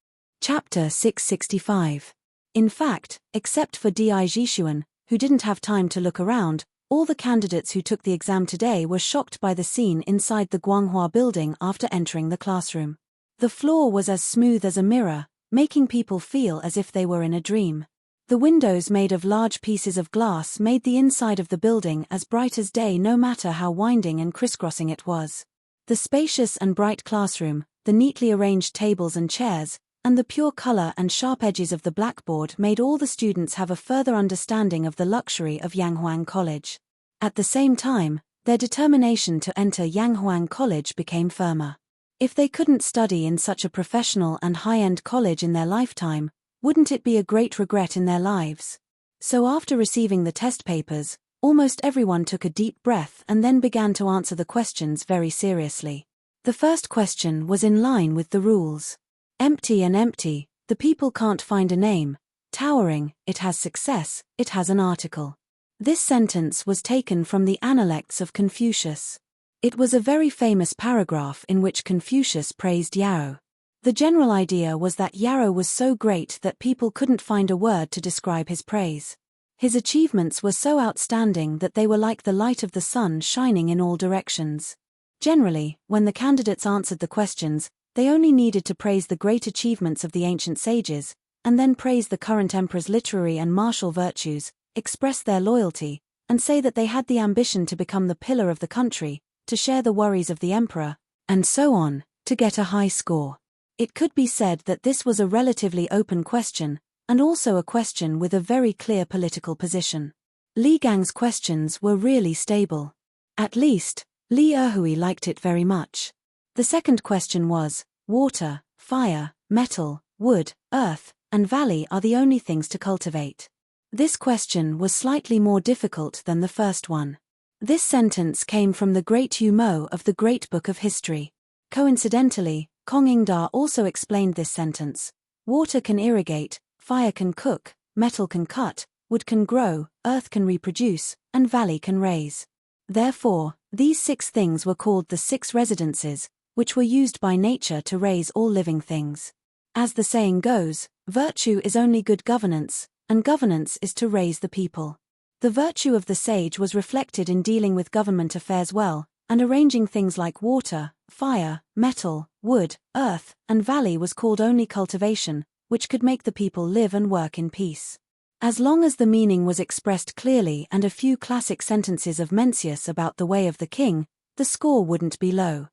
Speaker 1: Chapter 665. In fact, except for Di Jishuan, who didn't have time to look around, all the candidates who took the exam today were shocked by the scene inside the Guanghua building after entering the classroom. The floor was as smooth as a mirror, making people feel as if they were in a dream. The windows made of large pieces of glass made the inside of the building as bright as day no matter how winding and crisscrossing it was. The spacious and bright classroom, the neatly arranged tables and chairs, and the pure color and sharp edges of the blackboard made all the students have a further understanding of the luxury of Yanghuang College. At the same time, their determination to enter Yanghuang College became firmer. If they couldn't study in such a professional and high-end college in their lifetime, wouldn't it be a great regret in their lives? So after receiving the test papers, almost everyone took a deep breath and then began to answer the questions very seriously. The first question was in line with the rules. Empty and empty, the people can't find a name. Towering, it has success, it has an article. This sentence was taken from the Analects of Confucius. It was a very famous paragraph in which Confucius praised Yao. The general idea was that Yao was so great that people couldn't find a word to describe his praise. His achievements were so outstanding that they were like the light of the sun shining in all directions. Generally, when the candidates answered the questions, they only needed to praise the great achievements of the ancient sages, and then praise the current emperor's literary and martial virtues, express their loyalty, and say that they had the ambition to become the pillar of the country, to share the worries of the emperor, and so on, to get a high score. It could be said that this was a relatively open question, and also a question with a very clear political position. Li Gang's questions were really stable. At least, Li Erhui liked it very much. The second question was, water, fire, metal, wood, earth, and valley are the only things to cultivate. This question was slightly more difficult than the first one. This sentence came from the great Yu Mo of the Great Book of History. Coincidentally, Kongingda also explained this sentence. Water can irrigate, fire can cook, metal can cut, wood can grow, earth can reproduce, and valley can raise. Therefore, these 6 things were called the 6 residences, which were used by nature to raise all living things. As the saying goes, virtue is only good governance, and governance is to raise the people. The virtue of the sage was reflected in dealing with government affairs well, and arranging things like water, fire, metal, wood, earth, and valley was called only cultivation, which could make the people live and work in peace. As long as the meaning was expressed clearly and a few classic sentences of Mencius about the way of the king, the score wouldn't be low.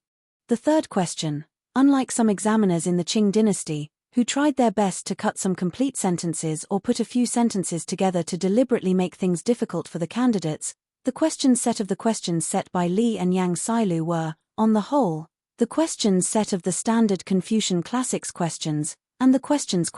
Speaker 1: The third question, unlike some examiners in the Qing dynasty, who tried their best to cut some complete sentences or put a few sentences together to deliberately make things difficult for the candidates, the questions set by Li and Yang Sailu were, on the whole, the questions set of the standard Confucian classics questions, and the questions.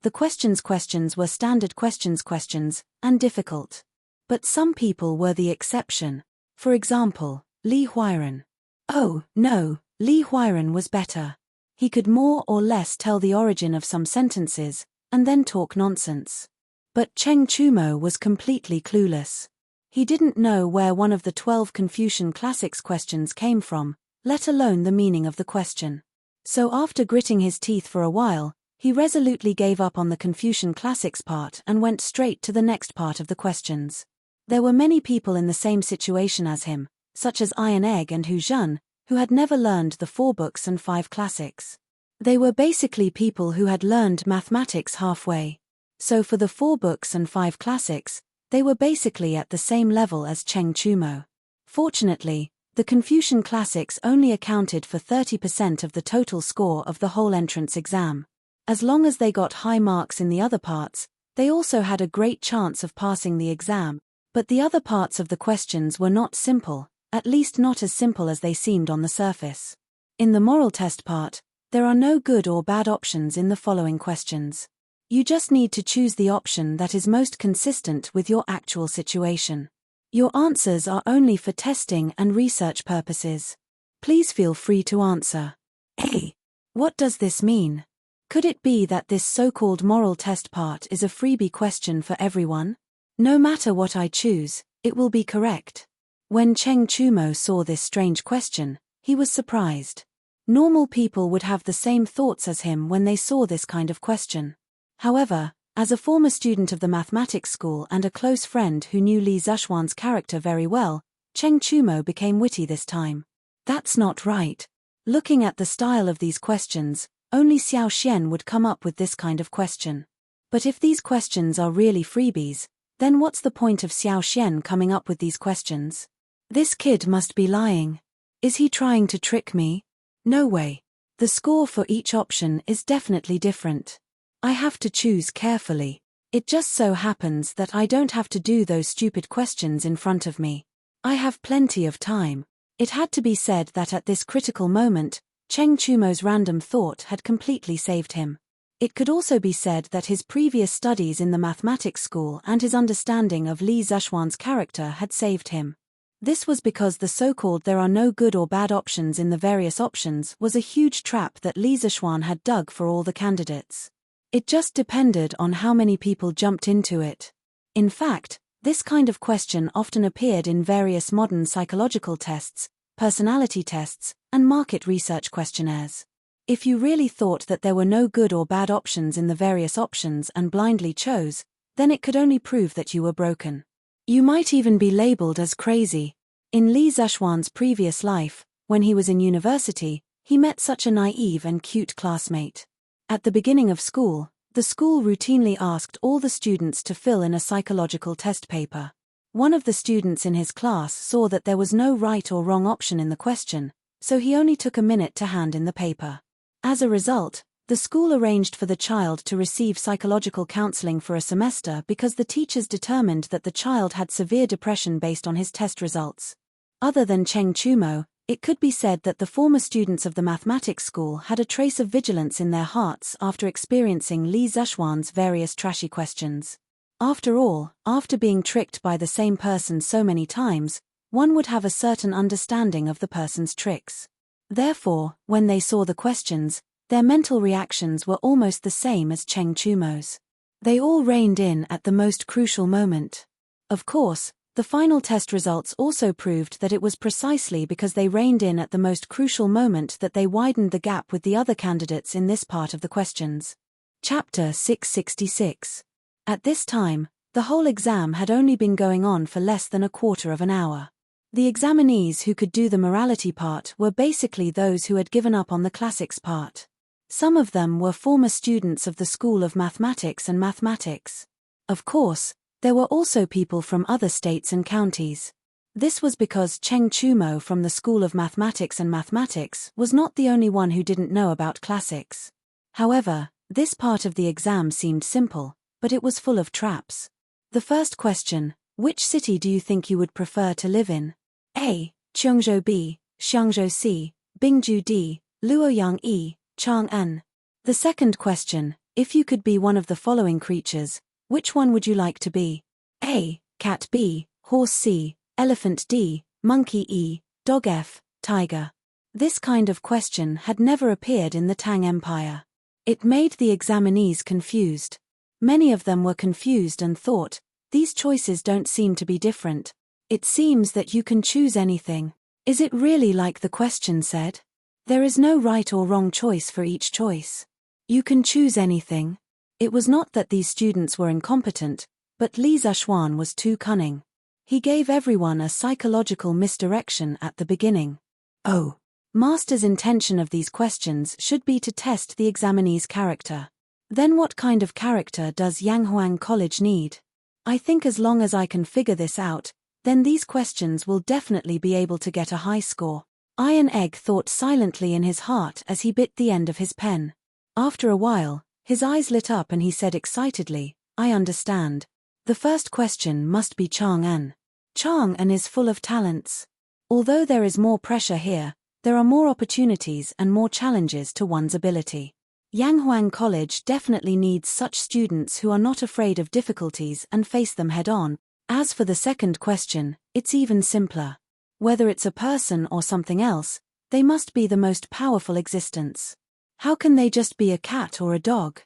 Speaker 1: The questions were standard questions, and difficult. But some people were the exception. For example, Li Huairan. Oh, no, Li Huairan was better. He could more or less tell the origin of some sentences, and then talk nonsense. But Cheng Chumo was completely clueless. He didn't know where one of the 12 Confucian classics questions came from, let alone the meaning of the question. So after gritting his teeth for a while, he resolutely gave up on the Confucian classics part and went straight to the next part of the questions. There were many people in the same situation as him, such as Iron Egg and Hu Zhen, who had never learned the 4 books and 5 classics. They were basically people who had learned mathematics halfway. So for the 4 books and 5 classics, they were basically at the same level as Cheng Chumo. Fortunately, the Confucian classics only accounted for 30% of the total score of the whole entrance exam. As long as they got high marks in the other parts, they also had a great chance of passing the exam. But the other parts of the questions were not simple, at least not as simple as they seemed on the surface. In the moral test part, there are no good or bad options in the following questions. You just need to choose the option that is most consistent with your actual situation. Your answers are only for testing and research purposes. Please feel free to answer. A. What does this mean? Could it be that this so-called moral test part is a freebie question for everyone? No matter what I choose, it will be correct. When Cheng Chumo saw this strange question, he was surprised. Normal people would have the same thoughts as him when they saw this kind of question. However, as a former student of the mathematics school and a close friend who knew Li Zishuan's character very well, Cheng Chumo became witty this time. That's not right. Looking at the style of these questions, only Xiao Xian would come up with this kind of question. But if these questions are really freebies, then what's the point of Xiao Xian coming up with these questions? This kid must be lying. Is he trying to trick me? No way. The score for each option is definitely different. I have to choose carefully. It just so happens that I don't have to do those stupid questions in front of me. I have plenty of time. It had to be said that at this critical moment, Cheng Chumo's random thought had completely saved him. It could also be said that his previous studies in the mathematics school and his understanding of Li Zishuan's character had saved him. This was because the so-called there are no good or bad options in the various options was a huge trap that Li Zishuan had dug for all the candidates. It just depended on how many people jumped into it. In fact, this kind of question often appeared in various modern psychological tests, personality tests, and market research questionnaires. If you really thought that there were no good or bad options in the various options and blindly chose, then it could only prove that you were broken. You might even be labeled as crazy. In Li Zishuan's previous life, when he was in university, he met such a naive and cute classmate. At the beginning of school, the school routinely asked all the students to fill in a psychological test paper. One of the students in his class saw that there was no right or wrong option in the question, so he only took a minute to hand in the paper. As a result, the school arranged for the child to receive psychological counseling for a semester because the teachers determined that the child had severe depression based on his test results. Other than Cheng Chumo, it could be said that the former students of the mathematics school had a trace of vigilance in their hearts after experiencing Li Zishuan's various trashy questions. After all, after being tricked by the same person so many times, one would have a certain understanding of the person's tricks. Therefore, when they saw the questions, their mental reactions were almost the same as Cheng Chumo's. They all reined in at the most crucial moment. Of course, the final test results also proved that it was precisely because they reined in at the most crucial moment that they widened the gap with the other candidates in this part of the questions. Chapter 666. At this time, the whole exam had only been going on for less than a quarter of an hour. The examinees who could do the morality part were basically those who had given up on the classics part. Some of them were former students of the School of Mathematics and Mathematics. Of course, there were also people from other states and counties. This was because Cheng Chumo from the School of Mathematics and Mathematics was not the only one who didn't know about classics. However, this part of the exam seemed simple, but it was full of traps. The first question: which city do you think you would prefer to live in? A. Cheongzhou B. Xiangzhou C. Bingju D. Luoyang E. Chang'an. The second question: if you could be one of the following creatures, which one would you like to be? A. Cat B. Horse C. Elephant D. Monkey E. Dog F. Tiger. This kind of question had never appeared in the Tang Empire. It made the examinees confused. Many of them were confused and thought, these choices don't seem to be different. It seems that you can choose anything. Is it really like the question said? There is no right or wrong choice for each choice. You can choose anything. It was not that these students were incompetent, but Li Zishuan was too cunning. He gave everyone a psychological misdirection at the beginning. Oh. Master's intention of these questions should be to test the examinee's character. Then what kind of character does Yanghuang College need? I think as long as I can figure this out, then these questions will definitely be able to get a high score. Iron Egg thought silently in his heart as he bit the end of his pen. After a while, his eyes lit up and he said excitedly, I understand. The first question must be Chang'an. Chang'an is full of talents. Although there is more pressure here, there are more opportunities and more challenges to one's ability. Yanghuang College definitely needs such students who are not afraid of difficulties and face them head-on. As for the second question, it's even simpler. Whether it's a person or something else, they must be the most powerful existence. How can they just be a cat or a dog?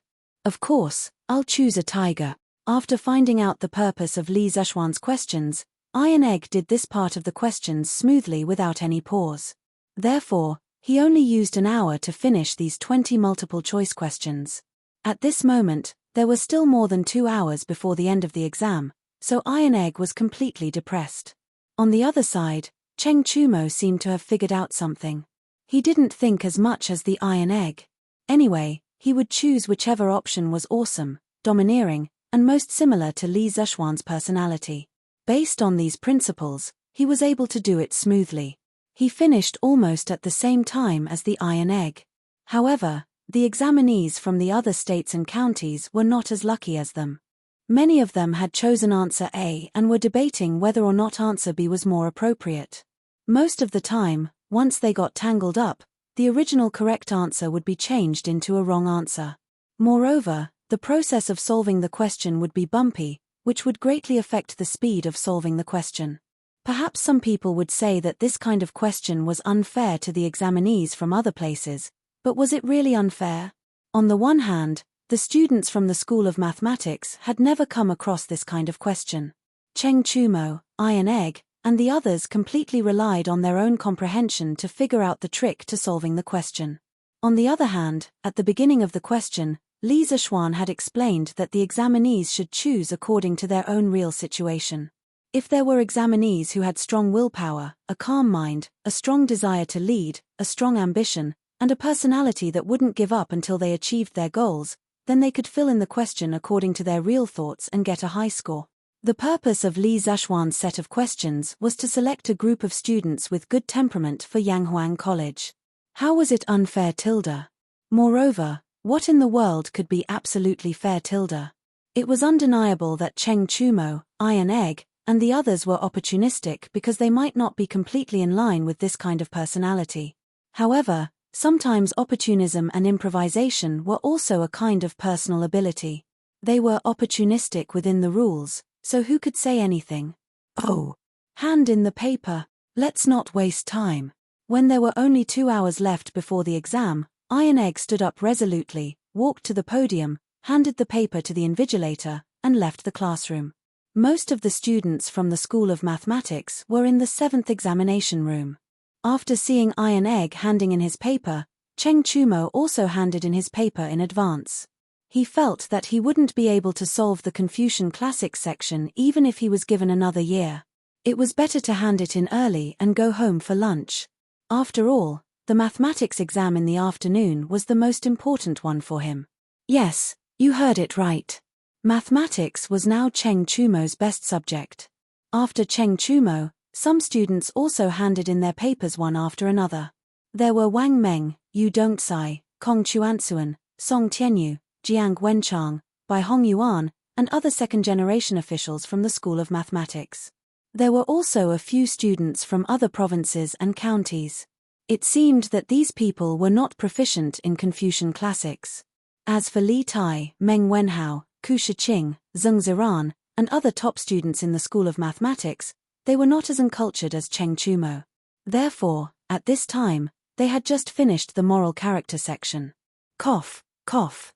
Speaker 1: Of course, I'll choose a tiger. After finding out the purpose of Li Zishuan's questions, Iron Egg did this part of the questions smoothly without any pause. Therefore, he only used an hour to finish these 20 multiple-choice questions. At this moment, there were still more than 2 hours before the end of the exam, so Iron Egg was completely depressed. On the other side, Cheng Chumo seemed to have figured out something. He didn't think as much as the Iron Egg. Anyway, he would choose whichever option was awesome, domineering, and most similar to Li Zishuan's personality. Based on these principles, he was able to do it smoothly. He finished almost at the same time as the Iron Egg. However, the examinees from the other states and counties were not as lucky as them. Many of them had chosen answer A and were debating whether or not answer B was more appropriate. Most of the time, once they got tangled up, the original correct answer would be changed into a wrong answer. Moreover, the process of solving the question would be bumpy, which would greatly affect the speed of solving the question. Perhaps some people would say that this kind of question was unfair to the examinees from other places, but was it really unfair? On the one hand, the students from the School of Mathematics had never come across this kind of question. Cheng Chumo, Iron Egg, and the others completely relied on their own comprehension to figure out the trick to solving the question. On the other hand, at the beginning of the question, Li Zishuan had explained that the examinees should choose according to their own real situation. If there were examinees who had strong willpower, a calm mind, a strong desire to lead, a strong ambition, and a personality that wouldn't give up until they achieved their goals, then they could fill in the question according to their real thoughts and get a high score. The purpose of Li Zishuan's set of questions was to select a group of students with good temperament for Yanghuang College. How was it unfair tilde? Moreover, what in the world could be absolutely fair tilde? It was undeniable that Cheng Chumo, Iron Egg, and the others were opportunistic because they might not be completely in line with this kind of personality. However, sometimes opportunism and improvisation were also a kind of personal ability. They were opportunistic within the rules, so who could say anything? Oh. Hand in the paper. Let's not waste time. When there were only 2 hours left before the exam, Iron Egg stood up resolutely, walked to the podium, handed the paper to the invigilator, and left the classroom. Most of the students from the School of Mathematics were in the 7th examination room. After seeing Iron Egg handing in his paper, Cheng Chumo also handed in his paper in advance. He felt that he wouldn't be able to solve the Confucian Classics section even if he was given another year. It was better to hand it in early and go home for lunch. After all, the mathematics exam in the afternoon was the most important one for him. Yes, you heard it right. Mathematics was now Cheng Chumo's best subject. After Cheng Chumo, some students also handed in their papers one after another. There were Wang Meng, Yu Dongcai, Kong Chuansuan, Song Tianyu, Jiang Wenchang, Bai Hongyuan, and other second-generation officials from the School of Mathematics. There were also a few students from other provinces and counties. It seemed that these people were not proficient in Confucian classics. As for Li Tai, Meng Wenhao, Ku Shiqing, Zheng Ziran, and other top students in the School of Mathematics, they were not as uncultured as Cheng Chumo. Therefore, at this time, they had just finished the moral character section. Cough, cough.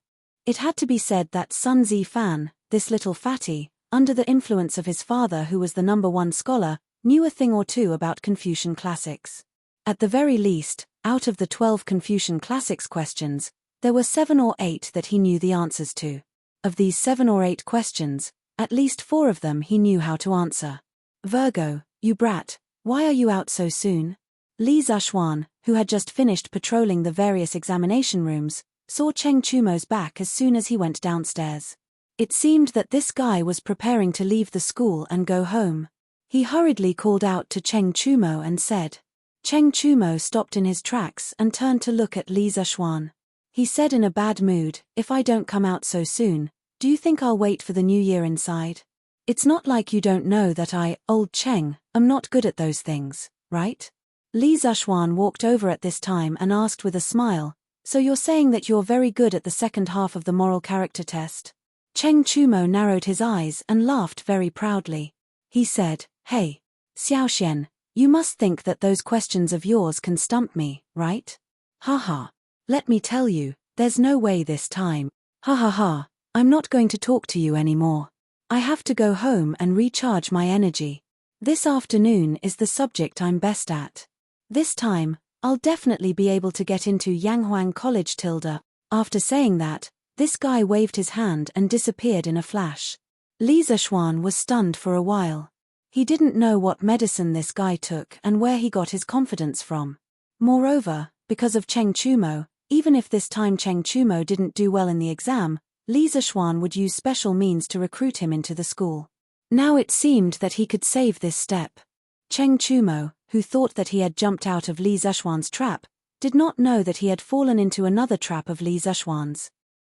Speaker 1: It had to be said that Sun Zifan, this little fatty, under the influence of his father who was the #1 scholar, knew a thing or two about Confucian classics. At the very least, out of the 12 Confucian classics questions, there were 7 or 8 that he knew the answers to. Of these 7 or 8 questions, at least 4 of them he knew how to answer. Virgo, you brat, why are you out so soon? Li Zishuan, who had just finished patrolling the various examination rooms, saw Cheng Chumo's back as soon as he went downstairs. It seemed that this guy was preparing to leave the school and go home. He hurriedly called out to Cheng Chumo and said. Cheng Chumo stopped in his tracks and turned to look at Li Zishuan. He said in a bad mood, if I don't come out so soon, do you think I'll wait for the new year inside? It's not like you don't know that I, old Cheng, am not good at those things, right? Li Zishuan walked over at this time and asked with a smile, so you're saying that you're very good at the second half of the moral character test? Cheng Chumo narrowed his eyes and laughed very proudly. He said, hey, Xiaoxian, you must think that those questions of yours can stump me, right? Ha ha. Let me tell you, there's no way this time. Ha ha ha, I'm not going to talk to you anymore. I have to go home and recharge my energy. This afternoon is the subject I'm best at. This time, I'll definitely be able to get into Yanghuang College tilde. After saying that, this guy waved his hand and disappeared in a flash. Li Zishuan was stunned for a while. He didn't know what medicine this guy took and where he got his confidence from. Moreover, because of Cheng Chumo, even if this time Cheng Chumo didn't do well in the exam, Li Zishuan would use special means to recruit him into the school. Now it seemed that he could save this step. Cheng Chumo, who thought that he had jumped out of Li Zishuan's trap, did not know that he had fallen into another trap of Li Zishuan's.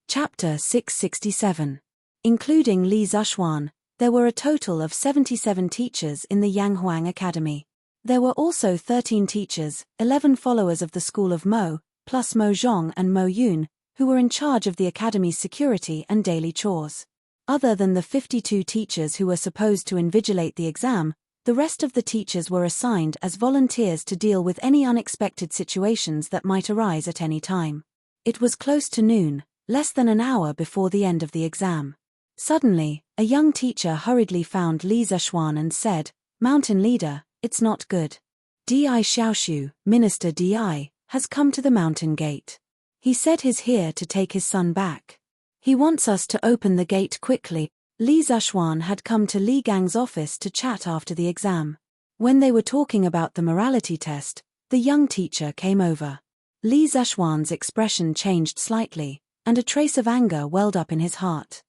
Speaker 1: Chapter 667. Including Li Zishuan, there were a total of 77 teachers in the Yanghuang Academy. There were also 13 teachers, 11 followers of the school of Mo, plus Mo Zhong and Mo Yun, who were in charge of the academy's security and daily chores. Other than the 52 teachers who were supposed to invigilate the exam, the rest of the teachers were assigned as volunteers to deal with any unexpected situations that might arise at any time. It was close to noon, less than an hour before the end of the exam. Suddenly, a young teacher hurriedly found Li Zishuan and said, Mountain Leader, it's not good. Di Xiaoshu, Minister Di, has come to the mountain gate. He said he's here to take his son back. He wants us to open the gate quickly. Li Zishuan had come to Li Gang's office to chat after the exam. When they were talking about the morality test, the young teacher came over. Li Zishuan's expression changed slightly, and a trace of anger welled up in his heart.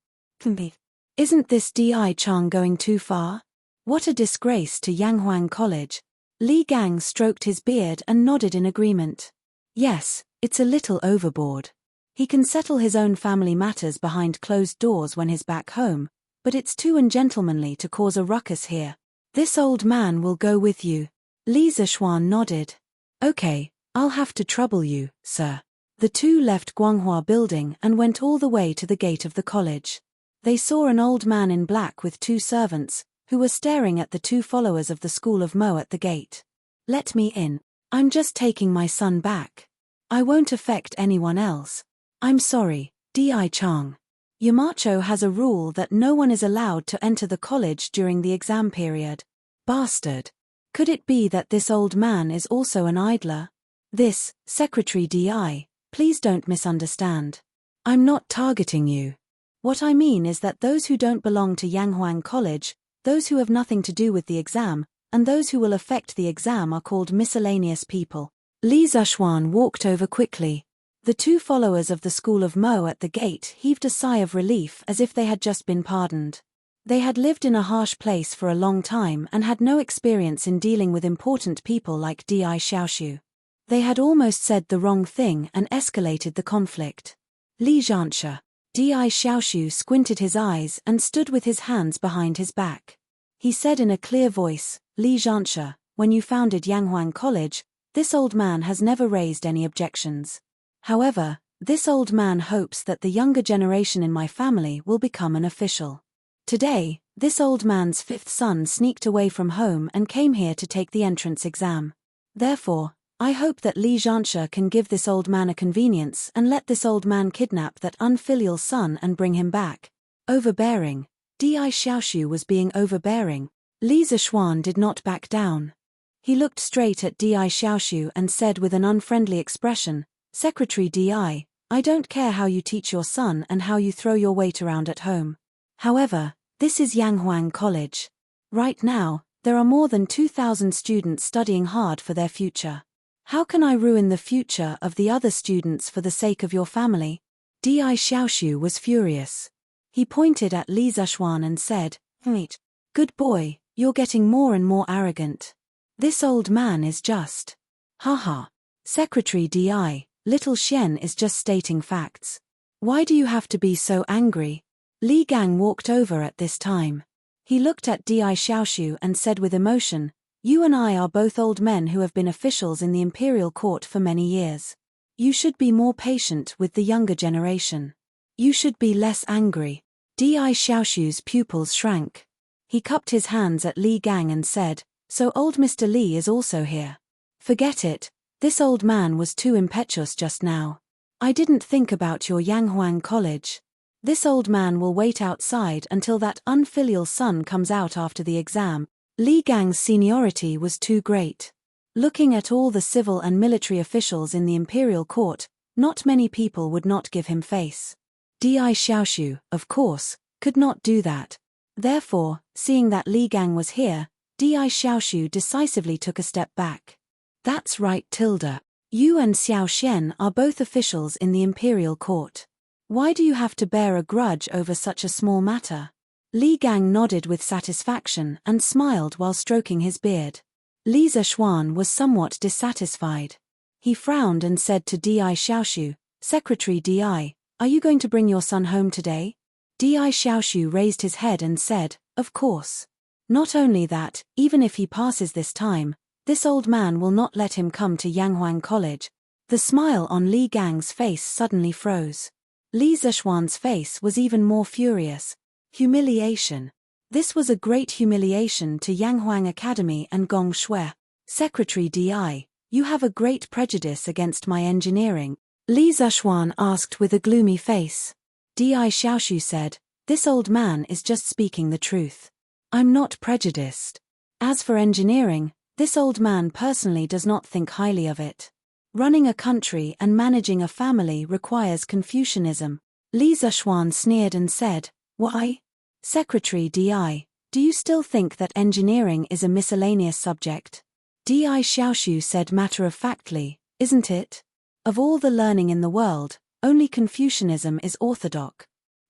Speaker 1: Isn't this Di Chang going too far? What a disgrace to Yanghuang College. Li Gang stroked his beard and nodded in agreement. Yes, it's a little overboard. He can settle his own family matters behind closed doors when he's back home, but it's too ungentlemanly to cause a ruckus here. This old man will go with you. Li Zishuan nodded. Okay, I'll have to trouble you, sir. The two left Guanghua Building and went all the way to the gate of the college. They saw an old man in black with 2 servants, who were staring at the 2 followers of the school of Mo at the gate. Let me in. I'm just taking my son back. I won't affect anyone else. I'm sorry, Di Chang. Yamacho has a rule that no one is allowed to enter the college during the exam period. Bastard. Could it be that this old man is also an idler? This, Secretary Di, please don't misunderstand. I'm not targeting you. What I mean is that those who don't belong to Yanghuang College, those who have nothing to do with the exam, and those who will affect the exam are called miscellaneous people. Li Zishuan walked over quickly. The two followers of the School of Mo at the gate heaved a sigh of relief as if they had just been pardoned. They had lived in a harsh place for a long time and had no experience in dealing with important people like Di Xiaoshu. They had almost said the wrong thing and escalated the conflict. Li Zhansha. Di Xiaoshu squinted his eyes and stood with his hands behind his back. He said in a clear voice, Li Zhansha, when you founded Yanghuang College, this old man has never raised any objections. However, this old man hopes that the younger generation in my family will become an official. Today, this old man's fifth son sneaked away from home and came here to take the entrance exam. Therefore, I hope that Li Zhansha can give this old man a convenience and let this old man kidnap that unfilial son and bring him back. Overbearing. Di Xiaoshu was being overbearing. Li Zishuan did not back down. He looked straight at Di Xiaoshu and said with an unfriendly expression, Secretary Di, I don't care how you teach your son and how you throw your weight around at home. However, this is Yanghuang College. Right now, there are more than 2,000 students studying hard for their future. How can I ruin the future of the other students for the sake of your family? Di Xiaoshu was furious. He pointed at Li Zishuan and said, Wait. Good boy, you're getting more and more arrogant. This old man is just. Haha. Secretary Di, little Shen is just stating facts. Why do you have to be so angry? Li Gang walked over at this time. He looked at Di Xiaoshu and said with emotion, You and I are both old men who have been officials in the imperial court for many years. You should be more patient with the younger generation. You should be less angry. Di Xiaoshu's pupils shrank. He cupped his hands at Li Gang and said, So old Mr. Li is also here. Forget it, this old man was too impetuous just now. I didn't think about your Yanghuang College. This old man will wait outside until that unfilial son comes out after the exam. Li Gang's seniority was too great. Looking at all the civil and military officials in the imperial court, not many people would not give him face. Di Xiaoshu, of course, could not do that. Therefore, seeing that Li Gang was here, Di Xiaoshu decisively took a step back. That's right, Tilda. You and Xiao Shen are both officials in the imperial court. Why do you have to bear a grudge over such a small matter? Li Gang nodded with satisfaction and smiled while stroking his beard. Li Zishuan was somewhat dissatisfied. He frowned and said to Di Xiaoshu, Secretary Di, are you going to bring your son home today? Di Xiaoshu raised his head and said, Of course. Not only that, even if he passes this time, this old man will not let him come to Yanghuang College. The smile on Li Gang's face suddenly froze. Li Zishuan's face was even more furious. Humiliation. This was a great humiliation to Yanghuang Academy and Gong Shui. Secretary Di, you have a great prejudice against my engineering. Li Zishuan asked with a gloomy face. Di Xiaoshu said, This old man is just speaking the truth. I'm not prejudiced. As for engineering, this old man personally does not think highly of it. Running a country and managing a family requires Confucianism. Li Zishuan sneered and said, Why? Secretary Di, do you still think that engineering is a miscellaneous subject? Di Xiaoshu said matter-of-factly, Isn't it? Of all the learning in the world, only Confucianism is orthodox.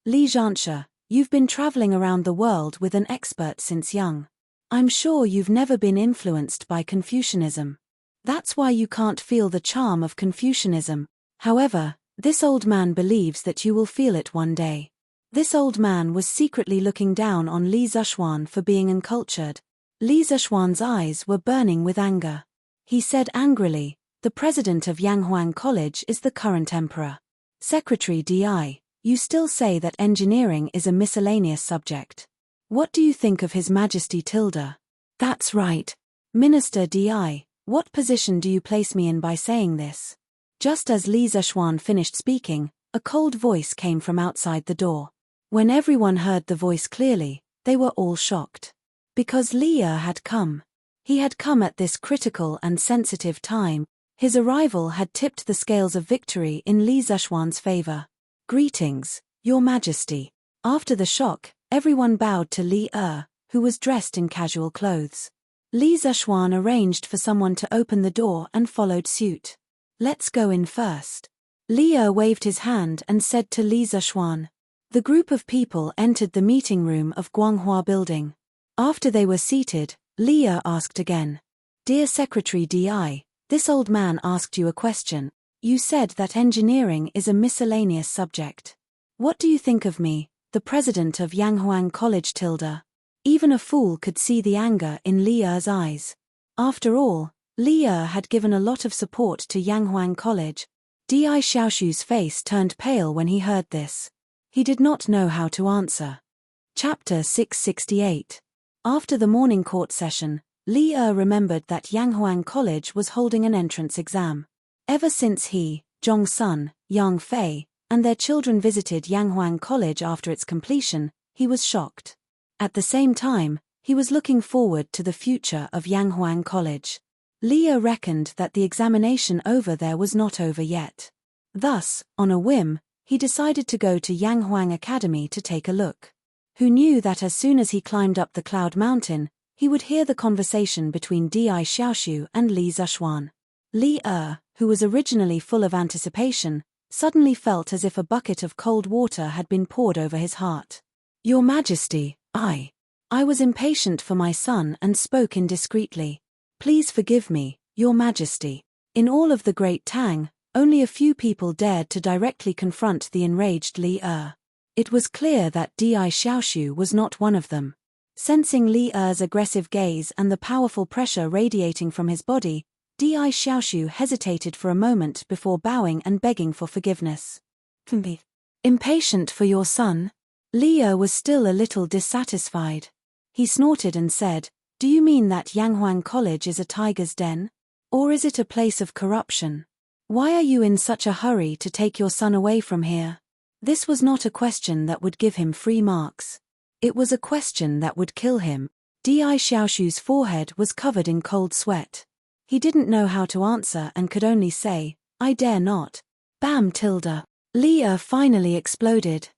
Speaker 1: Li Zhansha, you've been traveling around the world with an expert since young. I'm sure you've never been influenced by Confucianism. That's why you can't feel the charm of Confucianism. However, this old man believes that you will feel it one day. This old man was secretly looking down on Li Zishuan for being uncultured. Li Zishuan's eyes were burning with anger. He said angrily, The president of Yanghuang College is the current emperor. Secretary Di, you still say that engineering is a miscellaneous subject. What do you think of His Majesty Tilda? That's right. Minister Di, What position do you place me in by saying this? Just as Li Zishuan finished speaking, a cold voice came from outside the door. When everyone heard the voice clearly, they were all shocked. Because Li had come. He had come at this critical and sensitive time. His arrival had tipped the scales of victory in Li Zishuan's favor. Greetings, Your Majesty. After the shock, everyone bowed to Li, who was dressed in casual clothes. Li Zishuan arranged for someone to open the door and followed suit. Let's go in first. Li waved his hand and said to Li Zishuan. The group of people entered the meeting room of Guanghua Building. After they were seated, Li asked again. Dear Secretary Di, this old man asked you a question. You said that engineering is a miscellaneous subject. What do you think of me, the president of Yanghuang College tilde? Even a fool could see the anger in Li's eyes. After all, Li had given a lot of support to Yanghuang College. Di Xiaoshu's face turned pale when he heard this. He did not know how to answer. Chapter 668. After the morning court session, Li remembered that Yanghuang College was holding an entrance exam. Ever since he, Zhong Sun, Yang Fei, and their children visited Yanghuang College after its completion, he was shocked. At the same time, he was looking forward to the future of Yanghuang College. Li reckoned that the examination over there was not over yet. Thus, on a whim, he decided to go to Yanghuang Academy to take a look. Who knew that as soon as he climbed up the Cloud Mountain, he would hear the conversation between Di Xiaoshu and Li Zishuan. Li, who was originally full of anticipation, suddenly felt as if a bucket of cold water had been poured over his heart. Your Majesty, I was impatient for my son and spoke indiscreetly. Please forgive me, Your Majesty. In all of the Great Tang, only a few people dared to directly confront the enraged Li. It was clear that Di Xiaoshu was not one of them. Sensing Li's aggressive gaze and the powerful pressure radiating from his body, Di Xiaoshu hesitated for a moment before bowing and begging for forgiveness. Impatient for your son? Li was still a little dissatisfied. He snorted and said, Do you mean that Yanghuang College is a tiger's den? Or is it a place of corruption? Why are you in such a hurry to take your son away from here? This was not a question that would give him free marks. It was a question that would kill him. Di Xiaoshu's forehead was covered in cold sweat. He didn't know how to answer and could only say, I dare not. Bam tilde. Li finally exploded.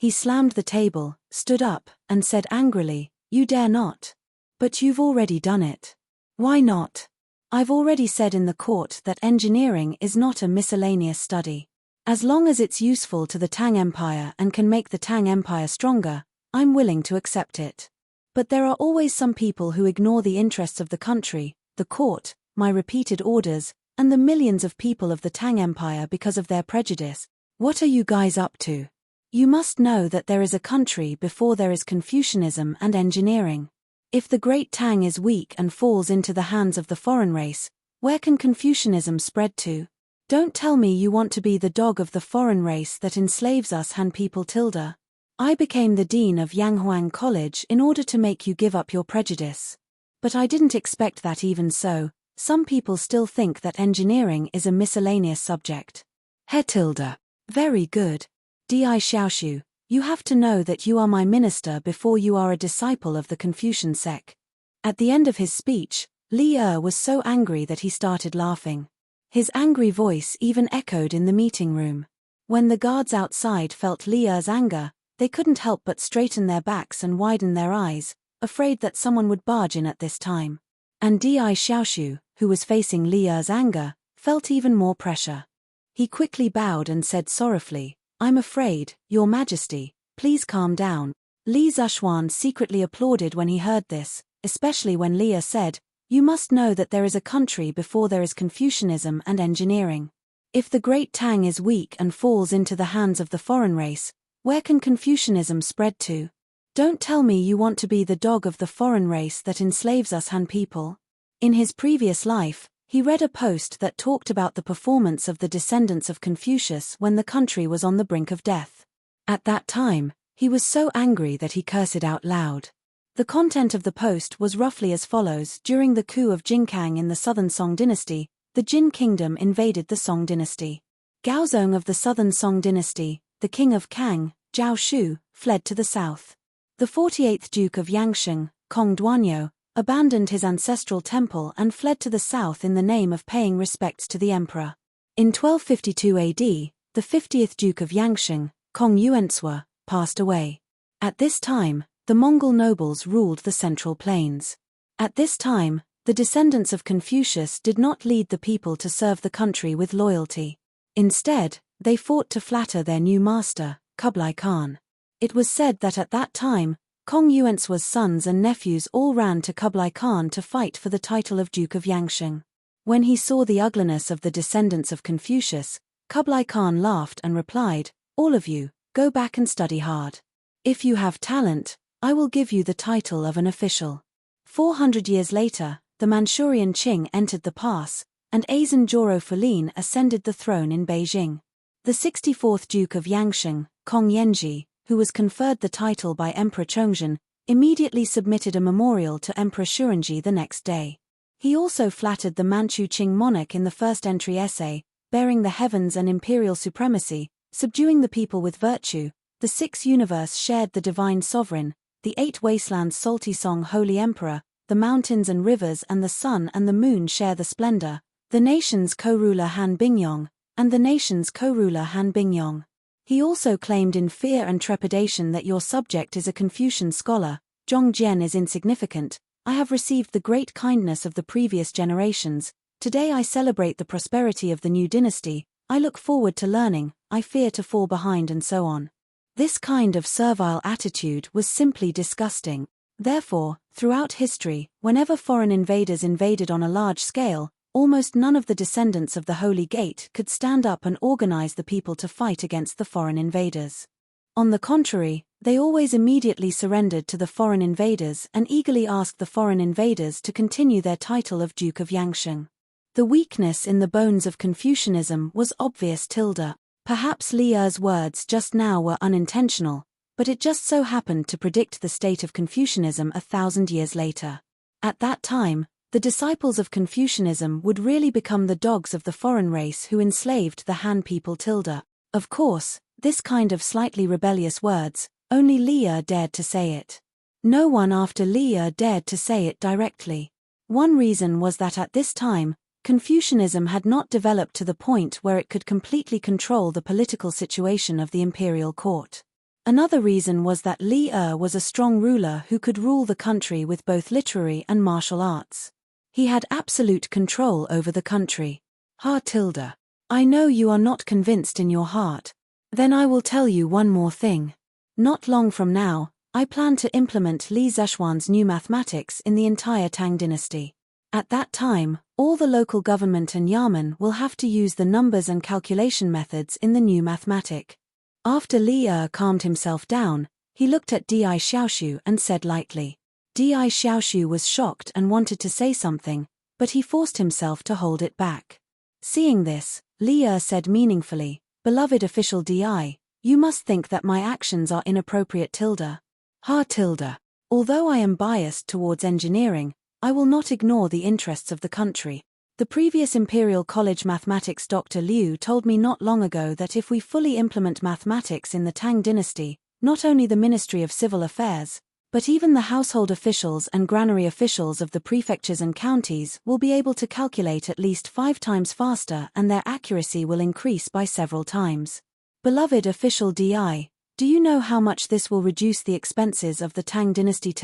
Speaker 1: He slammed the table, stood up, and said angrily, You dare not. But you've already done it. Why not? I've already said in the court that engineering is not a miscellaneous study. As long as it's useful to the Tang Empire and can make the Tang Empire stronger, I'm willing to accept it. But there are always some people who ignore the interests of the country, the court, my repeated orders, and the millions of people of the Tang Empire because of their prejudice. What are you guys up to? You must know that there is a country before there is Confucianism and engineering. If the Great Tang is weak and falls into the hands of the foreign race, where can Confucianism spread to? Don't tell me you want to be the dog of the foreign race that enslaves us Han people tilde. I became the dean of Yanghuang College in order to make you give up your prejudice. But I didn't expect that even so. Some people still think that engineering is a miscellaneous subject. He tilde. Very good. Di Xiaoshu, you have to know that you are my minister before you are a disciple of the Confucian sect. At the end of his speech, Li was so angry that he started laughing. His angry voice even echoed in the meeting room. When the guards outside felt Li's anger, they couldn't help but straighten their backs and widen their eyes, afraid that someone would barge in at this time. And Di Xiaoshu, who was facing Li's anger, felt even more pressure. He quickly bowed and said sorrowfully, I'm afraid, Your Majesty, please calm down. Li Zishuan secretly applauded when he heard this, especially when Li said, You must know that there is a country before there is Confucianism and engineering. If the Great Tang is weak and falls into the hands of the foreign race, where can Confucianism spread to? Don't tell me you want to be the dog of the foreign race that enslaves us Han people. In his previous life, he read a post that talked about the performance of the descendants of Confucius when the country was on the brink of death. At that time, he was so angry that he cursed out loud. The content of the post was roughly as follows. During the coup of Jinkang in the southern Song dynasty, the Jin kingdom invaded the Song dynasty. Gaozong of the southern Song dynasty, the king of Kang, Zhao Shu, fled to the south. The 48th Duke of Yangsheng, Kong Duanyo, abandoned his ancestral temple and fled to the south in the name of paying respects to the emperor. In 1252 AD, the 50th Duke of Yangsheng, Kong Yuanzhua, passed away. At this time, the Mongol nobles ruled the Central Plains. At this time, the descendants of Confucius did not lead the people to serve the country with loyalty. Instead, they fought to flatter their new master, Kublai Khan. It was said that at that time, Kong Yuanzhua's sons and nephews all ran to Kublai Khan to fight for the title of Duke of Yangsheng. When he saw the ugliness of the descendants of Confucius, Kublai Khan laughed and replied, "All of you, go back and study hard. If you have talent, I will give you the title of an official." 400 years later, the Manchurian Qing entered the pass, and Aizen Joro Fulin ascended the throne in Beijing. The 64th Duke of Yangsheng, Kong Yenji, who was conferred the title by Emperor Chongzhen, immediately submitted a memorial to Emperor Shurenji the next day. He also flattered the Manchu Qing monarch in the first entry essay, bearing the heavens and imperial supremacy, subduing the people with virtue. The six universe shared the divine sovereign, the eight wastelands salty song holy emperor, the mountains and rivers and the sun and the moon share the splendor, the nation's co-ruler Han Bingyong, and the nation's co-ruler Han Bingyong. He also claimed in fear and trepidation that your subject is a Confucian scholar, Zhongjian is insignificant, I have received the great kindness of the previous generations, today I celebrate the prosperity of the new dynasty, I look forward to learning, I fear to fall behind and so on. This kind of servile attitude was simply disgusting. Therefore, throughout history, whenever foreign invaders invaded on a large scale, almost none of the descendants of the Holy Gate could stand up and organize the people to fight against the foreign invaders. On the contrary, they always immediately surrendered to the foreign invaders and eagerly asked the foreign invaders to continue their title of Duke of Yangsheng. The weakness in the bones of Confucianism was obvious. Perhaps Li Er's words just now were unintentional, but it just so happened to predict the state of Confucianism 1,000 years later. At that time, the disciples of Confucianism would really become the dogs of the foreign race who enslaved the Han people. Of course, this kind of slightly rebellious words, only Li Er dared to say it. No one after Li Er dared to say it directly. One reason was that at this time, Confucianism had not developed to the point where it could completely control the political situation of the imperial court. Another reason was that Li Er was a strong ruler who could rule the country with both literary and martial arts. He had absolute control over the country. I know you are not convinced in your heart. Then I will tell you one more thing. Not long from now, I plan to implement Li Zexuan's new mathematics in the entire Tang dynasty. At that time, all the local government and yamen will have to use the numbers and calculation methods in the new mathematic. After Li Er calmed himself down, he looked at Di Xiaoshu and said lightly. Di Xiaoshu was shocked and wanted to say something, but he forced himself to hold it back. Seeing this, Li Er said meaningfully, "Beloved official Di, you must think that my actions are inappropriate. Although I am biased towards engineering, I will not ignore the interests of the country. The previous Imperial College mathematics Dr. Liu told me not long ago that if we fully implement mathematics in the Tang dynasty, not only the Ministry of Civil Affairs, but even the household officials and granary officials of the prefectures and counties will be able to calculate at least 5 times faster and their accuracy will increase by several times. Beloved official Di, do you know how much this will reduce the expenses of the Tang dynasty?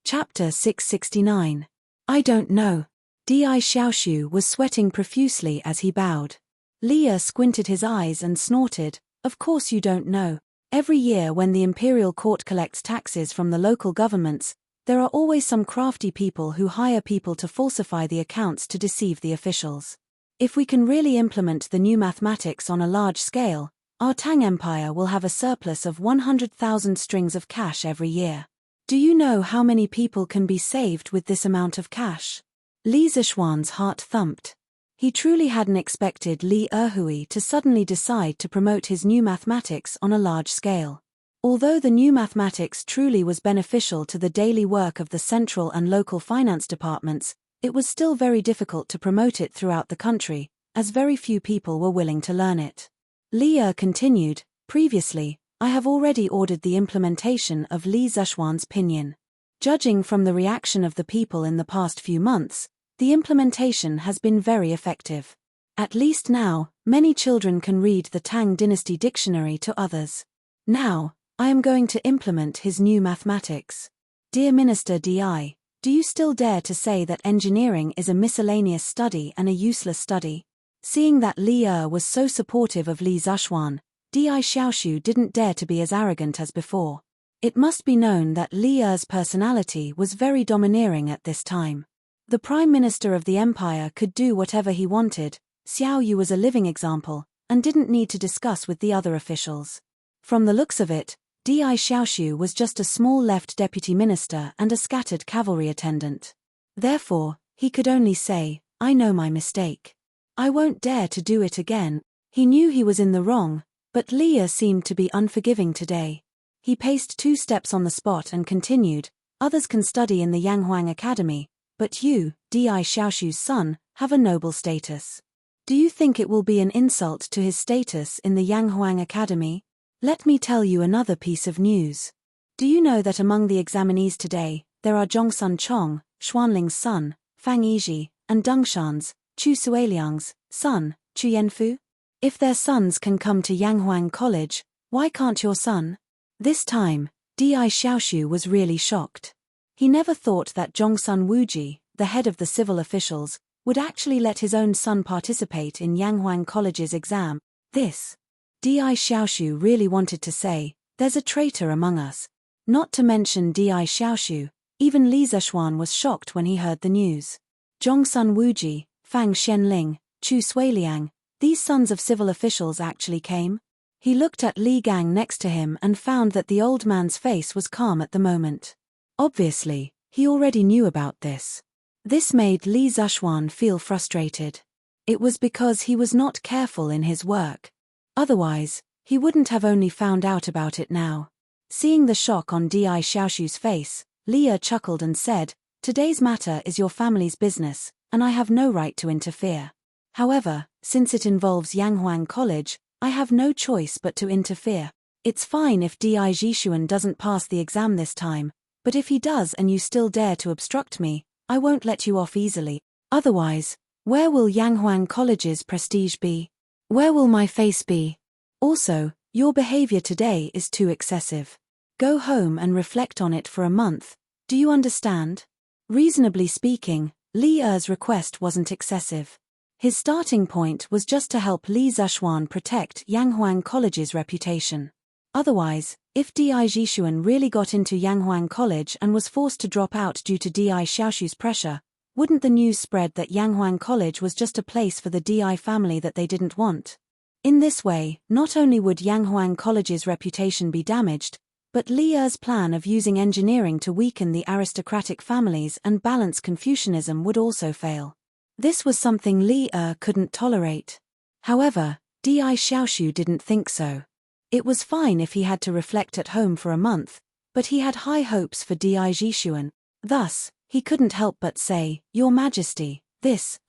Speaker 1: Chapter 669. I don't know. Di Xiaoshu was sweating profusely as he bowed. Li Er squinted his eyes and snorted, "Of course you don't know. Every year when the imperial court collects taxes from the local governments, there are always some crafty people who hire people to falsify the accounts to deceive the officials. If we can really implement the new mathematics on a large scale, our Tang Empire will have a surplus of 100,000 strings of cash every year. Do you know how many people can be saved with this amount of cash?" Li Zexuan's heart thumped. He truly hadn't expected Li Erhui to suddenly decide to promote his new mathematics on a large scale. Although the new mathematics truly was beneficial to the daily work of the central and local finance departments, it was still very difficult to promote it throughout the country, as very few people were willing to learn it. Li Er continued, previously, I have already ordered the implementation of Li Zishuan's pinyin. Judging from the reaction of the people in the past few months, the implementation has been very effective. At least now, many children can read the Tang Dynasty dictionary to others. Now, I am going to implement his new mathematics. Dear Minister Di, do you still dare to say that engineering is a miscellaneous study and a useless study? Seeing that Li Er was so supportive of Li Zishuan, Di Xiaoshu didn't dare to be as arrogant as before. It must be known that Li Er's personality was very domineering at this time. The Prime Minister of the Empire could do whatever he wanted, Xiao Yu was a living example, and didn't need to discuss with the other officials. From the looks of it, Di Xiaoshu was just a small left deputy minister and a scattered cavalry attendant. Therefore, he could only say, I know my mistake. I won't dare to do it again. He knew he was in the wrong, but Li Er seemed to be unforgiving today. He paced 2 steps on the spot and continued, others can study in the Yanghuang Academy, but you, Di Xiaoshu's son, have a noble status. Do you think it will be an insult to his status in the Yanghuang Academy? Let me tell you another piece of news. Do you know that among the examinees today, there are Zhongsun Chong, Xuanling's son, Fang Yizhi, and Dongshan's, Chu Suiliang's, son, Chu Yanfu? If their sons can come to Yanghuang College, why can't your son? This time, Di Xiaoshu was really shocked. He never thought that Zhongsun Wuji, the head of the civil officials, would actually let his own son participate in Yanghuang College's exam. This. Di Xiaoshu really wanted to say, there's a traitor among us. Not to mention Di Xiaoshu, even Li Zishuan was shocked when he heard the news. Zhongsun Wuji, Fang Xianling, Chu Suiliang, these sons of civil officials actually came? He looked at Li Gang next to him and found that the old man's face was calm at the moment. Obviously, he already knew about this. This made Li Zishuan feel frustrated. It was because he was not careful in his work. Otherwise, he wouldn't have only found out about it now. Seeing the shock on Di Xiaoshu's face, Li Er chuckled and said, today's matter is your family's business, and I have no right to interfere. However, since it involves Yanghuang College, I have no choice but to interfere. It's fine if Di Zishuan doesn't pass the exam this time, but if he does and you still dare to obstruct me, I won't let you off easily. Otherwise, where will Yanghuang College's prestige be? Where will my face be? Also, your behavior today is too excessive. Go home and reflect on it for a month. Do you understand? Reasonably speaking, Li Er's request wasn't excessive. His starting point was just to help Li Zishuan protect Yanghuang College's reputation. Otherwise, if Di Zishuan really got into Yanghuang College and was forced to drop out due to Di Xiaoshu's pressure, wouldn't the news spread that Yanghuang College was just a place for the Di family that they didn't want? In this way, not only would Yanghuang College's reputation be damaged, but Li Er's plan of using engineering to weaken the aristocratic families and balance Confucianism would also fail. This was something Li Er couldn't tolerate. However, Di Xiaoshu didn't think so. It was fine if he had to reflect at home for a month, but he had high hopes for Di Zishuan. Thus, he couldn't help but say, Your Majesty, this,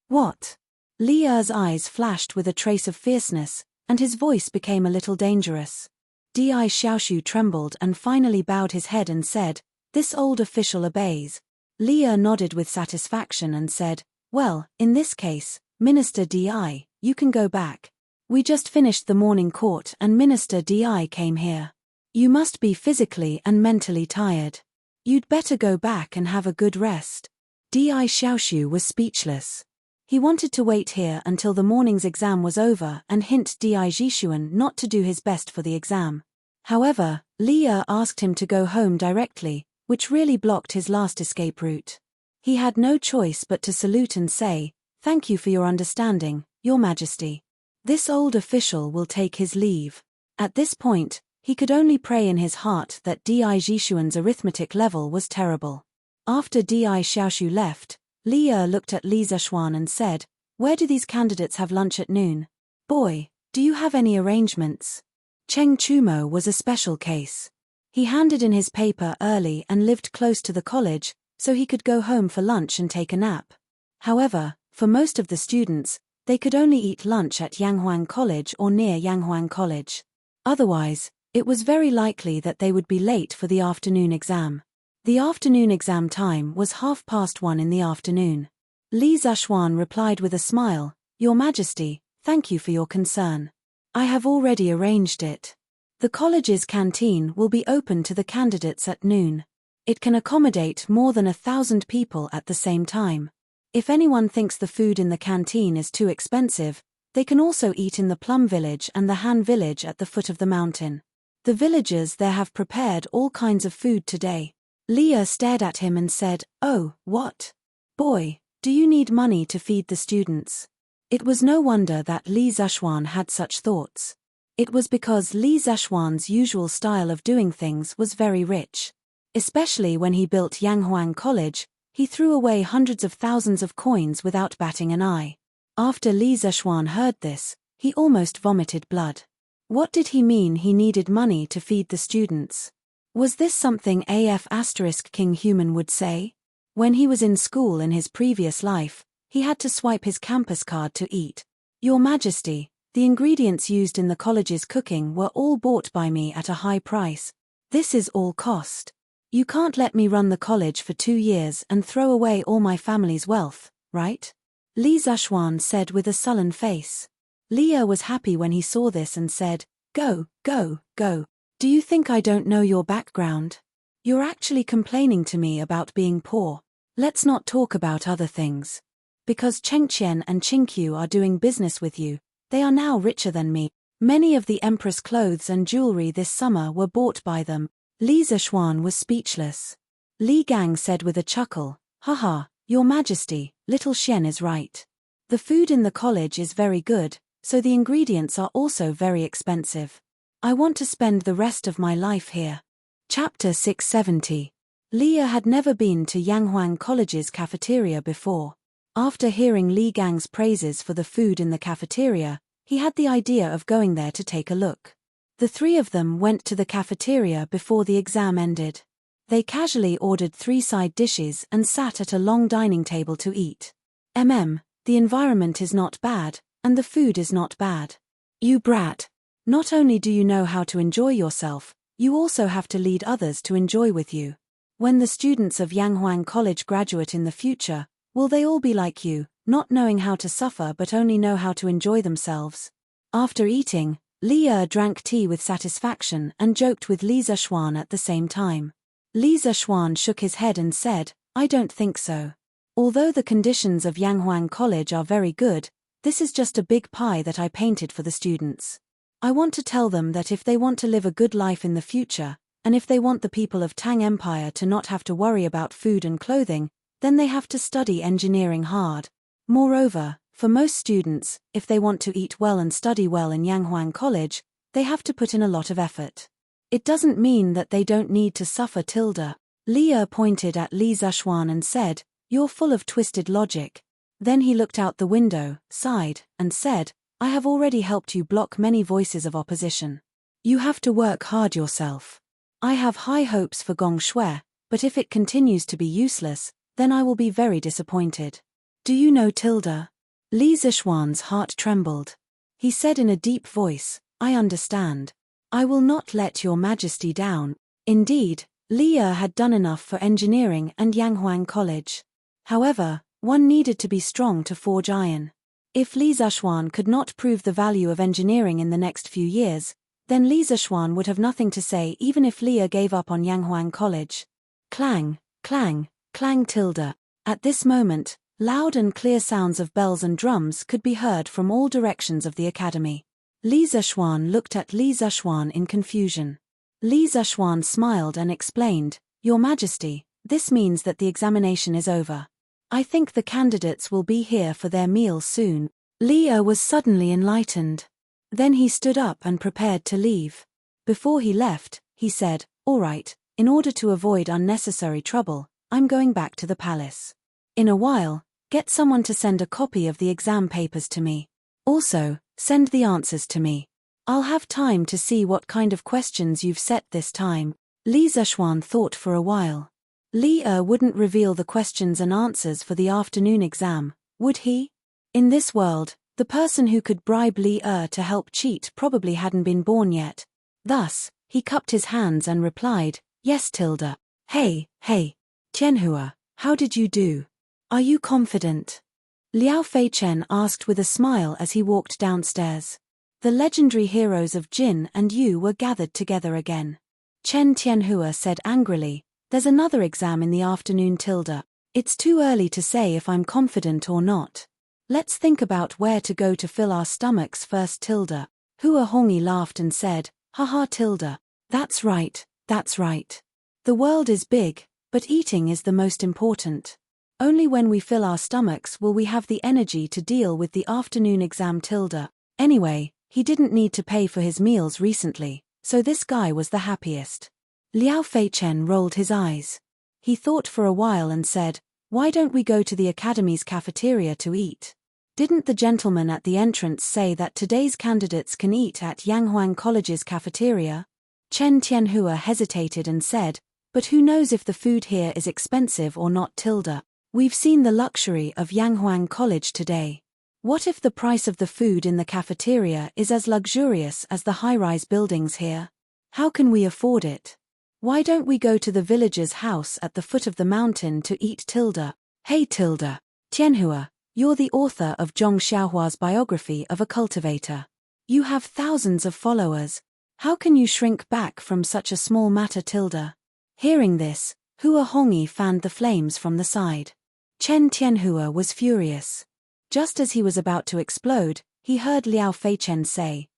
Speaker 1: what? Li Er's eyes flashed with a trace of fierceness, and his voice became a little dangerous. Di Xiaoshu trembled and finally bowed his head and said, This old official obeys. Li Er nodded with satisfaction and said, Well, in this case, Minister Di, you can go back. We just finished the morning court and Minister Di came here. You must be physically and mentally tired. You'd better go back and have a good rest. Di Xiaoshu was speechless. He wanted to wait here until the morning's exam was over and hint Di Zishuan not to do his best for the exam. However, Li Er asked him to go home directly, which really blocked his last escape route. He had no choice but to salute and say, Thank you for your understanding, Your Majesty. This old official will take his leave. At this point, he could only pray in his heart that Di Zishuan's arithmetic level was terrible. After Di Xiaoshu left, Li Er looked at Li Zishuan and said, Where do these candidates have lunch at noon? Boy, do you have any arrangements? Cheng Chumo was a special case. He handed in his paper early and lived close to the college, so he could go home for lunch and take a nap. However, for most of the students, they could only eat lunch at Yanghuang College or near Yanghuang College. Otherwise, it was very likely that they would be late for the afternoon exam. The afternoon exam time was 1:30 in the afternoon. Li Zishuan replied with a smile, "Your Majesty, thank you for your concern. I have already arranged it. The college's canteen will be open to the candidates at noon. It can accommodate more than 1,000 people at the same time. If anyone thinks the food in the canteen is too expensive, they can also eat in the Plum Village and the Han Village at the foot of the mountain. The villagers there have prepared all kinds of food today." Leah stared at him and said, "Oh, what? Boy, do you need money to feed the students?" It was no wonder that Li Zishuan had such thoughts. It was because Li Zishuan's usual style of doing things was very rich. Especially when he built Yanghuang College, he threw away hundreds of thousands of coins without batting an eye. After Li Zishuan heard this, he almost vomited blood. What did he mean he needed money to feed the students? Was this something King Human would say? When he was in school in his previous life, he had to swipe his campus card to eat. "Your Majesty, the ingredients used in the college's cooking were all bought by me at a high price. This is all cost. You can't let me run the college for 2 years and throw away all my family's wealth, right?" Li Zishuan said with a sullen face. Leah was happy when he saw this and said, "Go, go, go. Do you think I don't know your background? You're actually complaining to me about being poor. Let's not talk about other things. Because Chengqian and Qingqiu are doing business with you, they are now richer than me. Many of the Empress clothes and jewelry this summer were bought by them." Li Zishuan was speechless. Li Gang said with a chuckle, "Haha, Your Majesty, little Xian is right. The food in the college is very good, so the ingredients are also very expensive. I want to spend the rest of my life here." Chapter 670. Leah had never been to Yanghuang College's cafeteria before. After hearing Li Gang's praises for the food in the cafeteria, he had the idea of going there to take a look. The three of them went to the cafeteria before the exam ended. They casually ordered 3 side dishes and sat at a long dining table to eat. The environment is not bad, and the food is not bad. You brat. Not only do you know how to enjoy yourself, you also have to lead others to enjoy with you. When the students of Yanghuang College graduate in the future, will they all be like you, not knowing how to suffer but only know how to enjoy themselves? After eating, Leah drank tea with satisfaction and joked with Li Zishuan at the same time. Li Zishuan shook his head and said, "I don't think so. Although the conditions of Yanghuang College are very good, this is just a big pie that I painted for the students. I want to tell them that if they want to live a good life in the future, and if they want the people of Tang Empire to not have to worry about food and clothing, then they have to study engineering hard. Moreover, for most students, if they want to eat well and study well in Yanghuang College, they have to put in a lot of effort. It doesn't mean that they don't need to suffer. Leah pointed at Li Zishuan and said, "You're full of twisted logic." Then he looked out the window, sighed, and said, "I have already helped you block many voices of opposition. You have to work hard yourself. I have high hopes for Gong Shui, but if it continues to be useless, then I will be very disappointed. Do you know Li Zishuan's heart trembled. He said in a deep voice, "I understand. I will not let Your Majesty down." Indeed, Leah had done enough for engineering and Yanghuang College. However, one needed to be strong to forge iron. If Li Zishuan could not prove the value of engineering in the next few years, then Li Zishuan would have nothing to say even if Leah gave up on Yanghuang College. Clang, clang, clang. At this moment, loud and clear sounds of bells and drums could be heard from all directions of the academy. Li Zishuan looked at Li Zishuan in confusion. Li Zishuan smiled and explained, "Your Majesty, this means that the examination is over. I think the candidates will be here for their meal soon." Leah was suddenly enlightened. Then he stood up and prepared to leave. Before he left, he said, "All right, in order to avoid unnecessary trouble, I'm going back to the palace. In a while, get someone to send a copy of the exam papers to me. Also, send the answers to me." I'll have time to see what kind of questions you've set this time. Li Zishuan thought for a while. Li wouldn't reveal the questions and answers for the afternoon exam, would he? In this world, the person who could bribe Li to help cheat probably hadn't been born yet. Thus, he cupped his hands and replied, "Yes, Tilda. Hey, Tianhua, how did you do? Are you confident?" Liao Feichen asked with a smile as he walked downstairs. The legendary heroes of Jin and Yu were gathered together again. Chen Tianhua said angrily, "There's another exam in the afternoon, Tilda. It's too early to say if I'm confident or not. Let's think about where to go to fill our stomachs first, Tilda." Hua Hongyi laughed and said, "Haha, Tilda. That's right. The world is big, but eating is the most important. Only when we fill our stomachs will we have the energy to deal with the afternoon exam, Tilda." Anyway, he didn't need to pay for his meals recently, so this guy was the happiest. Liao Feichen rolled his eyes. He thought for a while and said, "Why don't we go to the academy's cafeteria to eat? Didn't the gentleman at the entrance say that today's candidates can eat at Yanghuang College's cafeteria?" Chen Tianhua hesitated and said, "But who knows if the food here is expensive or not, Tilda? We've seen the luxury of Yanghuang College today. What if the price of the food in the cafeteria is as luxurious as the high-rise buildings here? How can we afford it? Why don't we go to the villager's house at the foot of the mountain to eat, Tilda?" "Hey, Tilda. Tianhua, you're the author of Zhong Xiaohua's biography of a cultivator. You have thousands of followers. How can you shrink back from such a small matter, Tilda?" Hearing this, Hua Hongyi fanned the flames from the side. Chen Tianhua was furious. Just as he was about to explode, he heard Liao Feichen say,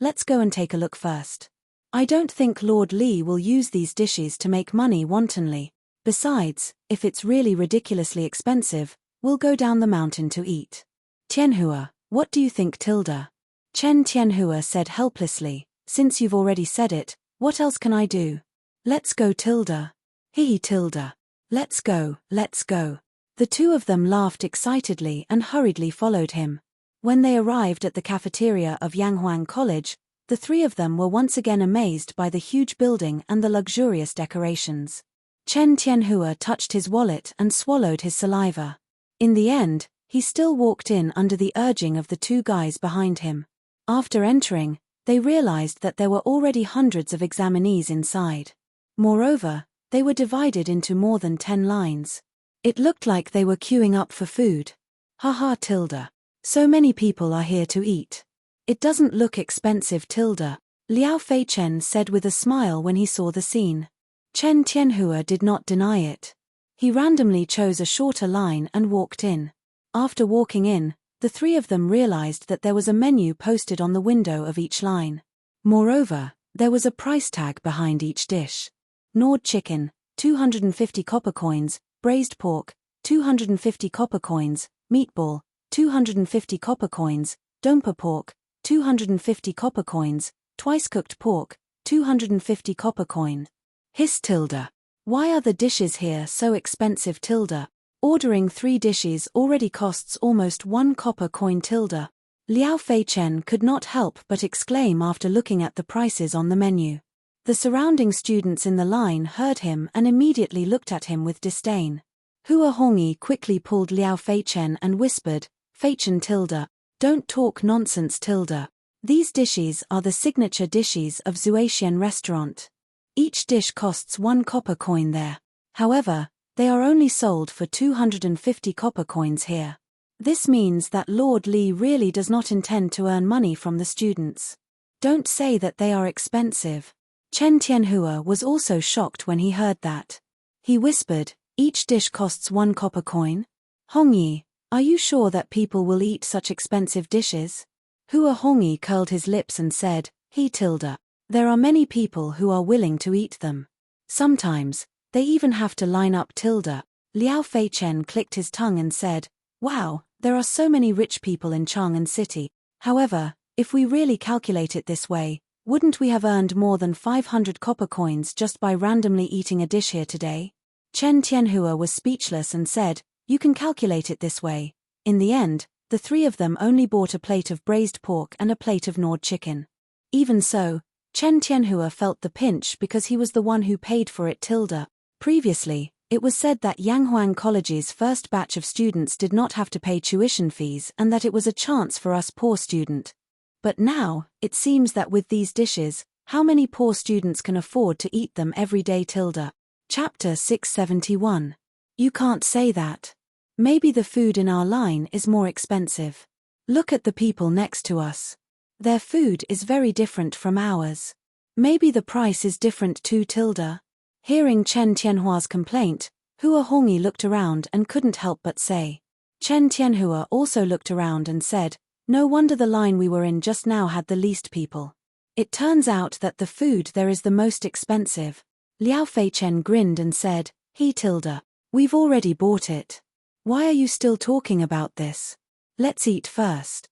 Speaker 1: "Let's go and take a look first. I don't think Lord Li will use these dishes to make money wantonly. Besides, if it's really ridiculously expensive, we'll go down the mountain to eat." "Tianhua, what do you think, Tilda?" Chen Tianhua said helplessly, "Since you've already said it, what else can I do? Let's go, Tilda." "Hee Tilda. Let's go." The two of them laughed excitedly and hurriedly followed him. When they arrived at the cafeteria of Yanghuang College, the three of them were once again amazed by the huge building and the luxurious decorations. Chen Tianhua touched his wallet and swallowed his saliva. In the end, he still walked in under the urging of the two guys behind him. After entering, they realized that there were already hundreds of examinees inside. Moreover, they were divided into more than 10 lines. It looked like they were queuing up for food. "Haha, Tilda. So many people are here to eat. It doesn't look expensive, Tilda," Liao Feichen said with a smile when he saw the scene. Chen Tianhua did not deny it. He randomly chose a shorter line and walked in. After walking in, the three of them realized that there was a menu posted on the window of each line. Moreover, there was a price tag behind each dish. Gnawed chicken, 250 copper coins, braised pork, 250 copper coins, meatball, 250 copper coins, dompa pork, 250 copper coins, twice-cooked pork, 250 copper coin. "Hiss, Tilda. Why are the dishes here so expensive, Tilda? Ordering 3 dishes already costs almost 1 copper coin, Tilda." Liao Feichen could not help but exclaim after looking at the prices on the menu. The surrounding students in the line heard him and immediately looked at him with disdain. Hua Hongyi quickly pulled Liao Feichen and whispered, "Feichen, Tilda, don't talk nonsense, Tilda. These dishes are the signature dishes of Zuaxian restaurant. Each dish costs 1 copper coin there. However, they are only sold for 250 copper coins here. This means that Lord Li really does not intend to earn money from the students. Don't say that they are expensive." Chen Tianhua was also shocked when he heard that. He whispered, "Each dish costs 1 copper coin? Hongyi, are you sure that people will eat such expensive dishes?" Hua Hongyi curled his lips and said, "He Tilda. There are many people who are willing to eat them. Sometimes, they even have to line up, Tilda." Liao Feichen clicked his tongue and said, "Wow, there are so many rich people in Chang'an City. However, if we really calculate it this way, wouldn't we have earned more than 500 copper coins just by randomly eating a dish here today?" Chen Tianhua was speechless and said, "You can calculate it this way." In the end, the three of them only bought a plate of braised pork and a plate of gnawed chicken. Even so, Chen Tianhua felt the pinch because he was the one who paid for it. Previously, it was said that Yanghuang College's first batch of students did not have to pay tuition fees and that it was a chance for us poor student. But now, it seems that with these dishes, how many poor students can afford to eat them every day? Chapter 671. You can't say that. Maybe the food in our line is more expensive. Look at the people next to us. Their food is very different from ours. Maybe the price is different too. Hearing Chen Tianhua's complaint, Hua Hongyi looked around and couldn't help but say. Chen Tianhua also looked around and said, no wonder the line we were in just now had the least people. It turns out that the food there is the most expensive. Liao Feichen grinned and said, we've already bought it. Why are you still talking about this? Let's eat first.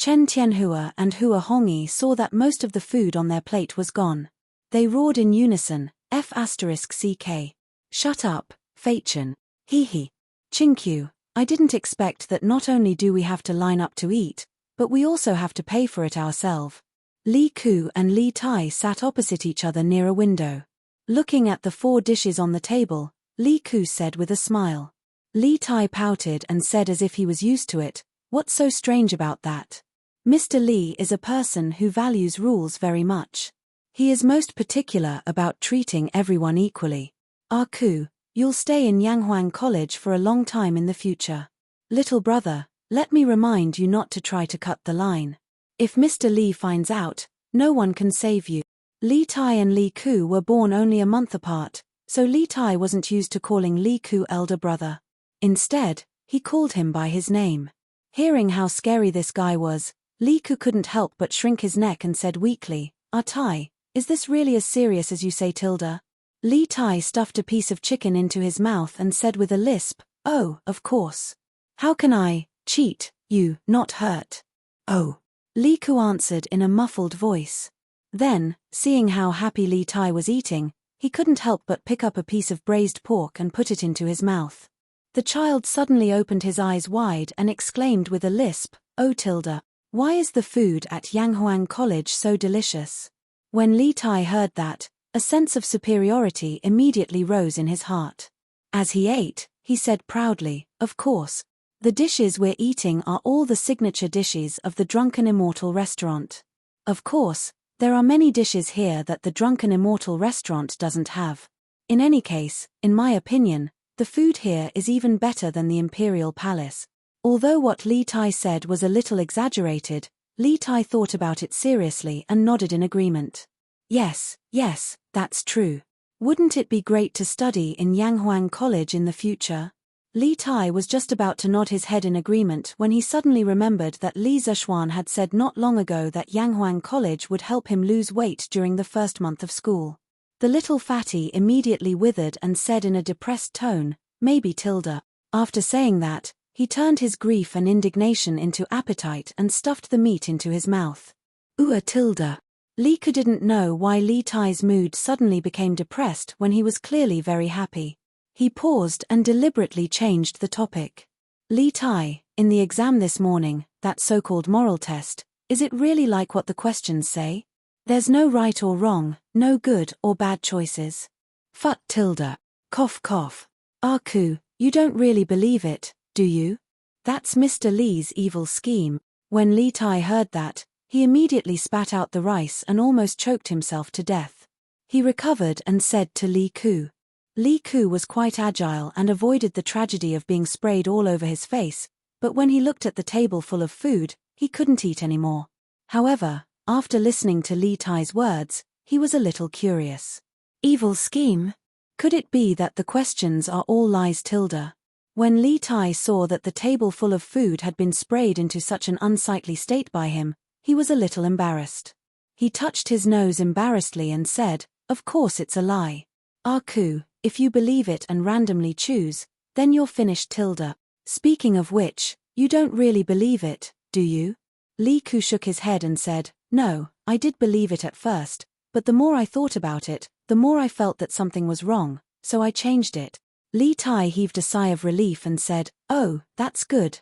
Speaker 1: Chen Tianhua and Hua Hongyi saw that most of the food on their plate was gone. They roared in unison, F***ck. Shut up, Feichen. Chinkyu, I didn't expect that not only do we have to line up to eat, but we also have to pay for it ourselves. Li Ku and Li Tai sat opposite each other near a window. Looking at the 4 dishes on the table, Li Ku said with a smile. Li Tai pouted and said as if he was used to it, what's so strange about that? Mr. Li is a person who values rules very much. He is most particular about treating everyone equally. Ku, you'll stay in Yanghuang College for a long time in the future. Little brother, let me remind you not to try to cut the line. If Mr. Li finds out, no one can save you. Li Tai and Li Ku were born only a month apart, so Li Tai wasn't used to calling Li Ku elder brother. Instead, he called him by his name. Hearing how scary this guy was, Li Ku couldn't help but shrink his neck and said weakly, Tai, is this really as serious as you say? Li Tai stuffed a piece of chicken into his mouth and said with a lisp, oh, of course. How can I cheat you, not hurt? Oh. Li Ku answered in a muffled voice. Then, seeing how happy Li Tai was eating, he couldn't help but pick up a piece of braised pork and put it into his mouth. The child suddenly opened his eyes wide and exclaimed with a lisp, oh why is the food at Yanghuang College so delicious? When Li Tai heard that, a sense of superiority immediately rose in his heart. As he ate, he said proudly, of course, the dishes we're eating are all the signature dishes of the Drunken Immortal restaurant. Of course, there are many dishes here that the Drunken Immortal restaurant doesn't have. In any case, in my opinion, the food here is even better than the Imperial Palace. Although what Li Tai said was a little exaggerated, Li Tai thought about it seriously and nodded in agreement. Yes, that's true. Wouldn't it be great to study in Yanghuang College in the future? Li Tai was just about to nod his head in agreement when he suddenly remembered that Li Zishuan had said not long ago that Yanghuang College would help him lose weight during the first month of school. The little fatty immediately withered and said in a depressed tone, maybe . After saying that, he turned his grief and indignation into appetite and stuffed the meat into his mouth. Li Ku didn't know why Li Tai's mood suddenly became depressed when he was clearly very happy. He paused and deliberately changed the topic. Li Tai, in the exam this morning, that so-called moral test, is it really like what the questions say? There's no right or wrong, no good or bad choices. Cough cough. Ku, you don't really believe it, do you? That's Mr. Li's evil scheme. When Li Tai heard that, he immediately spat out the rice and almost choked himself to death. He recovered and said to Li Ku. Li Ku was quite agile and avoided the tragedy of being sprayed all over his face, but when he looked at the table full of food, he couldn't eat anymore. However, after listening to Li Tai's words, he was a little curious. Evil scheme? Could it be that the questions are all lies? When Li Tai saw that the table full of food had been sprayed into such an unsightly state by him, he was a little embarrassed. He touched his nose embarrassedly and said, of course it's a lie. Ku, if you believe it and randomly choose, then you're finished. Speaking of which, you don't really believe it, do you? Li Ku shook his head and said, no, I did believe it at first, but the more I thought about it, the more I felt that something was wrong, so I changed it. Li Tai heaved a sigh of relief and said, oh, that's good.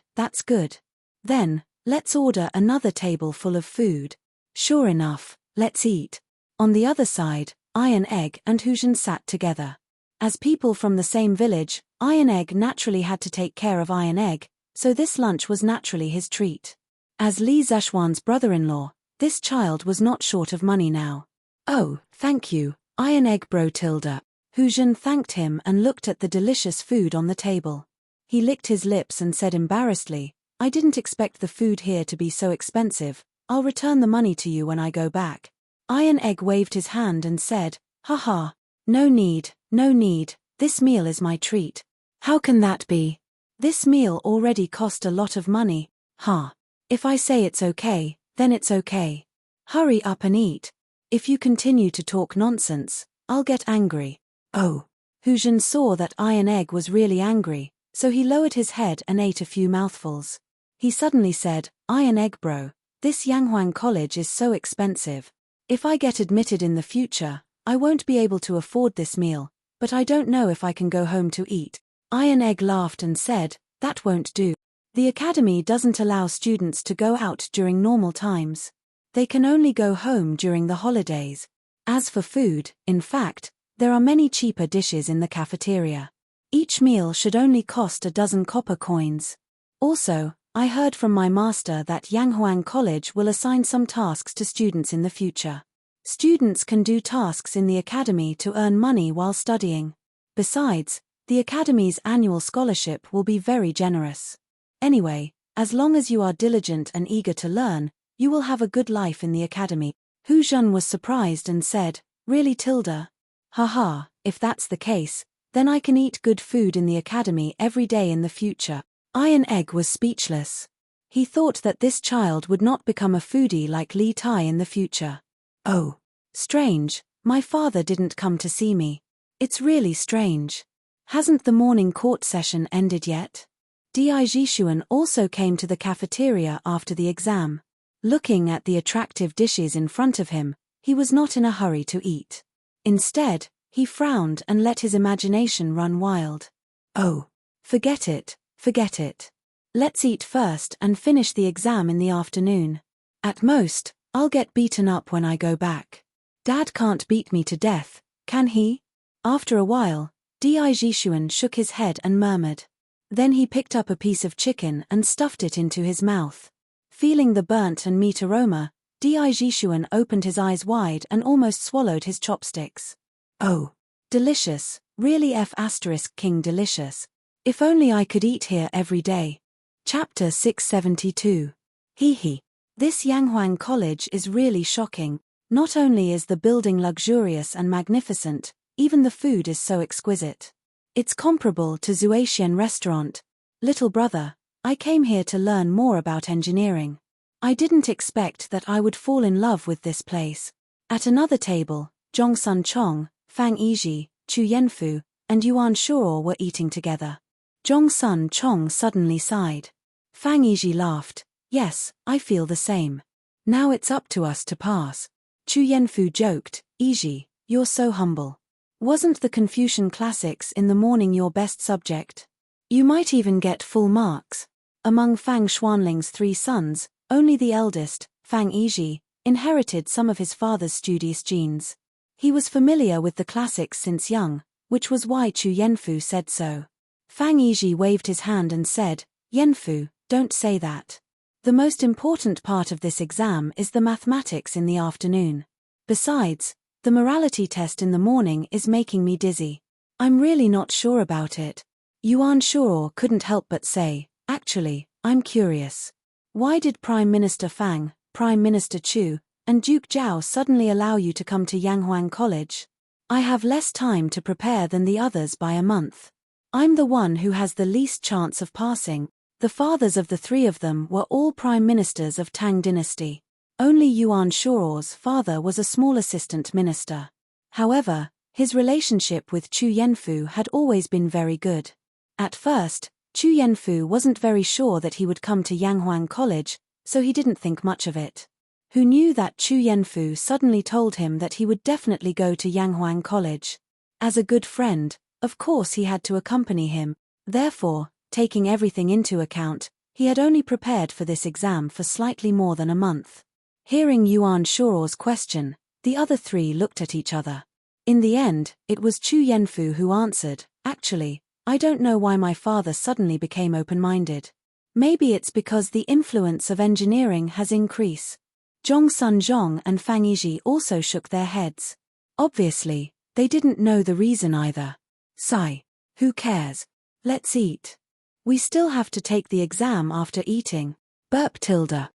Speaker 1: Then, let's order another table full of food. Sure enough, let's eat. On the other side, Iron Egg and Huzhen sat together. As people from the same village, Iron Egg naturally had to take care of Iron Egg, so this lunch was naturally his treat. As Li Zhuan's brother-in-law, this child was not short of money now. Oh, thank you, Iron Egg bro tilde. Huzhen thanked him and looked at the delicious food on the table. He licked his lips and said embarrassedly, I didn't expect the food here to be so expensive. I'll return the money to you when I go back. Iron Egg waved his hand and said, haha, no need, this meal is my treat. How can that be? This meal already cost a lot of money, huh? If I say it's okay, then it's okay. Hurry up and eat. If you continue to talk nonsense, I'll get angry. Oh. Huzhen saw that Iron Egg was really angry, so he lowered his head and ate a few mouthfuls. He suddenly said, Iron Egg bro, this Yanghuang College is so expensive. If I get admitted in the future, I won't be able to afford this meal, but I don't know if I can go home to eat. Iron Egg laughed and said, that won't do. The academy doesn't allow students to go out during normal times. They can only go home during the holidays. As for food, in fact, there are many cheaper dishes in the cafeteria. Each meal should only cost a dozen copper coins. Also, I heard from my master that Yanghuang College will assign some tasks to students in the future. Students can do tasks in the academy to earn money while studying. Besides, the academy's annual scholarship will be very generous. Anyway, as long as you are diligent and eager to learn, you will have a good life in the academy. Huzhen was surprised and said, really tilde? Haha, if that's the case, then I can eat good food in the academy every day in the future. Iron Egg was speechless. He thought that this child would not become a foodie like Li Tai in the future. Oh. Strange, my father didn't come to see me. It's really strange. Hasn't the morning court session ended yet? Di Jishuan also came to the cafeteria after the exam. Looking at the attractive dishes in front of him, he was not in a hurry to eat. Instead, he frowned and let his imagination run wild. Oh. Forget it. Let's eat first and finish the exam in the afternoon. At most, I'll get beaten up when I go back. Dad can't beat me to death, can he? After a while, Di Jishuan shook his head and murmured. Then he picked up a piece of chicken and stuffed it into his mouth. Feeling the burnt and meat aroma, Di Jishuan opened his eyes wide and almost swallowed his chopsticks. Oh. Delicious, really King delicious. If only I could eat here every day. Chapter 672. Hee. This Yanghuang College is really shocking. Not only is the building luxurious and magnificent, even the food is so exquisite. It's comparable to Zuaxian restaurant. Little brother, I came here to learn more about engineering. I didn't expect that I would fall in love with this place. At another table, Zhongsun Chong, Fang Yizhi, Chu Yanfu, and Yuan Shuo were eating together. Zhongsun Chong suddenly sighed. Fang Yizhi laughed. Yes, I feel the same. Now it's up to us to pass. Chu Yanfu joked, Yizhi, you're so humble. Wasn't the Confucian classics in the morning your best subject? You might even get full marks. Among Fang Xuanling's 3 sons, only the eldest, Fang Yizhi, inherited some of his father's studious genes. He was familiar with the classics since young, which was why Chu Yanfu said so. Fang Yizhi waved his hand and said, Yanfu, don't say that. The most important part of this exam is the mathematics in the afternoon. Besides, the morality test in the morning is making me dizzy. I'm really not sure about it. Yuan Shuo couldn't help but say, actually, I'm curious. Why did Prime Minister Fang, Prime Minister Chu, and Duke Zhao suddenly allow you to come to Yanghuang College? I have less time to prepare than the others by a month. I'm the one who has the least chance of passing. The fathers of the 3 of them were all prime ministers of Tang dynasty. Only Yuan Shuo's father was a small assistant minister. However, his relationship with Chu Yanfu had always been very good. At first, Chu Yanfu wasn't very sure that he would come to Yanghuang College, so he didn't think much of it. Who knew that Chu Yanfu suddenly told him that he would definitely go to Yanghuang College? As a good friend, of course he had to accompany him. Therefore, taking everything into account, he had only prepared for this exam for slightly more than a month. Hearing Yuan Shuo's question, the other three looked at each other. In the end, it was Chu Yanfu who answered, "Actually, I don't know why my father suddenly became open-minded. Maybe it's because the influence of engineering has increased." Zhong Sunzhong and Fang Yizhi also shook their heads. Obviously, they didn't know the reason either. Sigh. Who cares? Let's eat. We still have to take the exam after eating. Burp tilde.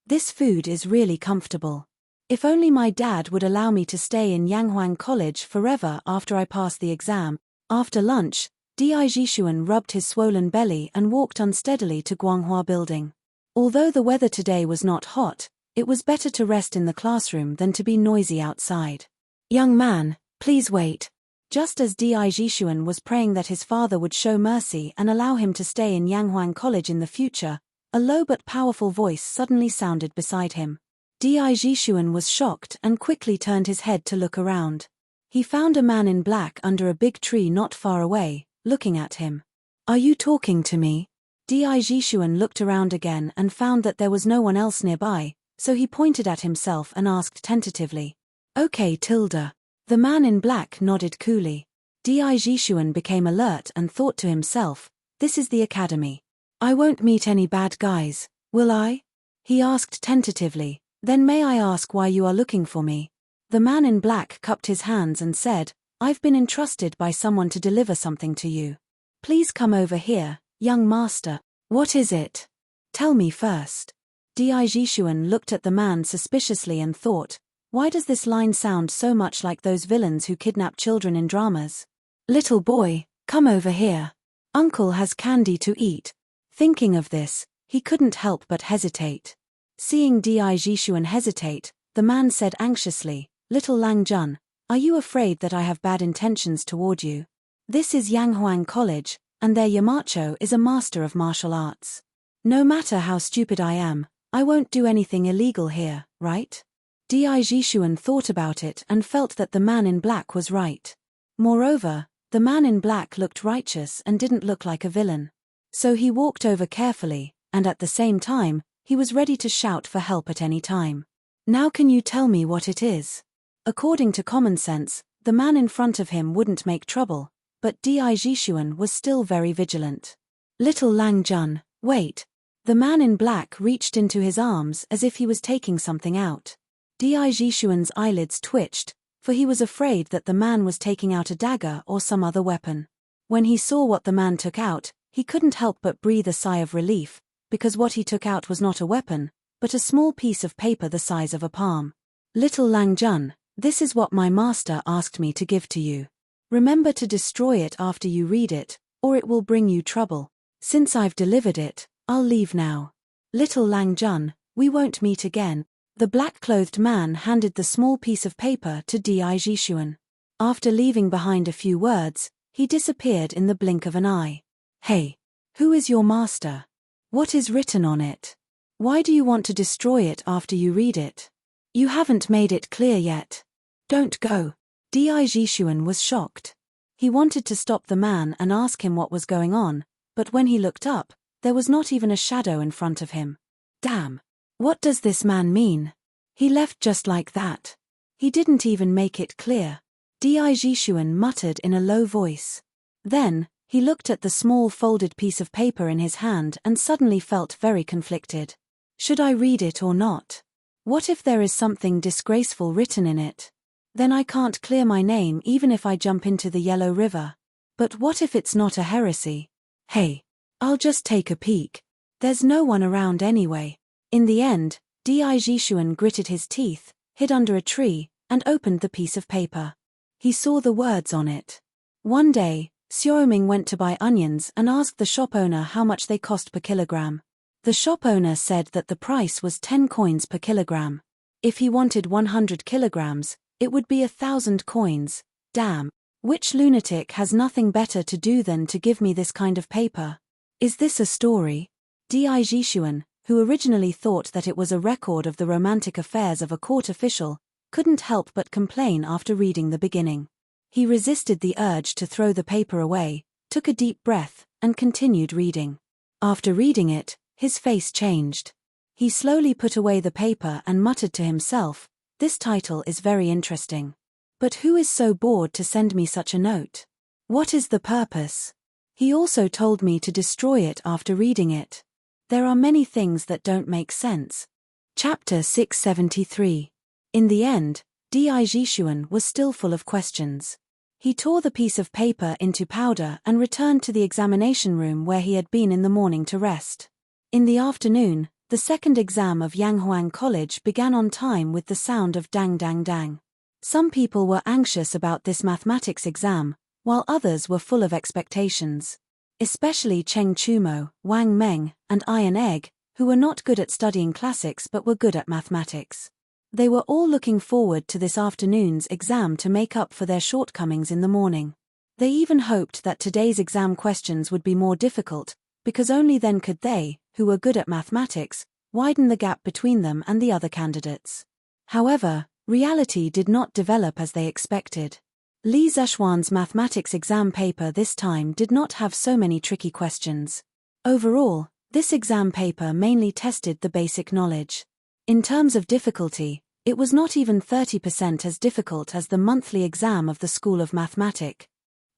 Speaker 1: This food is really comfortable. If only my dad would allow me to stay in Yanghuang College forever after I pass the exam. After lunch, Di Jishuan rubbed his swollen belly and walked unsteadily to Guanghua Building. Although the weather today was not hot, it was better to rest in the classroom than to be noisy outside. "Young man, please wait." Just as Di Jishuan was praying that his father would show mercy and allow him to stay in Yanghuang College in the future, a low but powerful voice suddenly sounded beside him. Di Jishuan was shocked and quickly turned his head to look around. He found a man in black under a big tree not far away, looking at him. "Are you talking to me?" Di Jishuan looked around again and found that there was no one else nearby, so he pointed at himself and asked tentatively, "Okay tilde." The man in black nodded coolly. Di Jishuan became alert and thought to himself, "This is the academy. I won't meet any bad guys, will I?" He asked tentatively, "Then may I ask why you are looking for me?" The man in black cupped his hands and said, "I've been entrusted by someone to deliver something to you. Please come over here, young master." "What is it? Tell me first." Di Jishuan looked at the man suspiciously and thought, why does this line sound so much like those villains who kidnap children in dramas? "Little boy, come over here. Uncle has candy to eat." Thinking of this, he couldn't help but hesitate. Seeing Di Jishuan hesitate, the man said anxiously, "Little Lang Jun, are you afraid that I have bad intentions toward you? This is Yanghuang College, and their Yamacho is a master of martial arts. No matter how stupid I am, I won't do anything illegal here, right?" Di Jishuan thought about it and felt that the man in black was right. Moreover, the man in black looked righteous and didn't look like a villain. So he walked over carefully, and at the same time, he was ready to shout for help at any time. "Now can you tell me what it is?" According to common sense, the man in front of him wouldn't make trouble, but Di Jishuan was still very vigilant. "Little Lang Jun, wait." The man in black reached into his arms as if he was taking something out. Di Jishuan's eyelids twitched, for he was afraid that the man was taking out a dagger or some other weapon. When he saw what the man took out, he couldn't help but breathe a sigh of relief, because what he took out was not a weapon, but a small piece of paper the size of a palm. "Little Lang Jun, this is what my master asked me to give to you. Remember to destroy it after you read it, or it will bring you trouble. Since I've delivered it, I'll leave now. Little Lang Jun, we won't meet again." The black-clothed man handed the small piece of paper to Di Jishuan. After leaving behind a few words, he disappeared in the blink of an eye. "Hey, who is your master? What is written on it? Why do you want to destroy it after you read it? You haven't made it clear yet. Don't go." Di Jishuan was shocked. He wanted to stop the man and ask him what was going on, but when he looked up, there was not even a shadow in front of him. Damn. What does this man mean? He left just like that. He didn't even make it clear. Di Jishuan muttered in a low voice. Then, he looked at the small folded piece of paper in his hand and suddenly felt very conflicted. Should I read it or not? What if there is something disgraceful written in it? Then I can't clear my name even if I jump into the Yellow River. But what if it's not a heresy? Hey, I'll just take a peek. There's no one around anyway. In the end, Di Jishuan gritted his teeth, hid under a tree, and opened the piece of paper. He saw the words on it. One day, Xiaoming went to buy onions and asked the shop owner how much they cost per kilogram. The shop owner said that the price was 10 coins per kilogram. If he wanted 100 kilograms, it would be 1,000 coins. Damn, which lunatic has nothing better to do than to give me this kind of paper? Is this a story? Di Jishuan, who originally thought that it was a record of the romantic affairs of a court official, couldn't help but complain after reading the beginning. He resisted the urge to throw the paper away, took a deep breath, and continued reading. After reading it, his face changed. He slowly put away the paper and muttered to himself, "This title is very interesting. But who is so bored to send me such a note? What is the purpose? He also told me to destroy it after reading it. There are many things that don't make sense." Chapter 673. In the end, Di Jishuan was still full of questions. He tore the piece of paper into powder and returned to the examination room where he had been in the morning to rest. In the afternoon, the second exam of Yanghuang College began on time with the sound of dang dang dang. Some people were anxious about this mathematics exam, while others were full of expectations. Especially Cheng Chumo, Wang Meng, and Iron Egg, who were not good at studying classics but were good at mathematics. They were all looking forward to this afternoon's exam to make up for their shortcomings in the morning. They even hoped that today's exam questions would be more difficult, because only then could they, who were good at mathematics, widen the gap between them and the other candidates. However, reality did not develop as they expected. Li Zeshuan's mathematics exam paper this time did not have so many tricky questions. Overall, this exam paper mainly tested the basic knowledge. In terms of difficulty, it was not even 30% as difficult as the monthly exam of the School of Mathematics.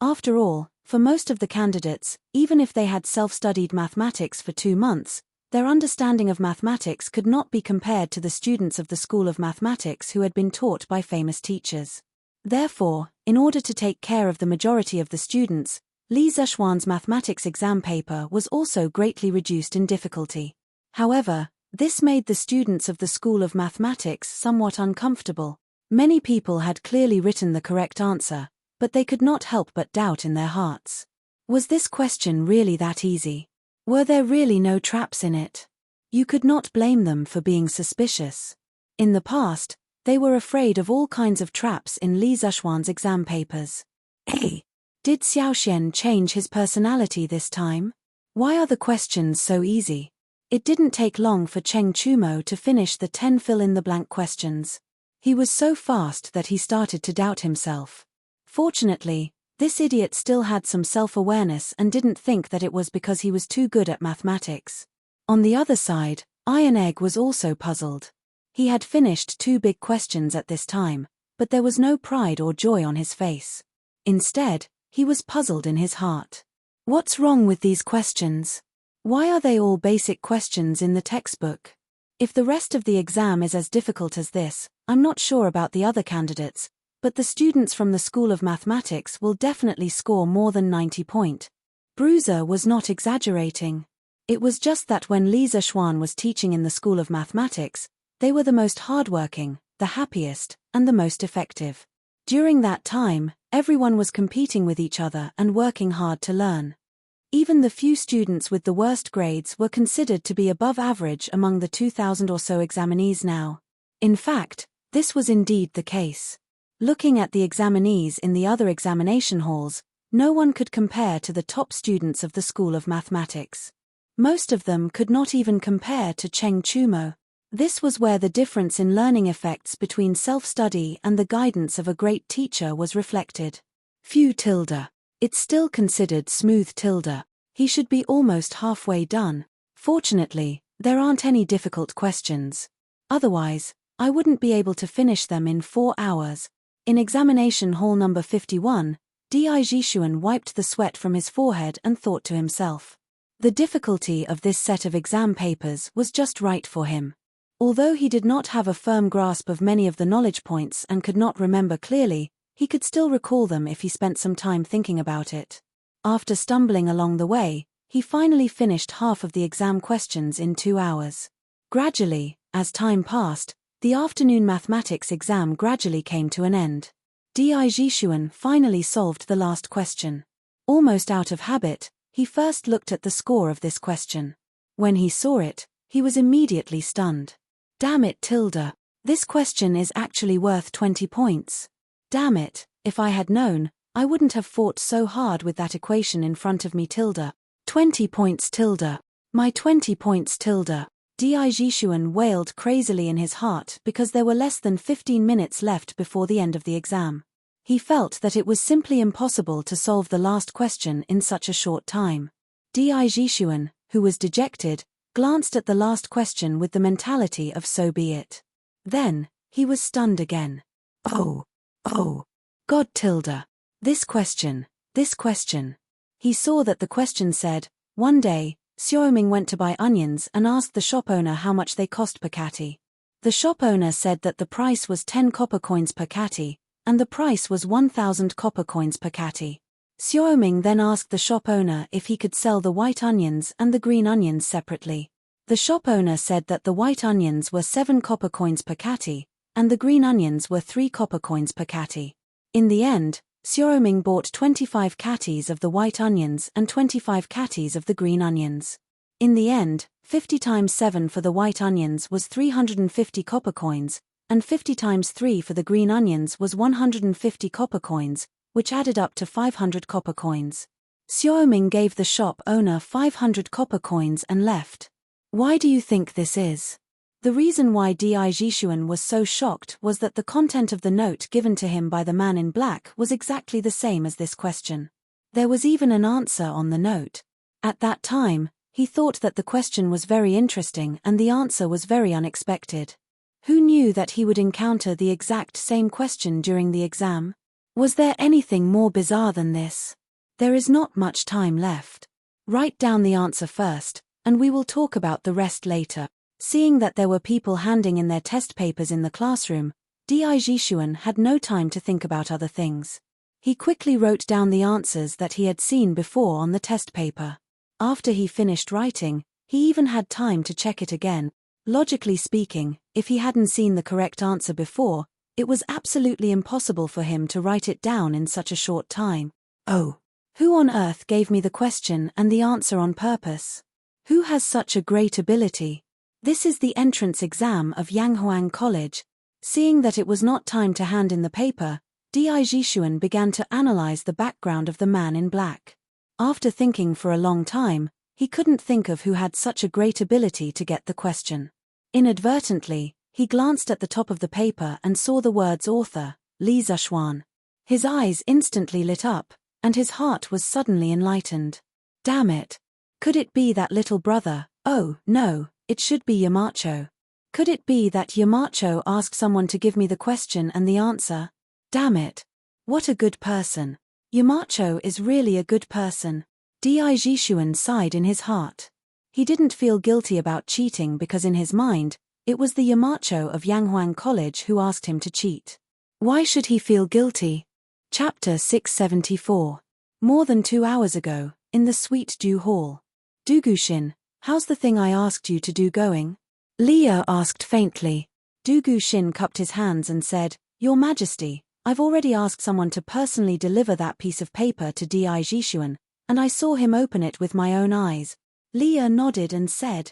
Speaker 1: After all, for most of the candidates, even if they had self-studied mathematics for 2 months, their understanding of mathematics could not be compared to the students of the School of Mathematics who had been taught by famous teachers. Therefore, in order to take care of the majority of the students, Li Zeshuan's mathematics exam paper was also greatly reduced in difficulty. However, this made the students of the School of Mathematics somewhat uncomfortable. Many people had clearly written the correct answer, but they could not help but doubt in their hearts. Was this question really that easy? Were there really no traps in it? You could not blame them for being suspicious. In the past, they were afraid of all kinds of traps in Li Zeshuan's exam papers. Hey! Did Xiaoxian change his personality this time? Why are the questions so easy? It didn't take long for Cheng Chumo to finish the 10 fill-in-the-blank questions. He was so fast that he started to doubt himself. Fortunately, this idiot still had some self-awareness and didn't think that it was because he was too good at mathematics. On the other side, Iron Egg was also puzzled. He had finished 2 big questions at this time, but there was no pride or joy on his face. Instead, he was puzzled in his heart. What's wrong with these questions? Why are they all basic questions in the textbook? If the rest of the exam is as difficult as this, I'm not sure about the other candidates, but the students from the School of Mathematics will definitely score more than 90 points. Bruiser was not exaggerating. It was just that when Li Zeshuan was teaching in the School of Mathematics, they were the most hardworking, the happiest, and the most effective. During that time, everyone was competing with each other and working hard to learn. Even the few students with the worst grades were considered to be above average among the 2,000 or so examinees now. In fact, this was indeed the case. Looking at the examinees in the other examination halls, no one could compare to the top students of the School of Mathematics. Most of them could not even compare to Cheng Chumo. This was where the difference in learning effects between self-study and the guidance of a great teacher was reflected. Few tilde. It's still considered smooth tilde. He should be almost halfway done. Fortunately, there aren't any difficult questions. Otherwise, I wouldn't be able to finish them in 4 hours. In examination hall number 51, Di Jishuan wiped the sweat from his forehead and thought to himself. The difficulty of this set of exam papers was just right for him. Although he did not have a firm grasp of many of the knowledge points and could not remember clearly, he could still recall them if he spent some time thinking about it. After stumbling along the way, he finally finished half of the exam questions in 2 hours. Gradually, as time passed, the afternoon mathematics exam gradually came to an end. Di Jishuan finally solved the last question. Almost out of habit, he first looked at the score of this question. When he saw it, he was immediately stunned. Damn it tilde. This question is actually worth 20 points. Damn it, if I had known, I wouldn't have fought so hard with that equation in front of me tilde. 20 points tilde. My 20 points tilde. Di Jishuan wailed crazily in his heart because there were less than 15 minutes left before the end of the exam. He felt that it was simply impossible to solve the last question in such a short time. Di Jishuan, who was dejected, glanced at the last question with the mentality of so be it. Then, he was stunned again. Oh God tilde. This question. He saw that the question said, one day, Xiaoming went to buy onions and asked the shop owner how much they cost per catty. The shop owner said that the price was 10 copper coins per catty, and the price was 1,000 copper coins per catty. Xiaoming then asked the shop owner if he could sell the white onions and the green onions separately. The shop owner said that the white onions were 7 copper coins per catty, and the green onions were 3 copper coins per catty. In the end, Xiaoming bought 25 catties of the white onions and 25 catties of the green onions. In the end, 50 times 7 for the white onions was 350 copper coins, and 50 times 3 for the green onions was 150 copper coins, which added up to 500 copper coins. Xiaoming gave the shop owner 500 copper coins and left. Why do you think this is? The reason why Di Jixuan was so shocked was that the content of the note given to him by the man in black was exactly the same as this question. There was even an answer on the note. At that time, he thought that the question was very interesting and the answer was very unexpected. Who knew that he would encounter the exact same question during the exam? Was there anything more bizarre than this? There is not much time left. Write down the answer first, and we will talk about the rest later. Seeing that there were people handing in their test papers in the classroom, Di Jixuan had no time to think about other things. He quickly wrote down the answers that he had seen before on the test paper. After he finished writing, he even had time to check it again. Logically speaking, if he hadn't seen the correct answer before, it was absolutely impossible for him to write it down in such a short time. Oh, who on earth gave me the question and the answer on purpose? Who has such a great ability? This is the entrance exam of Yanghuang College. Seeing that it was not time to hand in the paper, Di Jixuan began to analyze the background of the man in black. After thinking for a long time, he couldn't think of who had such a great ability to get the question. Inadvertently, he glanced at the top of the paper and saw the words author, Li Zishuan. His eyes instantly lit up, and his heart was suddenly enlightened. Damn it! Could it be that little brother? Oh, no. It should be Yamacho. Could it be that Yamacho asked someone to give me the question and the answer? Damn it. What a good person. Yamacho is really a good person. Di Jixuan sighed in his heart. He didn't feel guilty about cheating because in his mind, it was the Yamacho of Yanghuang College who asked him to cheat. Why should he feel guilty? Chapter 674. More than 2 hours ago, in the Sweet Dew Hall. Dugushin, how's the thing I asked you to do going? Leah asked faintly. Dugushin cupped his hands and said, Your Majesty, I've already asked someone to personally deliver that piece of paper to Di Jixuan, and I saw him open it with my own eyes. Leah nodded and said,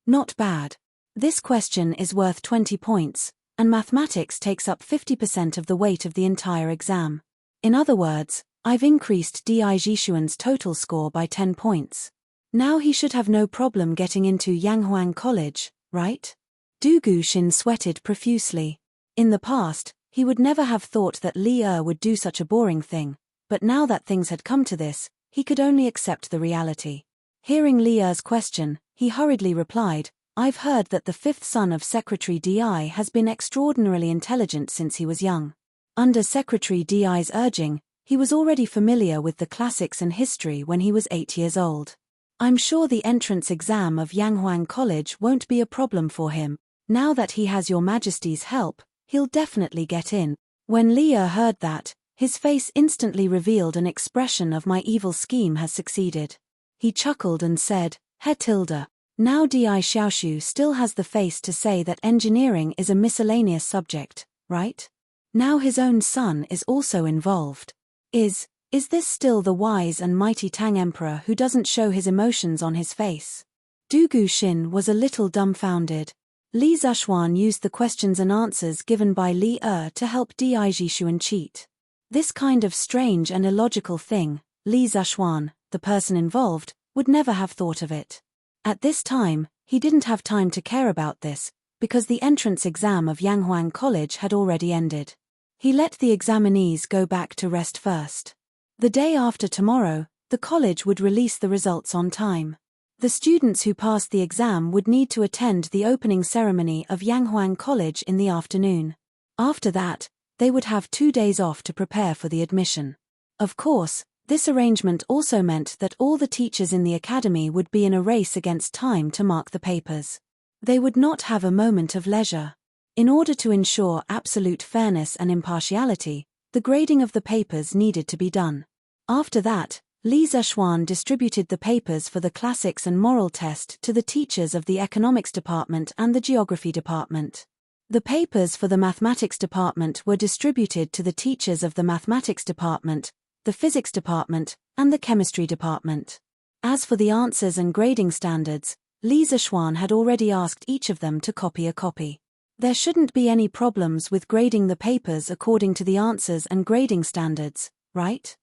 Speaker 1: not bad. This question is worth 20 points, and mathematics takes up 50% of the weight of the entire exam. In other words, I've increased Di Jixuan's total score by 10 points. Now he should have no problem getting into Yanghuang College, right? Dugushin sweated profusely. In the past, he would never have thought that Li would do such a boring thing, but now that things had come to this, he could only accept the reality. Hearing Li's question, he hurriedly replied, I've heard that the 5th son of Secretary Di has been extraordinarily intelligent since he was young. Under Secretary Di's urging, he was already familiar with the classics and history when he was 8 years old. I'm sure the entrance exam of Yanghuang College won't be a problem for him. Now that he has Your Majesty's help, he'll definitely get in. When Leah heard that, his face instantly revealed an expression of my evil scheme has succeeded. He chuckled and said, He tilde. Now Di Xiaoshu still has the face to say that engineering is a miscellaneous subject, right? Now his own son is also involved. Is this still the wise and mighty Tang Emperor who doesn't show his emotions on his face? Dugushin was a little dumbfounded. Li Zishuan used the questions and answers given by Li to help Di Jixuan cheat. This kind of strange and illogical thing, Li Zishuan, the person involved, would never have thought of it. At this time, he didn't have time to care about this, because the entrance exam of Yanghuang College had already ended. He let the examinees go back to rest first. The day after tomorrow, the college would release the results on time. The students who passed the exam would need to attend the opening ceremony of Yanghuang College in the afternoon. After that, they would have 2 days off to prepare for the admission. Of course, this arrangement also meant that all the teachers in the academy would be in a race against time to mark the papers. They would not have a moment of leisure. In order to ensure absolute fairness and impartiality, the grading of the papers needed to be done. After that, Li Zexuan distributed the papers for the classics and moral test to the teachers of the economics department and the geography department. The papers for the mathematics department were distributed to the teachers of the mathematics department, the physics department, and the chemistry department. As for the answers and grading standards, Li Zexuan had already asked each of them to copy a copy. There shouldn't be any problems with grading the papers according to the answers and grading standards, right?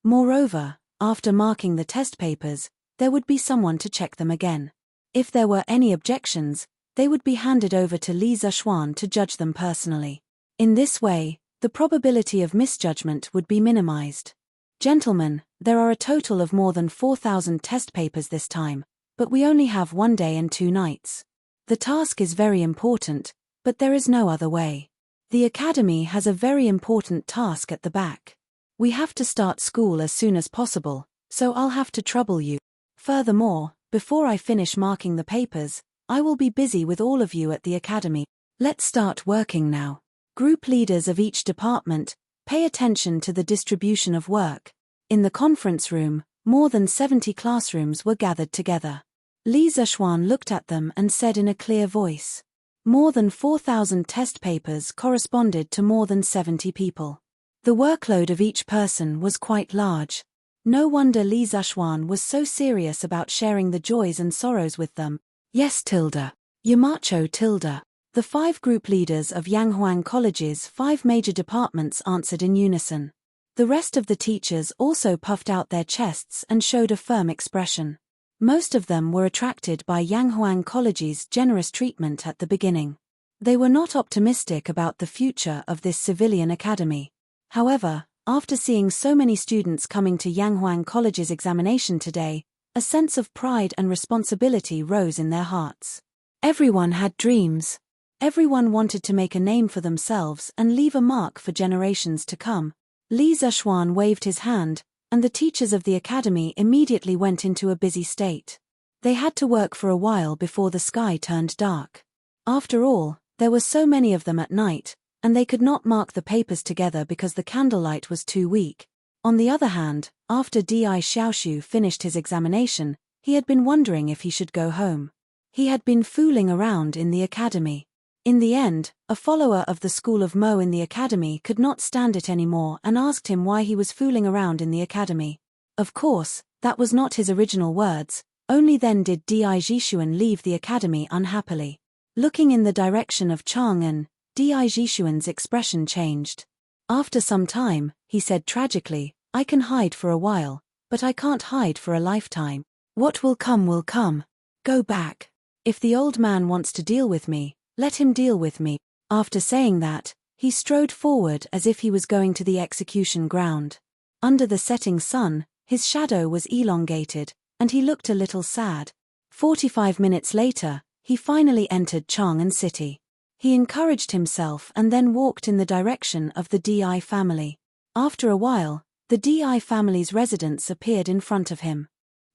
Speaker 1: Moreover, after marking the test papers, there would be someone to check them again. If there were any objections, they would be handed over to Li Zexuan to judge them personally. In this way, the probability of misjudgment would be minimized. Gentlemen, there are a total of more than 4,000 test papers this time, but we only have 1 day and 2 nights. The task is very important, but there is no other way. The academy has a very important task at the back. We have to start school as soon as possible, so I'll have to trouble you. Furthermore, before I finish marking the papers, I will be busy with all of you at the academy. Let's start working now. Group leaders of each department, pay attention to the distribution of work. In the conference room, more than 70 classrooms were gathered together. Li Zexuan looked at them and said in a clear voice. More than 4,000 test papers corresponded to more than 70 people. The workload of each person was quite large. No wonder Li Zexuan was so serious about sharing the joys and sorrows with them. Yes, Yamacho. The 5 group leaders of Yanghuang College's 5 major departments answered in unison. The rest of the teachers also puffed out their chests and showed a firm expression. Most of them were attracted by Yanghuang College's generous treatment at the beginning. They were not optimistic about the future of this civilian academy. However, after seeing so many students coming to Yanghuang College's examination today, a sense of pride and responsibility rose in their hearts. Everyone had dreams. Everyone wanted to make a name for themselves and leave a mark for generations to come. Li Zexuan waved his hand, and the teachers of the academy immediately went into a busy state. They had to work for a while before the sky turned dark. After all, there were so many of them at night, and they could not mark the papers together because the candlelight was too weak. On the other hand, after Di Xiaoshu finished his examination, he had been wondering if he should go home. He had been fooling around in the academy. In the end, a follower of the school of Mo in the academy could not stand it anymore and asked him why he was fooling around in the academy. Of course, that was not his original words, only then did Di Jishuan leave the academy unhappily. Looking in the direction of Chang'an, Di Jishuan's expression changed. After some time, he said tragically, I can hide for a while, but I can't hide for a lifetime. What will come will come. Go back. If the old man wants to deal with me, let him deal with me. After saying that, he strode forward as if he was going to the execution ground. Under the setting sun, his shadow was elongated, and he looked a little sad. 45 minutes later, he finally entered Chang'an City. He encouraged himself and then walked in the direction of the Di family. After a while, the Di family's residence appeared in front of him.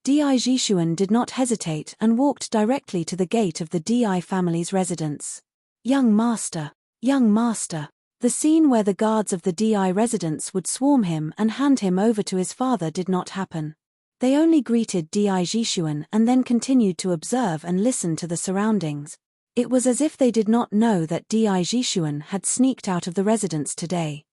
Speaker 1: Di Jishuan did not hesitate and walked directly to the gate of the Di family's residence. Young master. The scene where the guards of the Di residence would swarm him and hand him over to his father did not happen. They only greeted Di Jishuan and then continued to observe and listen to the surroundings. It was as if they did not know that Di Jishuan had sneaked out of the residence today.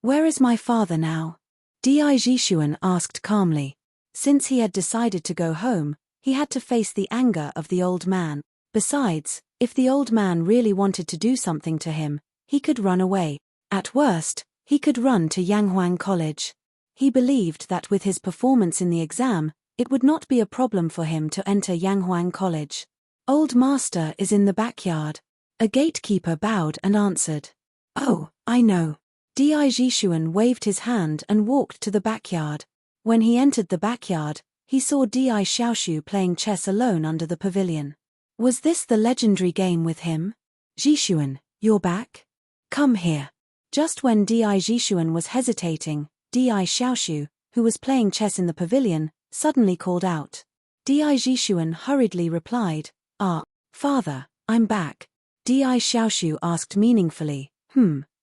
Speaker 1: Where is my father now? Di Jishuan asked calmly. Since he had decided to go home, he had to face the anger of the old man. Besides, if the old man really wanted to do something to him, he could run away. At worst, he could run to Yanghuang College. He believed that with his performance in the exam, it would not be a problem for him to enter Yanghuang College. Old master is in the backyard. A gatekeeper bowed and answered. Oh, I know. Di Jishuan waved his hand and walked to the backyard. When he entered the backyard, he saw Di Xiaoshu playing chess alone under the pavilion. Was this the legendary game with him? Jishuan, you're back? Come here. Just when Di Jishuan was hesitating, Di Xiaoshu, who was playing chess in the pavilion, suddenly called out. Di Jishuan hurriedly replied, Father, I'm back. Di Xiaoshu asked meaningfully,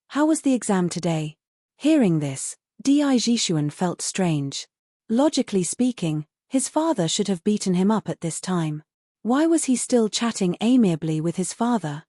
Speaker 1: how was the exam today? Hearing this, Di Jishuan felt strange. Logically speaking, his father should have beaten him up at this time. Why was he still chatting amiably with his father?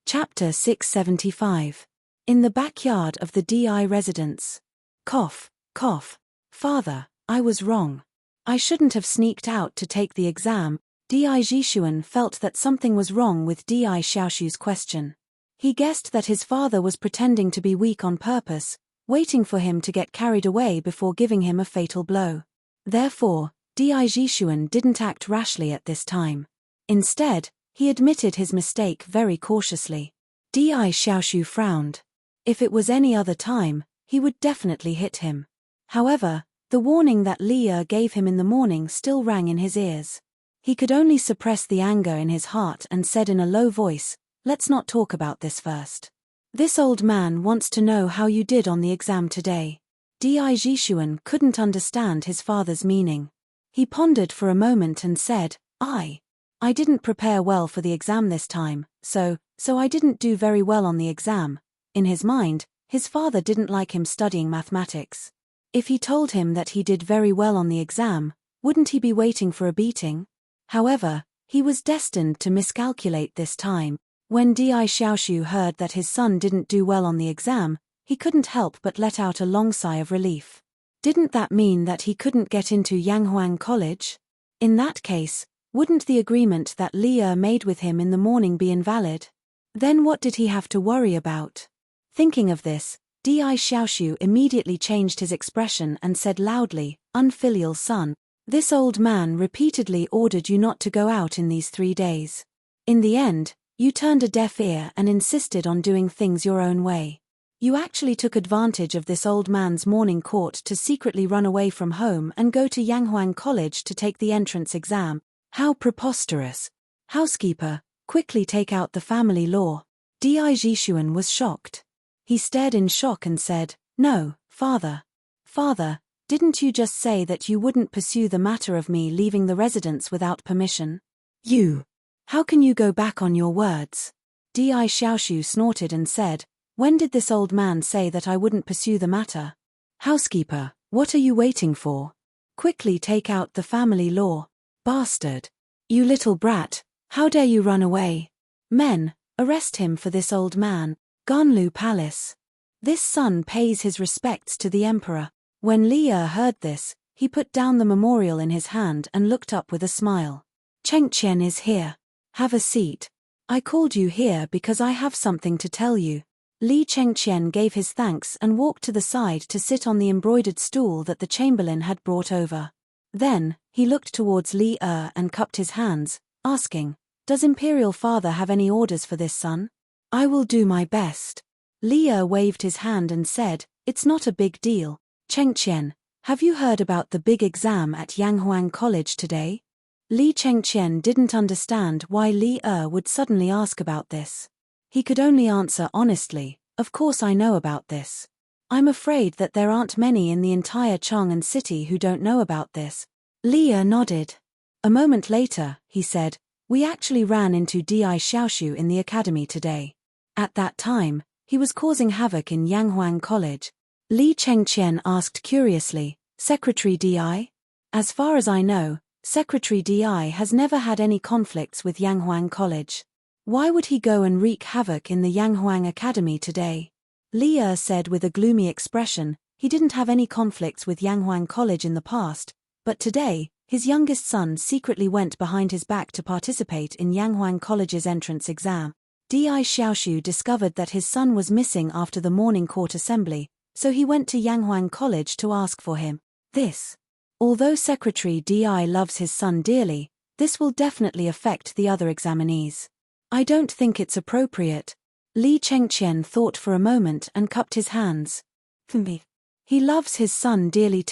Speaker 1: Chapter 675. In the backyard of the Di residence. Cough, cough. Father, I was wrong. I shouldn't have sneaked out to take the exam. Di Jishuan felt that something was wrong with Di Xiaoshu's question. He guessed that his father was pretending to be weak on purpose, waiting for him to get carried away before giving him a fatal blow. Therefore, Di Jishuan didn't act rashly at this time. Instead, he admitted his mistake very cautiously. Di Xiaoshu frowned. If it was any other time, he would definitely hit him. However, the warning that Li gave him in the morning still rang in his ears. He could only suppress the anger in his heart and said in a low voice, "Let's not talk about this first. This old man wants to know how you did on the exam today." Di Jishuan couldn't understand his father's meaning. He pondered for a moment and said, I didn't prepare well for the exam this time, so I didn't do very well on the exam. In his mind, his father didn't like him studying mathematics. If he told him that he did very well on the exam, wouldn't he be waiting for a beating? However, he was destined to miscalculate this time. When Di Xiaoshu heard that his son didn't do well on the exam, he couldn't help but let out a long sigh of relief. Didn't that mean that he couldn't get into Yanghuang College? In that case, wouldn't the agreement that Li made with him in the morning be invalid? Then what did he have to worry about? Thinking of this, Di Xiaoshu immediately changed his expression and said loudly, "Unfilial son, this old man repeatedly ordered you not to go out in these 3 days. In the end, you turned a deaf ear and insisted on doing things your own way. You actually took advantage of this old man's morning court to secretly run away from home and go to Yanghuang College to take the entrance exam. How preposterous. Housekeeper, quickly take out the family law." Di Jishuan was shocked. He stared in shock and said, "No, father. Father, didn't you just say that you wouldn't pursue the matter of me leaving the residence without permission? How can you go back on your words?" Di Xiaoshu snorted and said, "When did this old man say that I wouldn't pursue the matter? Housekeeper, what are you waiting for? Quickly take out the family law. Bastard. You little brat, how dare you run away? Men, arrest him for this old man. Ganlu Palace. This son pays his respects to the emperor." When Li heard this, he put down the memorial in his hand and looked up with a smile. "Chengqian is here. Have a seat. I called you here because I have something to tell you." Li Chengqian gave his thanks and walked to the side to sit on the embroidered stool that the chamberlain had brought over. Then, he looked towards Li and cupped his hands, asking, "Does Imperial Father have any orders for this son?" "I will do my best." Li waved his hand and said, "It's not a big deal. Chengqian, have you heard about the big exam at Yanghuang College today?" Li Chengqian didn't understand why Li would suddenly ask about this. He could only answer honestly, "Of course I know about this. I'm afraid that there aren't many in the entire Chang'an city who don't know about this." Li nodded. A moment later, he said, "We actually ran into Di Xiaoshu in the academy today. At that time, he was causing havoc in Yanghuang College." Li Chengqian asked curiously, "Secretary Di?" "As far as I know, Secretary Di has never had any conflicts with Yanghuang College. Why would he go and wreak havoc in the Yanghuang Academy today?" Li said with a gloomy expression. He didn't have any conflicts with Yanghuang College in the past, but today, his youngest son secretly went behind his back to participate in Yanghuang College's entrance exam. Di Xiaoshu discovered that his son was missing after the morning court assembly, so he went to Yanghuang College to ask for him. Although Secretary Di loves his son dearly, this will definitely affect the other examinees. "I don't think it's appropriate." Li Chengqian thought for a moment and cupped his hands. He loves his son dearly.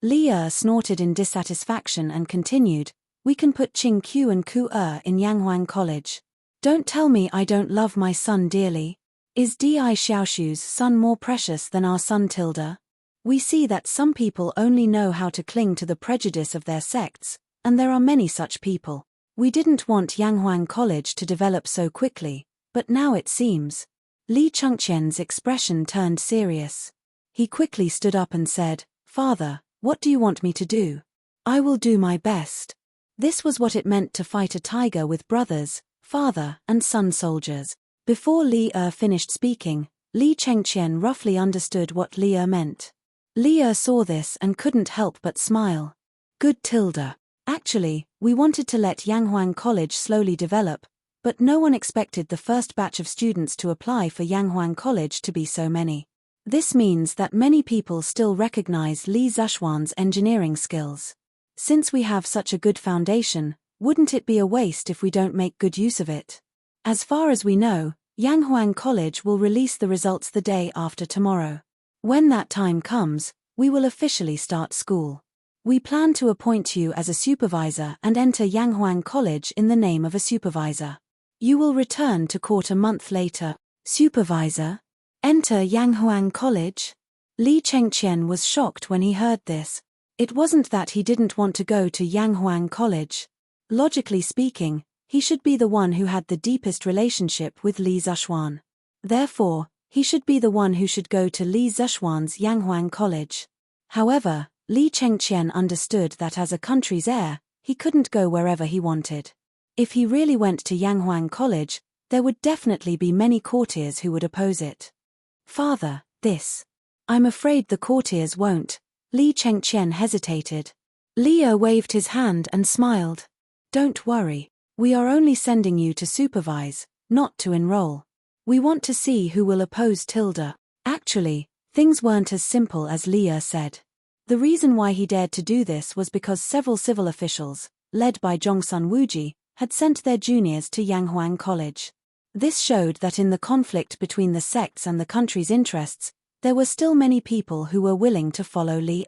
Speaker 1: Li snorted in dissatisfaction and continued, we can put Qing Q and Ku in Yanghuang College. Don't tell me I don't love my son dearly. Is Di Xiaoshu's son more precious than our son Tilda? We see that some people only know how to cling to the prejudice of their sects, and there are many such people. We didn't want Yanghuang College to develop so quickly, but now it seems. Li Chengqian's expression turned serious. He quickly stood up and said, Father, what do you want me to do? I will do my best. This was what it meant to fight a tiger with brothers, father and son soldiers. Before Li finished speaking, Li Chengqian roughly understood what Li meant. Li saw this and couldn't help but smile. Good Tilda. Actually, we wanted to let Yanghuang College slowly develop, but no one expected the first batch of students to apply for Yanghuang College to be so many. This means that many people still recognize Li Zishuan's engineering skills. Since we have such a good foundation, wouldn't it be a waste if we don't make good use of it? As far as we know, Yanghuang College will release the results the day after tomorrow. When that time comes, we will officially start school. We plan to appoint you as a supervisor and enter Yanghuang College in the name of a supervisor. You will return to court a month later. Supervisor? Enter Yanghuang College? Li Chengqian was shocked when he heard this. It wasn't that he didn't want to go to Yanghuang College. Logically speaking, he should be the one who had the deepest relationship with Li Zishuan. Therefore, he should be the one who should go to Li Zishuan's Yanghuang College. However, Li Chengqian understood that as a country's heir, he couldn't go wherever he wanted. If he really went to Yanghuang College, there would definitely be many courtiers who would oppose it. Father, this. I'm afraid the courtiers won't. Li Chengqian hesitated. Li waved his hand and smiled. Don't worry. We are only sending you to supervise, not to enroll. We want to see who will oppose Tilda. Actually, things weren't as simple as Li said. The reason why he dared to do this was because several civil officials, led by Zhongsun Wuji, had sent their juniors to Yanghuang College. This showed that in the conflict between the sects and the country's interests, there were still many people who were willing to follow Li.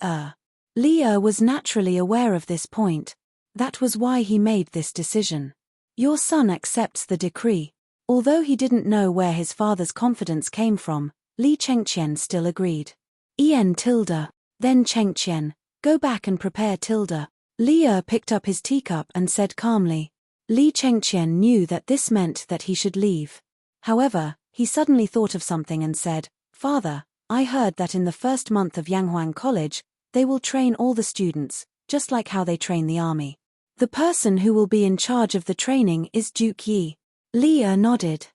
Speaker 1: Li was naturally aware of this point. That was why he made this decision. Your son accepts the decree. Although he didn't know where his father's confidence came from, Li Chengqian still agreed. Tilda. Then Chengqian, go back and prepare Tilda. Li picked up his teacup and said calmly. Li Chengqian knew that this meant that he should leave. However, he suddenly thought of something and said, Father, I heard that in the first month of Yanghuang College, they will train all the students, just like how they train the army. The person who will be in charge of the training is Duke Yi. Li nodded.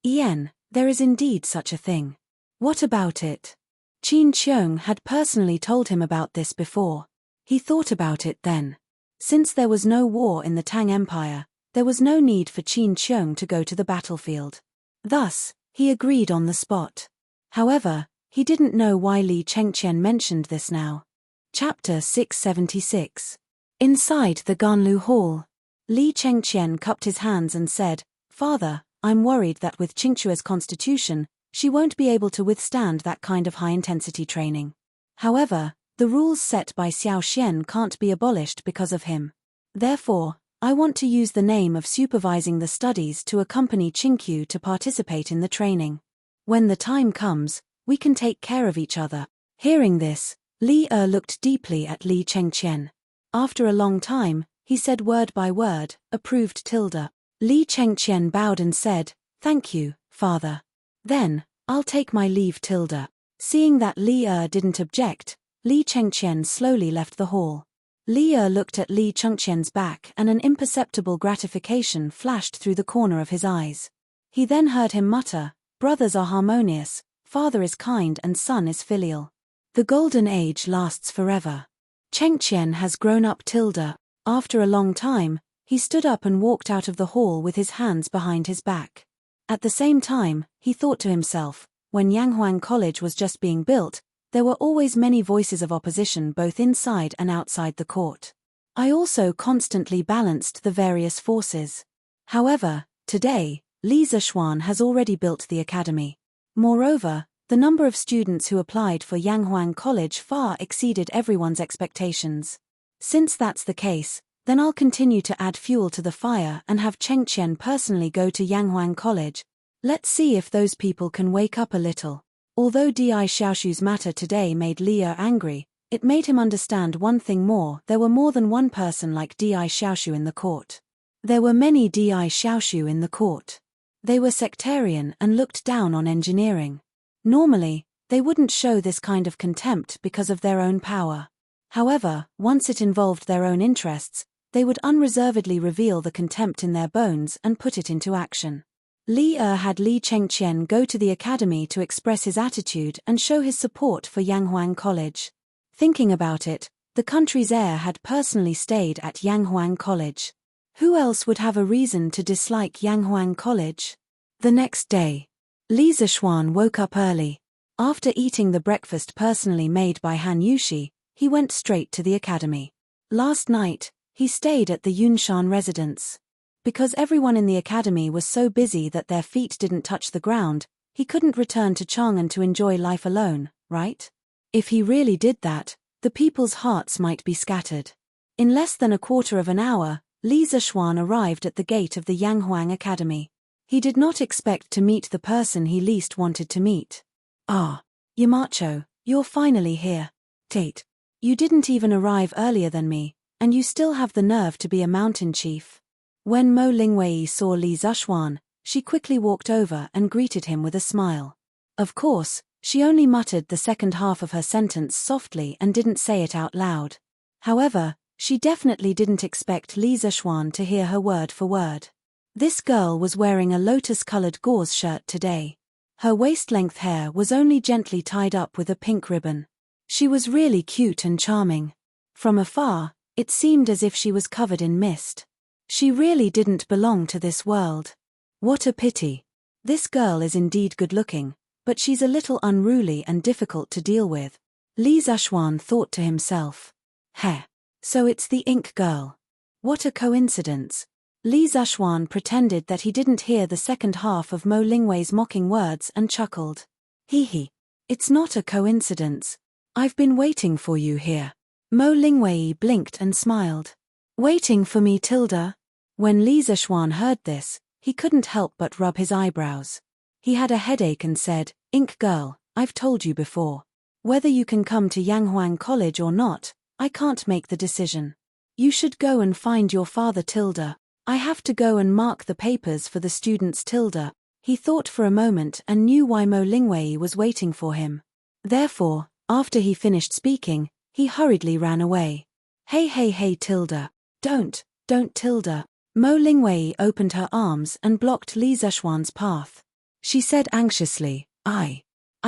Speaker 1: There is indeed such a thing. What about it? Qin Qiong had personally told him about this before. He thought about it then. Since there was no war in the Tang Empire, there was no need for Qin Qiong to go to the battlefield. Thus, he agreed on the spot. However, he didn't know why Li Chengqian mentioned this now. Chapter 676. Inside the Ganlu Hall, Li Chengqian cupped his hands and said, Father, I'm worried that with Qingchua's constitution, she won't be able to withstand that kind of high-intensity training. However, the rules set by Xiao Xian can't be abolished because of him. Therefore, I want to use the name of supervising the studies to accompany Qingqiu to participate in the training. When the time comes, we can take care of each other. Hearing this, Li looked deeply at Li Chengqian. After a long time, he said word by word, approved Tilda. Li Chengqian bowed and said, Thank you, Father. Then, I'll take my leave Tilda. Seeing that Li didn't object, Li Chengqian slowly left the hall. Li looked at Li Chengqian's back and an imperceptible gratification flashed through the corner of his eyes. He then heard him mutter, Brothers are harmonious, father is kind and son is filial. The golden age lasts forever. Chengqian has grown up Tilda. After a long time, he stood up and walked out of the hall with his hands behind his back. At the same time, he thought to himself, when Yanghuang College was just being built, there were always many voices of opposition both inside and outside the court. I also constantly balanced the various forces. However, today, Li Zishuan has already built the academy. Moreover, The number of students who applied for Yanghuang College far exceeded everyone's expectations. Since that's the case, then I'll continue to add fuel to the fire and have Chengqian personally go to Yanghuang College. Let's see if those people can wake up a little. Although Di Xiaoshu's matter today made Li Er angry, it made him understand one thing more: there were more than one person like Di Xiaoshu in the court. There were many Di Xiaoshu in the court. They were sectarian and looked down on engineering. Normally, they wouldn't show this kind of contempt because of their own power. However, once it involved their own interests, they would unreservedly reveal the contempt in their bones and put it into action. Li Er had Li Chengqian go to the academy to express his attitude and show his support for Yanghuang College. Thinking about it, the country's heir had personally stayed at Yanghuang College. Who else would have a reason to dislike Yanghuang College? The next day, Li Zishuan woke up early. After eating the breakfast personally made by Han Yushi, he went straight to the academy. Last night, he stayed at the Yunshan residence. Because everyone in the academy was so busy that their feet didn't touch the ground, he couldn't return to Chang'an to enjoy life alone, right? If he really did that, the people's hearts might be scattered. In less than a quarter of an hour, Li Zishuan arrived at the gate of the Yanghuang Academy. He did not expect to meet the person he least wanted to meet. Ah, Yamacho, you're finally here. Tate, you didn't even arrive earlier than me, and you still have the nerve to be a mountain chief. When Mo Lingwei saw Li Zishuan, she quickly walked over and greeted him with a smile. Of course, she only muttered the second half of her sentence softly and didn't say it out loud. However, she definitely didn't expect Li Zishuan to hear her word for word. This girl was wearing a lotus-colored gauze shirt today. Her waist-length hair was only gently tied up with a pink ribbon. She was really cute and charming. From afar, it seemed as if she was covered in mist. She really didn't belong to this world. What a pity. This girl is indeed good-looking, but she's a little unruly and difficult to deal with. Li Zishuan thought to himself. Heh. So it's the ink girl. What a coincidence. Li Zishuan pretended that he didn't hear the second half of Mo Lingwei's mocking words and chuckled. Hee. It's not a coincidence. I've been waiting for you here. Mo Lingwei blinked and smiled. Waiting for me, Tilda? When Li Zishuan heard this, he couldn't help but rub his eyebrows. He had a headache and said, Ink girl, I've told you before. Whether you can come to Yanghuang College or not, I can't make the decision. You should go and find your father, Tilda. I have to go and mark the papers for the students, Tilda. He thought for a moment and knew why Mo Lingwei was waiting for him. Therefore, after he finished speaking, he hurriedly ran away. Hey, Tilda. Don't, Tilda. Mo Lingwei opened her arms and blocked Li Zishuan's path. She said anxiously, I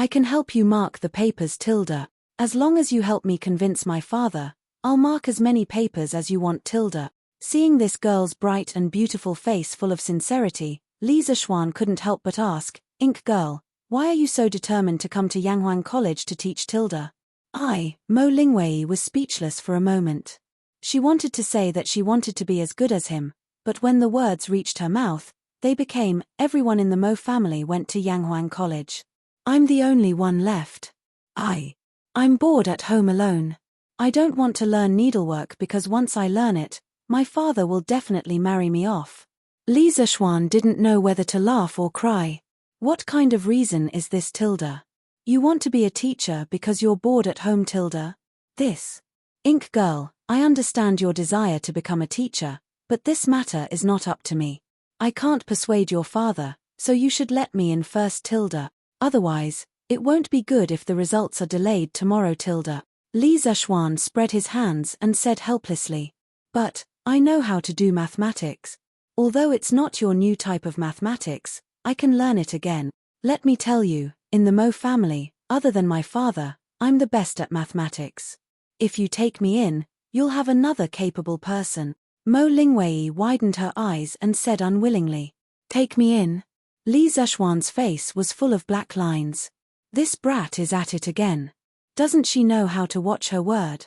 Speaker 1: can help you mark the papers, Tilda. As long as you help me convince my father, I'll mark as many papers as you want, Tilda. Seeing this girl's bright and beautiful face full of sincerity, Li Zishuan couldn't help but ask, Ink girl, why are you so determined to come to Yanghuang College to teach Tilda? Mo Lingwei was speechless for a moment. She wanted to say that she wanted to be as good as him, but when the words reached her mouth, they became, everyone in the Mo family went to Yanghuang College. I'm the only one left. I'm bored at home alone. I don't want to learn needlework because once I learn it, my father will definitely marry me off. Li Zishuan didn't know whether to laugh or cry. What kind of reason is this, Tilda? You want to be a teacher because you're bored at home, Tilda? This. Ink girl, I understand your desire to become a teacher, but this matter is not up to me. I can't persuade your father, so you should let me in first, Tilda. Otherwise, it won't be good if the results are delayed tomorrow, Tilda. Li Zishuan spread his hands and said helplessly. But, I know how to do mathematics. Although it's not your new type of mathematics, I can learn it again. Let me tell you, in the Mo family, other than my father, I'm the best at mathematics. If you take me in, you'll have another capable person. Mo Lingwei widened her eyes and said unwillingly. Take me in? Li Zishuan's face was full of black lines. This brat is at it again. Doesn't she know how to watch her word?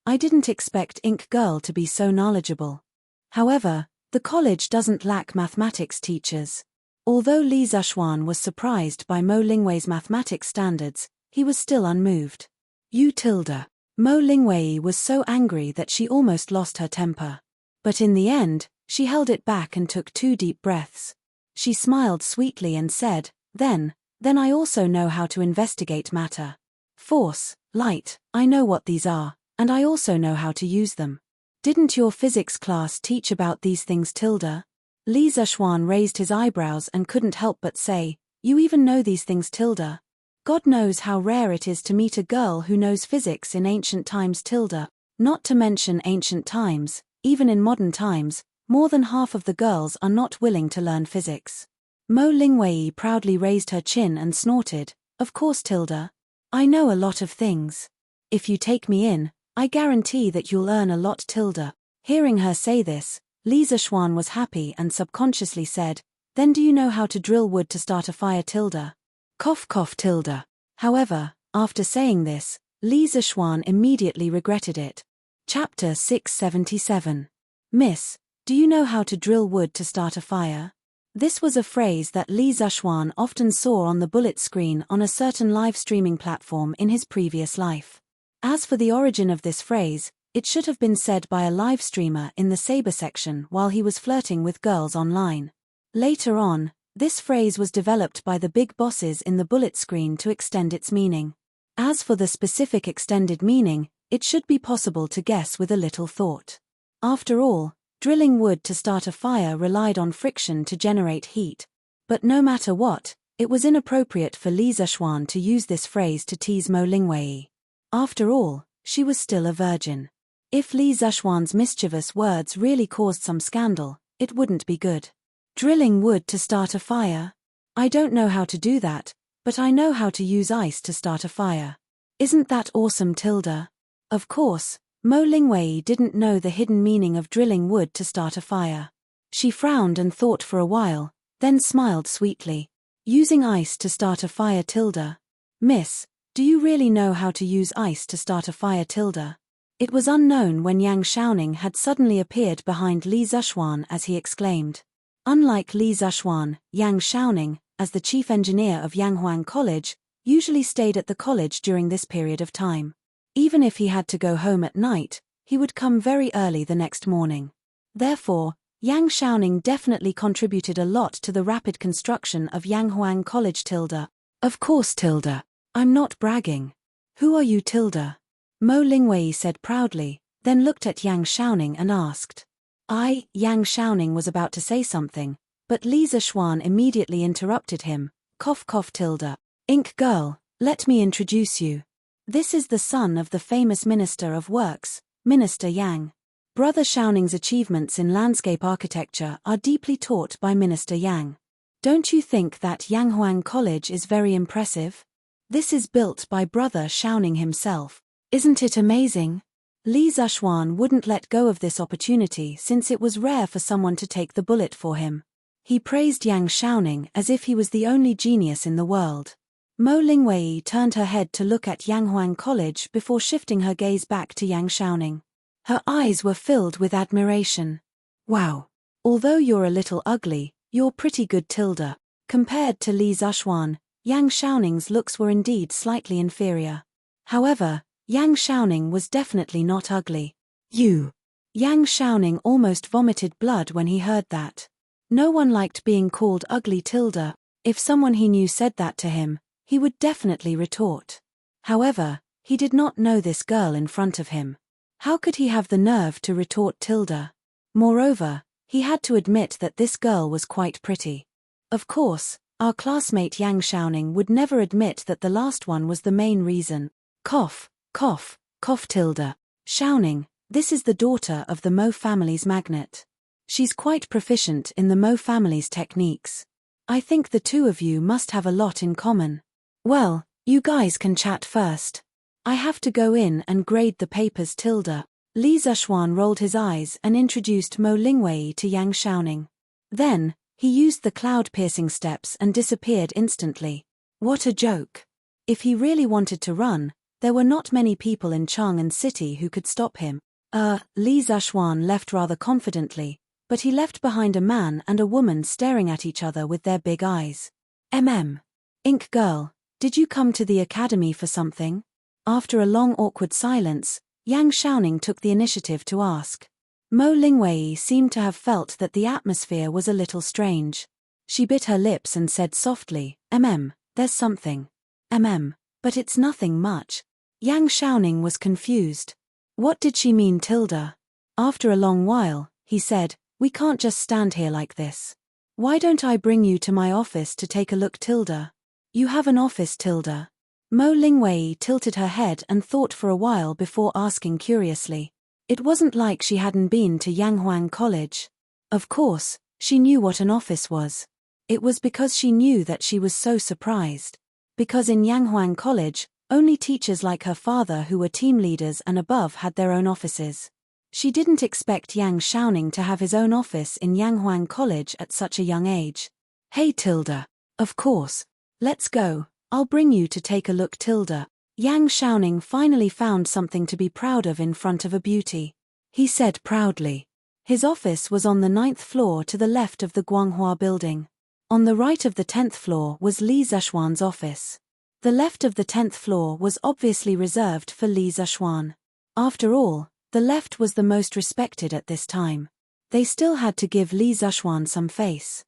Speaker 1: I didn't expect Ink girl to be so knowledgeable. However, the college doesn't lack mathematics teachers. Although Li Zishuan was surprised by Mo Lingwei's mathematics standards, he was still unmoved. You tilde. Mo Lingwei was so angry that she almost lost her temper. But in the end, she held it back and took 2 deep breaths. She smiled sweetly and said, Then I also know how to investigate matter. Force, light, I know what these are, and I also know how to use them. Didn't your physics class teach about these things tilde? Li Zishuan raised his eyebrows and couldn't help but say, You even know these things tilde? God knows how rare it is to meet a girl who knows physics in ancient times tilde. Not to mention ancient times, even in modern times, more than half of the girls are not willing to learn physics. Mo Lingwei proudly raised her chin and snorted, Of course tilde. I know a lot of things. If you take me in, I guarantee that you'll earn a lot tilde. Hearing her say this, Li Zishuan was happy and subconsciously said, Then do you know how to drill wood to start a fire tilde? Cough cough tilde. However, after saying this, Li Zishuan immediately regretted it. Chapter 677. Miss, do you know how to drill wood to start a fire? This was a phrase that Li Zishuan often saw on the bullet screen on a certain live streaming platform in his previous life. As for the origin of this phrase, it should have been said by a live streamer in the saber section while he was flirting with girls online. Later on, this phrase was developed by the big bosses in the bullet screen to extend its meaning. As for the specific extended meaning, it should be possible to guess with a little thought. After all, drilling wood to start a fire relied on friction to generate heat. But no matter what, it was inappropriate for Li Zishuan to use this phrase to tease Mo Lingwei. After all, she was still a virgin. If Li Zishuan's mischievous words really caused some scandal, it wouldn't be good. Drilling wood to start a fire? I don't know how to do that, but I know how to use ice to start a fire. Isn't that awesome tilde? Of course, Mo Lingwei didn't know the hidden meaning of drilling wood to start a fire. She frowned and thought for a while, then smiled sweetly. Using ice to start a fire tilde. Miss, do you really know how to use ice to start a fire tilde? It was unknown when Yang Xiaoning had suddenly appeared behind Li Zishuan as he exclaimed. Unlike Li Zishuan, Yang Xiaoning, as the chief engineer of Yanghuang College, usually stayed at the college during this period of time. Even if he had to go home at night, he would come very early the next morning. Therefore, Yang Xiaoning definitely contributed a lot to the rapid construction of Yanghuang College tilde. Of course tilde. I'm not bragging. Who are you tilde? Mo Lingwei said proudly, then looked at Yang Xiaoning and asked. Yang Xiaoning was about to say something, but Li Zishuan immediately interrupted him. Cough cough tilde. Ink girl, let me introduce you. This is the son of the famous Minister of Works, Minister Yang. Brother Xiaoning's achievements in landscape architecture are deeply taught by Minister Yang. Don't you think that Yanghuang College is very impressive? This is built by Brother Xiaoning himself. Isn't it amazing? Li Zishuan wouldn't let go of this opportunity since it was rare for someone to take the bullet for him. He praised Yang Xiaoning as if he was the only genius in the world. Mo Lingwei turned her head to look at Yanghuang College before shifting her gaze back to Yang Xiaoning. Her eyes were filled with admiration. Wow! Although you're a little ugly, you're pretty good tilde. Compared to Li Zishuan, Yang Xiaoning's looks were indeed slightly inferior. However, Yang Xiaoning was definitely not ugly. You! Yang Xiaoning almost vomited blood when he heard that. No one liked being called ugly tilde. If someone he knew said that to him, he would definitely retort. However, he did not know this girl in front of him. How could he have the nerve to retort tilde? Moreover, he had to admit that this girl was quite pretty. Of course, our classmate Yang Xiaoning would never admit that the last one was the main reason. Cough, cough, cough tilde. Xiaoning, this is the daughter of the Mo family's magnate. She's quite proficient in the Mo family's techniques. I think the two of you must have a lot in common. Well, you guys can chat first. I have to go in and grade the papers tilde. Li Zishuan rolled his eyes and introduced Mo Lingwei to Yang Xiaoning. Then, he used the cloud-piercing steps and disappeared instantly. What a joke. If he really wanted to run, there were not many people in Chang'an City who could stop him. Li Zishuan left rather confidently, But he left behind a man and a woman staring at each other with their big eyes. Ink girl, did you come to the academy for something? After a long awkward silence, Yang Xiaoning took the initiative to ask. Mo Lingwei seemed to have felt that the atmosphere was a little strange. She bit her lips and said softly, there's something. But it's nothing much. Yang Xiaoning was confused. What did she mean, Tilda? After a long while, he said, we can't just stand here like this. Why don't I bring you to my office to take a look, Tilda? You have an office, Tilda? Mo Lingwei tilted her head and thought for a while before asking curiously. It wasn't like she hadn't been to Yanghuang College. Of course, she knew what an office was. It was because she knew that she was so surprised. Because in Yanghuang College, only teachers like her father who were team leaders and above had their own offices. She didn't expect Yang Xiaoning to have his own office in Yanghuang College at such a young age. Hey Tilda. Of course. Let's go, I'll bring you to take a look, Tilda. Yang Xiaoning finally found something to be proud of in front of a beauty. He said proudly. His office was on the 9th floor to the left of the Guanghua building. On the right of the 10th floor was Li Zishuan's office. The left of the 10th floor was obviously reserved for Li Zishuan. After all, the left was the most respected at this time. They still had to give Li Zishuan some face.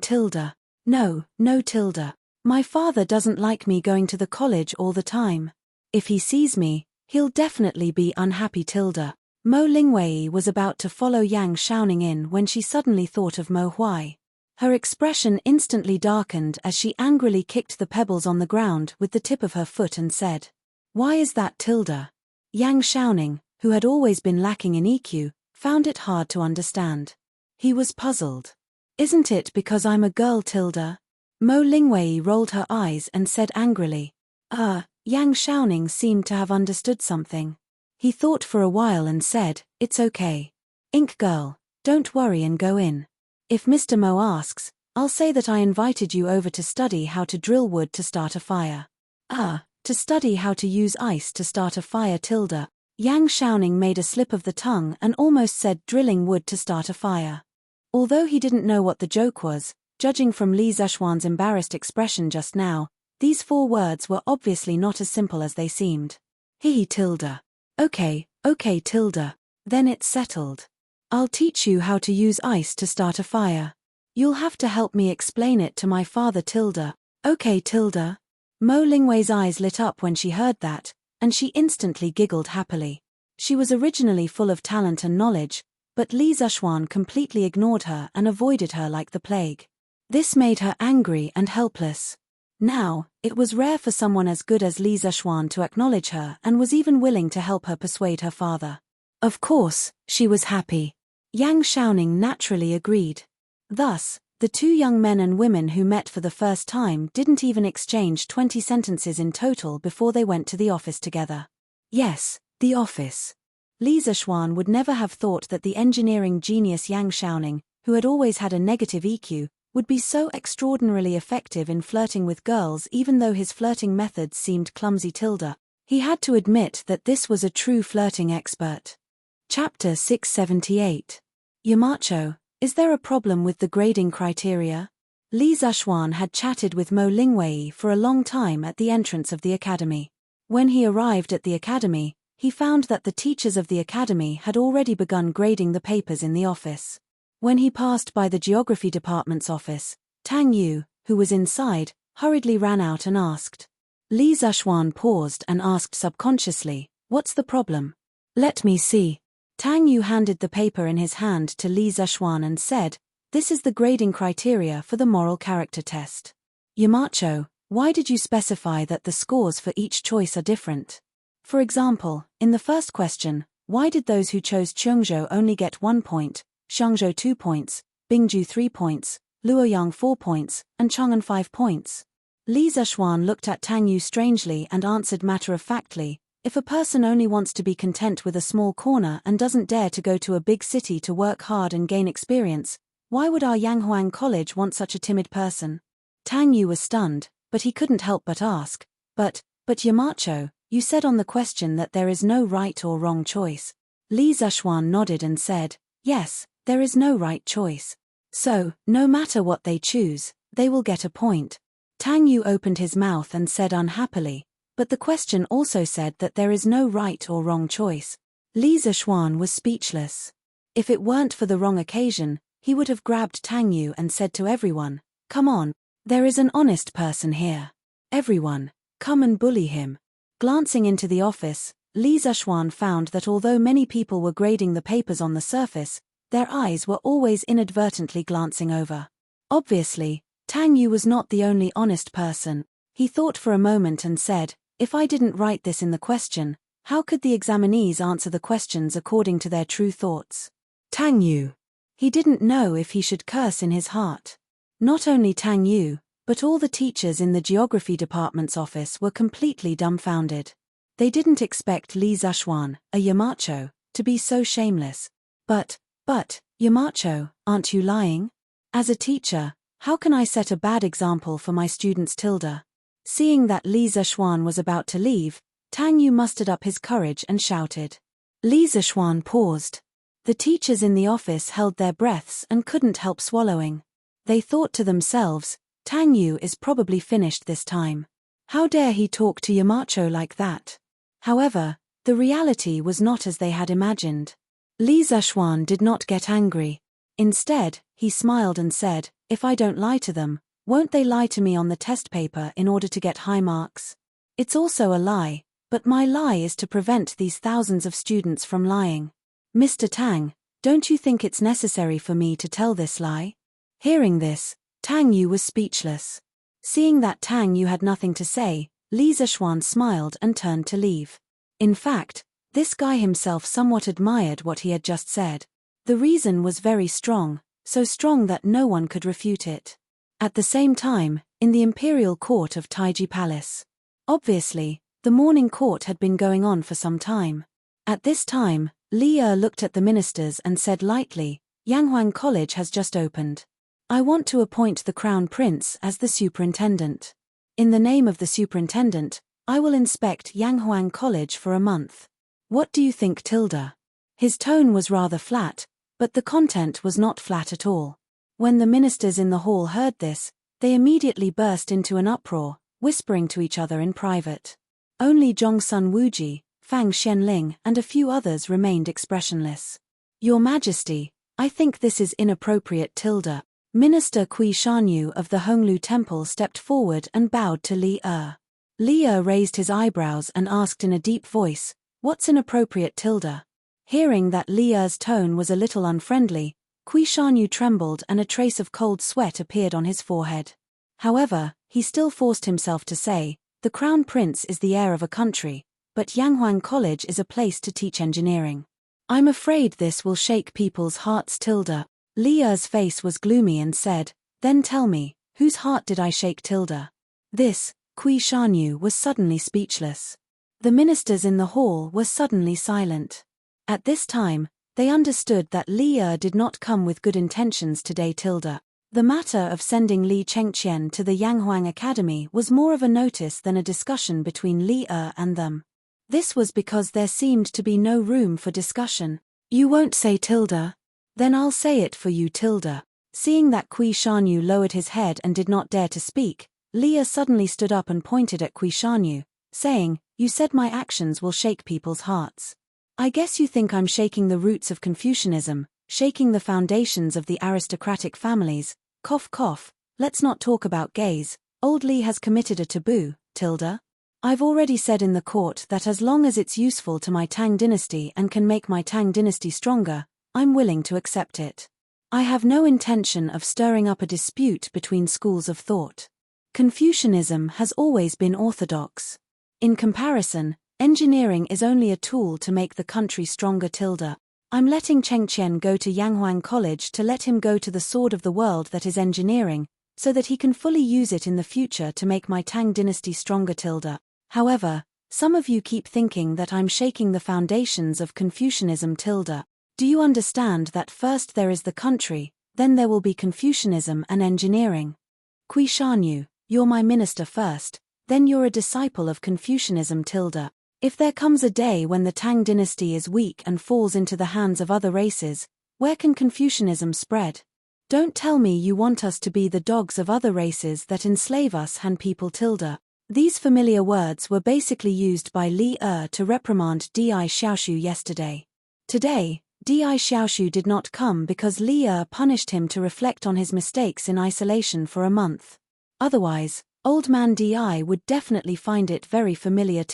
Speaker 1: Tilda. No, Tilda. My father doesn't like me going to the college all the time. If he sees me, he'll definitely be unhappy, Tilda. Mo Lingwei was about to follow Yang Xiaoning in when she suddenly thought of Mo Huai. Her expression instantly darkened as she angrily kicked the pebbles on the ground with the tip of her foot and said, Why is that, Tilda? Yang Xiaoning, who had always been lacking in EQ, found it hard to understand. He was puzzled. Isn't it because I'm a girl, Tilda? Mo Lingwei rolled her eyes and said angrily. Yang Xiaoning seemed to have understood something. He thought for a while and said, It's okay. Ink girl, don't worry and go in. If Mr. Mo asks, I'll say that I invited you over to study how to drill wood to start a fire. To study how to use ice to start a fire, Tilda. Yang Xiaoning made a slip of the tongue and almost said drilling wood to start a fire. Although he didn't know what the joke was, judging from Li Zishuan's embarrassed expression just now, these 4 words were obviously not as simple as they seemed. Tilda. Okay, Tilda. Then it's settled. I'll teach you how to use ice to start a fire. You'll have to help me explain it to my father, Tilda. Okay, Tilda. Mo Lingwei's eyes lit up when she heard that, and she instantly giggled happily. She was originally full of talent and knowledge, but Li Zishuan completely ignored her and avoided her like the plague. This made her angry and helpless. Now, it was rare for someone as good as Li Zishuan to acknowledge her and was even willing to help her persuade her father. Of course, she was happy. Yang Xiaoning naturally agreed. Thus, the 2 young men and women who met for the first time didn't even exchange 20 sentences in total before they went to the office together. Yes, the office. Li Zishuan would never have thought that the engineering genius Yang Xiaoning, who had always had a negative EQ, would be so extraordinarily effective in flirting with girls even though his flirting methods seemed clumsy, Tilda. He had to admit that this was a true flirting expert. Chapter 678. Yamacho, is there a problem with the grading criteria? Li Zishuan had chatted with Mo Lingwei for a long time at the entrance of the academy. When he arrived at the academy, he found that the teachers of the academy had already begun grading the papers in the office. When he passed by the geography department's office, Tang Yu, who was inside, hurriedly ran out and asked. Li Zishuan paused and asked subconsciously, What's the problem? Let me see. Tang Yu handed the paper in his hand to Li Zishuan and said, This is the grading criteria for the moral character test. Yamacho, why did you specify that the scores for each choice are different? For example, in the first question, why did those who chose Chengzhou only get 1 point, Xiangzhou 2 points, Bingju 3 points, Luoyang 4 points, and Chang'an 5 points? Li Zishuan looked at Tang Yu strangely and answered matter-of-factly, If a person only wants to be content with a small corner and doesn't dare to go to a big city to work hard and gain experience, why would our Yanghuang College want such a timid person? Tang Yu was stunned, but he couldn't help but ask, But Yamacho, you said on the question that there is no right or wrong choice. Li Zishuan nodded and said, Yes, There is no right choice. So, no matter what they choose, they will get a point. Tang Yu opened his mouth and said unhappily, but the question also said that there is no right or wrong choice. Li Zishuan was speechless. If it weren't for the wrong occasion, he would have grabbed Tang Yu and said to everyone, "Come on, there is an honest person here. Everyone, come and bully him." Glancing into the office, Li Zishuan found that although many people were grading the papers on the surface, their eyes were always inadvertently glancing over. Obviously, Tang Yu was not the only honest person. He thought for a moment and said, "If I didn't write this in the question, how could the examinees answer the questions according to their true thoughts?" Tang Yu. He didn't know if he should curse in his heart. Not only Tang Yu, but all the teachers in the geography department's office were completely dumbfounded. They didn't expect Li Zishuan, a Yamacho, to be so shameless. But, Yamacho, aren't you lying? As a teacher, how can I set a bad example for my students? Seeing that Li Zishuan was about to leave, Tang Yu mustered up his courage and shouted. Li Zishuan paused. The teachers in the office held their breaths and couldn't help swallowing. They thought to themselves, Tang Yu is probably finished this time. How dare he talk to Yamacho like that? However, the reality was not as they had imagined. Li Zishuan did not get angry. Instead, he smiled and said, "If I don't lie to them, won't they lie to me on the test paper in order to get high marks? It's also a lie, but my lie is to prevent these thousands of students from lying. Mr. Tang, don't you think it's necessary for me to tell this lie?" Hearing this, Tang Yu was speechless. Seeing that Tang Yu had nothing to say, Li Zishuan smiled and turned to leave. In fact, this guy himself somewhat admired what he had just said. The reason was very strong, so strong that no one could refute it. At the same time, in the imperial court of Taiji Palace. Obviously, the morning court had been going on for some time. At this time, Li looked at the ministers and said lightly, "Yanghuang College has just opened. I want to appoint the Crown Prince as the superintendent. In the name of the superintendent, I will inspect Yanghuang College for a month. What do you think, Tilda?" His tone was rather flat, but the content was not flat at all. When the ministers in the hall heard this, they immediately burst into an uproar, whispering to each other in private. Only Zhongsun Wuji, Fang Xianling and a few others remained expressionless. "Your Majesty, I think this is inappropriate." Minister Kui Shanyu of the Honglu Temple stepped forward and bowed to Li. Li raised his eyebrows and asked in a deep voice, "What's inappropriate?" Hearing that Li's tone was a little unfriendly, Kui Shanyu trembled and a trace of cold sweat appeared on his forehead. However, he still forced himself to say, "The Crown Prince is the heir of a country, but Yanghuang College is a place to teach engineering. I'm afraid this will shake people's hearts." Li's face was gloomy and said, "Then tell me, whose heart did I shake?" This, Kui Shanyu was suddenly speechless. The ministers in the hall were suddenly silent. At this time, they understood that Li did not come with good intentions today. The matter of sending Li Chengqian to the Yanghuang Academy was more of a notice than a discussion between Li and them. This was because there seemed to be no room for discussion. "You won't say?" "Then I'll say it for you." Seeing that Kui Shanyu lowered his head and did not dare to speak, Li suddenly stood up and pointed at Kui Shanyu, saying, "You said my actions will shake people's hearts. I guess you think I'm shaking the roots of Confucianism, shaking the foundations of the aristocratic families. Cough cough, let's not talk about gays. Old Li has committed a taboo." I've already said in the court that as long as it's useful to my Tang dynasty and can make my Tang dynasty stronger, I'm willing to accept it. I have no intention of stirring up a dispute between schools of thought. Confucianism has always been orthodox. In comparison, engineering is only a tool to make the country stronger. I'm letting Chengqian go to Yanghuang College to let him go to the sword of the world that is engineering, so that he can fully use it in the future to make my Tang dynasty stronger. However, some of you keep thinking that I'm shaking the foundations of Confucianism. Do you understand that first there is the country, then there will be Confucianism and engineering? Kui Shanyu, you're my minister first, then you're a disciple of Confucianism. If there comes a day when the Tang dynasty is weak and falls into the hands of other races, Where can Confucianism spread? Don't tell me you want us to be the dogs of other races that enslave us Han people. These familiar words were basically used by Li to reprimand Di Xiaoshu yesterday. Today, Di Xiaoshu did not come because Li punished him to reflect on his mistakes in isolation for a month. Otherwise, old man Di would definitely find it very familiar.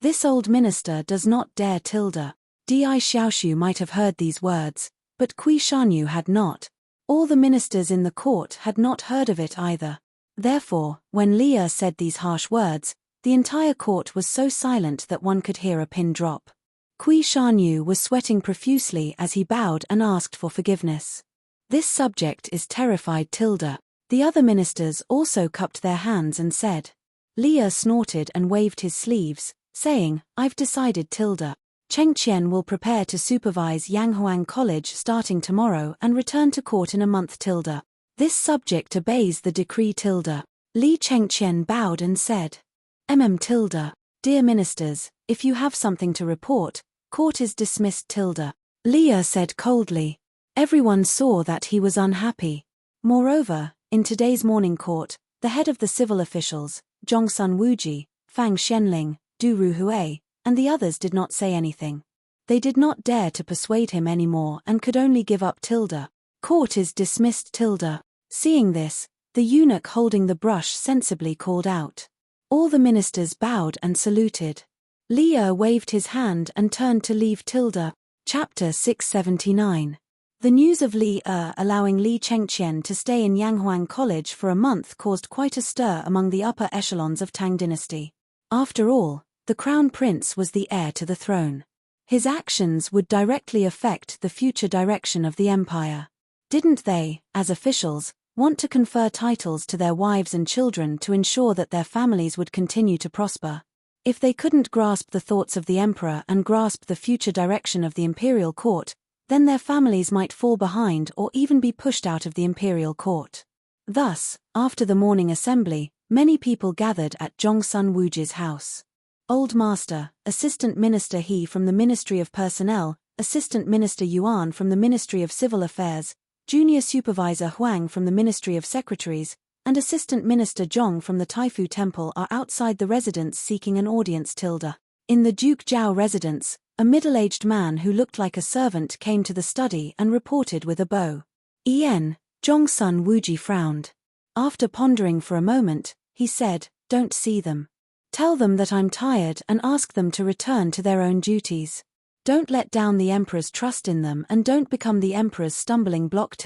Speaker 1: This old minister does not dare. Di Xiaoshu might have heard these words, but Kui Shanyu had not. All the ministers in the court had not heard of it either. Therefore, when Li said these harsh words, the entire court was so silent that one could hear a pin drop. Kui Shanyu was sweating profusely as he bowed and asked for forgiveness. This subject is terrified. The other ministers also cupped their hands and said. Li snorted and waved his sleeves, saying, I've decided. Cheng Qian will prepare to supervise Yanghuang College starting tomorrow and return to court in a month. This subject obeys the decree. Li Chengqian bowed and said. Dear ministers, if you have something to report, court is dismissed. Li said coldly. Everyone saw that he was unhappy. Moreover, in today's morning court, the head of the civil officials, Zhongsun Wuji, Fang Xianling, Du Ruhui, and the others did not say anything. They did not dare to persuade him anymore and could only give up. Court is dismissed. Seeing this, the eunuch holding the brush sensibly called out. All the ministers bowed and saluted. Li waved his hand and turned to leave. Chapter 679. The news of Li allowing Li Chengqian to stay in Yanghuang College for a month caused quite a stir among the upper echelons of Tang dynasty. After all, the crown prince was the heir to the throne. His actions would directly affect the future direction of the empire. Didn't they, as officials, want to confer titles to their wives and children to ensure that their families would continue to prosper? If they couldn't grasp the thoughts of the emperor and grasp the future direction of the imperial court, then their families might fall behind or even be pushed out of the imperial court. Thus, after the morning assembly, many people gathered at Zhongsun Wuji's house. Old Master, Assistant Minister He from the Ministry of Personnel, Assistant Minister Yuan from the Ministry of Civil Affairs, Junior Supervisor Huang from the Ministry of Secretaries, and Assistant Minister Zhong from the Taifu Temple are outside the residence seeking an audience. In the Duke Zhao residence, a middle-aged man who looked like a servant came to the study and reported with a bow. Zhongsun Wuji frowned. After pondering for a moment, he said, Don't see them. Tell them that I'm tired and ask them to return to their own duties. Don't let down the emperor's trust in them and don't become the emperor's stumbling block.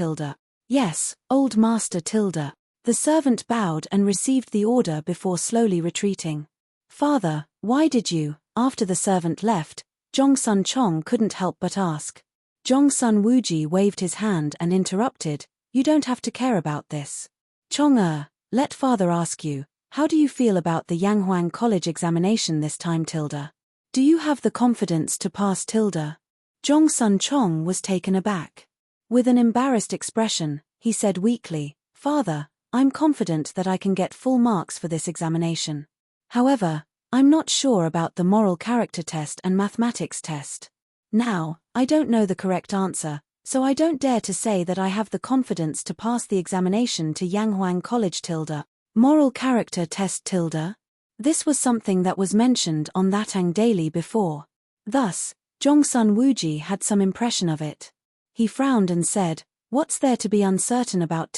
Speaker 1: Yes, old master. The servant bowed and received the order before slowly retreating. Father, why did you? After the servant left, Zhongsun Chong couldn't help but ask. Zhongsun Wuji waved his hand and interrupted, You don't have to care about this. Chong let father ask you, how do you feel about the Yanghuang College examination this time? Do you have the confidence to pass? Zhongsun Chong was taken aback. With an embarrassed expression, he said weakly, Father, I'm confident that I can get full marks for this examination. However, I'm not sure about the moral character test and mathematics test. Now, I don't know the correct answer, so I don't dare to say that I have the confidence to pass the examination to Yanghuang College. Moral character test. This was something that was mentioned on that Tang daily before. Thus, Zhongsun Wuji had some impression of it. He frowned and said, What's there to be uncertain about?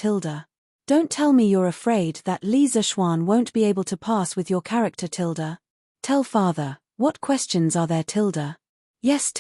Speaker 1: Don't tell me you're afraid that Li Zishuan won't be able to pass with your character. Tell father, what questions are there? Yes,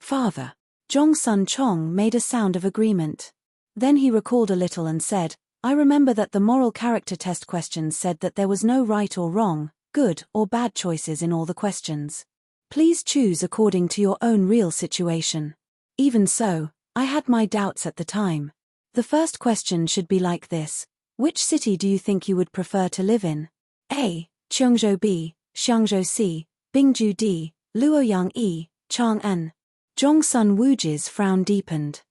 Speaker 1: father. Zhongsun Chong made a sound of agreement. Then he recalled a little and said, I remember that the moral character test questions said that there was no right or wrong, good or bad choices in all the questions. Please choose according to your own real situation. Even so, I had my doubts at the time. The first question should be like this. Which city do you think you would prefer to live in? A. Cheongzhou B, Xiangzhou C, Bingju D, Luoyang E, Chang'an. Zhongsun Wuji's frown deepened.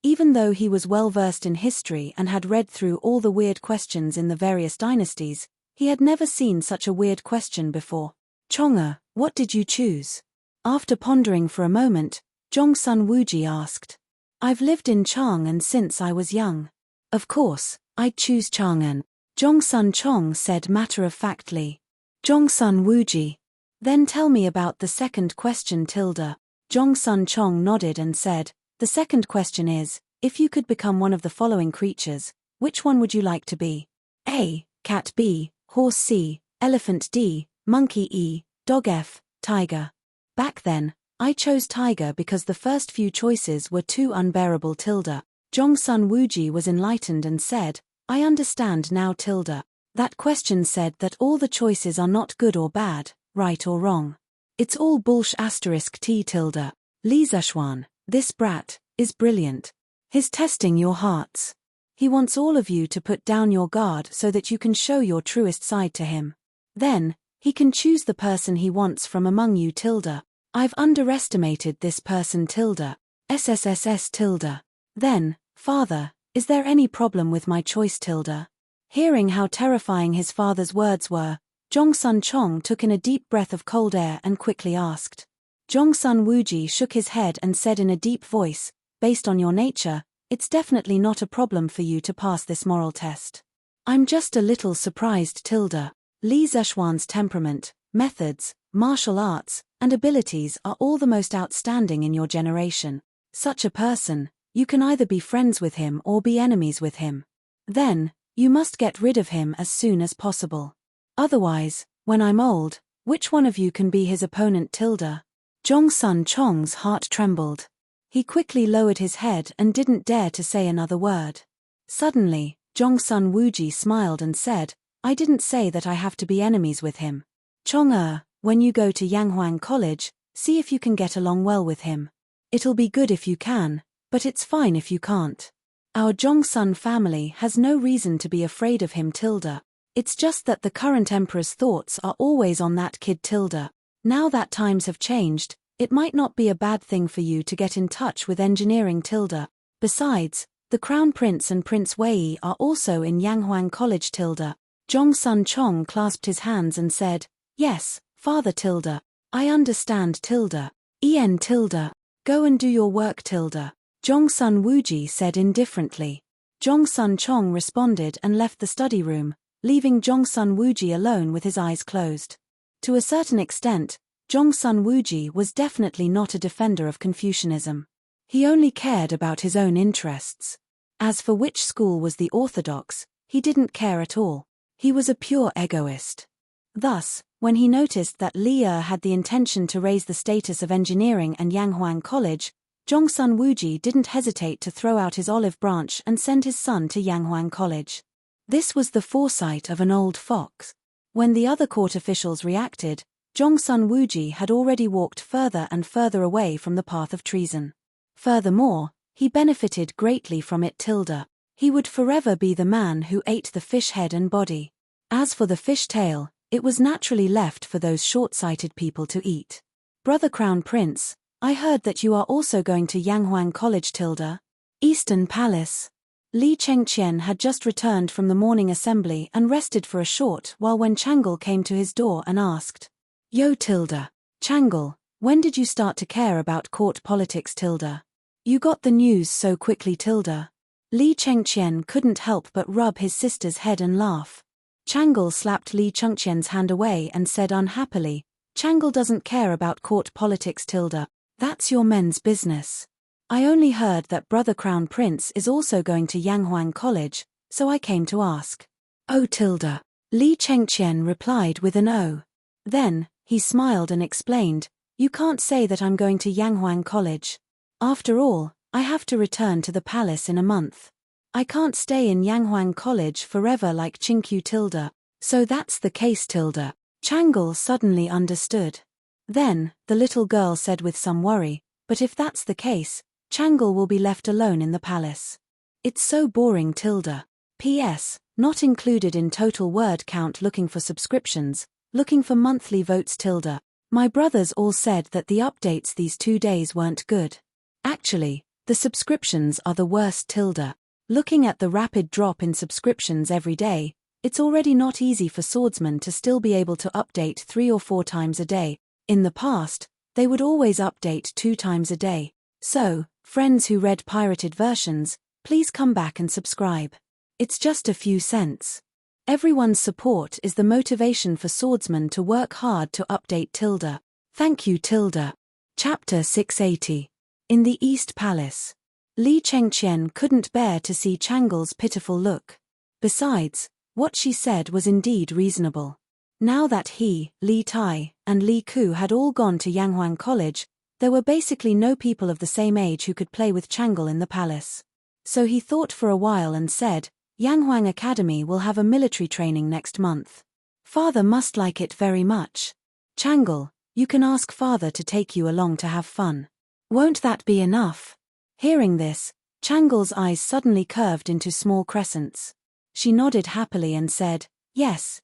Speaker 1: Even though he was well versed in history and had read through all the weird questions in the various dynasties, he had never seen such a weird question before. Chong'e, what did you choose? After pondering for a moment, Zhongsun Wuji asked. I've lived in Chang'an since I was young. Of course, I'd choose Chang'an, Zhongsun Chong said matter-of-factly. Zhongsun Wuji. Then tell me about the second question tilde. Zhongsun Chong nodded and said, the second question is, if you could become one of the following creatures, which one would you like to be? A. Cat. B. Horse. C. Elephant. D. Monkey. E. Dog. F. Tiger. Back then, I chose tiger because the first few choices were too unbearable tilde. Zhongsun Wuji was enlightened and said, I understand now tilde. That question said that all the choices are not good or bad, right or wrong. It's all bullsh asterisk t tilde. Li Zeshuan, this brat, is brilliant. He's testing your hearts. He wants all of you to put down your guard so that you can show your truest side to him. Then, he can choose the person he wants from among you tilde. I've underestimated this person tilde. SSSS tilde. Then, father, is there any problem with my choice tilde? Hearing how terrifying his father's words were, Zhongsun Chong took in a deep breath of cold air and quickly asked. Zhongsun Wuji shook his head and said in a deep voice, based on your nature, it's definitely not a problem for you to pass this moral test. I'm just a little surprised tilde. Li Zeshuan's temperament, methods, martial arts, and abilities are all the most outstanding in your generation. Such a person, you can either be friends with him or be enemies with him. Then, you must get rid of him as soon as possible. Otherwise, when I'm old, which one of you can be his opponent tilde? Zhongsun Chong's heart trembled. He quickly lowered his head and didn't dare to say another word. Suddenly, Zhongsun Wuji smiled and said, I didn't say that I have to be enemies with him. Chong when you go to Yanghuang College, see if you can get along well with him. It'll be good if you can, but it's fine if you can't. Our Zhongsun family has no reason to be afraid of him tilde. It's just that the current emperor's thoughts are always on that kid tilde. Now that times have changed, it might not be a bad thing for you to get in touch with engineering tilde. Besides, the Crown Prince and Prince Wei are also in Yanghuang College tilde. Zhongsun Chong clasped his hands and said, yes, father tilde. I understand tilde. En tilde. Go and do your work tilde. Zhongsun Wuji said indifferently. Zhongsun Chong responded and left the study room, leaving Zhongsun Wuji alone with his eyes closed. To a certain extent, Zhongsun Wuji was definitely not a defender of Confucianism. He only cared about his own interests. As for which school was the orthodox, he didn't care at all. He was a pure egoist. Thus, when he noticed that Li had the intention to raise the status of engineering and Yanghuang College, Zhongsun Wuji didn't hesitate to throw out his olive branch and send his son to Yanghuang College. This was the foresight of an old fox. When the other court officials reacted, Zhongsun Wuji had already walked further and further away from the path of treason. Furthermore, he benefited greatly from it tilde. He would forever be the man who ate the fish head and body. As for the fish tail, it was naturally left for those short-sighted people to eat. Brother Crown Prince, I heard that you are also going to Yanghuang College tilde. Eastern Palace. Li Chengqian had just returned from the morning assembly and rested for a short while when Chang'e came to his door and asked, Yo tilde. Chang'e, when did you start to care about court politics tilde? You got the news so quickly tilde. Li Chengqian couldn't help but rub his sister's head and laugh. Chang'e slapped Li Chengqian's hand away and said unhappily, Chang'e doesn't care about court politics tilde. That's your men's business. I only heard that Brother Crown Prince is also going to Yanghuang College, so I came to ask. Oh tilde. Li Chengqian replied with an O. Then, he smiled and explained, you can't say that I'm going to Yanghuang College. After all, I have to return to the palace in a month. I can't stay in Yanghuang College forever like Chinkyu tilde. So that's the case tilde. Chang'e suddenly understood. Then, the little girl said with some worry, but if that's the case, Chang'e will be left alone in the palace. It's so boring tilde. P.S. Not included in total word count looking for subscriptions, looking for monthly votes tilde. My brothers all said that the updates these 2 days weren't good. Actually, the subscriptions are the worst tilde. Looking at the rapid drop in subscriptions every day, it's already not easy for swordsmen to still be able to update 3 or 4 times a day. In the past, they would always update 2 times a day. So, friends who read pirated versions, please come back and subscribe. It's just a few cents. Everyone's support is the motivation for swordsmen to work hard to update Tilda. Thank you, Tilda. Chapter 680. In the East Palace. Li Chengqian couldn't bear to see Changle's pitiful look. Besides, what she said was indeed reasonable. Now that he, Li Tai, and Li Ku had all gone to Yanghuang College, there were basically no people of the same age who could play with Changle in the palace. So he thought for a while and said, Yanghuang Academy will have a military training next month. Father must like it very much. Changle, you can ask father to take you along to have fun. Won't that be enough? Hearing this, Changle's eyes suddenly curved into small crescents. She nodded happily and said, yes,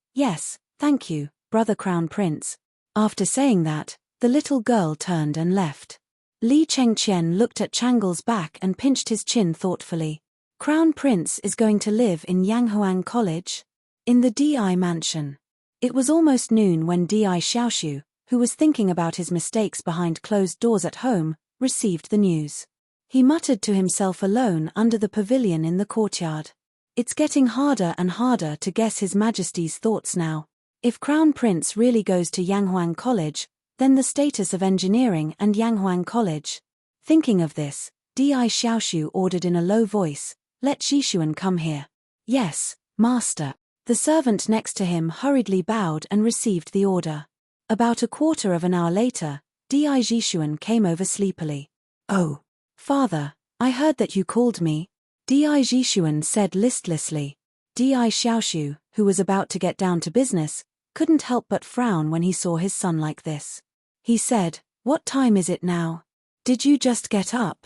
Speaker 1: thank you, brother Crown Prince. After saying that, the little girl turned and left. Li Chengqian looked at Changle's back and pinched his chin thoughtfully. Crown Prince is going to live in Yanghuang College? In the Di mansion. It was almost noon when Di Xiaoshu, who was thinking about his mistakes behind closed doors at home, received the news. He muttered to himself alone under the pavilion in the courtyard. It's getting harder and harder to guess His Majesty's thoughts now. If Crown Prince really goes to Yanghuang College, then the status of engineering and Yanghuang College. Thinking of this, Di Xiaoshu ordered in a low voice, let Zhishuan come here. Yes, master. The servant next to him hurriedly bowed and received the order. About a quarter of an hour later, Di Zhishuan came over sleepily. Oh, father, I heard that you called me. Di Zhishuan said listlessly. Di Xiaoshu, who was about to get down to business, couldn't help but frown when he saw his son like this. He said, what time is it now? Did you just get up?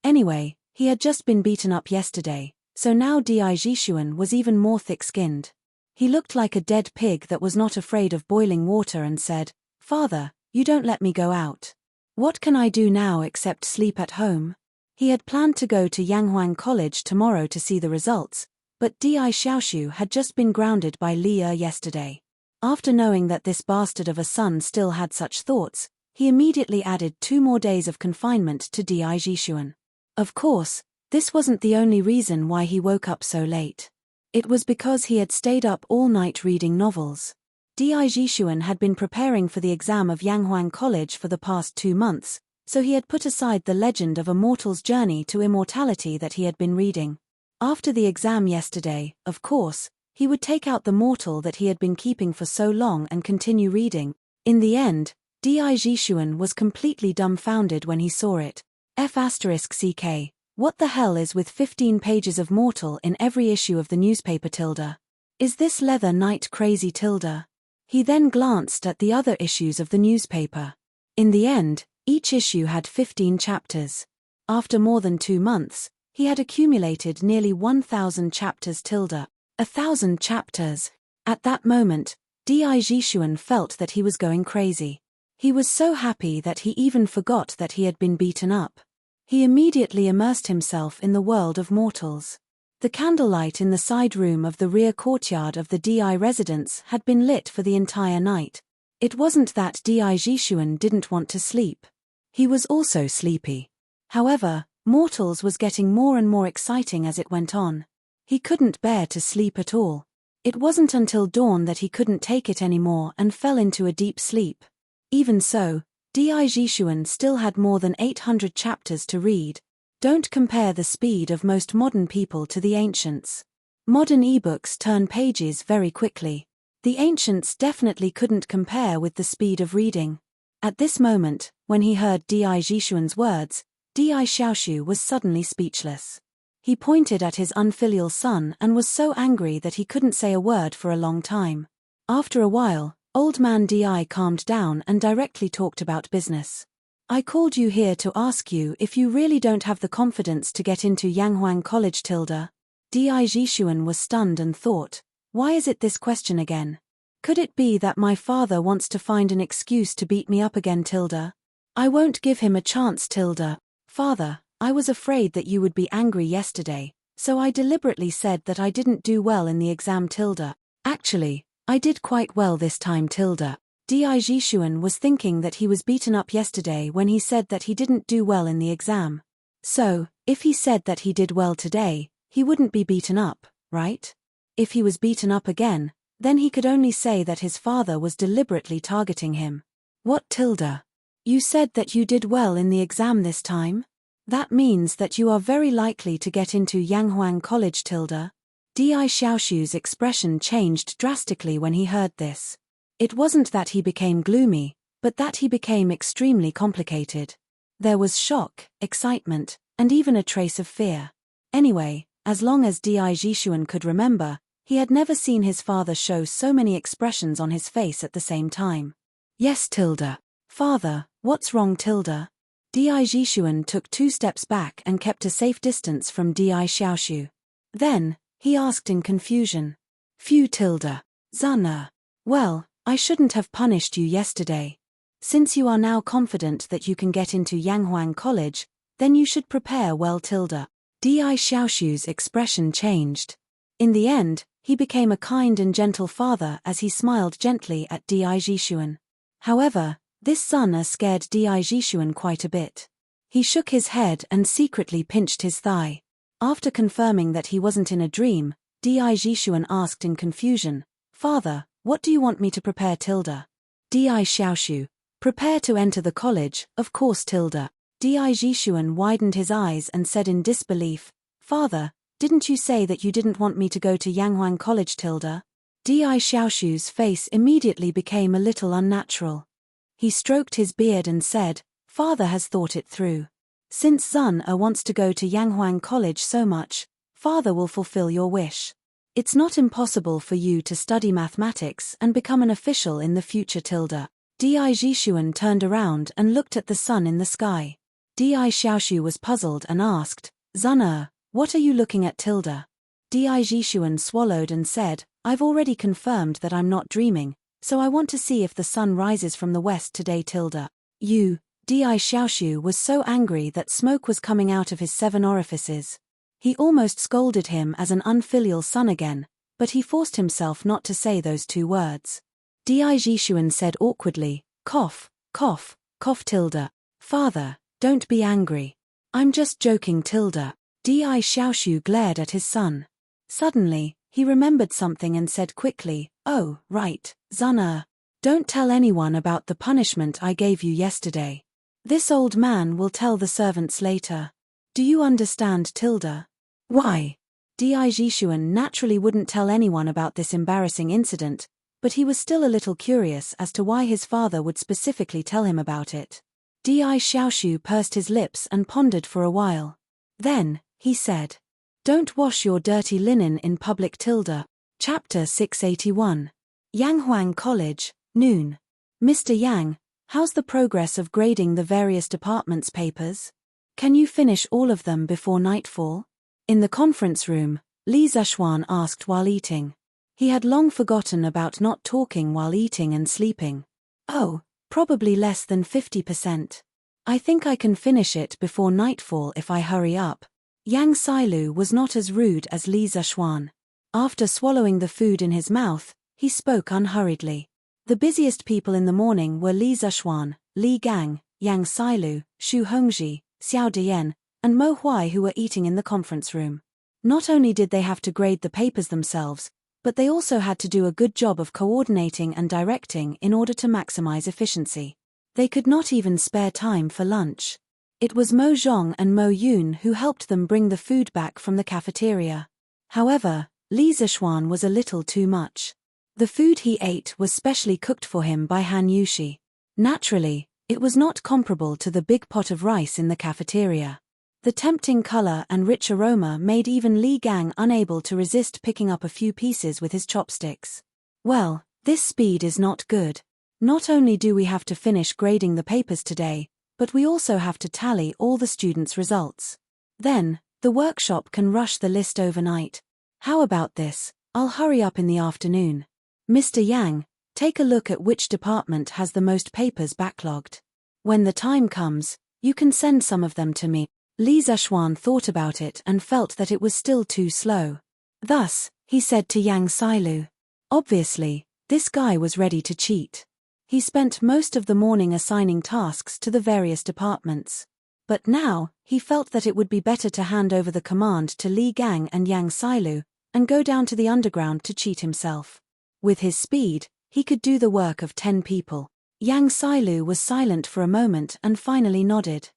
Speaker 1: Anyway, he had just been beaten up yesterday, so now Di Zhishuan was even more thick-skinned. He looked like a dead pig that was not afraid of boiling water and said, Father, you don't let me go out. What can I do now except sleep at home? He had planned to go to Yanghuang College tomorrow to see the results, but Di Xiaoshu had just been grounded by Li yesterday. After knowing that this bastard of a son still had such thoughts, he immediately added 2 more days of confinement to Di Zhishuan. Of course, this wasn't the only reason why he woke up so late. It was because he had stayed up all night reading novels. Di Zhishuan had been preparing for the exam of Yanghuang College for the past 2 months, so he had put aside the legend of a mortal's journey to immortality that he had been reading. After the exam yesterday, of course, he would take out the mortal that he had been keeping for so long and continue reading. In the end, Di Zhishuan was completely dumbfounded when he saw it. F***ck, what the hell is with 15 pages of mortal in every issue of the newspaper Tilda? Is this Leather Knight crazy Tilda? He then glanced at the other issues of the newspaper. In the end, each issue had 15 chapters. After more than 2 months, he had accumulated nearly 1,000 chapters Tilda. 1,000 chapters. At that moment, Di Zhishuan felt that he was going crazy. He was so happy that he even forgot that he had been beaten up. He immediately immersed himself in the world of mortals. The candlelight in the side room of the rear courtyard of the Di residence had been lit for the entire night. It wasn't that Di Zhishuan didn't want to sleep. He was also sleepy. However, mortals was getting more and more exciting as it went on. He couldn't bear to sleep at all. It wasn't until dawn that he couldn't take it anymore and fell into a deep sleep. Even so, Di Zhishuan still had more than 800 chapters to read. Don't compare the speed of most modern people to the ancients. Modern ebooks turn pages very quickly. The ancients definitely couldn't compare with the speed of reading. At this moment, when he heard Di Zhishuan's words, Di Xiaoshu was suddenly speechless. He pointed at his unfilial son and was so angry that he couldn't say a word for a long time. After a while, old man Di calmed down and directly talked about business. I called you here to ask you if you really don't have the confidence to get into Yanghuang College Tilda. Di Zhishuan was stunned and thought, why is it this question again? Could it be that my father wants to find an excuse to beat me up again Tilda? I won't give him a chance Tilda. Father, I was afraid that you would be angry yesterday, so I deliberately said that I didn't do well in the exam Tilda. Actually, I did quite well this time Tilda. Di Jishuan was thinking that he was beaten up yesterday when he said that he didn't do well in the exam. So, if he said that he did well today, he wouldn't be beaten up, right? If he was beaten up again, then he could only say that his father was deliberately targeting him. What tilde? You said that you did well in the exam this time? That means that you are very likely to get into Yanghuang College tilde. Di Xiaoshu's expression changed drastically when he heard this. It wasn't that he became gloomy, but that he became extremely complicated. There was shock, excitement, and even a trace of fear. Anyway, as long as Di Jishuan could remember, he had never seen his father show so many expressions on his face at the same time. Yes tilde. Father, what's wrong tilde? Di Jishuan took 2 steps back and kept a safe distance from Di Xiaoshu. Then, he asked in confusion. Phew tilde. Zana. Well, I shouldn't have punished you yesterday. Since you are now confident that you can get into Yanghuang College, then you should prepare well tilde. Di Xiaoshu's expression changed. In the end, he became a kind and gentle father as he smiled gently at Di Jishuan. However, this son scared Di Jishuan quite a bit. He shook his head and secretly pinched his thigh. After confirming that he wasn't in a dream, Di Jishuan asked in confusion, Father, what do you want me to prepare tilde? Di Xiaoshu, prepare to enter the college, of course tilde. Di Jishuan widened his eyes and said in disbelief, Father, didn't you say that you didn't want me to go to Yanghuang College tilde? Di Xiaoshu's face immediately became a little unnatural. He stroked his beard and said, Father has thought it through. Since Zun wants to go to Yanghuang College so much, Father will fulfill your wish. It's not impossible for you to study mathematics and become an official in the future tilde. Di Jishuan turned around and looked at the sun in the sky. Di Xiaoshu was puzzled and asked, Zun, what are you looking at tilde? Di Jishuan swallowed and said, I've already confirmed that I'm not dreaming, so I want to see if the sun rises from the west today tilde. You, Di Xiaoshu was so angry that smoke was coming out of his 7 orifices. He almost scolded him as an unfilial son again, but he forced himself not to say those 2 words. Di Jishuan said awkwardly, cough, cough, cough tilde. Father, don't be angry. I'm just joking tilde. Di Xiaoshu glared at his son. Suddenly, he remembered something and said quickly, oh, right, Zun, don't tell anyone about the punishment I gave you yesterday. This old man will tell the servants later. Do you understand tilde? Why? Di Jishuan naturally wouldn't tell anyone about this embarrassing incident, but he was still a little curious as to why his father would specifically tell him about it. Di Xiaoshu pursed his lips and pondered for a while. Then, he said, Don't wash your dirty linen in public tilde. Chapter 681. Yanghuang College, noon. Mr. Yang, how's the progress of grading the various departments' papers? Can you finish all of them before nightfall? In the conference room, Li Zishuan asked while eating. He had long forgotten about not talking while eating and sleeping. Oh, probably less than 50%. I think I can finish it before nightfall if I hurry up. Yang Sailu was not as rude as Li Zishuan. After swallowing the food in his mouth, he spoke unhurriedly. The busiest people in the morning were Li Zishuan, Li Gang, Yang Sailu, Xu Hongji, Xiao Dian, and Mo Huai who were eating in the conference room. Not only did they have to grade the papers themselves, but they also had to do a good job of coordinating and directing in order to maximize efficiency. They could not even spare time for lunch. It was Mo Zhong and Mo Yun who helped them bring the food back from the cafeteria. However, Li Zishuan was a little too much. The food he ate was specially cooked for him by Han Yushi. Naturally, it was not comparable to the big pot of rice in the cafeteria. The tempting color and rich aroma made even Li Gang unable to resist picking up a few pieces with his chopsticks. Well, this speed is not good. Not only do we have to finish grading the papers today, but we also have to tally all the students' results. Then, the workshop can rush the list overnight. How about this? I'll hurry up in the afternoon. Mr. Yang, take a look at which department has the most papers backlogged. When the time comes, you can send some of them to me. Li Zishuan thought about it and felt that it was still too slow. Thus, he said to Yang Sailu. Obviously, this guy was ready to cheat. He spent most of the morning assigning tasks to the various departments. But now, he felt that it would be better to hand over the command to Li Gang and Yang Sailu, and go down to the underground to cheat himself. With his speed, he could do the work of 10 people. Yang Sailu was silent for a moment and finally nodded.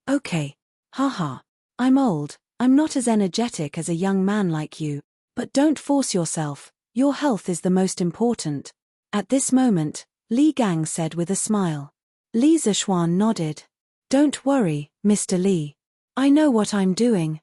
Speaker 1: Okay. Haha. I'm old, I'm not as energetic as a young man like you. But don't force yourself, your health is the most important. At this moment, Li Gang said with a smile. Li Zishuan nodded. Don't worry, Mr. Li. I know what I'm doing.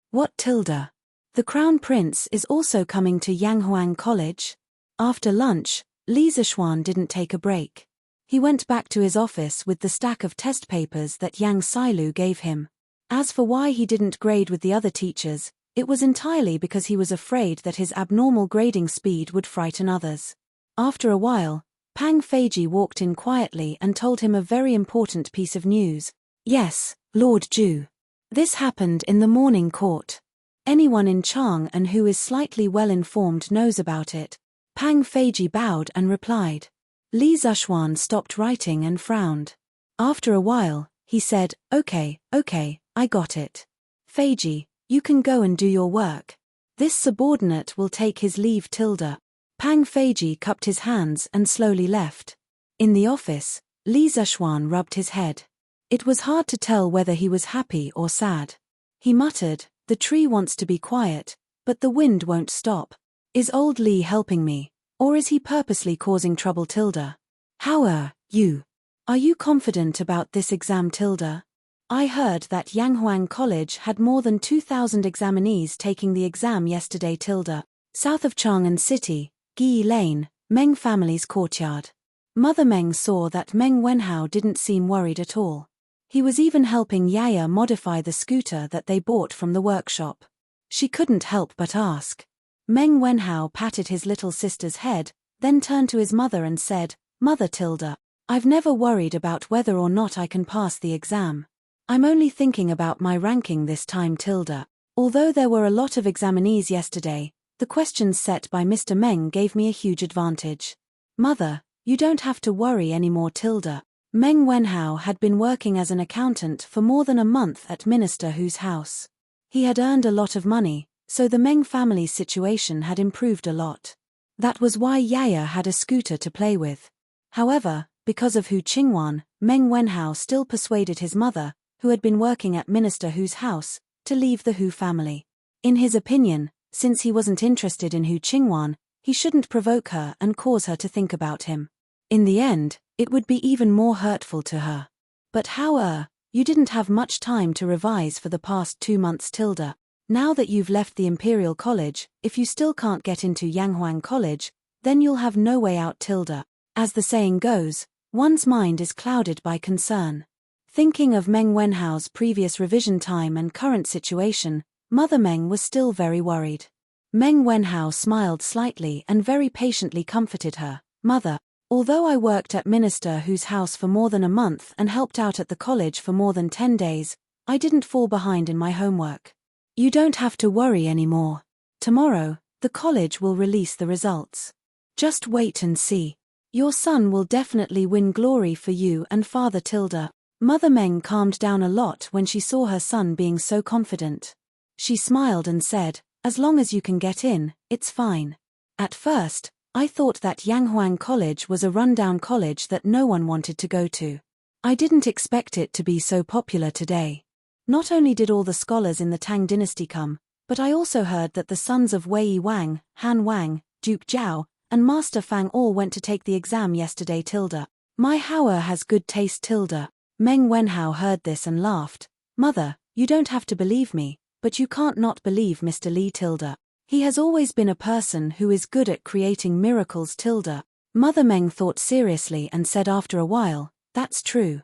Speaker 1: What tilde? The Crown Prince is also coming to Yanghuang College? After lunch, Li Zishuan didn't take a break. He went back to his office with the stack of test papers that Yang Sailu gave him. As for why he didn't grade with the other teachers, it was entirely because he was afraid that his abnormal grading speed would frighten others. After a while, Pang Feiji walked in quietly and told him a very important piece of news. Yes, Lord Ju. This happened in the morning court. Anyone in Chang'an who is slightly well-informed knows about it. Pang Feiji bowed and replied. Li Zishuan stopped writing and frowned. After a while, he said, Okay, I got it. Feiji, you can go and do your work. This subordinate will take his leave tilde. Pang Feiji cupped his hands and slowly left. In the office, Li Zishuan rubbed his head. It was hard to tell whether he was happy or sad. He muttered, the tree wants to be quiet, but the wind won't stop. Is old Li helping me, or is he purposely causing trouble tilde? How are you? Are you confident about this exam tilde? I heard that Yanghuang College had more than 2,000 examinees taking the exam yesterday tilde. South of Chang'an City, Gi Lane, Meng family's courtyard. Mother Meng saw that Meng Wenhao didn't seem worried at all. He was even helping Yaya modify the scooter that they bought from the workshop. She couldn't help but ask. Meng Wenhao patted his little sister's head, then turned to his mother and said, Mother tilde, I've never worried about whether or not I can pass the exam. I'm only thinking about my ranking this time tilde. Although there were a lot of examinees yesterday, the questions set by Mr. Meng gave me a huge advantage. Mother, you don't have to worry anymore tilde. Meng Wenhao had been working as an accountant for more than a month at Minister Hu's house. He had earned a lot of money, so the Meng family's situation had improved a lot. That was why Yaya had a scooter to play with. However, because of Hu Qingwan, Meng Wenhao still persuaded his mother, who had been working at Minister Hu's house, to leave the Hu family. In his opinion, since he wasn't interested in Hu Qingwan, he shouldn't provoke her and cause her to think about him. In the end, it would be even more hurtful to her. But how you didn't have much time to revise for the past 2 months tilde. Now that you've left the Imperial College, if you still can't get into Yanghuang College, then you'll have no way out tilde. As the saying goes, one's mind is clouded by concern. Thinking of Meng Wenhao's previous revision time and current situation, Mother Meng was still very worried. Meng Wenhao smiled slightly and very patiently comforted her. Mother, although I worked at Minister Hu's house for more than a month and helped out at the college for more than 10 days, I didn't fall behind in my homework. You don't have to worry anymore. Tomorrow, the college will release the results. Just wait and see. Your son will definitely win glory for you and Father tilde. Mother Meng calmed down a lot when she saw her son being so confident. She smiled and said, as long as you can get in, it's fine. At first, I thought that Yanghuang College was a rundown college that no one wanted to go to. I didn't expect it to be so popular today. Not only did all the scholars in the Tang dynasty come, but I also heard that the sons of Wei Wang, Han Wang, Duke Zhao, and Master Fang all went to take the exam yesterday tilde. My Hauer has good taste tilde. Meng Wenhao heard this and laughed. Mother, you don't have to believe me, but you can't not believe Mr. Li tilde. He has always been a person who is good at creating miracles tilde. Mother Meng thought seriously and said after a while, that's true.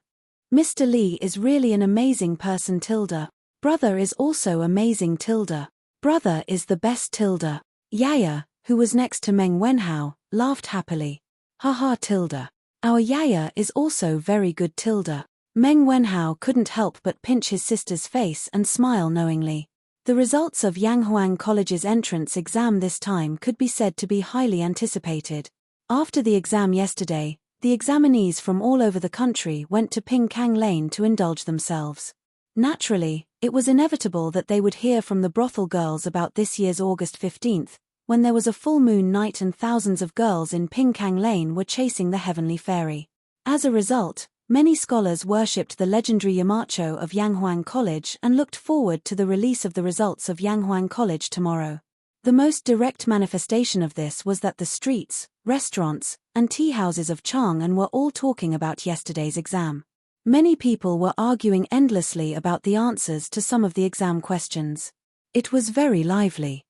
Speaker 1: Mr. Li is really an amazing person tilde. Brother is also amazing tilde. Brother is the best tilde. Yaya, who was next to Meng Wenhao, laughed happily. Haha tilde. Our Yaya is also very good tilde. Meng Wenhao couldn't help but pinch his sister's face and smile knowingly. The results of Yanghuang College's entrance exam this time could be said to be highly anticipated. After the exam yesterday, the examinees from all over the country went to Ping Kang Lane to indulge themselves. Naturally, it was inevitable that they would hear from the brothel girls about this year's August 15th, when there was a full moon night and thousands of girls in Ping Kang Lane were chasing the heavenly fairy. As a result, many scholars worshipped the legendary Yamacho of Yanghuang College and looked forward to the release of the results of Yanghuang College tomorrow. The most direct manifestation of this was that the streets, restaurants, and tea houses of Chang'an were all talking about yesterday's exam. Many people were arguing endlessly about the answers to some of the exam questions. It was very lively.